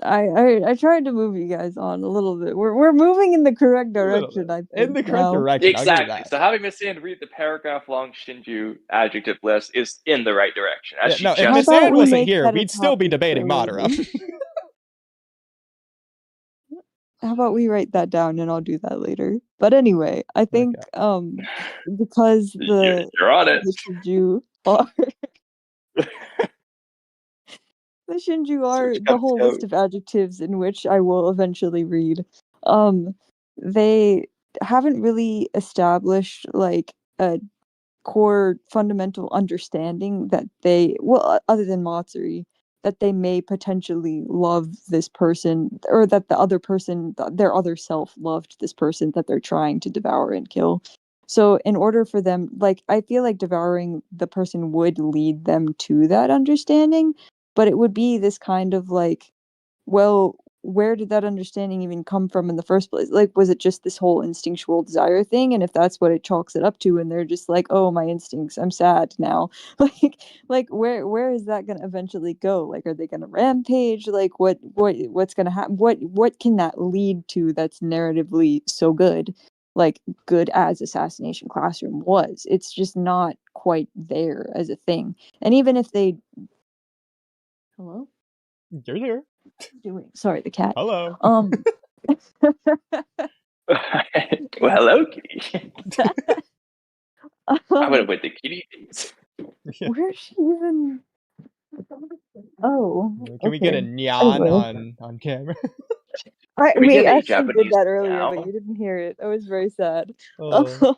I tried to move you guys on a little bit. We're moving in the correct direction, I think. In the correct direction. Exactly. So having Miss Ann read the paragraph-long Shinju adjective list is in the right direction. If Miss Ann wasn't here, we'd still be debating Madara. How about we write that down, and I'll do that later. But anyway, I think because you're on it. The Shinju are the Shinju are the whole list of adjectives in which I will eventually read. They haven't really established like a core fundamental understanding that they, well, other than Matsuri, that they may potentially love this person, or that the other person, their other self, loved this person that they're trying to devour and kill. So in order for them, like, I feel like devouring the person would lead them to that understanding, but it would be this kind of like, well, where did that understanding even come from in the first place? Like, was it just this whole instinctual desire thing? And if that's what it chalks it up to, and they're just like, oh, my instincts, I'm sad now. like where is that going to eventually go? Like, are they going to rampage? Like, what's going to happen? What can that lead to that's narratively so good? Like, good as Assassination Classroom was. It's just not quite there as a thing. And even if they... Hello? You're there. Doing? Sorry, the cat. Hello. Well, hello, kitty. I'm gonna win the kitty days. Where's she even? Oh, Can we get a okay. nyan Anyway. on camera? Can we We get a actually did Japanese that earlier, meow? but you didn't hear it. I was very sad. Oh.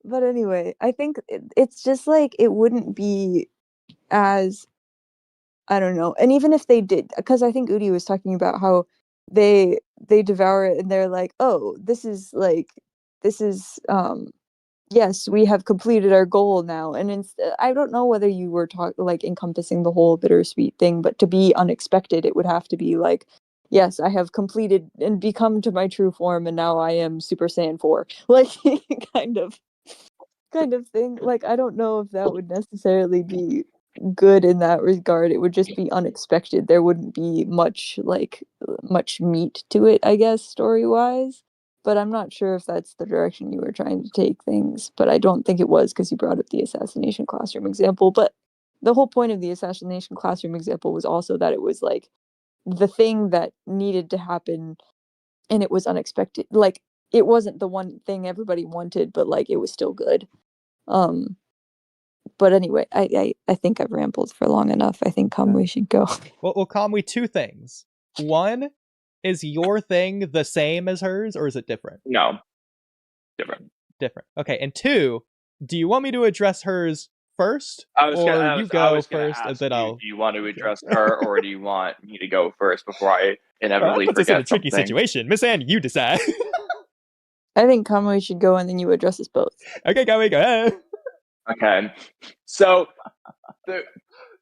But anyway, I think it's just like it wouldn't be as, I don't know. And even if they did, because I think Oodie was talking about how they devour it and they're like, oh, this is yes, we have completed our goal now. And I don't know whether you were like encompassing the whole bittersweet thing, but to be unexpected, it would have to be like, yes, I have completed and become to my true form, and now I am Super Saiyan 4. Like kind of thing. Like I don't know if that would necessarily be good in that regard. It would just be unexpected. There wouldn't be much meat to it, I guess, story-wise. But I'm not sure if that's the direction you were trying to take things. But I don't think it was, because you brought up the assassination classroom example. But the whole point of the assassination classroom example was also that it was like the thing that needed to happen, and it was unexpected. Like it wasn't the one thing everybody wanted, but like it was still good. But anyway, I think I've rambled for long enough. I think Kamui should go. Well, Kamui, two things. One, is your thing the same as hers, or is it different? No, different. Different. Okay, and two, do you want me to address hers first, I was or gonna, you go ask first, and then you, I'll. do you want to address her, or do you want me to go first before I Well, that inevitably puts us in a forget tricky something? situation. Miss Anne, you decide. I think Kamui should go, and then you address us both. Okay, Kamui, go ahead. Okay, so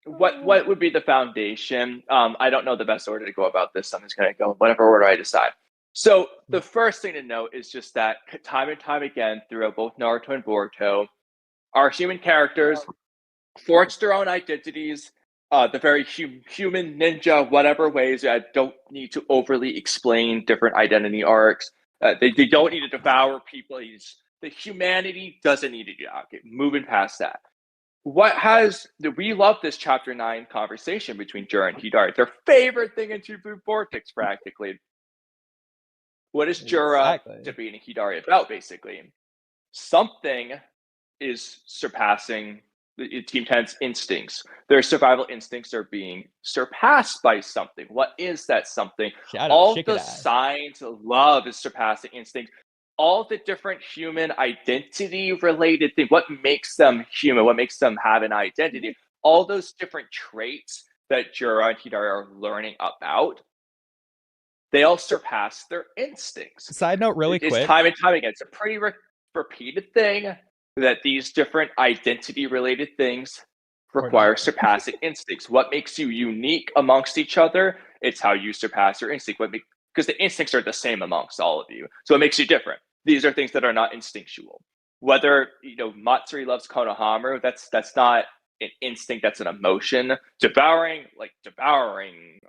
what would be the foundation? I don't know the best order to go about this. So I'm just gonna go whatever order I decide. So the first thing to note is just that time and time again throughout both Naruto and Boruto, our human characters forged their own identities, the very human ninja, whatever ways. I don't need to overly explain different identity arcs. They don't need to devour people. The humanity doesn't need to do that. Okay, moving past that. We love this chapter 9 conversation between Jura and Hidari. Their favorite thing in Two Blue Vortex, practically. What is Jura debating Hidari about, basically? Something is surpassing Team 10's instincts. Their survival instincts are being surpassed by something. What is that something? All the signs of love is surpassing instinct. All the different human identity related things, what makes them human, what makes them have an identity, all those different traits that Jura and Hidari are learning about, they all surpass their instincts. Side note, really quick. It's time and time again. It's a pretty repeated thing that these different identity-related things require surpassing instincts. What makes you unique amongst each other? It's how you surpass your instinct. Because the instincts are the same amongst all of you. So it makes you different. These are things that are not instinctual. Whether Matsuri loves Konohamaru, that's not an instinct, that's an emotion. Devouring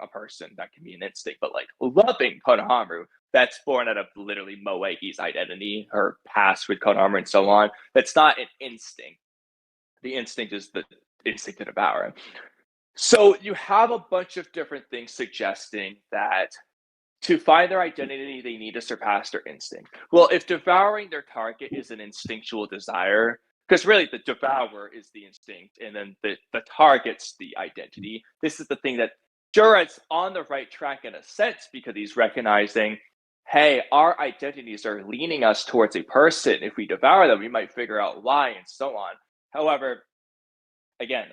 a person, that can be an instinct, but like loving Konohamaru, that's born out of literally Moegi's identity, her past with Konohamaru and so on. That's not an instinct. The instinct is the instinct to devour. So you have a bunch of different things suggesting that to find their identity, they need to surpass their instinct. Well, if devouring their target is an instinctual desire, because really the devourer is the instinct, and then the target's the identity. This is the thing that Jura's on the right track in a sense, because he's recognizing, hey, our identities are leaning us towards a person. If we devour them, we might figure out why and so on. However, again,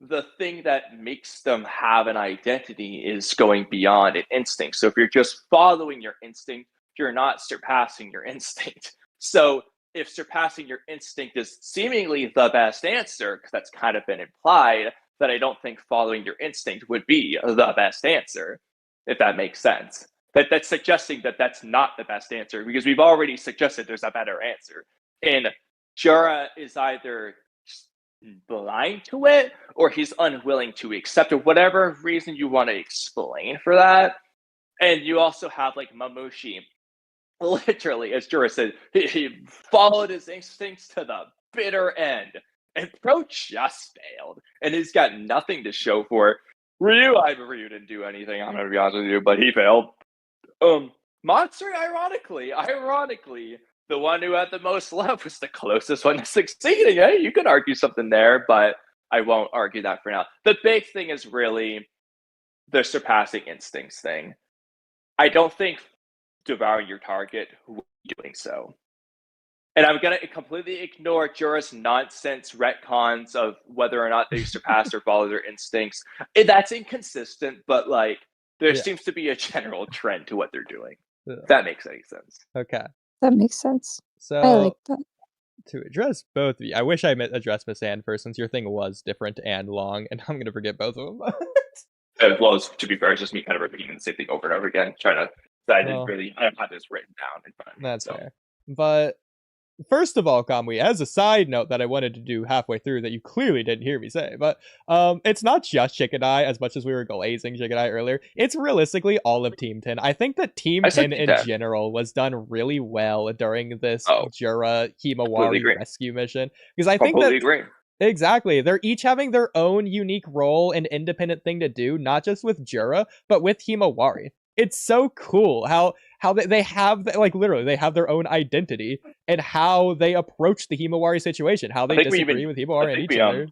the thing that makes them have an identity is going beyond an instinct. So if you're just following your instinct, you're not surpassing your instinct. So if surpassing your instinct is seemingly the best answer, because that's kind of been implied, that I don't think following your instinct would be the best answer, if that makes sense. That's suggesting that that's not the best answer, because we've already suggested there's a better answer. And Jura is either blind to it, or he's unwilling to accept it, whatever reason you want to explain for that. And you also have like Mamushi, literally, as Jura said, he followed his instincts to the bitter end, and Pro just failed, and he's got nothing to show for it. Ryu didn't do anything, I'm gonna be honest with you, but he failed. Matsuri, ironically, the one who had the most love was the closest one to succeeding. Hey, you could argue something there, but I won't argue that for now. The big thing is really the surpassing instincts thing. I don't think devouring your target will be doing so. And I'm going to completely ignore Jorah's nonsense retcons of whether or not they surpassed or follow their instincts. That's inconsistent, but like there seems to be a general trend to what they're doing. If that makes any sense. Okay. That makes sense. So I like that. to address both of you, I wish I addressed Miss Anne first, since your thing was different and long, and I'm going to forget both of them. As well as, to be fair, it's just me kind of repeating the same thing over and over again, trying to. I don't have this written down in front of me. That's fair. But first of all, Kamui, as a side note that I wanted to do halfway through that you clearly didn't hear me say, but it's not just Chicken Eye as much as we were glazing Chicken Eye earlier. It's realistically all of Team 10. I think that Team 10 in general was done really well during this Jorah Himawari rescue mission. Because I think that... agree. Exactly. They're each having their own unique role and independent thing to do, not just with Jorah, but with Himawari. It's so cool how they have, like, literally, they have their own identity and how they approach the Himawari situation, how they disagree with Himawari and each other.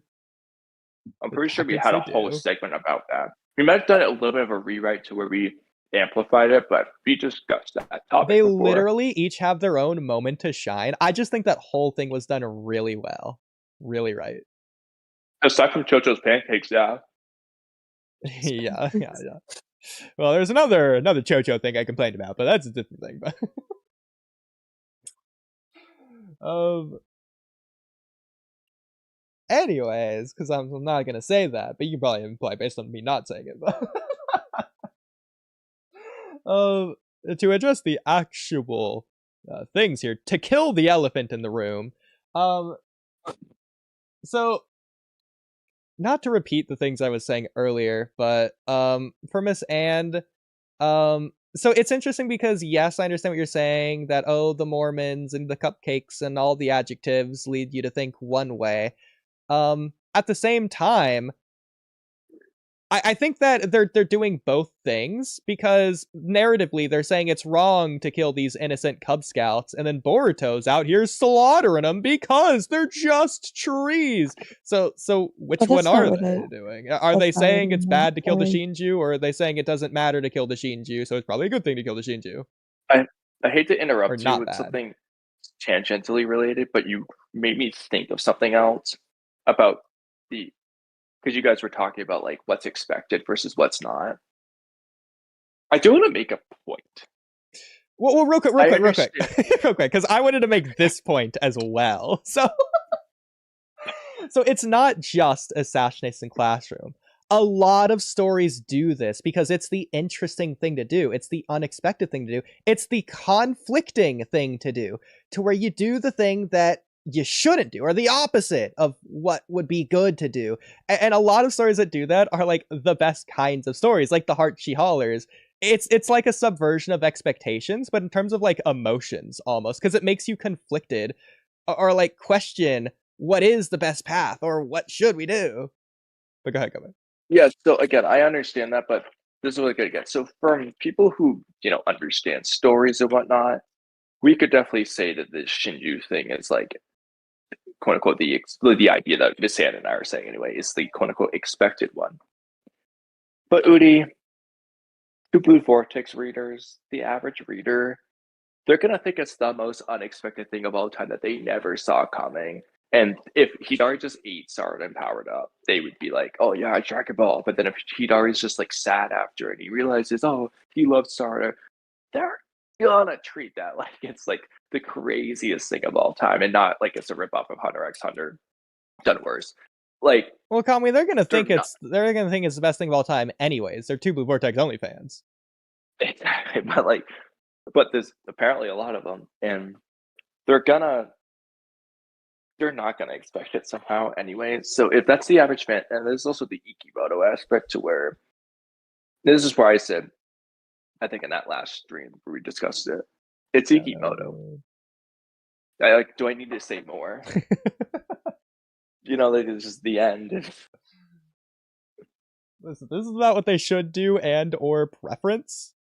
I'm pretty sure we had a whole segment about that. We might have done a little bit of a rewrite to where we amplified it, but we discussed that topic They before. literally each have their own moment to shine. I just think that whole thing was done really well. Really right. Aside from Chocho's pancakes, yeah. yeah. Well, there's another Chocho thing I complained about, but that's a different thing. But anyways, because I'm not gonna say that, but you can probably imply based on me not saying it. But to address the actual things here, to kill the elephant in the room. So, not to repeat the things I was saying earlier, but for Miss And, so it's interesting because yes, I understand what you're saying, that the Mormons and the cupcakes and all the adjectives lead you to think one way. At the same time, I think that they're doing both things, because narratively they're saying it's wrong to kill these innocent Cub Scouts, and then Boruto's out here slaughtering them because they're just trees. So which one are they doing? Are they saying it's bad to kill the Shinju, or are they saying it doesn't matter to kill the Shinju, so it's probably a good thing to kill the Shinju? I hate to interrupt you with something tangentially related, but you made me think of something else about because you guys were talking about like what's expected versus what's not. I do want to make a point. Well, real quick, because I wanted to make this point as well. So it's not just Assassination Classroom. A lot of stories do this because it's the interesting thing to do. It's the unexpected thing to do. It's the conflicting thing to do, to where you do the thing that you shouldn't do, or the opposite of what would be good to do. And a lot of stories that do that are like the best kinds of stories, like The Heart She Hollers. It's like a subversion of expectations, but in terms of like emotions almost, because it makes you conflicted or like question what is the best path or what should we do. But go ahead, Kamui. Yeah, so again, I understand that, but this is what I gotta get. So from people who, understand stories and whatnot, we could definitely say that the Shinju thing is like, quote unquote, the idea that Visan and I are saying anyway, is the quote unquote expected one. But Oodie, to Blue Vortex readers, the average reader, they're gonna think it's the most unexpected thing of all time that they never saw coming. And if Hidari just ate Sarada and powered up, they would be like, oh yeah, I Dragon Ball. But then if Hidari's just like sad after and he realizes, oh, he loves Sarada, they're gonna treat that like it's like the craziest thing of all time, and not like it's a ripoff of Hunter x Hunter done worse. Like, well, Kamui, they're gonna think it's the best thing of all time anyways. They're two Blue Vortex only fans. Exactly, but there's apparently a lot of them, and they're not gonna expect it somehow anyway. So if that's the average fan, and there's also the Ikimoto aspect to where this is where I said, I think in that last stream where we discussed it, it's Ikimoto. Do I need to say more? Like it's just the end. Listen, this is about what they should do and or preference.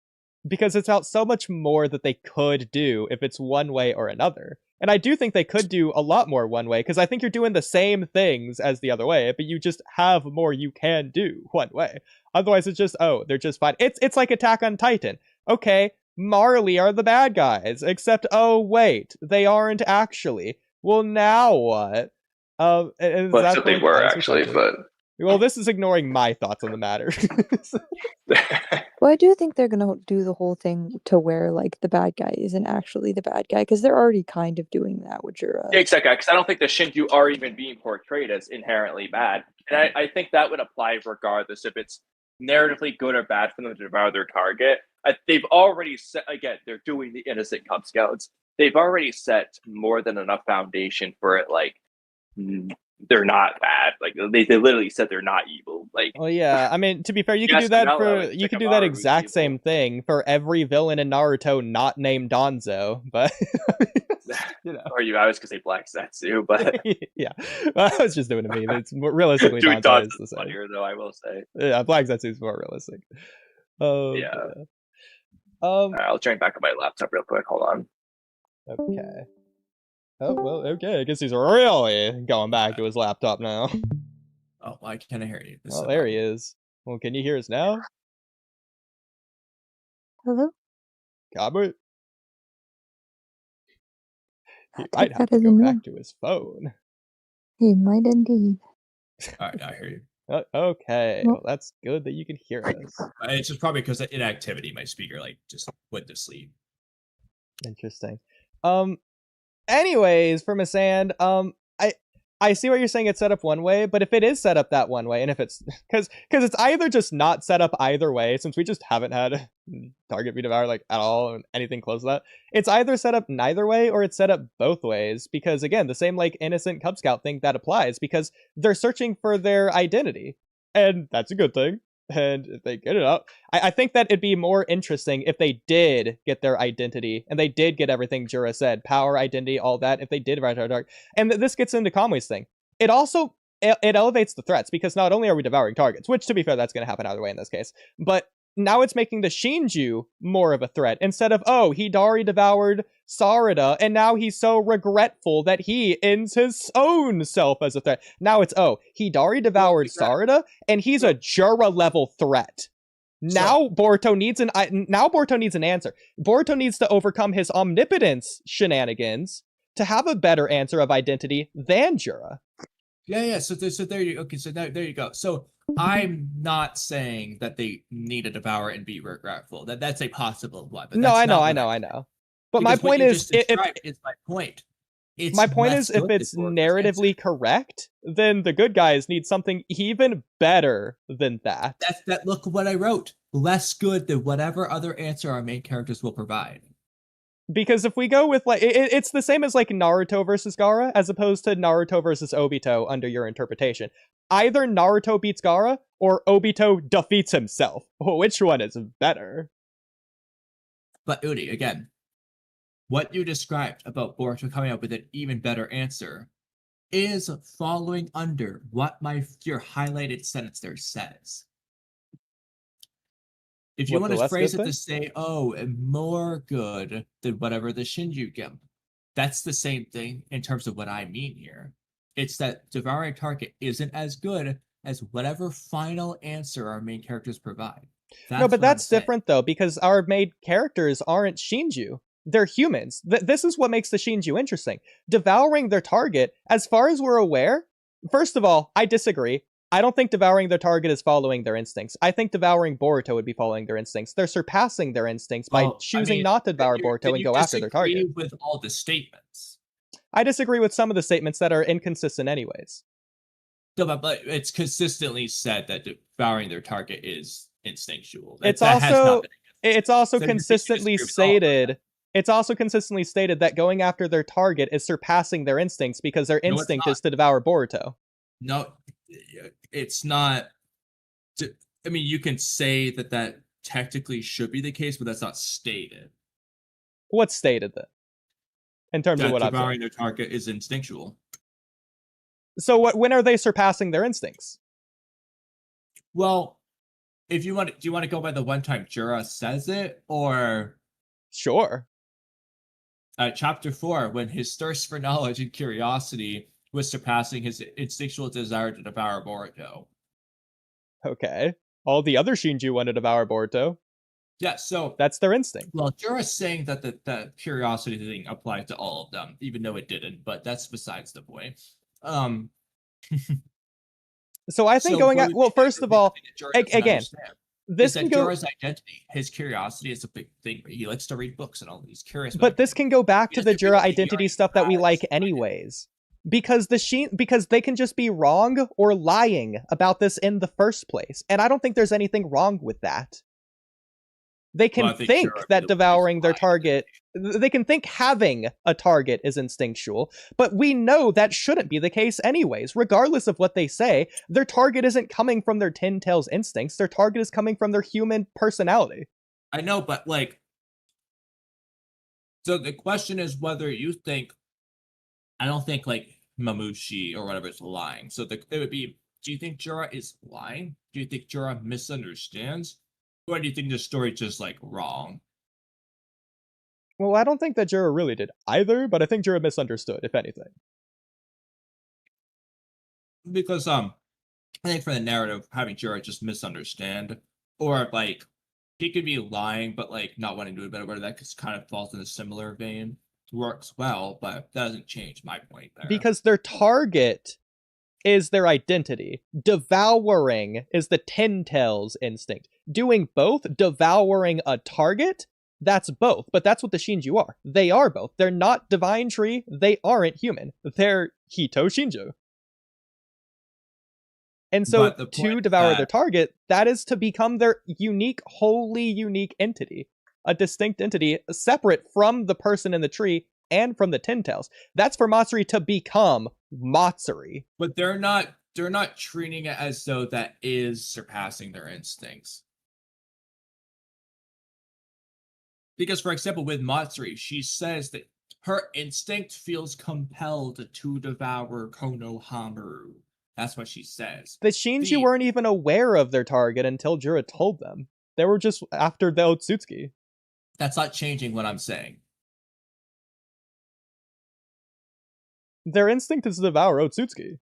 because it's out so much more that they could do if it's one way or another. And I do think they could do a lot more one way, because I think you're doing the same things as the other way, but you just have more you can do one way. Otherwise, it's just, oh, they're just fine. It's like Attack on Titan. Okay, Marley are the bad guys, except, oh, wait, they aren't actually. Well, now what? Well, that's what they were, actually, but... Well, this is ignoring my thoughts on the matter. Well, I do think they're gonna do the whole thing to where like the bad guy isn't actually the bad guy, because they're already kind of doing that with Jura. Exactly, because I don't think the Shinju are even being portrayed as inherently bad. And I think that would apply regardless if it's narratively good or bad for them to devour their target. They've already set, again, they're doing the innocent Cub Scouts. They've already set more than enough foundation for it, like, they're not bad. Like they literally said they're not evil. Like, well, yeah. I mean, to be fair, you can do that for you can do that exact same thing for every villain in Naruto not named Danzo. But you know, or I was gonna say Black Zetsu, but yeah, I was just doing a meme. It's realistically Danzo is the same. Funnier, though, I will say. Yeah, Black Zetsu is more realistic. Oh yeah. All right, I'll turn back on my laptop real quick. Hold on. Okay. Oh, well, okay. I guess he's really going back to his laptop now. Oh, why can't I hear you? Oh, there he is. Well, can you hear us now? Hello? Kamui? He might have to go back to his phone. He might indeed. Alright, I hear you. Okay, well, that's good that you can hear us. It's just probably because of inactivity. My speaker, like, just went to sleep. Interesting. Anyways, for Miss Sand, I see what you're saying. It's set up one way, but if it is set up that one way, and if it's because it's either just not set up either way, since we just haven't had target be devoured like at all, or anything close to that, it's either set up neither way or it's set up both ways. Because again, the same like innocent Cub Scout thing that applies, because they're searching for their identity, and that's a good thing. And if they get it up, I think that it'd be more interesting if they did get their identity and they did get everything Jura said, power, identity, all that. If they did write our dark, and this gets into Kamui's thing. It also it elevates the threats, because not only are we devouring targets, which to be fair, that's going to happen either way in this case, but now it's making the Shinju more of a threat instead of, oh, Hidari devoured Sarada, and now he's so regretful that he ends his own self as a threat. Now it's, oh, Hidari devoured Sarada, and he's a Jura level threat. Now Boruto needs an answer. Boruto needs to overcome his omnipotence shenanigans to have a better answer of identity than Jura. Yeah. So there you there you go. So I'm not saying that they need to devour and be regretful. That's a possible one. But no, I know. But my point is, my point. My point is, if it's narratively correct, then the good guys need something even better than that. Look what I wrote. Less good than whatever other answer our main characters will provide. Because if we go with like, it's the same as like Naruto versus Gaara, as opposed to Naruto versus Obito under your interpretation. Either Naruto beats Gaara, or Obito defeats himself. Which one is better? But Oodie, again, what you described about Boruto coming up with an even better answer is following under what your highlighted sentence there says. If you want to phrase it to say, oh, more good than whatever the Shinju give, that's the same thing in terms of what I mean here. It's that devouring target isn't as good as whatever final answer our main characters provide. No, but that's different though, because our main characters aren't Shinju. They're humans. This is what makes the Shinju interesting. Devouring their target, as far as we're aware, first of all, I disagree. I don't think devouring their target is following their instincts. I think devouring Boruto would be following their instincts. They're surpassing their instincts by choosing not to devour Boruto and go after their target. With all the statements, I disagree with some of the statements that are inconsistent anyways. No, but it's consistently said that devouring their target is instinctual. It's also consistently stated. It's also consistently stated that going after their target is surpassing their instincts, because their instinct is to devour Boruto. No, it's not. I mean, you can say that technically should be the case, but that's not stated. What's stated then? In terms of what I'm saying? Devouring their target is instinctual. So when are they surpassing their instincts? Well, if you want, do you want to go by the one time Jura says it, or Sure. chapter 4, when his thirst for knowledge and curiosity was surpassing his instinctual desire to devour Boruto? Okay. All the other Shinju want to devour Boruto. Yeah, so That's their instinct. well, Jura's saying that the curiosity thing applied to all of them, even though it didn't, but that's besides the point. So I think going at, well, first of all, again, this can go. Jorah's identity, his curiosity is a big thing. He likes to read books and all these curious. But this can go back He to the doesn't read Jorah the identity yarn stuff that we eyes, like right? anyways. Because because they can just be wrong or lying about this in the first place. And I don't think there's anything wrong with that. They can Well, I think think Jorah that would devouring their lie. target, they can think having a target is instinctual, but we know that shouldn't be the case anyways. Regardless of what they say, their target isn't coming from their Tin Tails instincts, their target is coming from their human personality. I know, but like, so the question is whether you think. I don't think like Mamushi or whatever is lying. So it would be: do you think Jorah is lying? Do you think Jorah misunderstands? Or do you think the story just like wrong? Well, I don't think that Jorah really did either, but I think Jorah misunderstood, if anything. Because I think for the narrative, having Jorah just misunderstand, or like he could be lying but like not wanting to do it better, whether that just kind of falls in a similar vein, works well, but that doesn't change my point there. Because their target is their identity. Devouring is the Tin Tails instinct. Doing both, devouring a target, that's both. But that's what the Shinju are. They are both. They're not Divine Tree. They aren't human. They're Hito Shinju. And so to devour their target, that is to become their unique, wholly unique entity. A distinct entity separate from the person in the tree and from the Tin Tails. That's for Matsuri to become Matsuri. But they're not treating it as though that is surpassing their instincts. Because, for example, with Matsuri, she says that her instinct feels compelled to devour Konohamaru. That's what she says. The Shinju weren't even aware of their target until Jorah told them. They were just after the Otsutsuki. That's not changing what I'm saying. Their instinct is to devour Otsutsuki.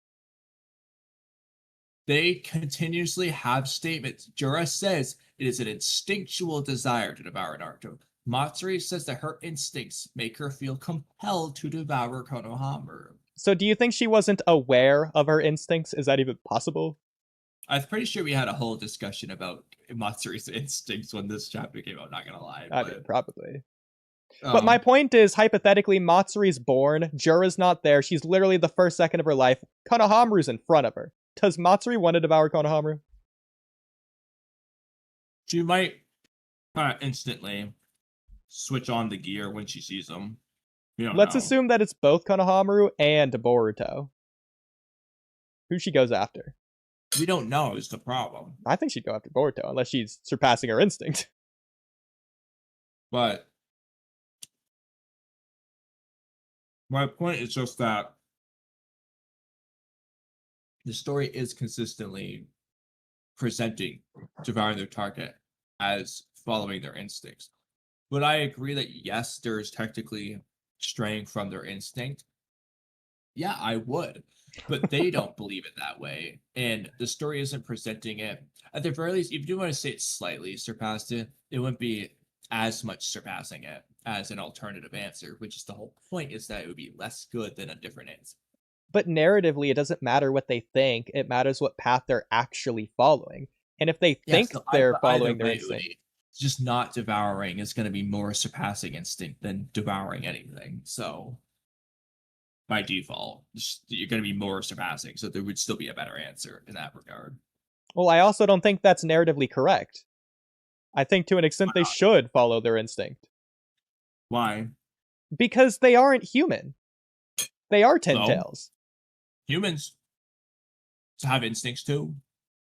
They continuously have statements. Jorah says it is an instinctual desire to devour Naruto. Matsuri says that her instincts make her feel compelled to devour Konohamaru. So do you think she wasn't aware of her instincts? Is that even possible? I'm pretty sure we had a whole discussion about Matsuri's instincts when this chapter came out, not gonna lie. I mean, probably. Um, But my point is, hypothetically, Matsuri's born, Jorah's not there, she's literally the first second of her life, Konohamaru's in front of her. Does Matsuri want to devour Konohamaru? she might instantly switch on the gear when she sees him. Let's assume that it's both Konohamaru and Boruto. Who she goes after? We don't know is the problem. I think she'd go after Boruto, unless she's surpassing her instinct. But my point is just that the story is consistently presenting devouring their target as following their instincts. Would I agree that yes, there's technically straying from their instinct? Yeah, I would. But they don't believe it that way. And the story isn't presenting it. At the very least, if you do want to say it slightly surpassed it, it wouldn't be as much surpassing it as an alternative answer, which is the whole point, is that it would be less good than a different answer. But narratively, it doesn't matter what they think, it matters what path they're actually following. And if they think they're following their instinct, just not devouring is going to be more surpassing instinct than devouring anything. So by default, you're going to be more surpassing. So there would still be a better answer in that regard. Well, I also don't think that's narratively correct. I think to an extent they should follow their instinct. Why? Because they aren't human. They are Tin Tails. Humans have instincts too.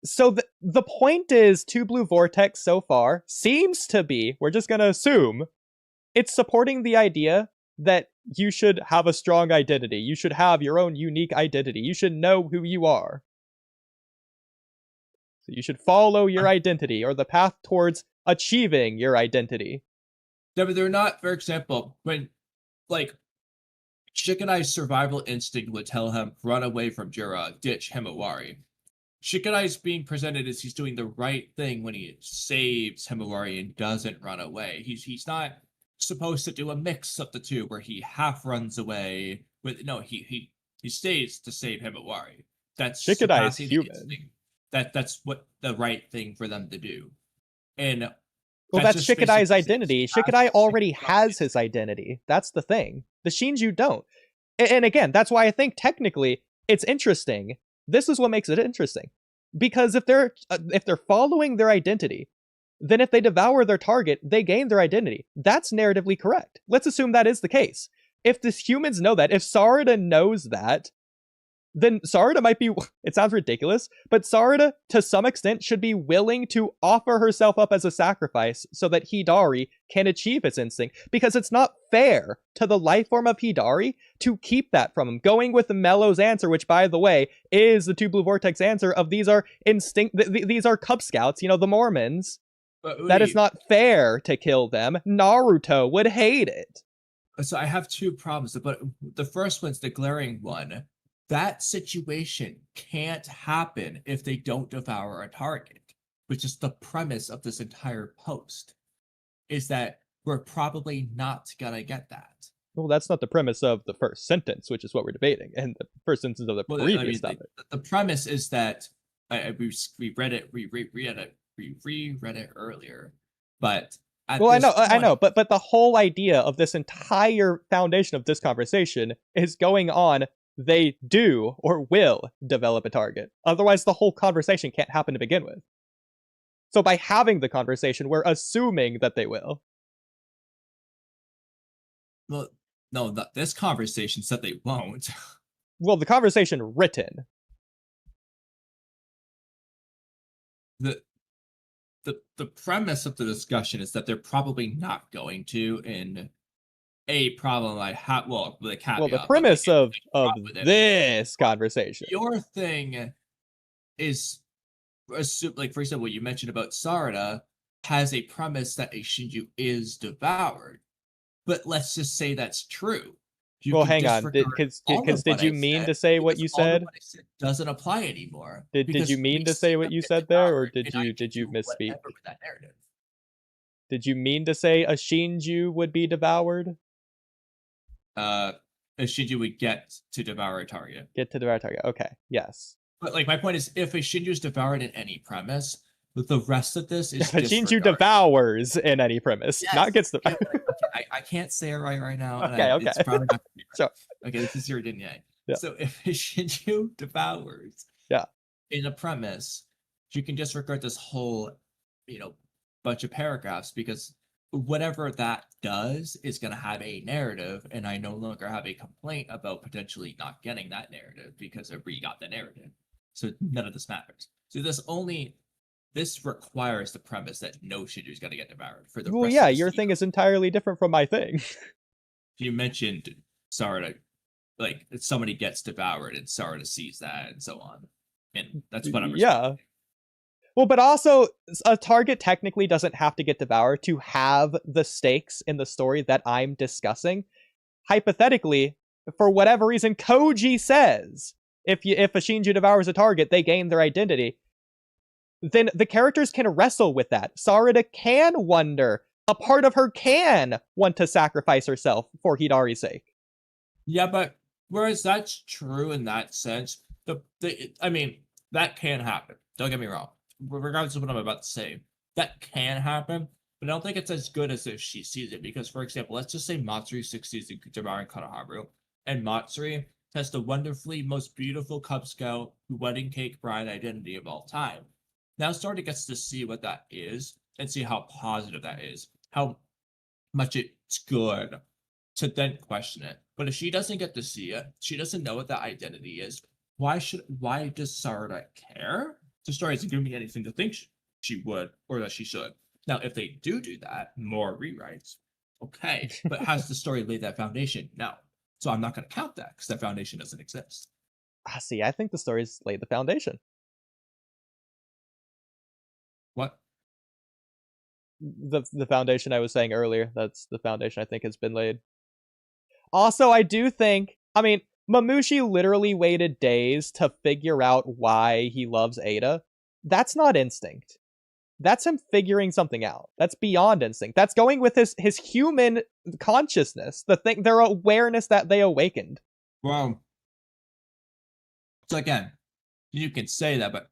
So the point is, Two Blue Vortex so far seems to be, we're just going to assume, it's supporting the idea that you should have a strong identity. You should have your own unique identity. You should know who you are. So you should follow your identity or the path towards achieving your identity. Yeah, but they're not, for example, when, like, Shikanai's survival instinct would tell him, run away from Jura, ditch Himawari. Shikanai's being presented as he's doing the right thing when he saves Himawari and doesn't run away. He's not supposed to do a mix of the two where he half runs away with he stays to save Himawari. That's Shikanai is surpassing the human. instinct. That's what the right thing for them to do. And Well, that's just Shikanai's basically identity. saying, Shikanai already has his identity. That's the thing. The Shinju don't. And again, that's why I think technically it's interesting. This is what makes it interesting. Because if they're following their identity, then if they devour their target, they gain their identity. That's narratively correct. Let's assume that is the case. If the humans know that, if Sarada knows that, then Sarada might be, it sounds ridiculous, but Sarada, to some extent, should be willing to offer herself up as a sacrifice so that Hidari can achieve its instinct, because it's not fair to the life form of Hidari to keep that from him. Going with Mello's answer, which, by the way, is the Two Blue Vortex answer of these are these are Cub Scouts, the Mormons. But That is not fair to kill them. Naruto would hate it. So I have two problems, but the first one's the glaring one. That situation can't happen if they don't devour a target, which is the premise of this entire post, is that we're probably not gonna get that. Well, that's not the premise of the first sentence, which is what we're debating, and the first sentence of the previous stuff. The premise is that we read it, we reread it earlier, but I know, but the whole idea of this entire foundation of this conversation is going on. They do or will develop a target. Otherwise, the whole conversation can't happen to begin with. So by having the conversation, we're assuming that they will. Well, no, this conversation said they won't. Well, the conversation written. The premise of the discussion is that they're probably not going to, and a problem I have, the caveat. Well, the premise of this conversation. Your thing is, like, for example, you mentioned about Sarada has a premise that a Shinju is devoured, but let's just say that's true. Well, hang on, because did you mean to say what you said? What I said doesn't apply anymore. Did you mean to say what you said there, or did you misspeak? That narrative. Did you mean to say a Shinju would be devoured? A Shinju would get to devour a target. Get to devour a target. Okay. Yes. But like my point is, if a Shinju is devoured in any premise, the rest of this is a Shinju devours in any premise, not gets devoured. I can't say it right now. Okay. It's probably not right. Sure. Okay, this is your denier. Yeah. So if a Shinju devours, in a premise, you can disregard this whole, bunch of paragraphs, because whatever that does is going to have a narrative, and I no longer have a complaint about potentially not getting that narrative because I re-got the narrative. So none of this matters. So this requires the premise that no Shinju is going to get devoured for the rest of the your season. thing is entirely different from my thing. You mentioned Sarada, like somebody gets devoured and Sarada sees that and so on. And that's what I'm responding. Well, but also, a target technically doesn't have to get devoured to have the stakes in the story that I'm discussing. Hypothetically, for whatever reason, Koji says, if a Shinju devours a target, they gain their identity. Then the characters can wrestle with that. Sarada can wonder. A part of her can want to sacrifice herself for Hidari's sake. Yeah, but whereas that's true in that sense, that can happen. Don't get me wrong. Regardless of what I'm about to say, that can happen, but I don't think it's as good as if she sees it. Because, for example, let's just say Matsuri succeeds in devouring Konohamaru, and Matsuri has the wonderfully most beautiful Cub Scout wedding cake bride identity of all time. Now Sarada gets to see what that is and see how positive that is, how much it's good, to then question it. But if she doesn't get to see it, she doesn't know what that identity is. Why does Sarada care? The story isn't giving me anything to think she would or that she should. Now, if they do that, more rewrites, okay. But has the story laid that foundation? No. So I'm not going to count that because that foundation doesn't exist. See, I think the story's laid the foundation. the foundation I was saying earlier. That's the foundation I think has been laid. Also, I do think, I mean, Mamushi literally waited days to figure out why he loves Ada. That's not instinct. That's him figuring something out. That's beyond instinct. That's going with his human consciousness, their awareness that they awakened. Well, so again, you can say that, but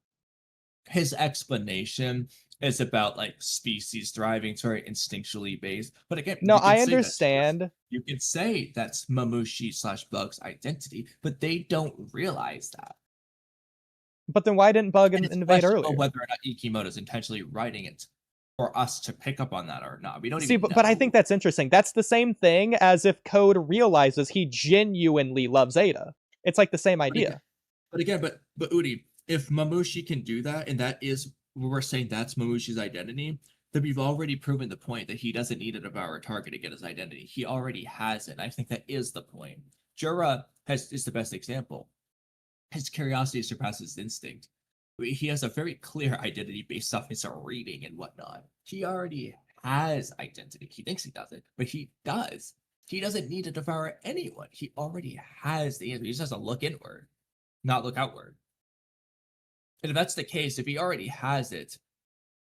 his explanation is about like species thriving. It's very instinctually based. But again, No, you can I say understand. you can say that's Mamushi/Bug's identity, but they don't realize that. But then why didn't Bug And it's invade earlier? questionable whether or not Ikimoto is intentionally writing it for us to pick up on that or not. We don't See, even know. but I think that's interesting. That's the same thing as if Code realizes he genuinely loves Ada. It's like the same idea. But Oodie, if Mamushi can do that, and that is we're saying that's Mamushi's identity, then we've already proven the point that he doesn't need to devour a target to get his identity. He already has it. And I think that is the point. Jura is the best example. His curiosity surpasses instinct. He has a very clear identity based off his reading and whatnot. He already has identity. He thinks he doesn't, but he does. He doesn't need to devour anyone. He already has the answer. He just has to look inward, not look outward. And if that's the case, if he already has it,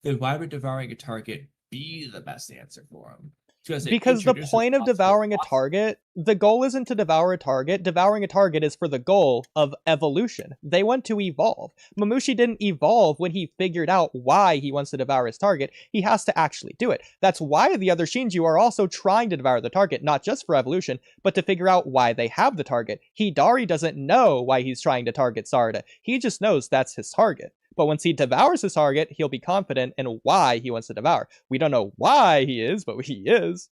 then why would devouring a target be the best answer for him? Because the point of devouring a target, the goal isn't to devour a target. Devouring a target is for the goal of evolution. They want to evolve. Mamushi didn't evolve when he figured out why he wants to devour his target. He has to actually do it. That's why the other Shinju are also trying to devour the target, not just for evolution, but to figure out why they have the target. Hidari doesn't know why he's trying to target Sarada. He just knows that's his target. But once he devours his target, he'll be confident in why he wants to devour. We don't know why he is, but he is.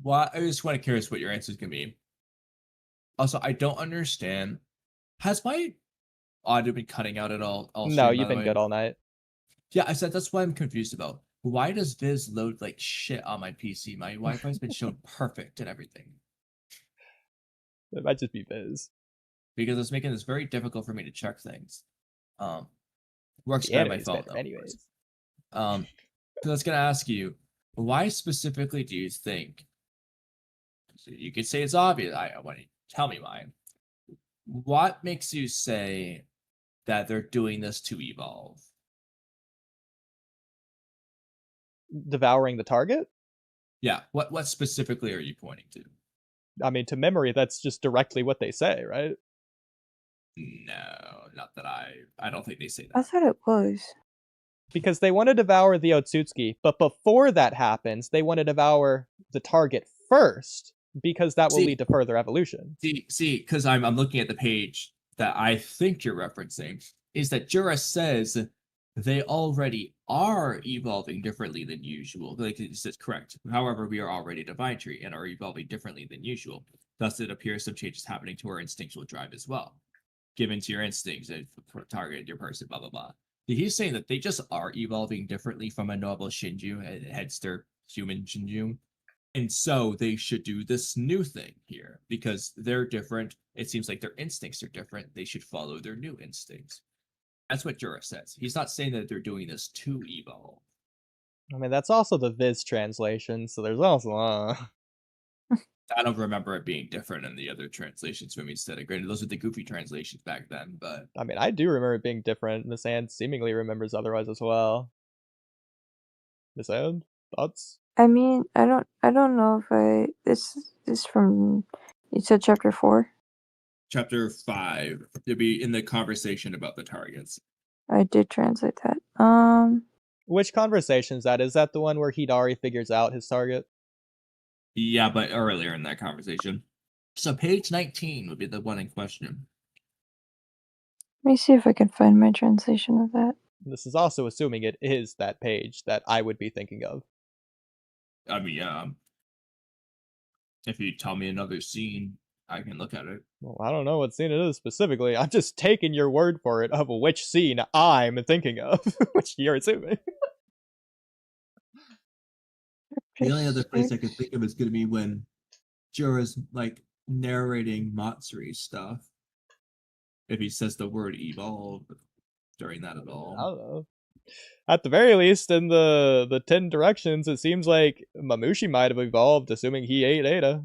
Well, I just want to curious what your answer is going to be. Also, I don't understand. Has my audio been cutting out at all? No, you've been good all night. Yeah, I said that's what I'm confused about. Why does Viz load like shit on my PC? My Wi-Fi's been shown perfect and everything. It might just be Viz. Because it's making this very difficult for me to check things. Works by my fault though. Anyways. So I was gonna ask you, why specifically do you think? So you could say it's obvious. I want you to tell me why. What makes you say that they're doing this to evolve? Devouring the target? Yeah. What specifically are you pointing to? I mean, to memory, that's just directly what they say, right? No, not that I don't think they say that. I thought it was. Because they want to devour the Otsutsuki, but before that happens, they want to devour the target first, because that will lead to further evolution. See, because I'm looking at the page that I think you're referencing, is that Jura says they already are evolving differently than usual. Like it says correct. However, we are already divine tree and are evolving differently than usual. Thus, it appears some changes happening to our instinctual drive as well. Given to your instincts and target your person, blah blah blah. He's saying that they just are evolving differently from a normal Shinju, hence their human Shinju, and so they should do this new thing here because they're different. It seems like their instincts are different. They should follow their new instincts. That's what Jura says. He's not saying that they're doing this to evolve. I mean, that's also the Viz translation, so there's also I don't remember it being different in the other translations when we said it. Granted, those are the goofy translations back then, but I mean, I do remember it being different. Miss Anne seemingly remembers otherwise as well. Miss Anne, thoughts? I mean, I don't know if this from, you said chapter 4? Chapter 5, to be in the conversation about the targets. I did translate that. Which conversation is that? Is that the one where Hidari figures out his target? Yeah, but earlier in that conversation. So page 19 would be the one in question. Let me see if I can find my translation of that. This is also assuming it is that page that I would be thinking of. I mean, yeah. If you tell me another scene, I can look at it. Well, I don't know what scene it is specifically. I'm just taking your word for it of which scene I'm thinking of, which you're assuming. The only other place I could think of is going to be when Jura's like narrating Matsuri's stuff. If he says the word evolve during that at all. I don't know. At the very least, in the 10 directions, it seems like Mamushi might have evolved, assuming he ate Ada.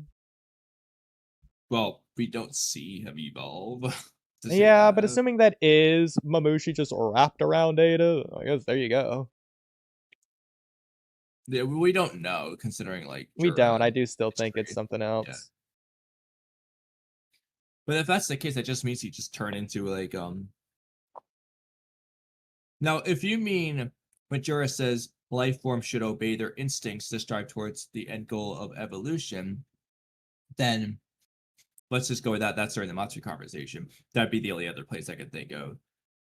Well, we don't see him evolve. Yeah, but assuming that is Mamushi just wrapped around Ada, I guess there you go. Yeah, we don't know, considering like We Jura don't. I do still think it's history. something else. Yeah. But if that's the case, that just means he just turned into like Now, if you mean when Jura says life forms should obey their instincts to strive towards the end goal of evolution, then let's just go with that. That's during the Matsu conversation. That'd be the only other place I could think of.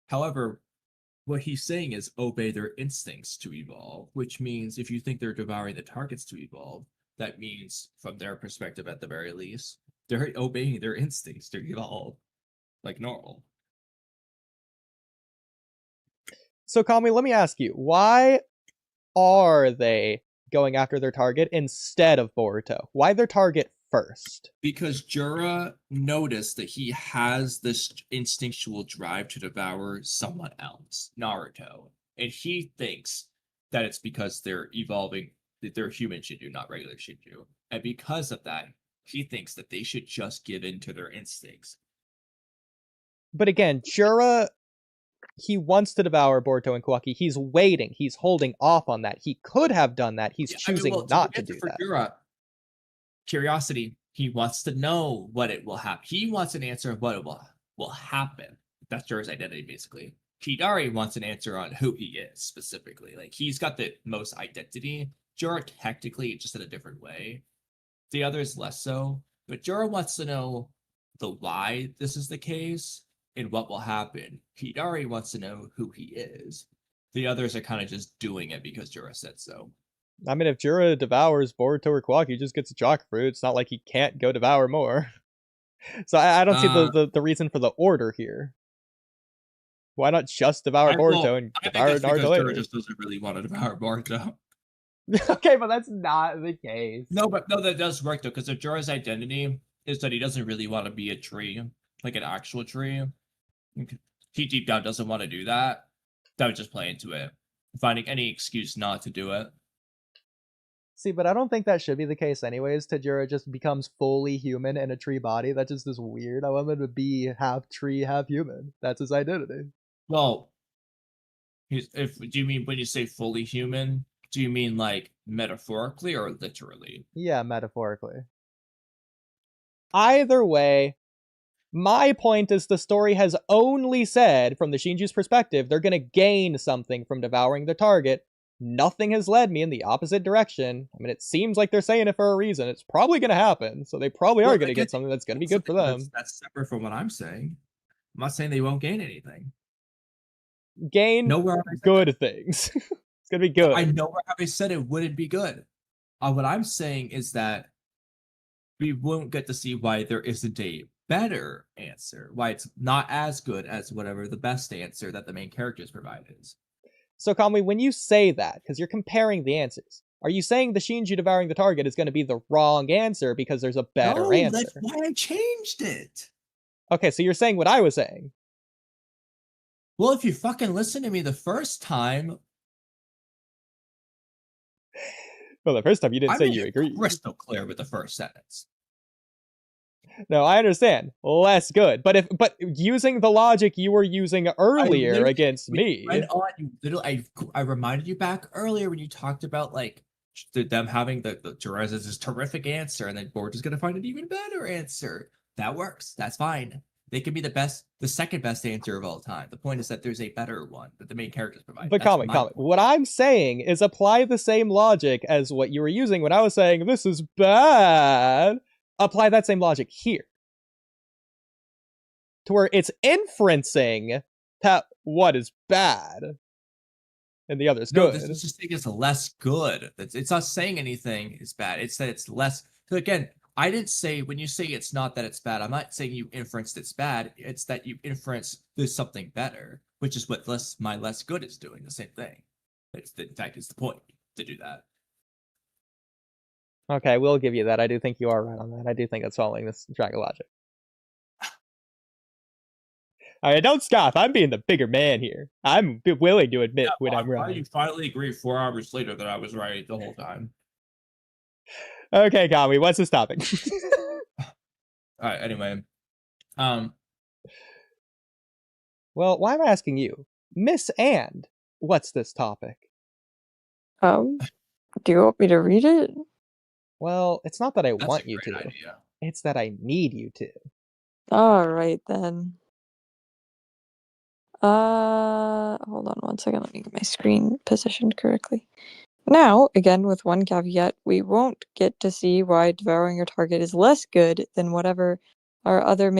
However, what he's saying is obey their instincts to evolve, which means if you think they're devouring the targets to evolve, that means, from their perspective at the very least, they're obeying their instincts to evolve like normal. So, Kamui, let me ask you, why are they going after their target instead of Boruto? Why their target first? Because Jura noticed that he has this instinctual drive to devour someone else, Naruto. And he thinks that it's because they're evolving, that they're human Shinju, not regular Shinju. And because of that, he thinks that they should just give in to their instincts. But again, Jura, he wants to devour Boruto and Kawaki. He's waiting. He's holding off on that. He could have done that. He's choosing not to do that. Jura, curiosity. He wants to know what it will happen. He wants an answer of what it will happen. That's Jura's identity, basically. Hidari wants an answer on who he is specifically. Like, he's got the most identity. Jura technically just in a different way. The others less so. But Jura wants to know the why this is the case and what will happen. Hidari wants to know who he is. The others are kind of just doing it because Jura said so. I mean, if Jura devours Boruto or Kawaki, he just gets a chalk fruit. It's not like he can't go devour more. So I don't see the reason for the order here. Why not just devour Boruto and devour Naruto later? Jura just doesn't really want to devour Boruto. Okay, but that's not the case. No, that does work though, because if Jura's identity is that he doesn't really want to be a tree, like an actual tree, he deep down doesn't want to do that. That would just play into it, finding any excuse not to do it. See, but I don't think that should be the case anyways. Tajira just becomes fully human in a tree body. That just is weird. I want him to be half tree, half human. That's his identity. Well, do you mean when you say fully human, do you mean like metaphorically or literally? Yeah, metaphorically. Either way, my point is the story has only said, from the Shinju's perspective, they're going to gain something from devouring the target. Nothing has led me in the opposite direction. I mean, it seems like they're saying it for a reason. It's probably going to happen, so they probably are going to get something that's going to be good for them. That's separate from what I'm saying. I'm not saying they won't gain anything. Gain good things. It's going to be good. I know where I said it wouldn't be good. What I'm saying is that we won't get to see why there isn't a better answer, why it's not as good as whatever the best answer that the main characters provide is. So, Kamui, when you say that, because you're comparing the answers, are you saying the Shinju devouring the target is going to be the wrong answer because there's a better answer? That's why I changed it. Okay, so you're saying what I was saying. Well, if you fucking listen to me the first time... Well, the first time you didn't say you agreed. Crystal clear with the first sentence. No, I understand. Less good. But using the logic you were using earlier against me. I reminded you back earlier when you talked about like them having the Jerez as this terrific answer, and then Boruto's gonna find an even better answer. That works. That's fine. They could be the second best answer of all time. The point is that there's a better one that the main characters provide. But comment. What I'm saying is apply the same logic as what you were using when I was saying this is bad. Apply that same logic here. To where it's inferencing that what is bad and the other is good. No, this is just saying it's less good. It's not saying anything is bad. It's that it's less. So again, I didn't say, when you say it's not that it's bad, I'm not saying you inferenced it's bad. It's that you inference there's something better, which is what my less good is doing, the same thing. In fact, it's the point to do that. Okay, we'll give you that. I do think you are right on that. I do think it's following this track of logic. All right, don't scoff. I'm being the bigger man here. I'm willing to admit when I'm Why wrong. you finally agree 4 hours later that I was right the whole time? Okay, Kamui, what's this topic? All right. Anyway, Well, why am I asking you, Miss And? What's this topic? Do you want me to read it? Well, it's not that I that's want a you great to. idea. It's that I need you to. All right then. Hold on one second. Let me get my screen positioned correctly. Now, again, with one caveat, we won't get to see why devouring your target is less good than whatever other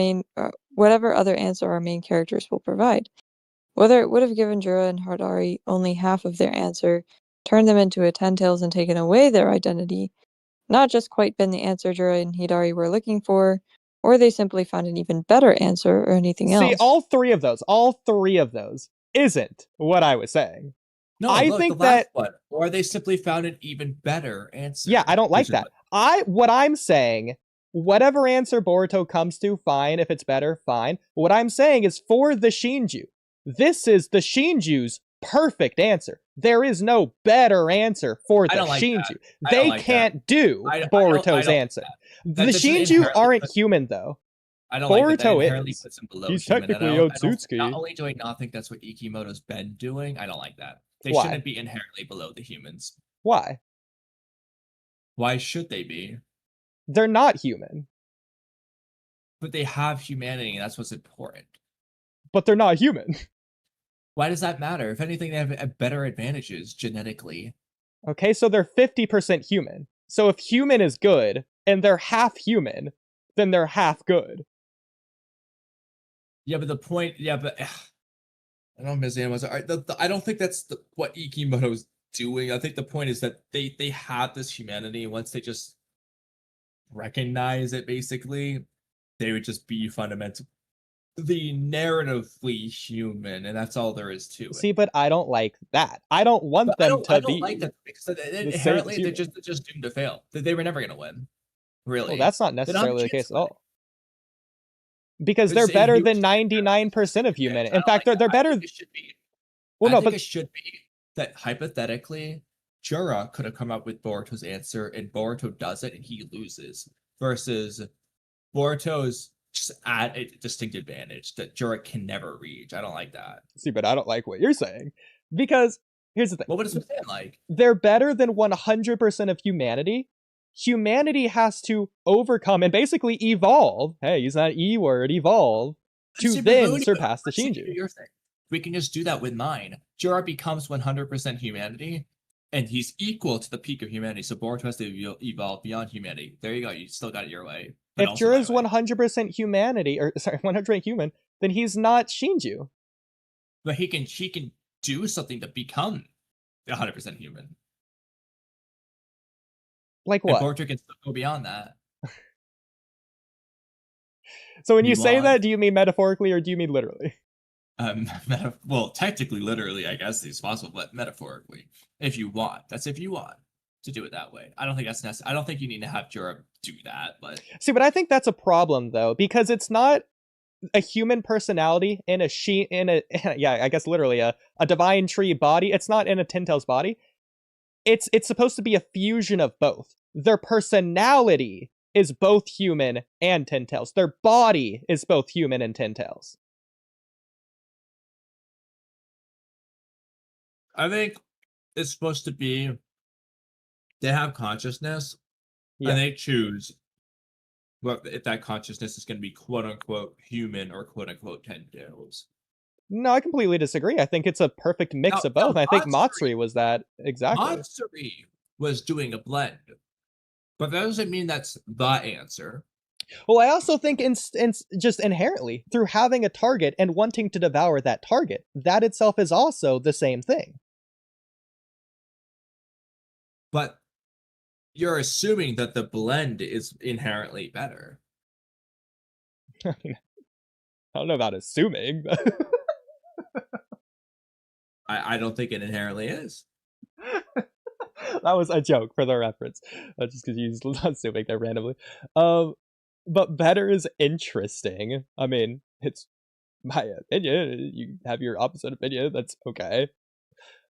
answer our main characters will provide. Whether it would have given Jura and Hardari only half of their answer, turned them into a Ten Tails and taken away their identity, not just quite been the answer Jura and Hidari were looking for, or they simply found an even better answer or anything else. See, all three of those isn't what I was saying. No, I look, think the last that one. Or they simply found an even better answer. yeah, I don't like which is that. what- What I'm saying, whatever answer Boruto comes to, fine. If it's better, fine. What I'm saying is for the Shinju, this is the Shinju's perfect answer. There is no better answer for the I don't like Shinju. that. I don't They like that. can't do I don't Boruto's like answer. that. The That doesn't Shinju inherently aren't put- human, though. I don't like that. That Boruto inherently is. puts him below He's human. And technically I don't- Otsutsuki. Not only do I not think that's what Ikimoto's been doing, I don't like that. They Why? shouldn't be inherently below the humans. Why? Why should they be? They're not human, But they have humanity, and that's what's important. but they're not human. Why does that matter? If anything, they have better advantages genetically. Okay, so they're 50% human. So if human is good and they're half human, then they're half good. Yeah, but the point, I don't miss animals. I don't think that's what Ikimoto's doing. I think the point is that they have this humanity. Once they just recognize it, basically, they would just be fundamentally narratively human, and that's all there is to it. See, but I don't like that. I don't want them to I don't be. like that because same inherently as they're human. just doomed to fail. They were never going to win. Really. Well, that's not They don't have a necessarily the chance case at to win. all. Because It's they're a better huge than compare. 99% of human. I In don't fact, like they're that. I better. think it should be. Well, I no, think but it should be that hypothetically, Jura could have come up with Boruto's answer, and Boruto does it, and he loses. Versus Boruto's just at a distinct advantage that Jura can never reach. I don't like that. see, but I don't like what you're saying. Because here's the thing. What would it sound like? They're better than 100% of humanity. Humanity has to overcome and basically evolve. Hey, use that E word, evolve, to Super then Mooney, surpass the let's see, Shinju. do your thing. We can just do that with mine. Jura becomes 100% humanity, and he's equal to the peak of humanity. So Boruto has to evolve beyond humanity. There you go. You still got it your way. but If also my Jura's way. 100% humanity, or sorry, 100% human, then he's not Shinju. But he can do something to become 100% human. Like And what? Boruto can still go beyond that. So when you You say want- that, do you mean metaphorically or do you mean literally? Well, technically, literally, I guess it's possible, but metaphorically, if you want, that's if you want to do it that way. I don't think that's necessary. I don't think you need to have Jura do that, but See, but I think that's a problem though, because it's not a human personality in a yeah, I guess literally a divine tree body. It's not in a Tintel's body. It's supposed to be a fusion of both. Their personality is both human and Tintel's. Their body is both human and Tintel's. I think it's supposed to be they have consciousness Yeah. and they choose if that consciousness is going to be quote unquote human or quote unquote Tentails. No, I completely disagree. I think it's a perfect mix of both. No, I think Matsuri- Matsuri was that exactly. Matsuri was doing a blend, but that doesn't mean that's the answer. Well, I also think just inherently, through having a target and wanting to devour that target, that itself is also the same thing. But you're assuming that the blend is inherently better. I mean, I don't know about assuming. I don't think it inherently is. That was a joke for the reference. Just because you used assuming there randomly. But better is interesting. I mean, it's my opinion. You have your opposite opinion. That's okay.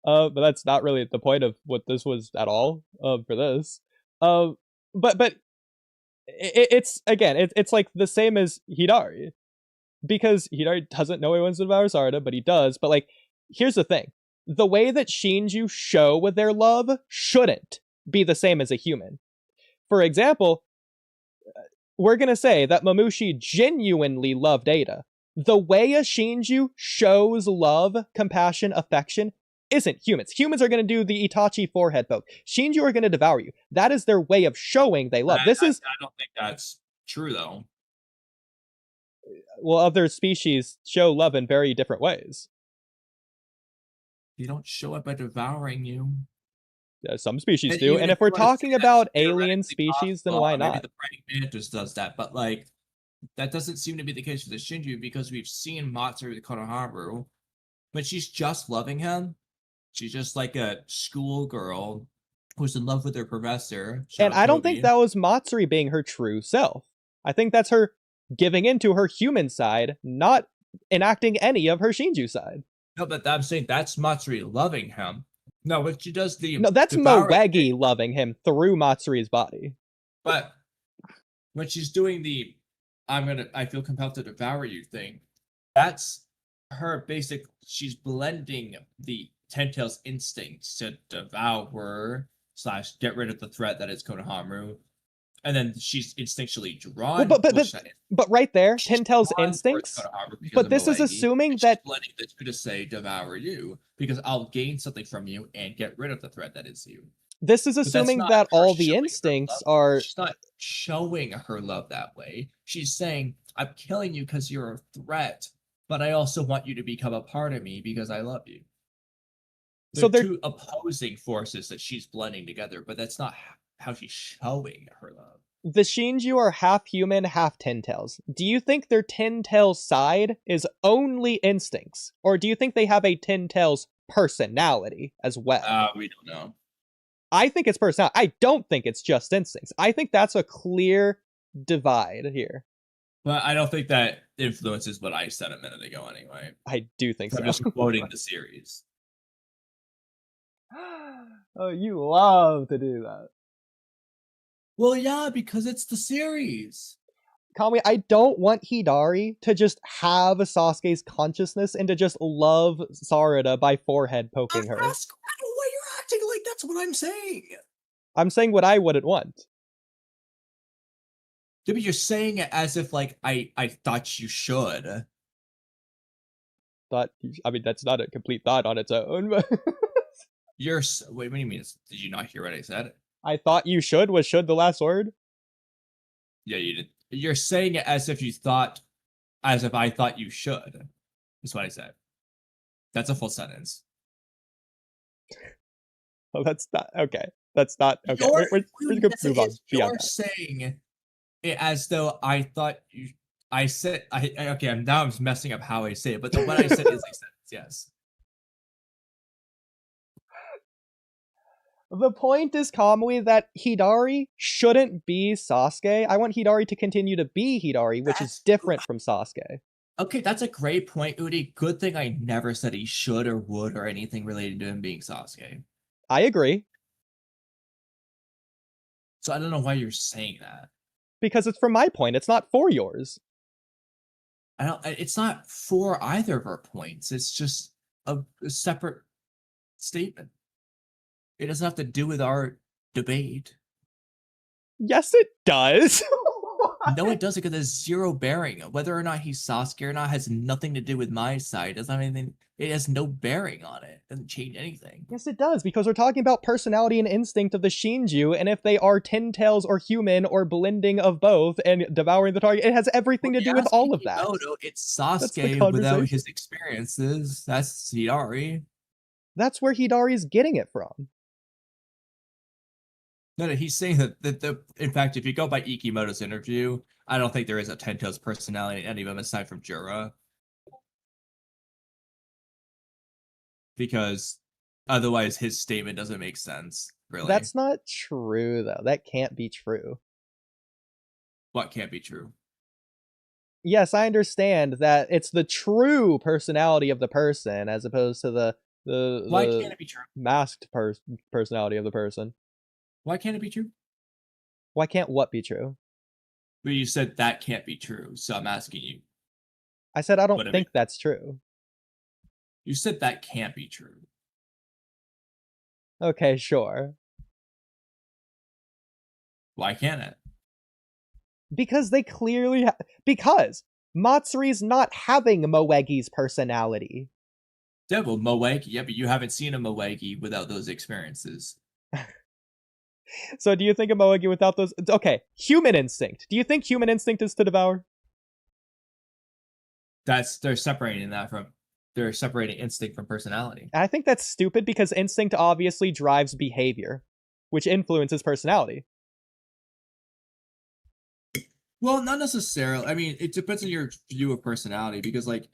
But that's not really the point of what this was at all. For this. But it's again, it's like the same as Hidari, because Hidari doesn't know he wants to devour Sarada, but he does. But like, here's the thing: the way that Shinju show with their love shouldn't be the same as a human. For example, we're gonna say that Mamushi genuinely loved Ada. The way a Shinju shows love, compassion, affection isn't humans. Humans are going to do the Itachi forehead poke. Shinju are going to devour you. That is their way of showing they love. I don't think that's true, though. Well, other species show love in very different ways. You don't show it by devouring you. Yeah, some species And do. even And if if we're you wanna say talking that's about alien theoretically species, then possible, why maybe not? the praying mantis does that, but like that doesn't seem to be the case for the Shinju, because we've seen Matsuri Konohamaru, but she's just loving him. She's just like a schoolgirl who's in love with her professor. And I don't think Toby. that was Matsuri being her true self. I think that's her giving into her human side, not enacting any of her Shinju side. No, but I'm saying that's Matsuri loving him. No, but she does the No, that's devouring Moegi thing. loving him through Matsuri's body. But when she's doing the I feel compelled to devour you thing, that's her basic, she's blending the Ten-Tail's instincts to devour / get rid of the threat that is Konohamaru. And then she's instinctually drawn. Well, but right there, Ten-Tail's instincts. But this is assuming that blending the two to say devour you, because I'll gain something from you and get rid of the threat that is you. This is assuming that all the instincts are. She's not showing her love that way. She's saying, I'm killing you because you're a threat, but I also want you to become a part of me because I love you. So they're two opposing forces that she's blending together, but that's not how she's showing her love. The Shinju are half human, half Ten-Tails. Do you think their Ten-Tails side is only instincts? Or do you think they have a Ten-Tails personality as well? We don't know. I think it's personality. I don't think it's just instincts. I think that's a clear divide here. Well, I don't think that influences what I said a minute ago anyway. I do think so. I'm just quoting the series. Oh, you love to do that. Well, yeah, because it's the series. Kamui, I don't want Hidari to just have Sasuke's consciousness and to just love Sarada by forehead poking her. That's why you're acting like that's what I'm saying. I'm saying what I wouldn't want. Yeah, but you're saying it as if like I thought you should. I mean, that's not a complete thought on its own. But Wait, what do you mean? Did you not hear what I said? I thought you should. Was should the last word? Yeah, you did. You're saying it as if you thought, as if I thought you should. That's what I said. That's a full sentence. Oh, that's not okay. That's not okay. We're gonna move on beyond You're that. saying it as though I thought you. I said okay. I'm messing up how I say it, but what I said is a sentence. Yes. The point is, Kamui, that Hidari shouldn't be Sasuke. I want Hidari to continue to be Hidari, which is different from Sasuke. Okay, that's a great point, Oodie. Good thing I never said he should or would or anything related to him being Sasuke. I agree. So I don't know why you're saying that. Because it's from my point. It's not for yours. It's not for either of our points. It's just a separate statement. It doesn't have to do with our debate. Yes, it does. No, it doesn't, because there's zero bearing. Whether or not he's Sasuke or not has nothing to do with my side. It has no bearing on it. It doesn't change anything. Yes, it does, because we're talking about personality and instinct of the Shinju, and if they are Ten-Tails or human or blending of both and devouring the target, it has everything to do with all of that. No, it's Sasuke without his experiences. That's Hidari. That's where Hidari is getting it from. No, he's saying that in fact, if you go by Ikimoto's interview, I don't think there is a Ten-Tails personality in any of them aside from Jura. Because otherwise his statement doesn't make sense, really. That's not true, though. That can't be true. What can't be true? Yes, I understand that it's the true personality of the person as opposed to the Why can't it be true? masked personality of the person. Why can't it be true? Why can't what be true? Well, you said that can't be true, so I'm asking you. I said I don't What I think mean. that's true. You said that can't be true. Okay, sure. Why can't it? Because they clearly because Matsuri's not having Moegi's personality. Yeah, well, Moegi, yeah, but you haven't seen a Moegi without those experiences. So do you think of Moegi without those? Okay, human instinct. Do you think human instinct is to devour? They're separating instinct from personality. I think that's stupid because instinct obviously drives behavior, which influences personality. Well, not necessarily. I mean, it depends on your view of personality because, like,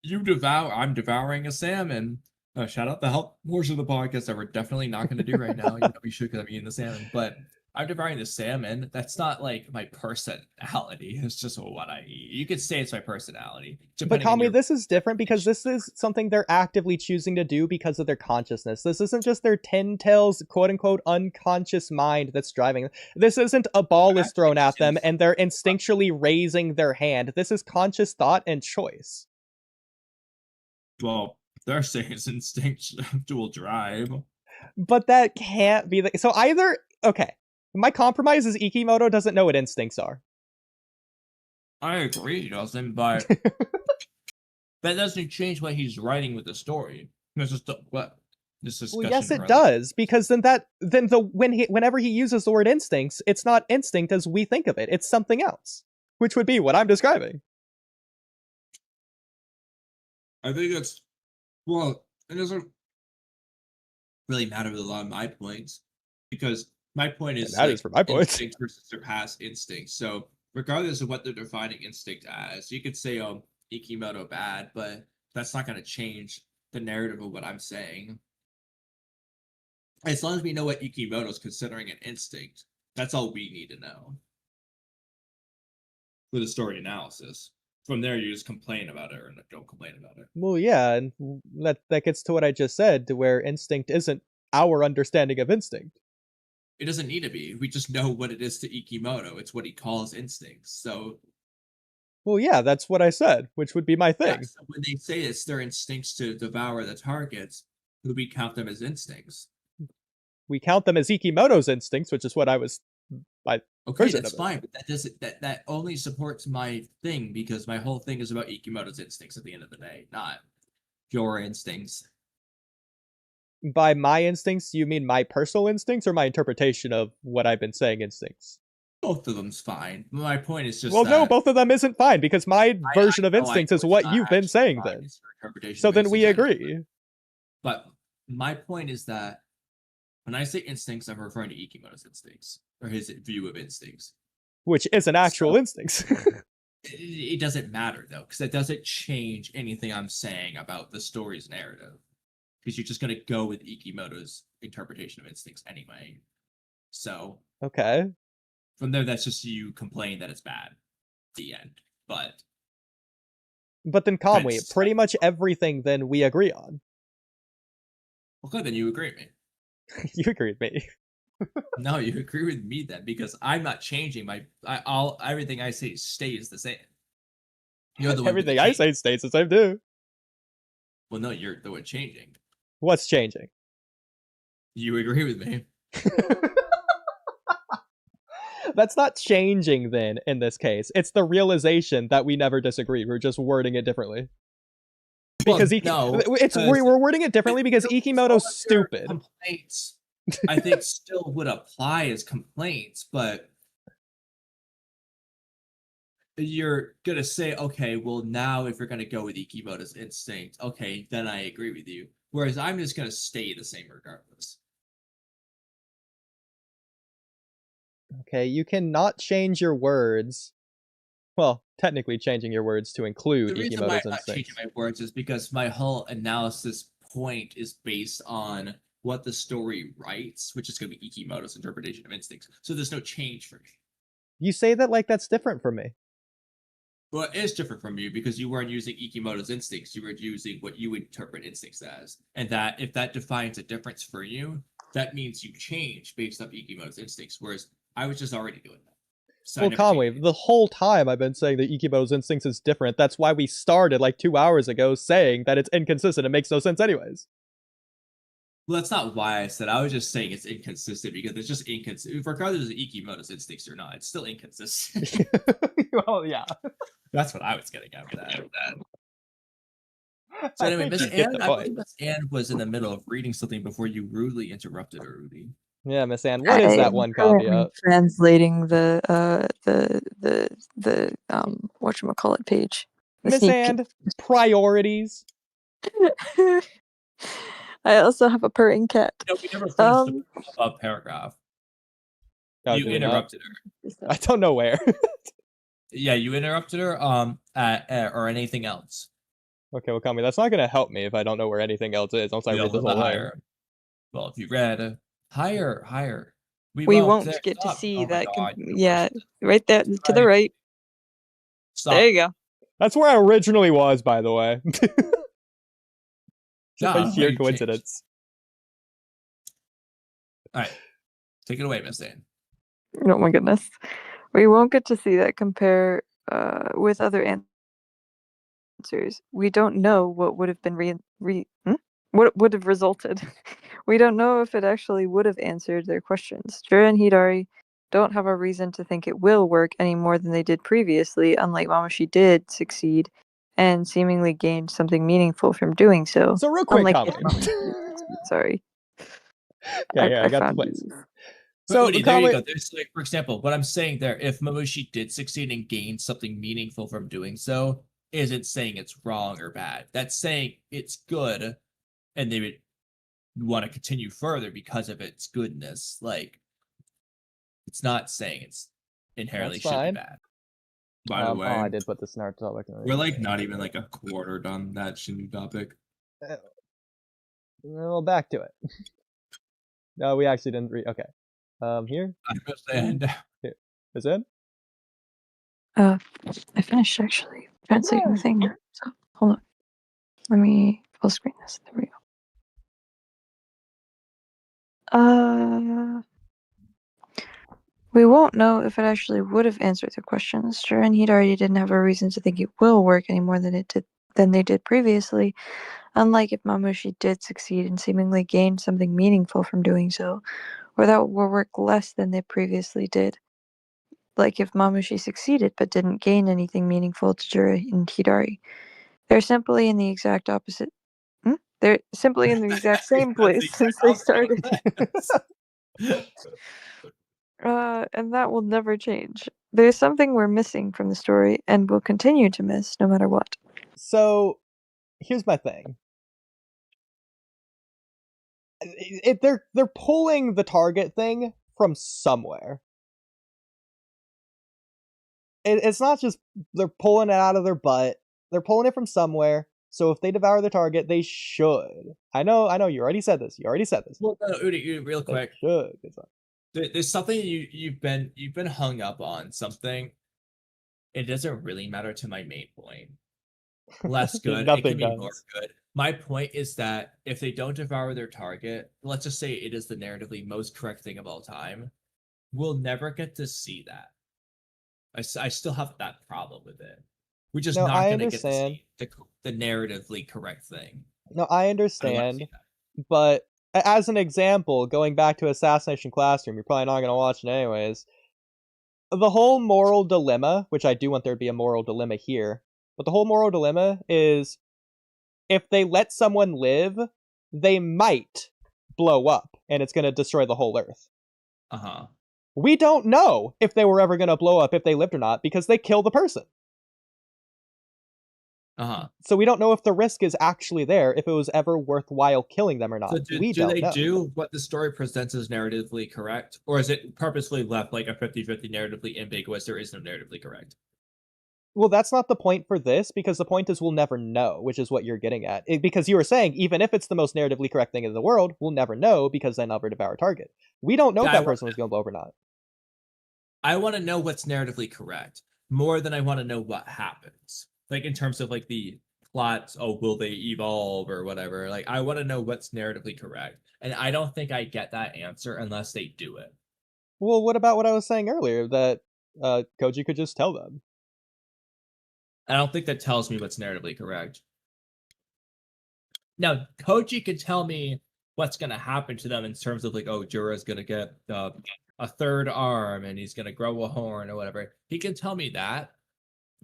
I'm devouring a salmon. Shout out the health portion of the podcast that we're definitely not going to do right now. We should because I'm eating the salmon, but I'm devouring the salmon. That's not like my personality. It's just what I eat. You could say it's my personality. But Kamui, this is different because this is something they're actively choosing to do because of their consciousness. This isn't just their Tin Tails quote-unquote unconscious mind that's driving. This isn't a ball is thrown at them and they're instinctually raising their hand. This is conscious thought and choice. Well, they're saying it's instinctual drive. But that can't be the... So either... Okay. My compromise is Ikimoto doesn't know what instincts are. I agree, he doesn't, but that doesn't change what he's writing with the story. It's just what this discussion. Well, yes, it does, because whenever he uses the word instincts, it's not instinct as we think of it. It's something else, which would be what I'm describing. I think it's it doesn't really matter with a lot of my points because my point is that is for my points. Instinct versus surpass instinct. So regardless of what they're defining instinct as, you could say Ikimoto bad, but that's not going to change the narrative of what I'm saying. As long as we know what Ikimoto is considering an instinct, that's all we need to know for the story analysis. From there, you just complain about it or don't complain about it. Well, yeah, and that gets to what I just said, to where instinct isn't our understanding of instinct. It doesn't need to be. We just know what it is to Ikimoto. It's what he calls instincts. So, well, yeah, that's what I said, which would be my thing. Yeah, so when they say it's their instincts to devour the targets, we count them as instincts. We count them as Ikimoto's instincts, which is what I was. Okay, that's fine, but that only supports my thing because my whole thing is about Ikimoto's instincts at the end of the day, not your instincts. By my instincts, you mean my personal instincts or my interpretation of what I've been saying instincts? Both of them's fine. My point is just no, both of them isn't fine because my version of instincts is what you've been saying then. So then we agree. But my point is that when I say instincts, I'm referring to Ikimoto's instincts or his view of instincts, which isn't actual instincts. It doesn't matter though, because it doesn't change anything I'm saying about the story's narrative. Because you're just going to go with Ikimoto's interpretation of instincts anyway. So okay. From there, that's just you complain that it's bad. The end. But then Kamui, pretty much everything then we agree on. Okay, then you agree with me. You agree with me. No, you agree with me then, because I'm not changing everything I say stays the same. You're the one everything I say stays the same too. Well, no, you're the one changing. What's changing? You agree with me. That's not changing then in this case. It's the realization that we never disagree. We're just wording it differently. Because we're wording it differently because Ikimoto's stupid. Complaints, I think, still would apply as complaints, but you're gonna say, okay, well, now if you're gonna go with Ikimoto's instinct, okay, then I agree with you. Whereas I'm just gonna stay the same regardless. Okay, you cannot change your words. Well, technically changing your words to include Ikimoto's instincts. The reason why I'm not changing my words is because my whole analysis point is based on what the story writes, which is going to be Ikimoto's interpretation of instincts. So there's no change for me. You say that like that's different from me. Well, it is different from you because you weren't using Ikimoto's instincts. You were using what you interpret instincts as. And that if that defines a difference for you, that means you change based off Ikimoto's instincts. Whereas I was just already doing that. So Well, Kamui, the whole time I've been saying that Ikimoto's instincts is different. That's why we started like 2 hours ago saying that it's inconsistent. It makes no sense anyways. Well, that's not why I said. I was just saying it's inconsistent because it's just inconsistent. Regardless of Ikimoto's instincts or not, it's still inconsistent. Well, yeah. That's what I was getting at with that. So I anyway, think Miss you get Anne, the I point. believe Miss Anne was in the middle of reading something before you rudely interrupted her, Oodie. Yeah, Miss Anne, what is that one caveat? Translating the whatchamacallit page. The Miss sneak Anne, priorities. peek. I also have a purring cat. No, we never finished the above paragraph. Oh, You did we not? interrupted her. I don't know where. Yeah, you interrupted her. Or anything else. Okay, well, Kamui, that's not going to help me if I don't know where anything else is once I read this whole thing. Higher. Well, if you read higher. We won't there, get to stop. see Oh my that. God, Yeah, right there to the right. Stop. There you go. That's where I originally was, by the way. Just by John, sheer you coincidence. All right, take it away, Miss Anne. Oh my goodness. We won't get to see that compare with other answers. We don't know what would have been what would have resulted. We don't know if it actually would have answered their questions. Jura and Hidari don't have a reason to think it will work any more than they did previously, unlike Mamoshi did succeed and seemingly gained something meaningful from doing so. So real quick, Unlike Kamui. Sorry. Yeah, I got the found place. you. So, Oodie, there you Kamui, go. There's like, for example, what I'm saying there, if Mamushi did succeed and gain something meaningful from doing so, isn't saying it's wrong or bad. That's saying it's good, and they would want to continue further because of its goodness. Like, it's not saying it's inherently That's should be fine. bad. By the way, I did put this Naruto topic. we're like not even like a quarter done that Shinju topic. Well, back to it. No, we actually didn't read. Okay. Here. I'm just saying. Is it? I finished actually translating the thing. So hold on. Let me full screen this. There we go. We won't know if it actually would have answered the questions. Jura and Hidari didn't have a reason to think it will work any more than they did previously, unlike if Mamushi did succeed and seemingly gained something meaningful from doing so, or that will work less than they previously did. Like if Mamushi succeeded but didn't gain anything meaningful to Jura and Hidari. They're simply in the exact opposite. They're simply in the exact same place since they started. And that will never change. There's something we're missing from the story and will continue to miss no matter what. So, here's my thing. They're pulling the target thing from somewhere. It's not just they're pulling it out of their butt. They're pulling it from somewhere. So if they devour the target, they should. I know. You already said this. Well, no, Oodie, real quick. They should. There's something you've been hung up on something. It doesn't really matter to my main point. Less good. It can be more good. My point is that if they don't devour their target, let's just say it is the narratively most correct thing of all time, we'll never get to see that. I still have that problem with it. We're just not going to get to see the narratively correct thing. No, I understand. But as an example, going back to Assassination Classroom, you're probably not going to watch it anyways. The whole moral dilemma, which I do want there to be a moral dilemma here, but the whole moral dilemma is if they let someone live, they might blow up, and it's going to destroy the whole Earth. Uh-huh. We don't know if they were ever going to blow up if they lived or not, because they kill the person. Uh-huh. So we don't know if the risk is actually there, if it was ever worthwhile killing them or not. So do they do what the story presents as narratively correct? Or is it purposefully left like a 50-50 narratively ambiguous, there is no narratively correct? Well, that's not the point for this, because the point is we'll never know, which is what you're getting at. Because you were saying, even if it's the most narratively correct thing in the world, we'll never know because they never devour target. We don't know if that person was going to blow up or not. I want to know what's narratively correct. more than I want to know what happens. Like in terms of like the plots, oh, will they evolve or whatever? Like I want to know what's narratively correct. And I don't think I get that answer unless they do it. Well, what about what I was saying earlier, that Koji could just tell them? I don't think that tells me what's narratively correct. Now, Koji could tell me what's going to happen to them in terms of like, oh, Jura's going to get a third arm and he's going to grow a horn or whatever. He can tell me that,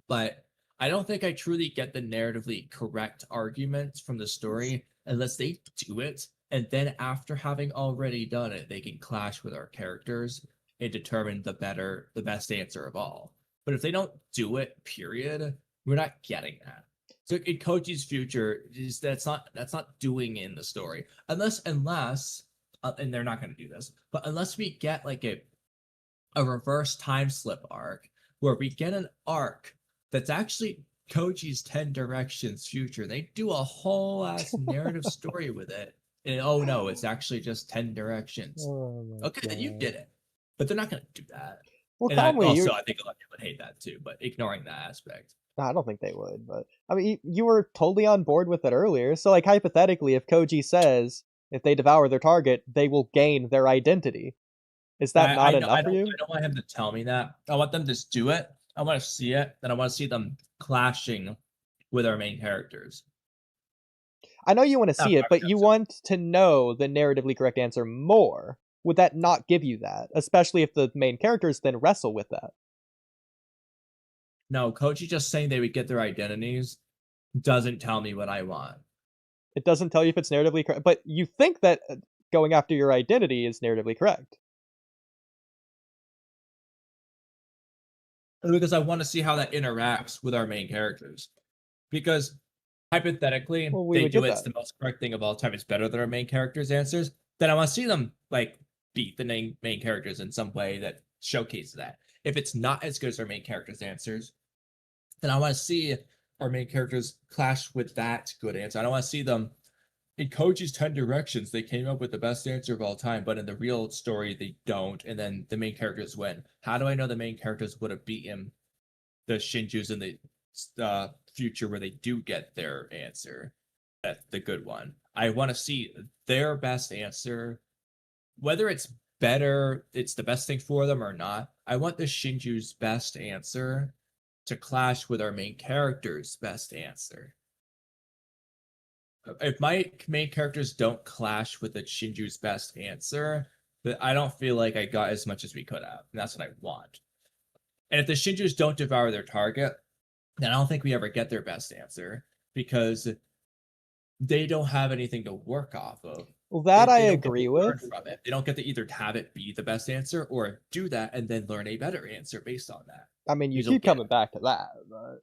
but I don't think I truly get the narratively correct arguments from the story unless they do it. And then after having already done it, they can clash with our characters and determine the best answer of all. But if they don't do it, period, we're not getting that. So in Koji's future, is that's not doing in the story unless and they're not going to do this, but unless we get like a reverse time slip arc where we get an arc that's actually Koji's 10 Directions future. They do a whole ass narrative story with it. And oh no, it's actually just 10 Directions. Okay, then you did it. But they're not going to do that. Well, And I Kamui, think a lot of people would hate that too, but ignoring that aspect. no, I don't think they would, but I mean, you were totally on board with it earlier. So, like, hypothetically, if Koji says if they devour their target, they will gain their identity, is that not enough for you? I don't want him to tell me that. I want them to just do it. I want to see it, and I want to see them clashing with our main characters. I know you want to see it, but you want to know the narratively correct answer more. Would that not give you that? Especially if the main characters then wrestle with that. No, Koji just saying they would get their identities doesn't tell me what I want. It doesn't tell you if it's narratively correct, but you think that going after your identity is narratively correct. Because I want to see how that interacts with our main characters. Because hypothetically, they do it's the most correct thing of all time. It's better than our main characters' answers. Then I want to see them like beat the main characters in some way that showcases that. If it's not as good as our main characters' answers, then I want to see our main characters clash with that good answer. I don't want to see them in Koji's 10 Directions. They came up with the best answer of all time, but in the real story, they don't. And then the main characters win. How do I know the main characters would have beaten the Shinjus in the future where they do get their answer? That's the good one. I want to see their best answer, whether it's better, it's the best thing for them or not. I want the Shinju's best answer to clash with our main character's best answer. If my main characters don't clash with the Shinju's best answer, then I don't feel like I got as much as we could have. And that's what I want. And if the Shinjus don't devour their target, then I don't think we ever get their best answer because they don't have anything to work off of. Well, that I agree with. From it. They don't get to either have it be the best answer or do that and then learn a better answer based on that. I mean, you keep coming back to that. But...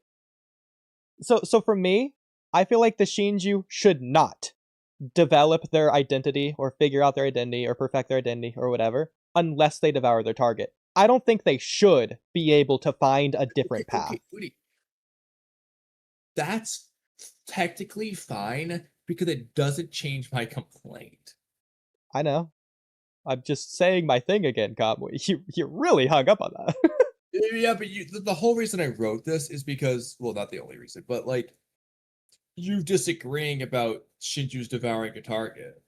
So for me, I feel like the Shinju should not develop their identity or figure out their identity or perfect their identity or whatever unless they devour their target. I don't think they should be able to find a different path. Oodie. That's technically fine because it doesn't change my complaint. I know. I'm just saying my thing again, Kamui. You really hung up on that. Yeah, but the whole reason I wrote this is because, well, not the only reason, but like you disagreeing about Shinju's devouring a target.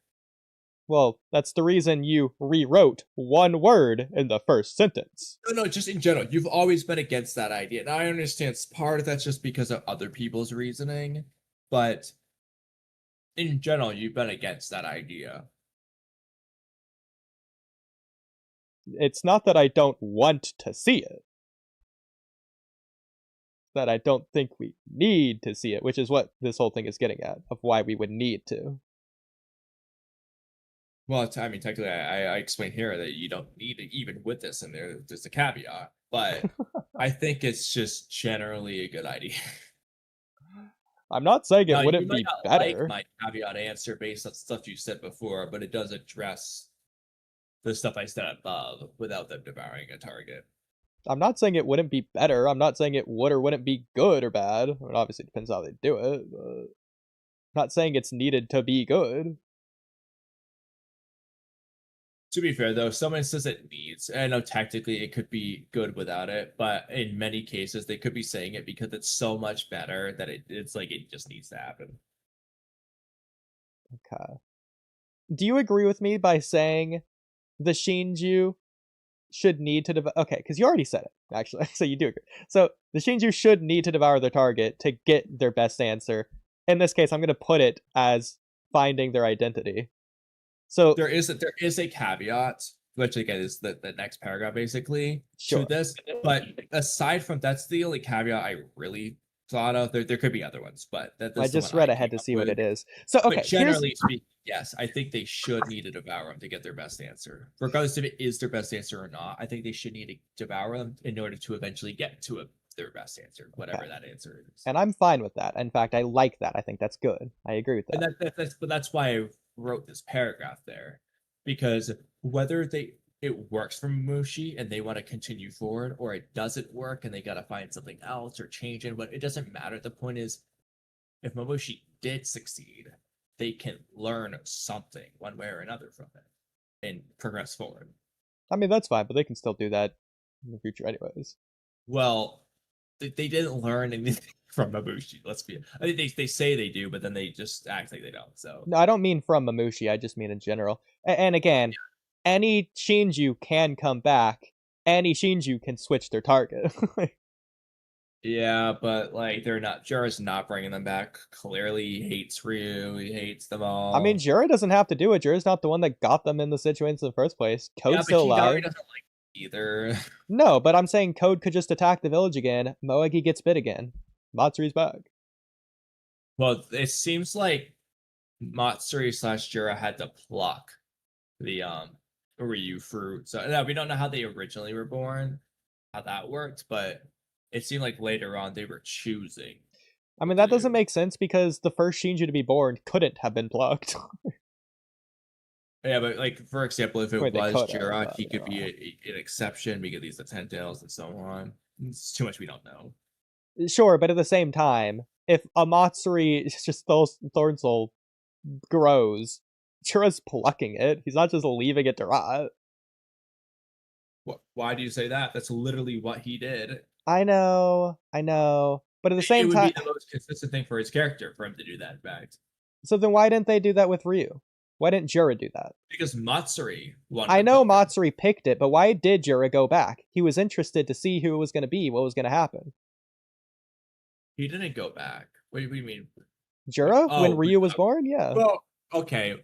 Well, that's the reason you rewrote one word in the first sentence. No, just in general. You've always been against that idea. Now, I understand part of that's just because of other people's reasoning, but in general, you've been against that idea. It's not that I don't want to see it. That I don't think we need to see it, which is what this whole thing is getting at, of why we would need to. Well, I mean, technically, I explained here that you don't need it, even with this in there. There's a caveat, but I think it's just generally a good idea. I'm not saying it wouldn't be better. Like my caveat answer based on stuff you said before, but it does address the stuff I said above without them devouring a target. I'm not saying it wouldn't be better. I'm not saying it would or wouldn't be good or bad. I mean, obviously, it depends how they do it, but I'm not saying it's needed to be good. To be fair, though, some instances it needs. I know technically it could be good without it, but in many cases they could be saying it because it's so much better that it's like it just needs to happen. Okay. Do you agree with me by saying the Shinju should need to devour? Okay, because you already said it, actually, so you do agree. So the Shinju should need to devour their target to get their best answer. In this case, I'm going to put it as finding their identity. So there is a caveat, which again is the next paragraph basically Sure. to this. But aside from that's the only caveat I really thought of. There could be other ones, but that's I the just one read I ahead came to up see what with. it is. So okay, But generally speaking, yes, I think they should need to devour them to get their best answer, regardless if it is their best answer or not. I think they should need to devour them in order to eventually get to their best answer, whatever that answer is. And I'm fine with that. In fact, I like that. I think that's good. I agree with that. And that's why I wrote this paragraph there, because whether it works for Mushi and they want to continue forward, or it doesn't work and they got to find something else or change it, but it doesn't matter. The point is, if Momoshi did succeed, they can learn something one way or another from it and progress forward. I mean, that's fine, but they can still do that in the future anyways. Well, they didn't learn anything from Mabushi. I think they say they do, but then they just act like they don't. So No, I don't mean from Mamushi. I just mean in general. And again, any Shinju can come back. Any Shinju can switch their target. yeah, but like they're not. Jura's not bringing them back. Clearly, he hates Ryu. He hates them all. I mean, Jura doesn't have to do it. Jura's not the one that got them in the situation in the first place. Code's still alive. Doesn't like either. No, but I'm saying Code could just attack the village again. Moegi gets bit again. Matsuri's back. Well, it seems like Matsuri / Jura had to pluck the Ryu fruit. So yeah, we don't know how they originally were born, how that worked, but it seemed like later on they were choosing. I mean, that doesn't make sense because the first Shinju to be born couldn't have been plucked. Yeah, but like for example, if it Wait, they was could have, Jura, but he could they're be an exception because he's the 10 tails and so on. It's too much we don't know. Sure, but at the same time, if a Matsuri just Thorn Soul grows, Jura's plucking it. He's not just leaving it to rot. Why do you say that? That's literally what he did. I know. But at the same time, it would be the most consistent thing for his character for him to do that, in fact. So then why didn't they do that with Ryu? Why didn't Jura do that? Because Matsuri wanted I to know pluck him. Matsuri picked it, but why did Jura go back? He was interested to see who it was going to be, what was going to happen. He didn't go back. What do you mean? Jura? When Ryu was born? Yeah. Well, okay.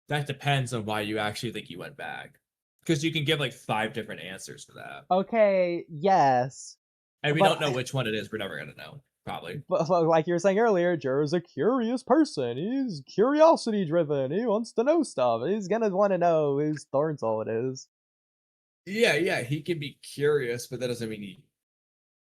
That depends on why you actually think he went back. Because you can give like 5 different answers for that. Okay, yes. And we But- don't know which one it is. We're never going to know, probably. But like you were saying earlier, Jura's a curious person. He's curiosity driven. He wants to know stuff. He's going to want to know whose Thorn Soul it is. Yeah, he can be curious, but that doesn't mean he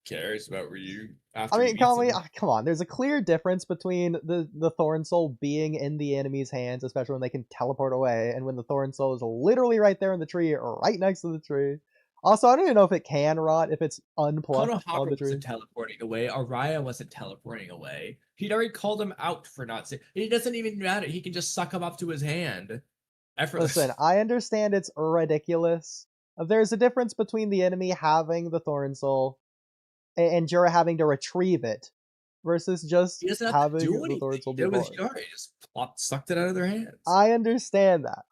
cares about Ryu. I mean, come on. There's a clear difference between the Thorn Soul being in the enemy's hands, especially when they can teleport away, and when the Thorn Soul is literally right there in the tree, right next to the tree. Also, I don't even know if it can rot if it's unplugged on the tree. Wasn't teleporting away. Araya wasn't teleporting away. He'd already called him out for not saying. It doesn't even matter. He can just suck him up to his hand. Effortless. Listen, I understand it's ridiculous. There's a difference between the enemy having the Thorn Soul and Jura having to retrieve it versus just having the Thorn Soul be born. He just sucked it out of their hands. I understand that.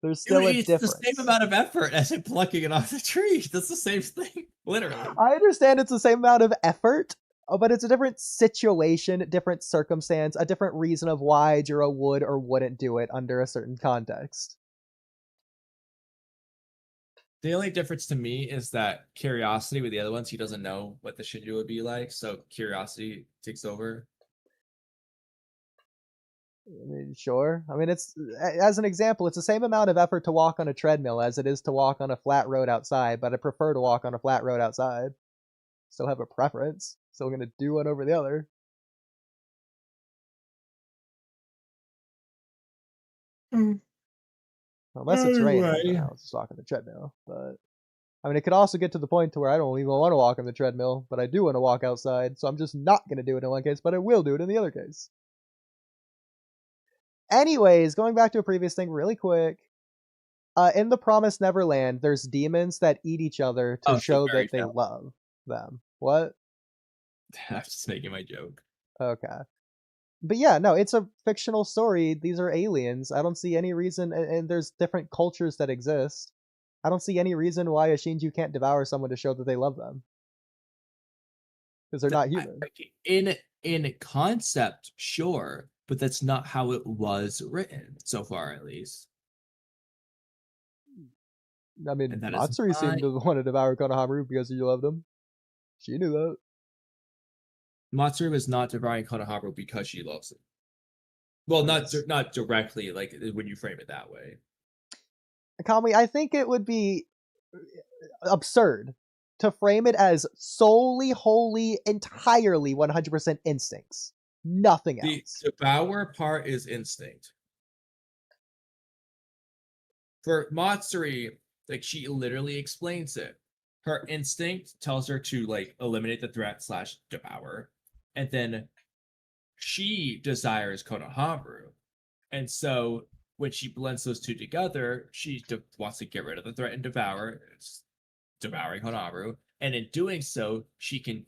There's still a difference. It's the same amount of effort as in plucking it off the tree. That's the same thing, literally. I understand it's the same amount of effort, but it's a different situation, different circumstance, a different reason of why Jura would or wouldn't do it under a certain context. The only difference to me is that curiosity with the other ones, he doesn't know what the Shinju would be like, so curiosity takes over. I mean, sure. I mean, it's, as an example, it's the same amount of effort to walk on a treadmill as it is to walk on a flat road outside, but I prefer to walk on a flat road outside. Still have a preference. Still gonna do one over the other. Unless it's raining, then I'll just walk on the treadmill. But I mean, it could also get to the point to where I don't even want to walk on the treadmill, but I do want to walk outside, so I'm just not gonna do it in one case, but I will do it in the other case. Anyways, going back to a previous thing really quick. In the Promised Neverland, there's demons that eat each other to show that they love them. What? I'm just making my joke. Okay. But yeah, no, it's a fictional story. These are aliens. I don't see any reason, and there's different cultures that exist. I don't see any reason why a Shinju can't devour someone to show that they love them. Because they're not human. In concept, sure, but that's not how it was written, so far at least. I mean, Matsuri seemed to want to devour Konohamaru because he loved him. She knew that. Matsuri was not devouring Konohamaru because she loves him. Well, not directly, like when you frame it that way. Kamui, I think it would be absurd to frame it as solely, wholly, entirely 100% instincts. Nothing else. The devour part is instinct. For Matsuri, like, she literally explains it. Her instinct tells her to, like, eliminate the threat / devour. And then she desires Konohamaru. And so when she blends those two together, she wants to get rid of the threat and devour. It's devouring Konohamaru. And in doing so, she can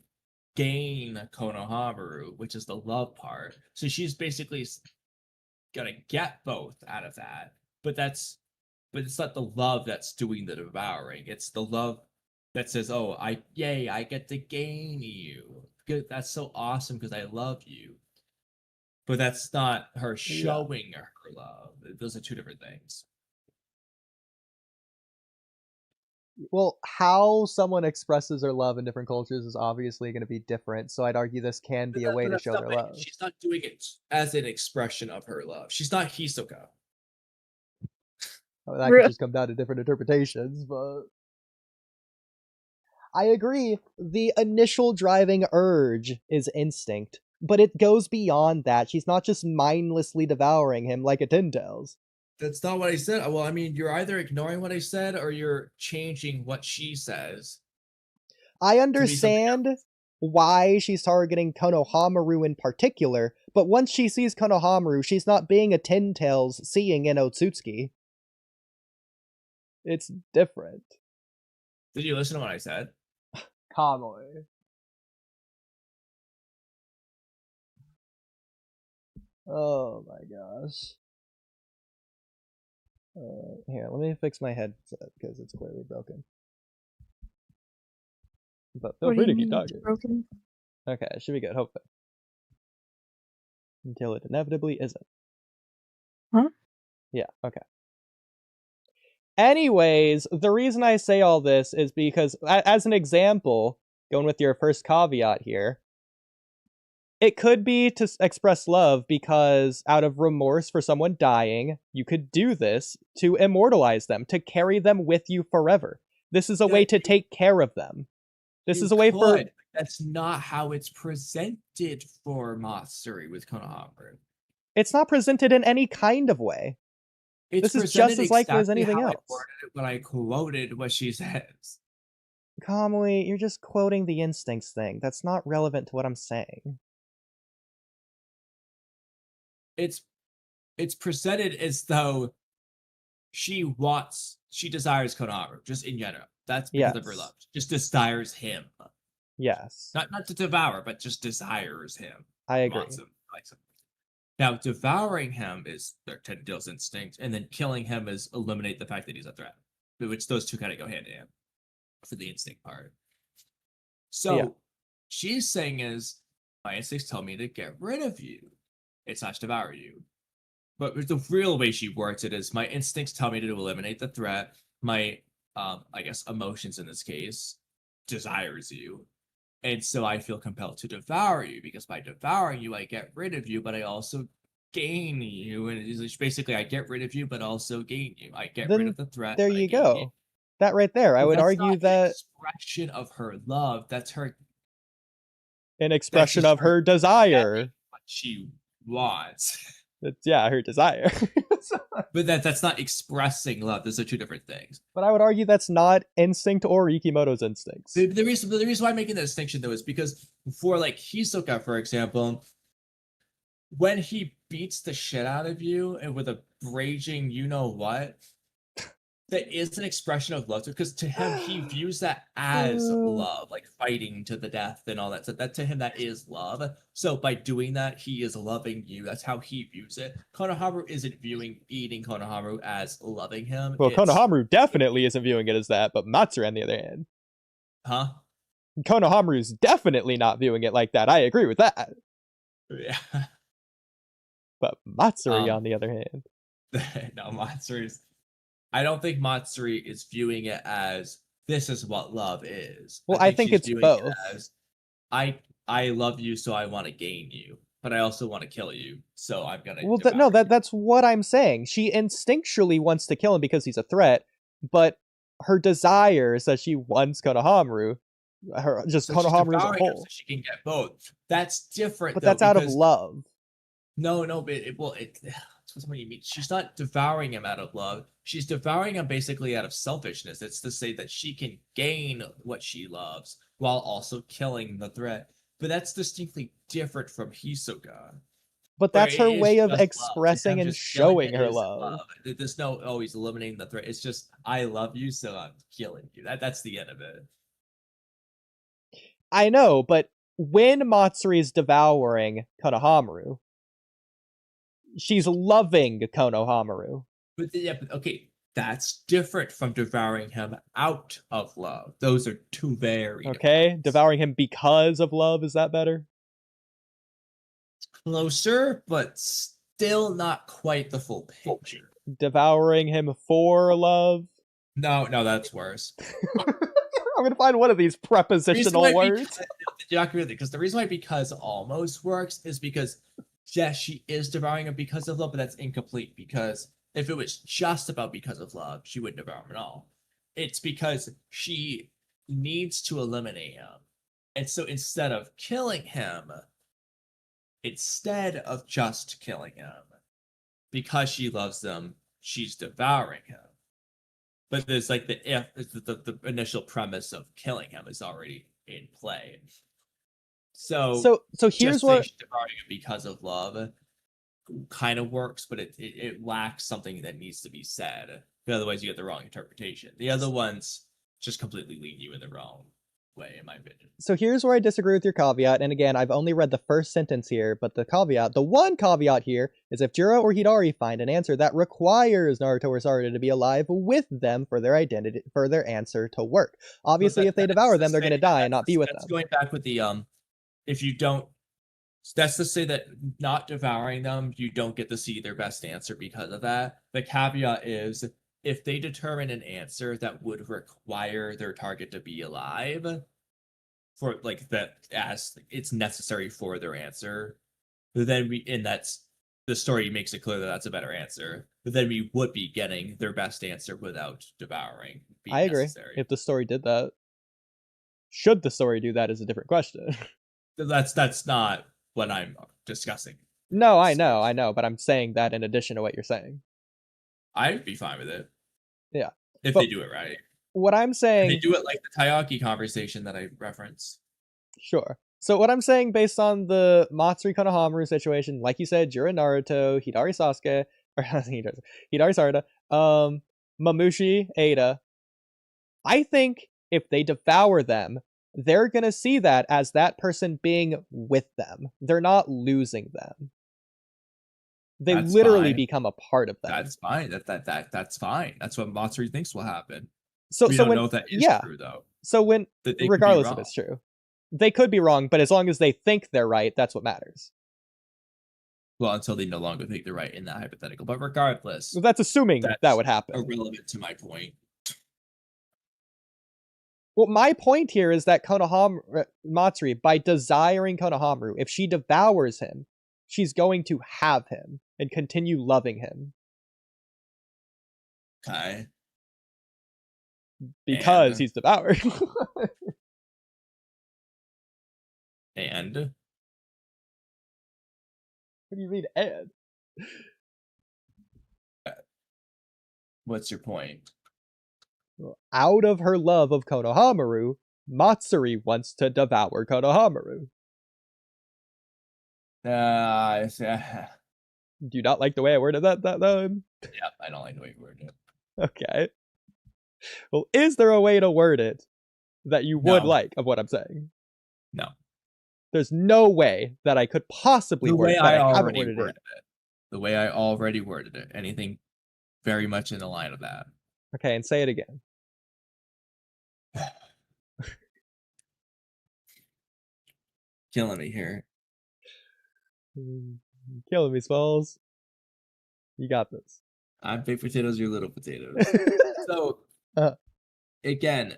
gain Konohamaru, which is the love part. So she's basically gonna get both out of that. But it's not the love that's doing the devouring. It's the love that says, "Oh, I get to gain you. That's so awesome because I love you." But that's not her showing her love. Those are two different things. Well, how someone expresses their love in different cultures is obviously going to be different. So I'd argue this can be a way to show their love. She's not doing it as an expression of her love. She's not Hisoka. That could just come down to different interpretations, but I agree. The initial driving urge is instinct, but it goes beyond that. She's not just mindlessly devouring him like a Tintails. That's not what I said. Well, I mean, you're either ignoring what I said or you're changing what she says. I understand why she's targeting Konohamaru in particular, but once she sees Konohamaru, she's not being a Tintails seeing in Otsutsuki. It's different. Did you listen to what I said? Kamui. Oh my gosh. Here, let me fix my headset because it's clearly broken. But feel free to keep talking. Broken? Okay, it should be good, hopefully. Until it inevitably isn't. Huh? Yeah, okay. Anyways, the reason I say all this is because, as an example, going with your first caveat here, it could be to express love because out of remorse for someone dying, you could do this to immortalize them, to carry them with you forever. This is a way to take care of them. This is a way for... That's not how it's presented for Matsuri with Konohamaru. It's not presented in any kind of way. This is just as likely as anything else. When I quoted what she says. Kamui, you're just quoting the instincts thing. That's not relevant to what I'm saying. It's presented as though she desires Konohamaru, just in general. That's because of her love. Just desires him. Yes. Not to devour, but just desires him. I agree. Wants him, likes him. Now, devouring him is their Tendale's instinct, and then killing him is eliminate the fact that he's a threat. Which those two kind of go hand in hand for the instinct part. So she's saying is, my instincts tell me to get rid of you. It's not to devour you. But the real way she words it is, my instincts tell me to eliminate the threat. My, I guess, emotions in this case, desires you. And so I feel compelled to devour you, because by devouring you, I get rid of you, but I also gain you. And it's basically, I get rid of you, but also gain you. I get rid of the threat. There you go. That right there. I would argue that... expression of her love. That's her... An expression of her desire. What she wants. It's, her desire. But that's not expressing love. Those are two different things. But I would argue that's not instinct or Ikimoto's instincts. The reason why I'm making that distinction, though, is because for, like, Hisoka, for example, when he beats the shit out of you and with a raging you know what, that is an expression of love, because to him he views that as love, like fighting to the death and all that. So that to him that is love. So by doing that, he is loving you. That's how he views it. Konohamaru isn't viewing eating Konohamaru as loving him. Well, Konohamaru definitely isn't viewing it as that, but Matsuri, on the other hand, Konohamaru's definitely not viewing it like that. I agree with that. Yeah. But Matsuri, on the other hand, no, Matsuri's. I don't think Matsuri is viewing it as this is what love is. Well, I think she's it's viewing both. It as, I love you, so I want to gain you, but I also want to kill you, so I'm gonna. Well, that's what I'm saying. She instinctually wants to kill him because he's a threat, but her desire is that she wants Konohamaru. Konohamaru as a whole. So she can get both. That's different. But though, that's out of love. No, but that's what you mean. She's not devouring him out of love. She's devouring him basically out of selfishness. It's to say that she can gain what she loves while also killing the threat. But that's distinctly different from Hisoka. But that's her way of just expressing and showing her love. There's no always eliminating the threat. It's just, I love you, so I'm killing you. That's the end of it. I know, but when Matsuri is devouring Konohamaru, she's loving Konohamaru. But okay, that's different from devouring him out of love. Those are two very okay. Devouring him because of love, is that better? Closer, but still not quite the full picture. Devouring him for love? No, that's worse. I'm gonna find one of these prepositional words. Because the reason why because almost works is because yes, she is devouring him because of love, but that's incomplete, because if it was just about because of love, she wouldn't devour him at all. It's because she needs to eliminate him. And so instead of killing him, instead of just killing him, because she loves him, she's devouring him. But there's like the initial premise of killing him is already in play. So here's what devouring him because of love kind of works, but it lacks something that needs to be said. Otherwise, you get the wrong interpretation. The other ones just completely lead you in the wrong way, in my opinion. So here's where I disagree with your caveat. And again, I've only read the first sentence here, but the one caveat here is if Jiro or Hidari find an answer that requires Naruto or Sarada to be alive with them for their answer to work. Obviously, if they devour them, they're going to die and not be with them. Going back with the if you don't, that's to say that not devouring them, you don't get to see their best answer because of that. The caveat is if they determine an answer that would require their target to be alive, for like that as it's necessary for their answer, then that's the story makes it clear that that's a better answer. But then we would be getting their best answer without devouring. I agree. Necessary. If the story did that, should the story do that is a different question. That's not what I'm discussing. No, I know, but I'm saying that in addition to what you're saying. I'd be fine with it. Yeah. If they do it right. What I'm saying... If they do it like the Taiyaki conversation that I referenced. Sure. So what I'm saying based on the Matsuri Konohamaru situation, like you said, Jiro Naruto, Hidari Sasuke, or Hidari Sarada, Mamushi, Ada, I think if they devour them, they're going to see that as that person being with them. They're not losing them. They literally become a part of them. That's fine. That's fine. That's what Matsuri thinks will happen. We don't know if that is true, though. So regardless if it's true, they could be wrong, but as long as they think they're right, that's what matters. Well, until they no longer think they're right in that hypothetical. But regardless... Well, that's assuming that would happen. Irrelevant to my point. Well, my point here is that Matsuri, by desiring Konohamaru, if she devours him, she's going to have him and continue loving him. Okay. Because he's devoured. And? What do you mean, and? What's your point? Out of her love of Konohamaru, Matsuri wants to devour Konohamaru. Do you not like the way I worded that then? Yeah, I don't like the way you worded it. Okay. Well, is there a way to word it that you would No. like of what I'm saying? No. There's no way that I could possibly The word way it, but I haven't already worded worded it. it. The way I already worded it. Anything very much in the line of that. Okay, and say it again. Killing me here. Killing me, Smalls. You got this. I'm big potatoes, you're little potatoes. So, again,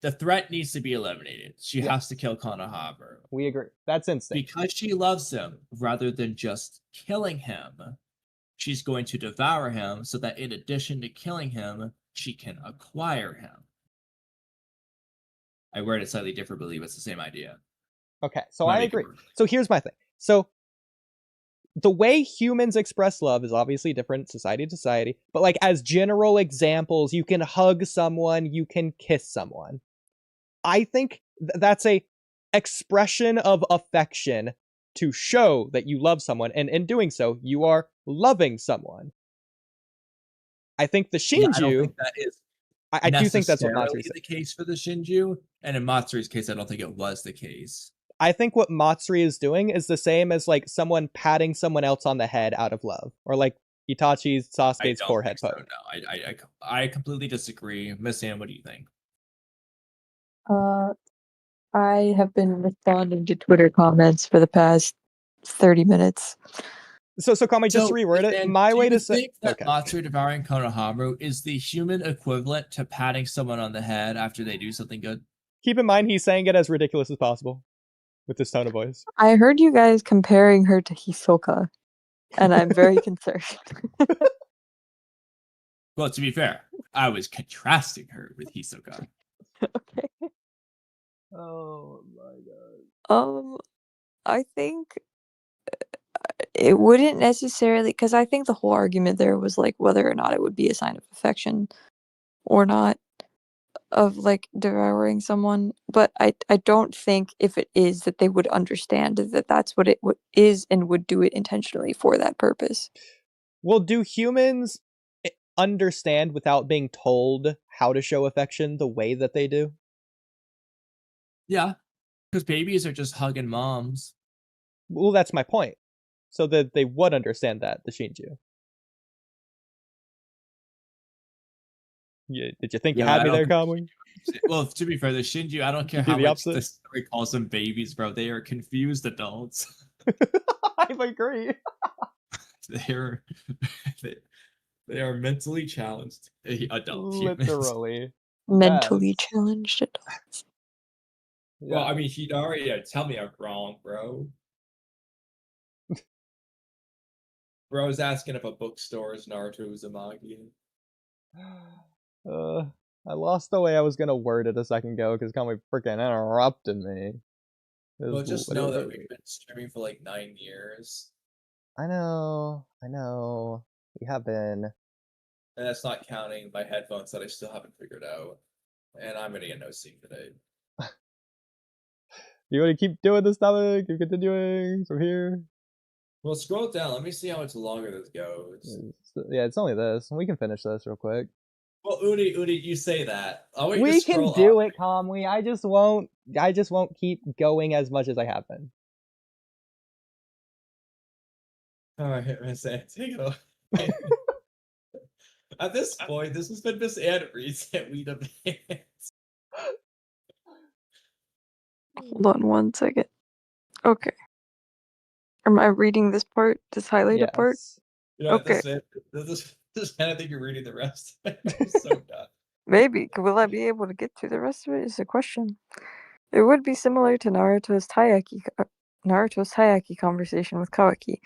the threat needs to be eliminated. She has to kill Konohamaru. We agree. That's instinct. Because she loves him, rather than just killing him, she's going to devour him so that in addition to killing him, she can acquire him. I word it slightly different, believe it's the same idea. Okay, so I agree. So here's my thing. So the way humans express love is obviously different society to society, but like as general examples, you can hug someone, you can kiss someone. I think that's a expression of affection to show that you love someone, and in doing so, you are loving someone. I think the Shinju. I don't think that is. I do think that's what Matsuri said. The case for the Shinju, and in Matsuri's case, I don't think it was the case. I think what Matsuri is doing is the same as like someone patting someone else on the head out of love, or like Itachi's Sasuke's forehead poke. No, I completely disagree. Miss Anne, what do you think? I have been responding to Twitter comments for the past 30 minutes. So Kamui, just to reword it, my way to say... Do you think that Matsuri devouring Konohamaru is the human equivalent to patting someone on the head after they do something good? Keep in mind, he's saying it as ridiculous as possible with this tone of voice. I heard you guys comparing her to Hisoka, and I'm very concerned. Well, to be fair, I was contrasting her with Hisoka. Okay. Oh my god. I think it wouldn't necessarily, because I think the whole argument there was like whether or not it would be a sign of affection or not, of like devouring someone. But I don't think if it is that they would understand that that's what it is and would do it intentionally for that purpose. Well, do humans understand without being told how to show affection the way that they do? Yeah, because babies are just hugging moms. Well, that's my point. So that they would understand that, the Shinju. Yeah, did you think you had me there, Kamui? Well, to be fair, the Shinju, I don't care how much the story calls them babies, bro. They are confused adults. I agree. They are mentally challenged adults. Literally. Mentally challenged adults. Yeah. Well, I mean, Hidari, tell me I'm wrong, bro. Bro's asking if a bookstore is Naruto Uzumaki. I lost the way I was gonna word it a second ago because Kamui freaking interrupted me. Well, just know that we've been streaming for like 9 years. I know. We have been. And that's not counting my headphones that I still haven't figured out. And I'm gonna get no sleep today. You want to keep doing this topic? Keep continuing from here? Well, scroll down. Let me see how much longer this goes. Yeah, it's only this. We can finish this real quick. Well, Oodie, you say that. We can do it, Kamui. I just won't keep going as much as I have been. Alright, Miss Anne, take it away. At this point, this has been Miss Anne reads that we demand. Hold on 1 second. Okay. Am I reading this part? This highlighted part? You know, okay. This kind of think you're reading the rest. I'm so done. Maybe. Will I be able to get through the rest of it is the question. It would be similar to Naruto's Taiyaki conversation with Kawaki.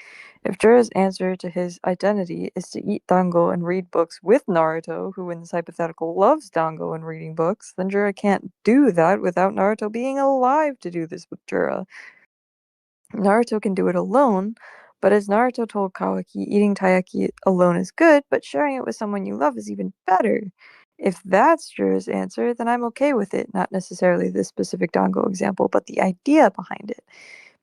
If Jura's answer to his identity is to eat dango and read books with Naruto, who in this hypothetical loves dango and reading books, then Jura can't do that without Naruto being alive to do this with Jura. Naruto can do it alone, but as Naruto told Kawaki, eating taiyaki alone is good, but sharing it with someone you love is even better. If that's Jura's answer, then I'm okay with it, not necessarily this specific dango example, but the idea behind it.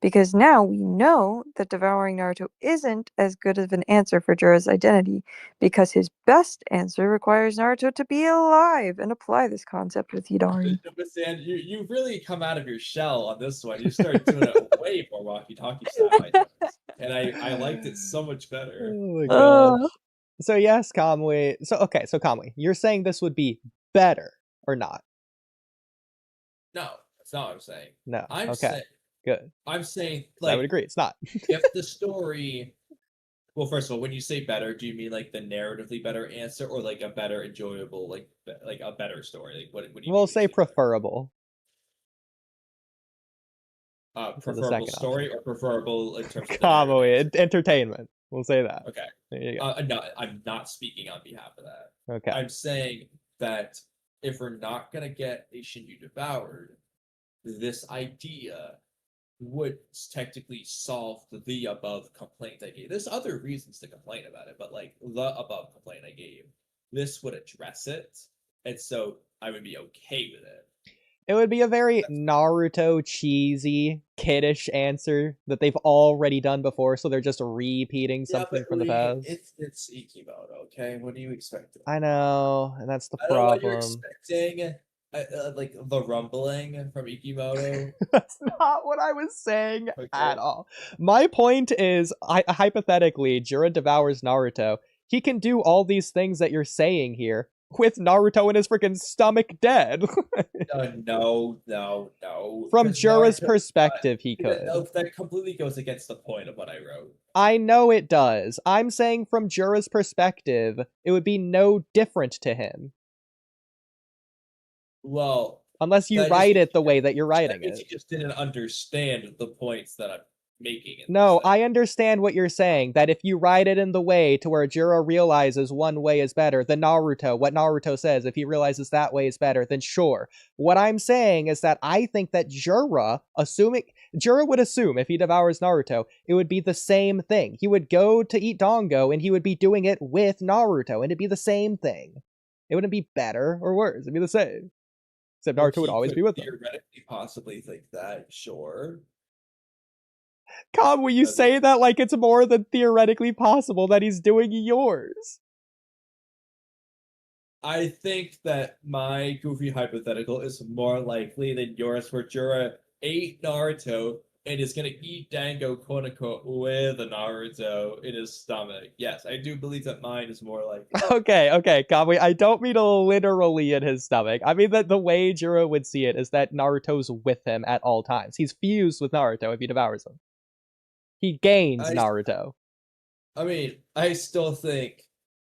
because now we know that devouring Naruto isn't as good of an answer for Jiraiya's identity, because his best answer requires Naruto to be alive and apply this concept with Hidari. But Stan, you really come out of your shell on this one. You started doing it way more Walky Talky style, I think. And I liked it so much better. Oh my god. Uh, So yes, Kamui. So Kamui, you're saying this would be better or not? No, that's not what I'm saying. No. I'm Okay. saying Good. I'm saying I would like agree. It's not. if the story well, first of all, when you say better, do you mean like the narratively better answer or like a better enjoyable like a better story? Like what do you mean? We'll say preferable. For the Preferable second story or preferable in terms of the Kamui, narrative? entertainment. We'll say that. Okay. There you go. No, I'm not speaking on behalf of that. Okay. I'm saying that if we're not gonna get a Shinju devoured, this idea would technically solve the above complaint I gave. There's other reasons to complain about it, but like the above complaint I gave, this would address it, and so I would be okay with it. It would be a very Naruto cheesy, kiddish answer that they've already done before, so they're just repeating something from the past. It's Ikimoto, okay? What do you expect? I know, and that's the I don't know what you're problem. expecting. Like the rumbling from Ikimoto. That's not what I was saying Okay. at all. My point is, hypothetically, Jiraiya devours Naruto. He can do all these things that you're saying here with Naruto in his freaking stomach dead. No. From 'Cause Jiraiya's Naruto- perspective, he could. That completely goes against the point of what I wrote. I know it does. I'm saying from Jiraiya's perspective, it would be no different to him. Well, Unless you that write just- it the way that you're writing that means it. you just didn't understand the points that I'm making. In No, this thing. I understand what you're saying, that if you write it in the way to where Jiraiya realizes one way is better than Naruto, what Naruto says, if he realizes that way is better, then sure. What I'm saying is that I think that Jiraiya would assume if he devours Naruto, it would be the same thing. He would go to eat Dango, and he would be doing it with Naruto, and it'd be the same thing. It wouldn't be better or worse, it'd be the same. Except Naruto would always be with him. Theoretically, possibly think that, sure. Will you say that like it's more than theoretically possible that he's doing yours? I think that my goofy hypothetical is more likely than yours, where Jiraiya ate Naruto and is gonna eat Dango, quote unquote, with a Naruto in his stomach. Yes, I do believe that mine is more likely. Okay, Kamui, I don't mean literally in his stomach. I mean that the way Jiraiya would see it is that Naruto's with him at all times. He's fused with Naruto if he devours him. He gains Naruto. I mean, I still think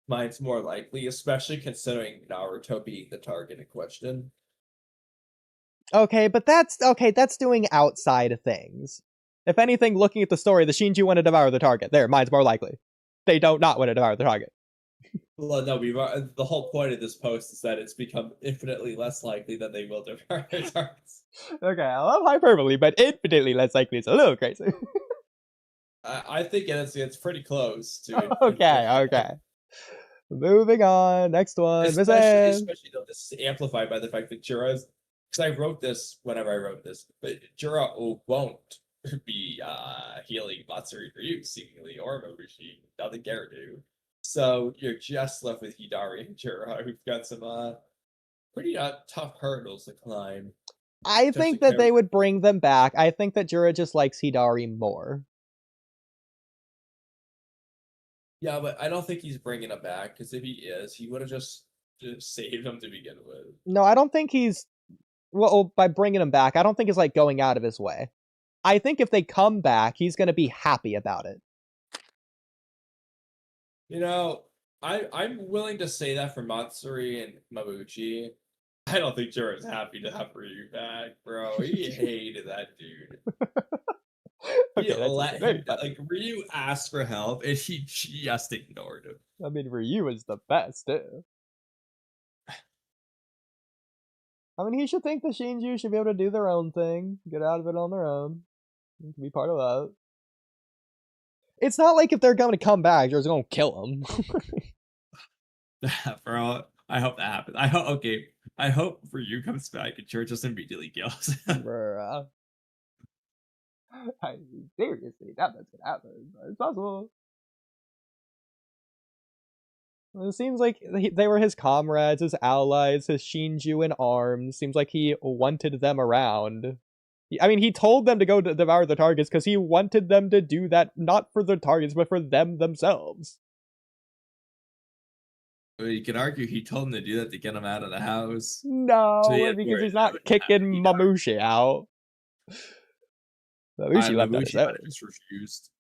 mine's more likely, especially considering Naruto being the target in question. Okay, but that's doing outside things. If anything, looking at the story, the Shinju want to devour the target. There, mine's more likely. They don't not want to devour the target. Well, no, the whole point of this post is that it's become infinitely less likely that they will devour their targets. Okay, I love hyperbole, but infinitely less likely. It's a little crazy. I think it's pretty close to. Okay. Moving on. Next one. Especially though, this is amplified by the fact that Jiraiya's. Because I wrote this whenever I wrote this, but Jiraiya won't be healing Matsuri for you, seemingly, or Mobushi. Doesn't care to. So you're just left with Hidari and Jiraiya, who've got some pretty tough hurdles to climb. I think that they would bring them back. I think that Jiraiya just likes Hidari more. Yeah, but I don't think he's bringing him back, because if he is, he would have just saved him to begin with. No, I don't think he's... Well, by bringing him back, I don't think he's, like, going out of his way. I think if they come back, he's going to be happy about it. You know, I'm willing to say that for Matsuri and Mabuchi. I don't think Jiraiya's happy to have Ryu back, bro. He hated that dude. Okay, Ryu asked for help, and he just ignored him. I mean, Ryu is the best, too. I mean, he should think the Shinju should be able to do their own thing, get out of it on their own. He can be part of that. It's not like if they're going to come back, you're just going to kill them. Bro, I hope that happens. I hope Ryu comes back and Church just immediately kills him. Bruh. Seriously, doubt that's gonna happen. But it's possible. It seems like they were his comrades, his allies, his Shinju in arms. Seems like he wanted them around. I mean, he told them to go to devour the targets because he wanted them to do that, not for the targets, but for them themselves. Well, you can argue he told him to do that to get him out of the house. No, So yeah, because he's that not would kicking be Mamushi out. Mamushi left on his Mamushi might own. have just refused.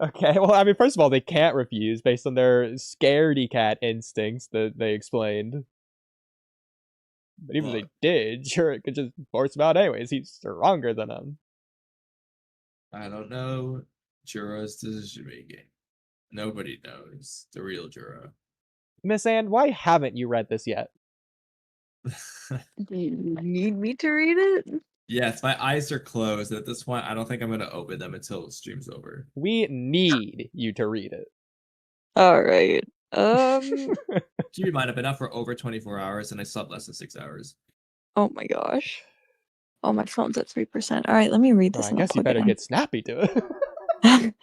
Okay, well, I mean, first of all, they can't refuse based on their scaredy cat instincts that they explained. But even if they did, sure, it could just force him out anyways. He's stronger than him. I don't know Juro's decision making. Nobody knows the real Juro. Miss Anne, why haven't you read this yet? Do you need me to read it? Yes, my eyes are closed. At this point, I don't think I'm going to open them until the stream's over. We need you to read it. All right. Keep in mind, I've been up for over 24 hours and I slept less than 6 hours. Oh my gosh. Oh, my phone's at 3%. All right, let me read this. I and I'll guess you plug it better in. get snappy to it.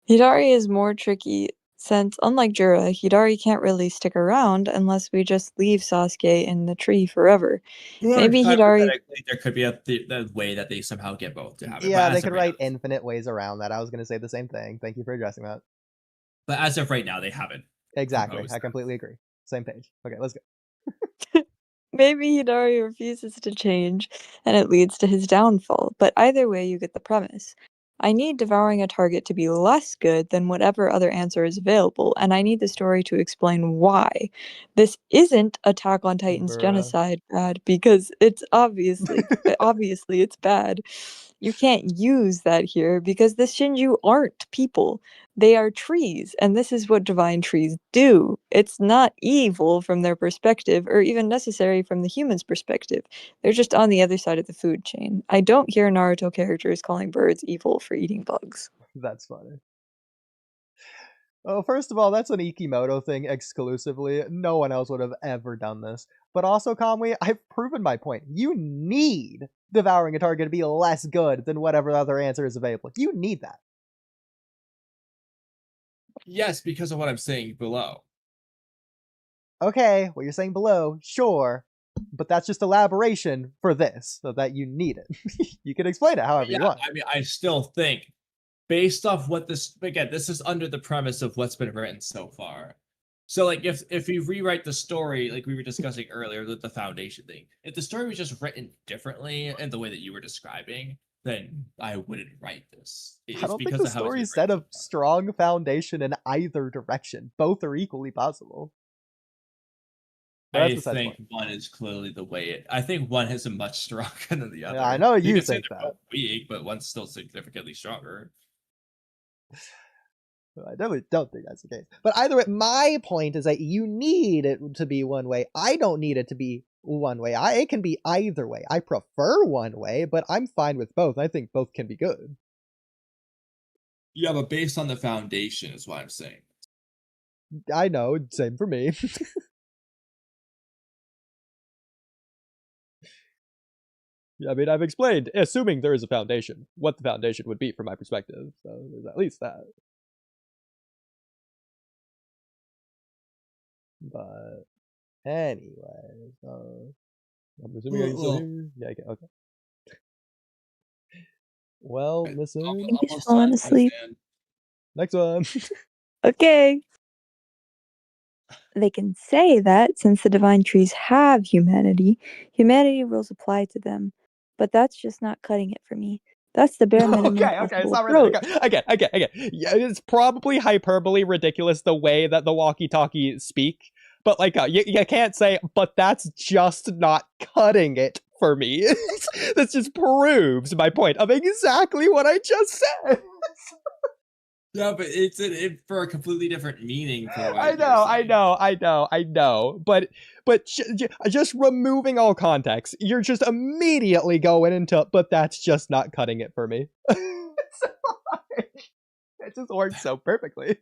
Hidari is more tricky since, unlike Jura, Hidari can't really stick around unless we just leave Sasuke in the tree forever. Maybe Hidari. Hypothetically, there could be the way that they somehow get both to happen. Yeah, they could write infinite ways around that. I was going to say the same thing. Thank you for addressing that. But as of right now, they haven't. Exactly. I completely agree. Same page. Okay, let's go. Maybe Hidari refuses to change, and it leads to his downfall. But either way, you get the premise. I need devouring a target to be less good than whatever other answer is available, and I need the story to explain why. This isn't Attack on Titan's genocide bad, because it's obviously it's bad. You can't use that here because the Shinju aren't people. They are trees, and this is what divine trees do. It's not evil from their perspective, or even necessary from the human's perspective. They're just on the other side of the food chain. I don't hear Naruto characters calling birds evil for eating bugs. That's funny. Well, first of all, that's an Ikimoto thing exclusively. No one else would have ever done this. But also, Kamui, I've proven my point. You need devouring a target to be less good than whatever other answer is available. You need that. Yes, because of what I'm saying below. Okay, what you're saying below, sure. But that's just elaboration for this, so that you need it. You can explain it however you want. I mean, I still think, based off what this, again, this is under the premise of what's been written so far. So, like, if you rewrite the story, like we were discussing earlier with the foundation thing, if the story was just written differently in the way that you were describing, then I wouldn't write this. I don't think the story set a strong foundation in either direction. Both are equally possible. I think one is clearly the way it. I think one is much stronger than the other. Yeah, I know you think that. Both weak, but one's still significantly stronger. I definitely don't think that's the case. But either way, my point is that you need it to be one way. I don't need it to be one way. It can be either way. I prefer one way, but I'm fine with both. I think both can be good. Yeah, but based on the foundation is what I'm saying. I know, same for me. I mean, I've explained, assuming there is a foundation, what the foundation would be from my perspective. So there's at least that. But anyway, so I'm assuming you're still here. Yeah, okay. Well, listen. He's falling asleep. Next one. Okay. They can say that since the divine trees have humanity rules apply to them. But that's just not cutting it for me. That's the bare minimum. Okay, it's not really. Again. Yeah, it's probably hyperbole ridiculous the way that the Walky Talky speak. But, like, you can't say, but that's just not cutting it for me. This just proves my point of exactly what I just said. Yeah, but it's for a completely different meaning. For what I know. But just removing all context, you're just immediately going into, but that's just not cutting it for me. It just works so perfectly.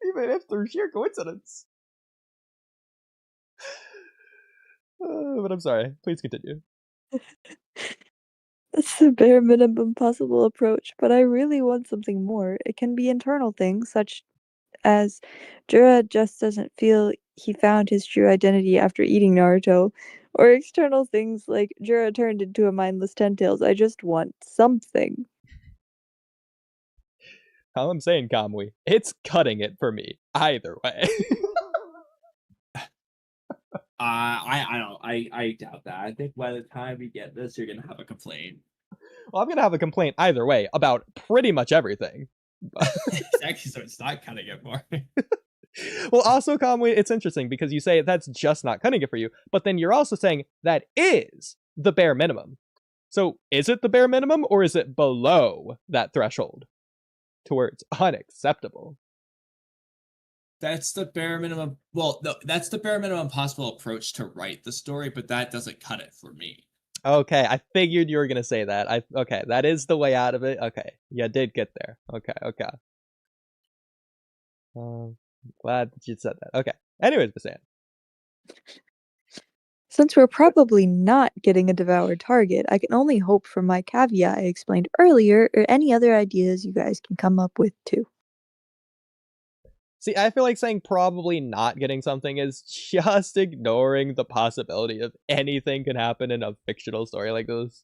Even if through sheer coincidence. But I'm sorry. Please continue. That's the bare minimum possible approach, but I really want something more. It can be internal things, such as Jura just doesn't feel he found his true identity after eating Naruto, or external things like Jura turned into a mindless Ten-Tails. I just want something. All I'm saying, Kamui, it's cutting it for me either way. I doubt that. I think by the time we get this, you're gonna have a complaint. Well, I'm gonna have a complaint either way about pretty much everything. Exactly, so it's not cutting it more. Well, also, Kamui, it's interesting because you say that's just not cutting it for you, but then you're also saying that is the bare minimum. So is it the bare minimum, or is it below that threshold towards unacceptable? That's the bare minimum. Well, no, that's the bare minimum possible approach to write the story, but that doesn't cut it for me. Okay, I figured you were gonna say that. Okay, that is the way out of it. Okay, you did get there. Okay. Glad that you said that. Okay. Anyways, Basan. Since we're probably not getting a devoured target, I can only hope for my caveat I explained earlier, or any other ideas you guys can come up with too. See, I feel like saying probably not getting something is just ignoring the possibility of anything can happen in a fictional story like this.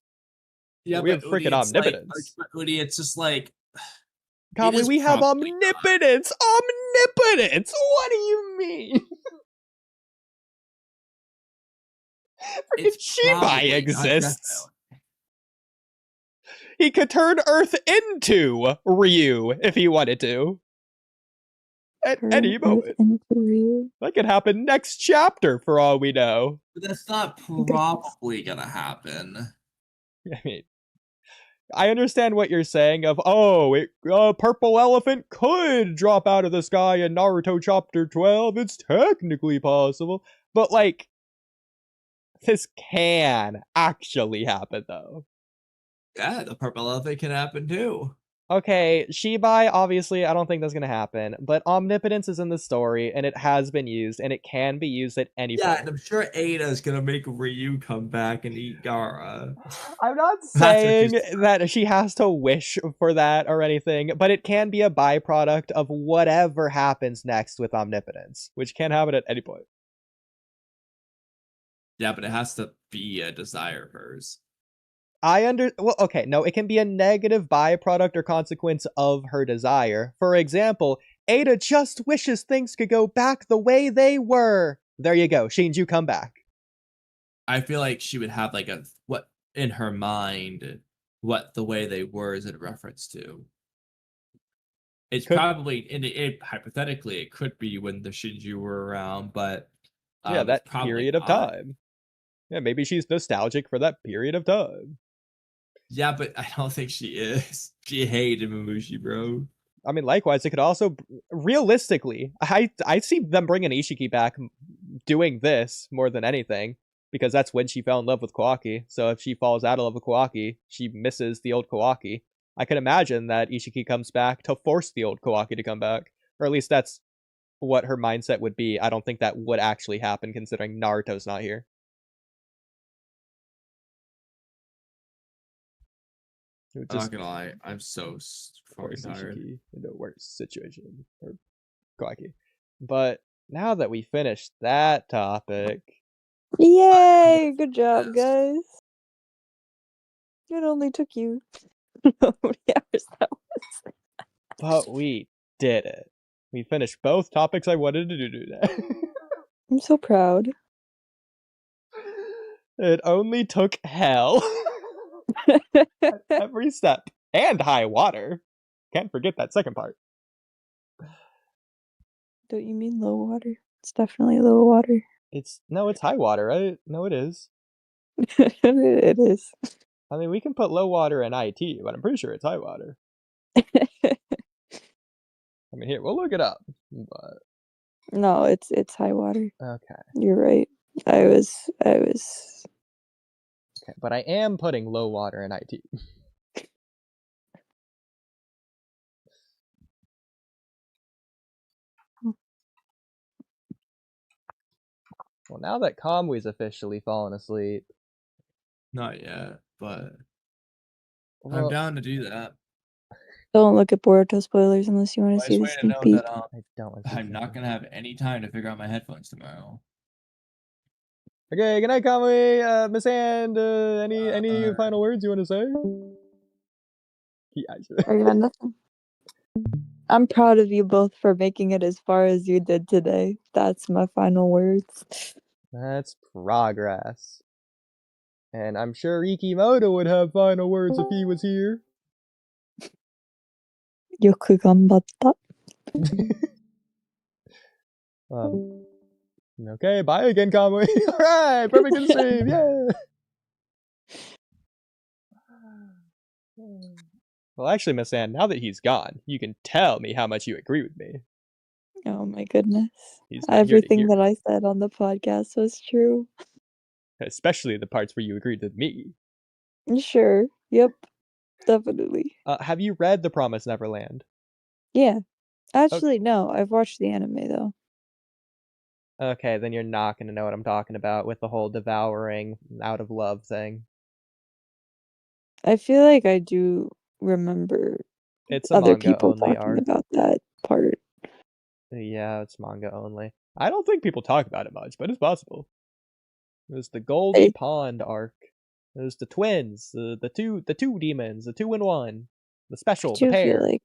Yeah, We have freaking omnipotence. Oodie, it's just like Kamui, we have omnipotence! Omnipotence! What do you mean? Freaking Shibai exists! He could turn Earth into Ryu if he wanted to. At any moment. That could happen next chapter for all we know. But that's not probably gonna happen. I mean, I understand what you're saying of, purple elephant could drop out of the sky in Naruto Chapter 12. It's technically possible. But, like, this can actually happen, though. Yeah, the purple elephant can happen, too. Okay, Shibai, obviously, I don't think that's going to happen, but omnipotence is in the story, and it has been used, and it can be used at any point. Yeah, and I'm sure Ada's going to make Ryu come back and eat Gaara. I'm not saying that she has to wish for that or anything, but it can be a byproduct of whatever happens next with omnipotence, which can happen at any point. Yeah, but it has to be a desire of hers. No, it can be a negative byproduct or consequence of her desire. For example, Ada just wishes things could go back the way they were. There you go, Shinju, come back. I feel like she would have like what in her mind, what the way they were is in reference to. It's probably hypothetically it could be when the Shinju were around, but yeah, that period of time. Yeah, maybe she's nostalgic for that period of time. Yeah, but I don't think she is. She hated Mamushi, bro. I mean, likewise, it could also, realistically, I see them bringing Ishiki back doing this more than anything, because that's when she fell in love with Kawaki. So if she falls out of love with Kawaki, she misses the old Kawaki. I can imagine that Ishiki comes back to force the old Kawaki to come back, or at least that's what her mindset would be. I don't think that would actually happen, considering Naruto's not here. I'm not gonna lie, I'm so fucking tired. In a worse situation for Kawaki. But now that we finished that topic, yay! Good job, guys. It only took you how many hours that was. But we did it. We finished both topics I wanted to do today. I'm so proud. It only took hell. At every step. And high water. Can't forget that second part. Don't you mean low water? It's definitely low water. It's high water, right? No, it is. It is. I mean, we can put low water in IT, but I'm pretty sure it's high water. I mean, here, we'll look it up. But no, it's high water. Okay. You're right. I was Okay, but I am putting low water in IT. Well, now that Kamui's officially fallen asleep, Not yet, but I'm Well, down to do that. Don't look at Boruto spoilers unless you want I to see just the want you to sneak know peek. that I don't want to see I'm not something. gonna have any time to figure out my headphones tomorrow. Okay, good night, Kamui. Miss Hand, any final words you want to say? Yeah, I got nothing. I'm proud of you both for making it as far as you did today. That's my final words. that's progress. And I'm sure Ikimoto would have final words if he was here. Yoku ganbatta. Okay, bye again, Kamui. Alright, perfect in stream, yeah! Well, actually, Miss Anne, now that he's gone, you can tell me how much you agree with me. Oh my goodness. He's not here to Everything hear that it. I said on the podcast was true. Especially the parts where you agreed with me. Sure. Yep. Definitely. Have you read The Promised Neverland? Yeah. Actually, no. I've watched the anime though. Okay, then you're not going to know what I'm talking about with the whole devouring out of love thing. I feel like I do remember It's a other manga people only talking arc. about that part. Yeah, it's manga only. I don't think people talk about it much, but it's possible. It was the Goldie Pond arc. It was the twins, the two demons, the 2-in-1, the special, I the do feel pair. like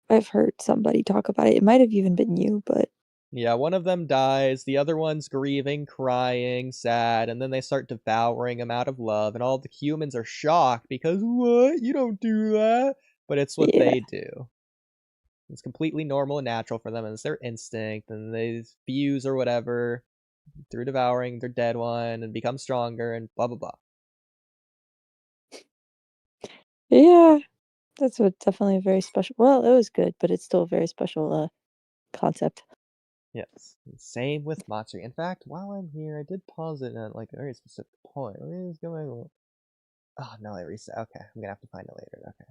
I've heard somebody talk about it. It might have even been you, but Yeah, one of them dies, the other one's grieving, crying, sad, and then they start devouring him out of love, and all the humans are shocked because, what? You don't do that! But it's what yeah. they do. It's completely normal and natural for them, and it's their instinct, and they fuse or whatever through devouring their dead one and become stronger and blah blah blah. Yeah. That's what definitely a very special. Well, it was good, but it's still a very special concept. Yes. Same with Matsuri. In fact, while I'm here, I did pause it at like a very specific point. Let me just go back. Oh no, I reset. Okay, I'm gonna have to find it later. Okay.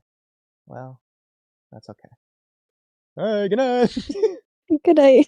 Well, that's okay. Alright, good night. Good night.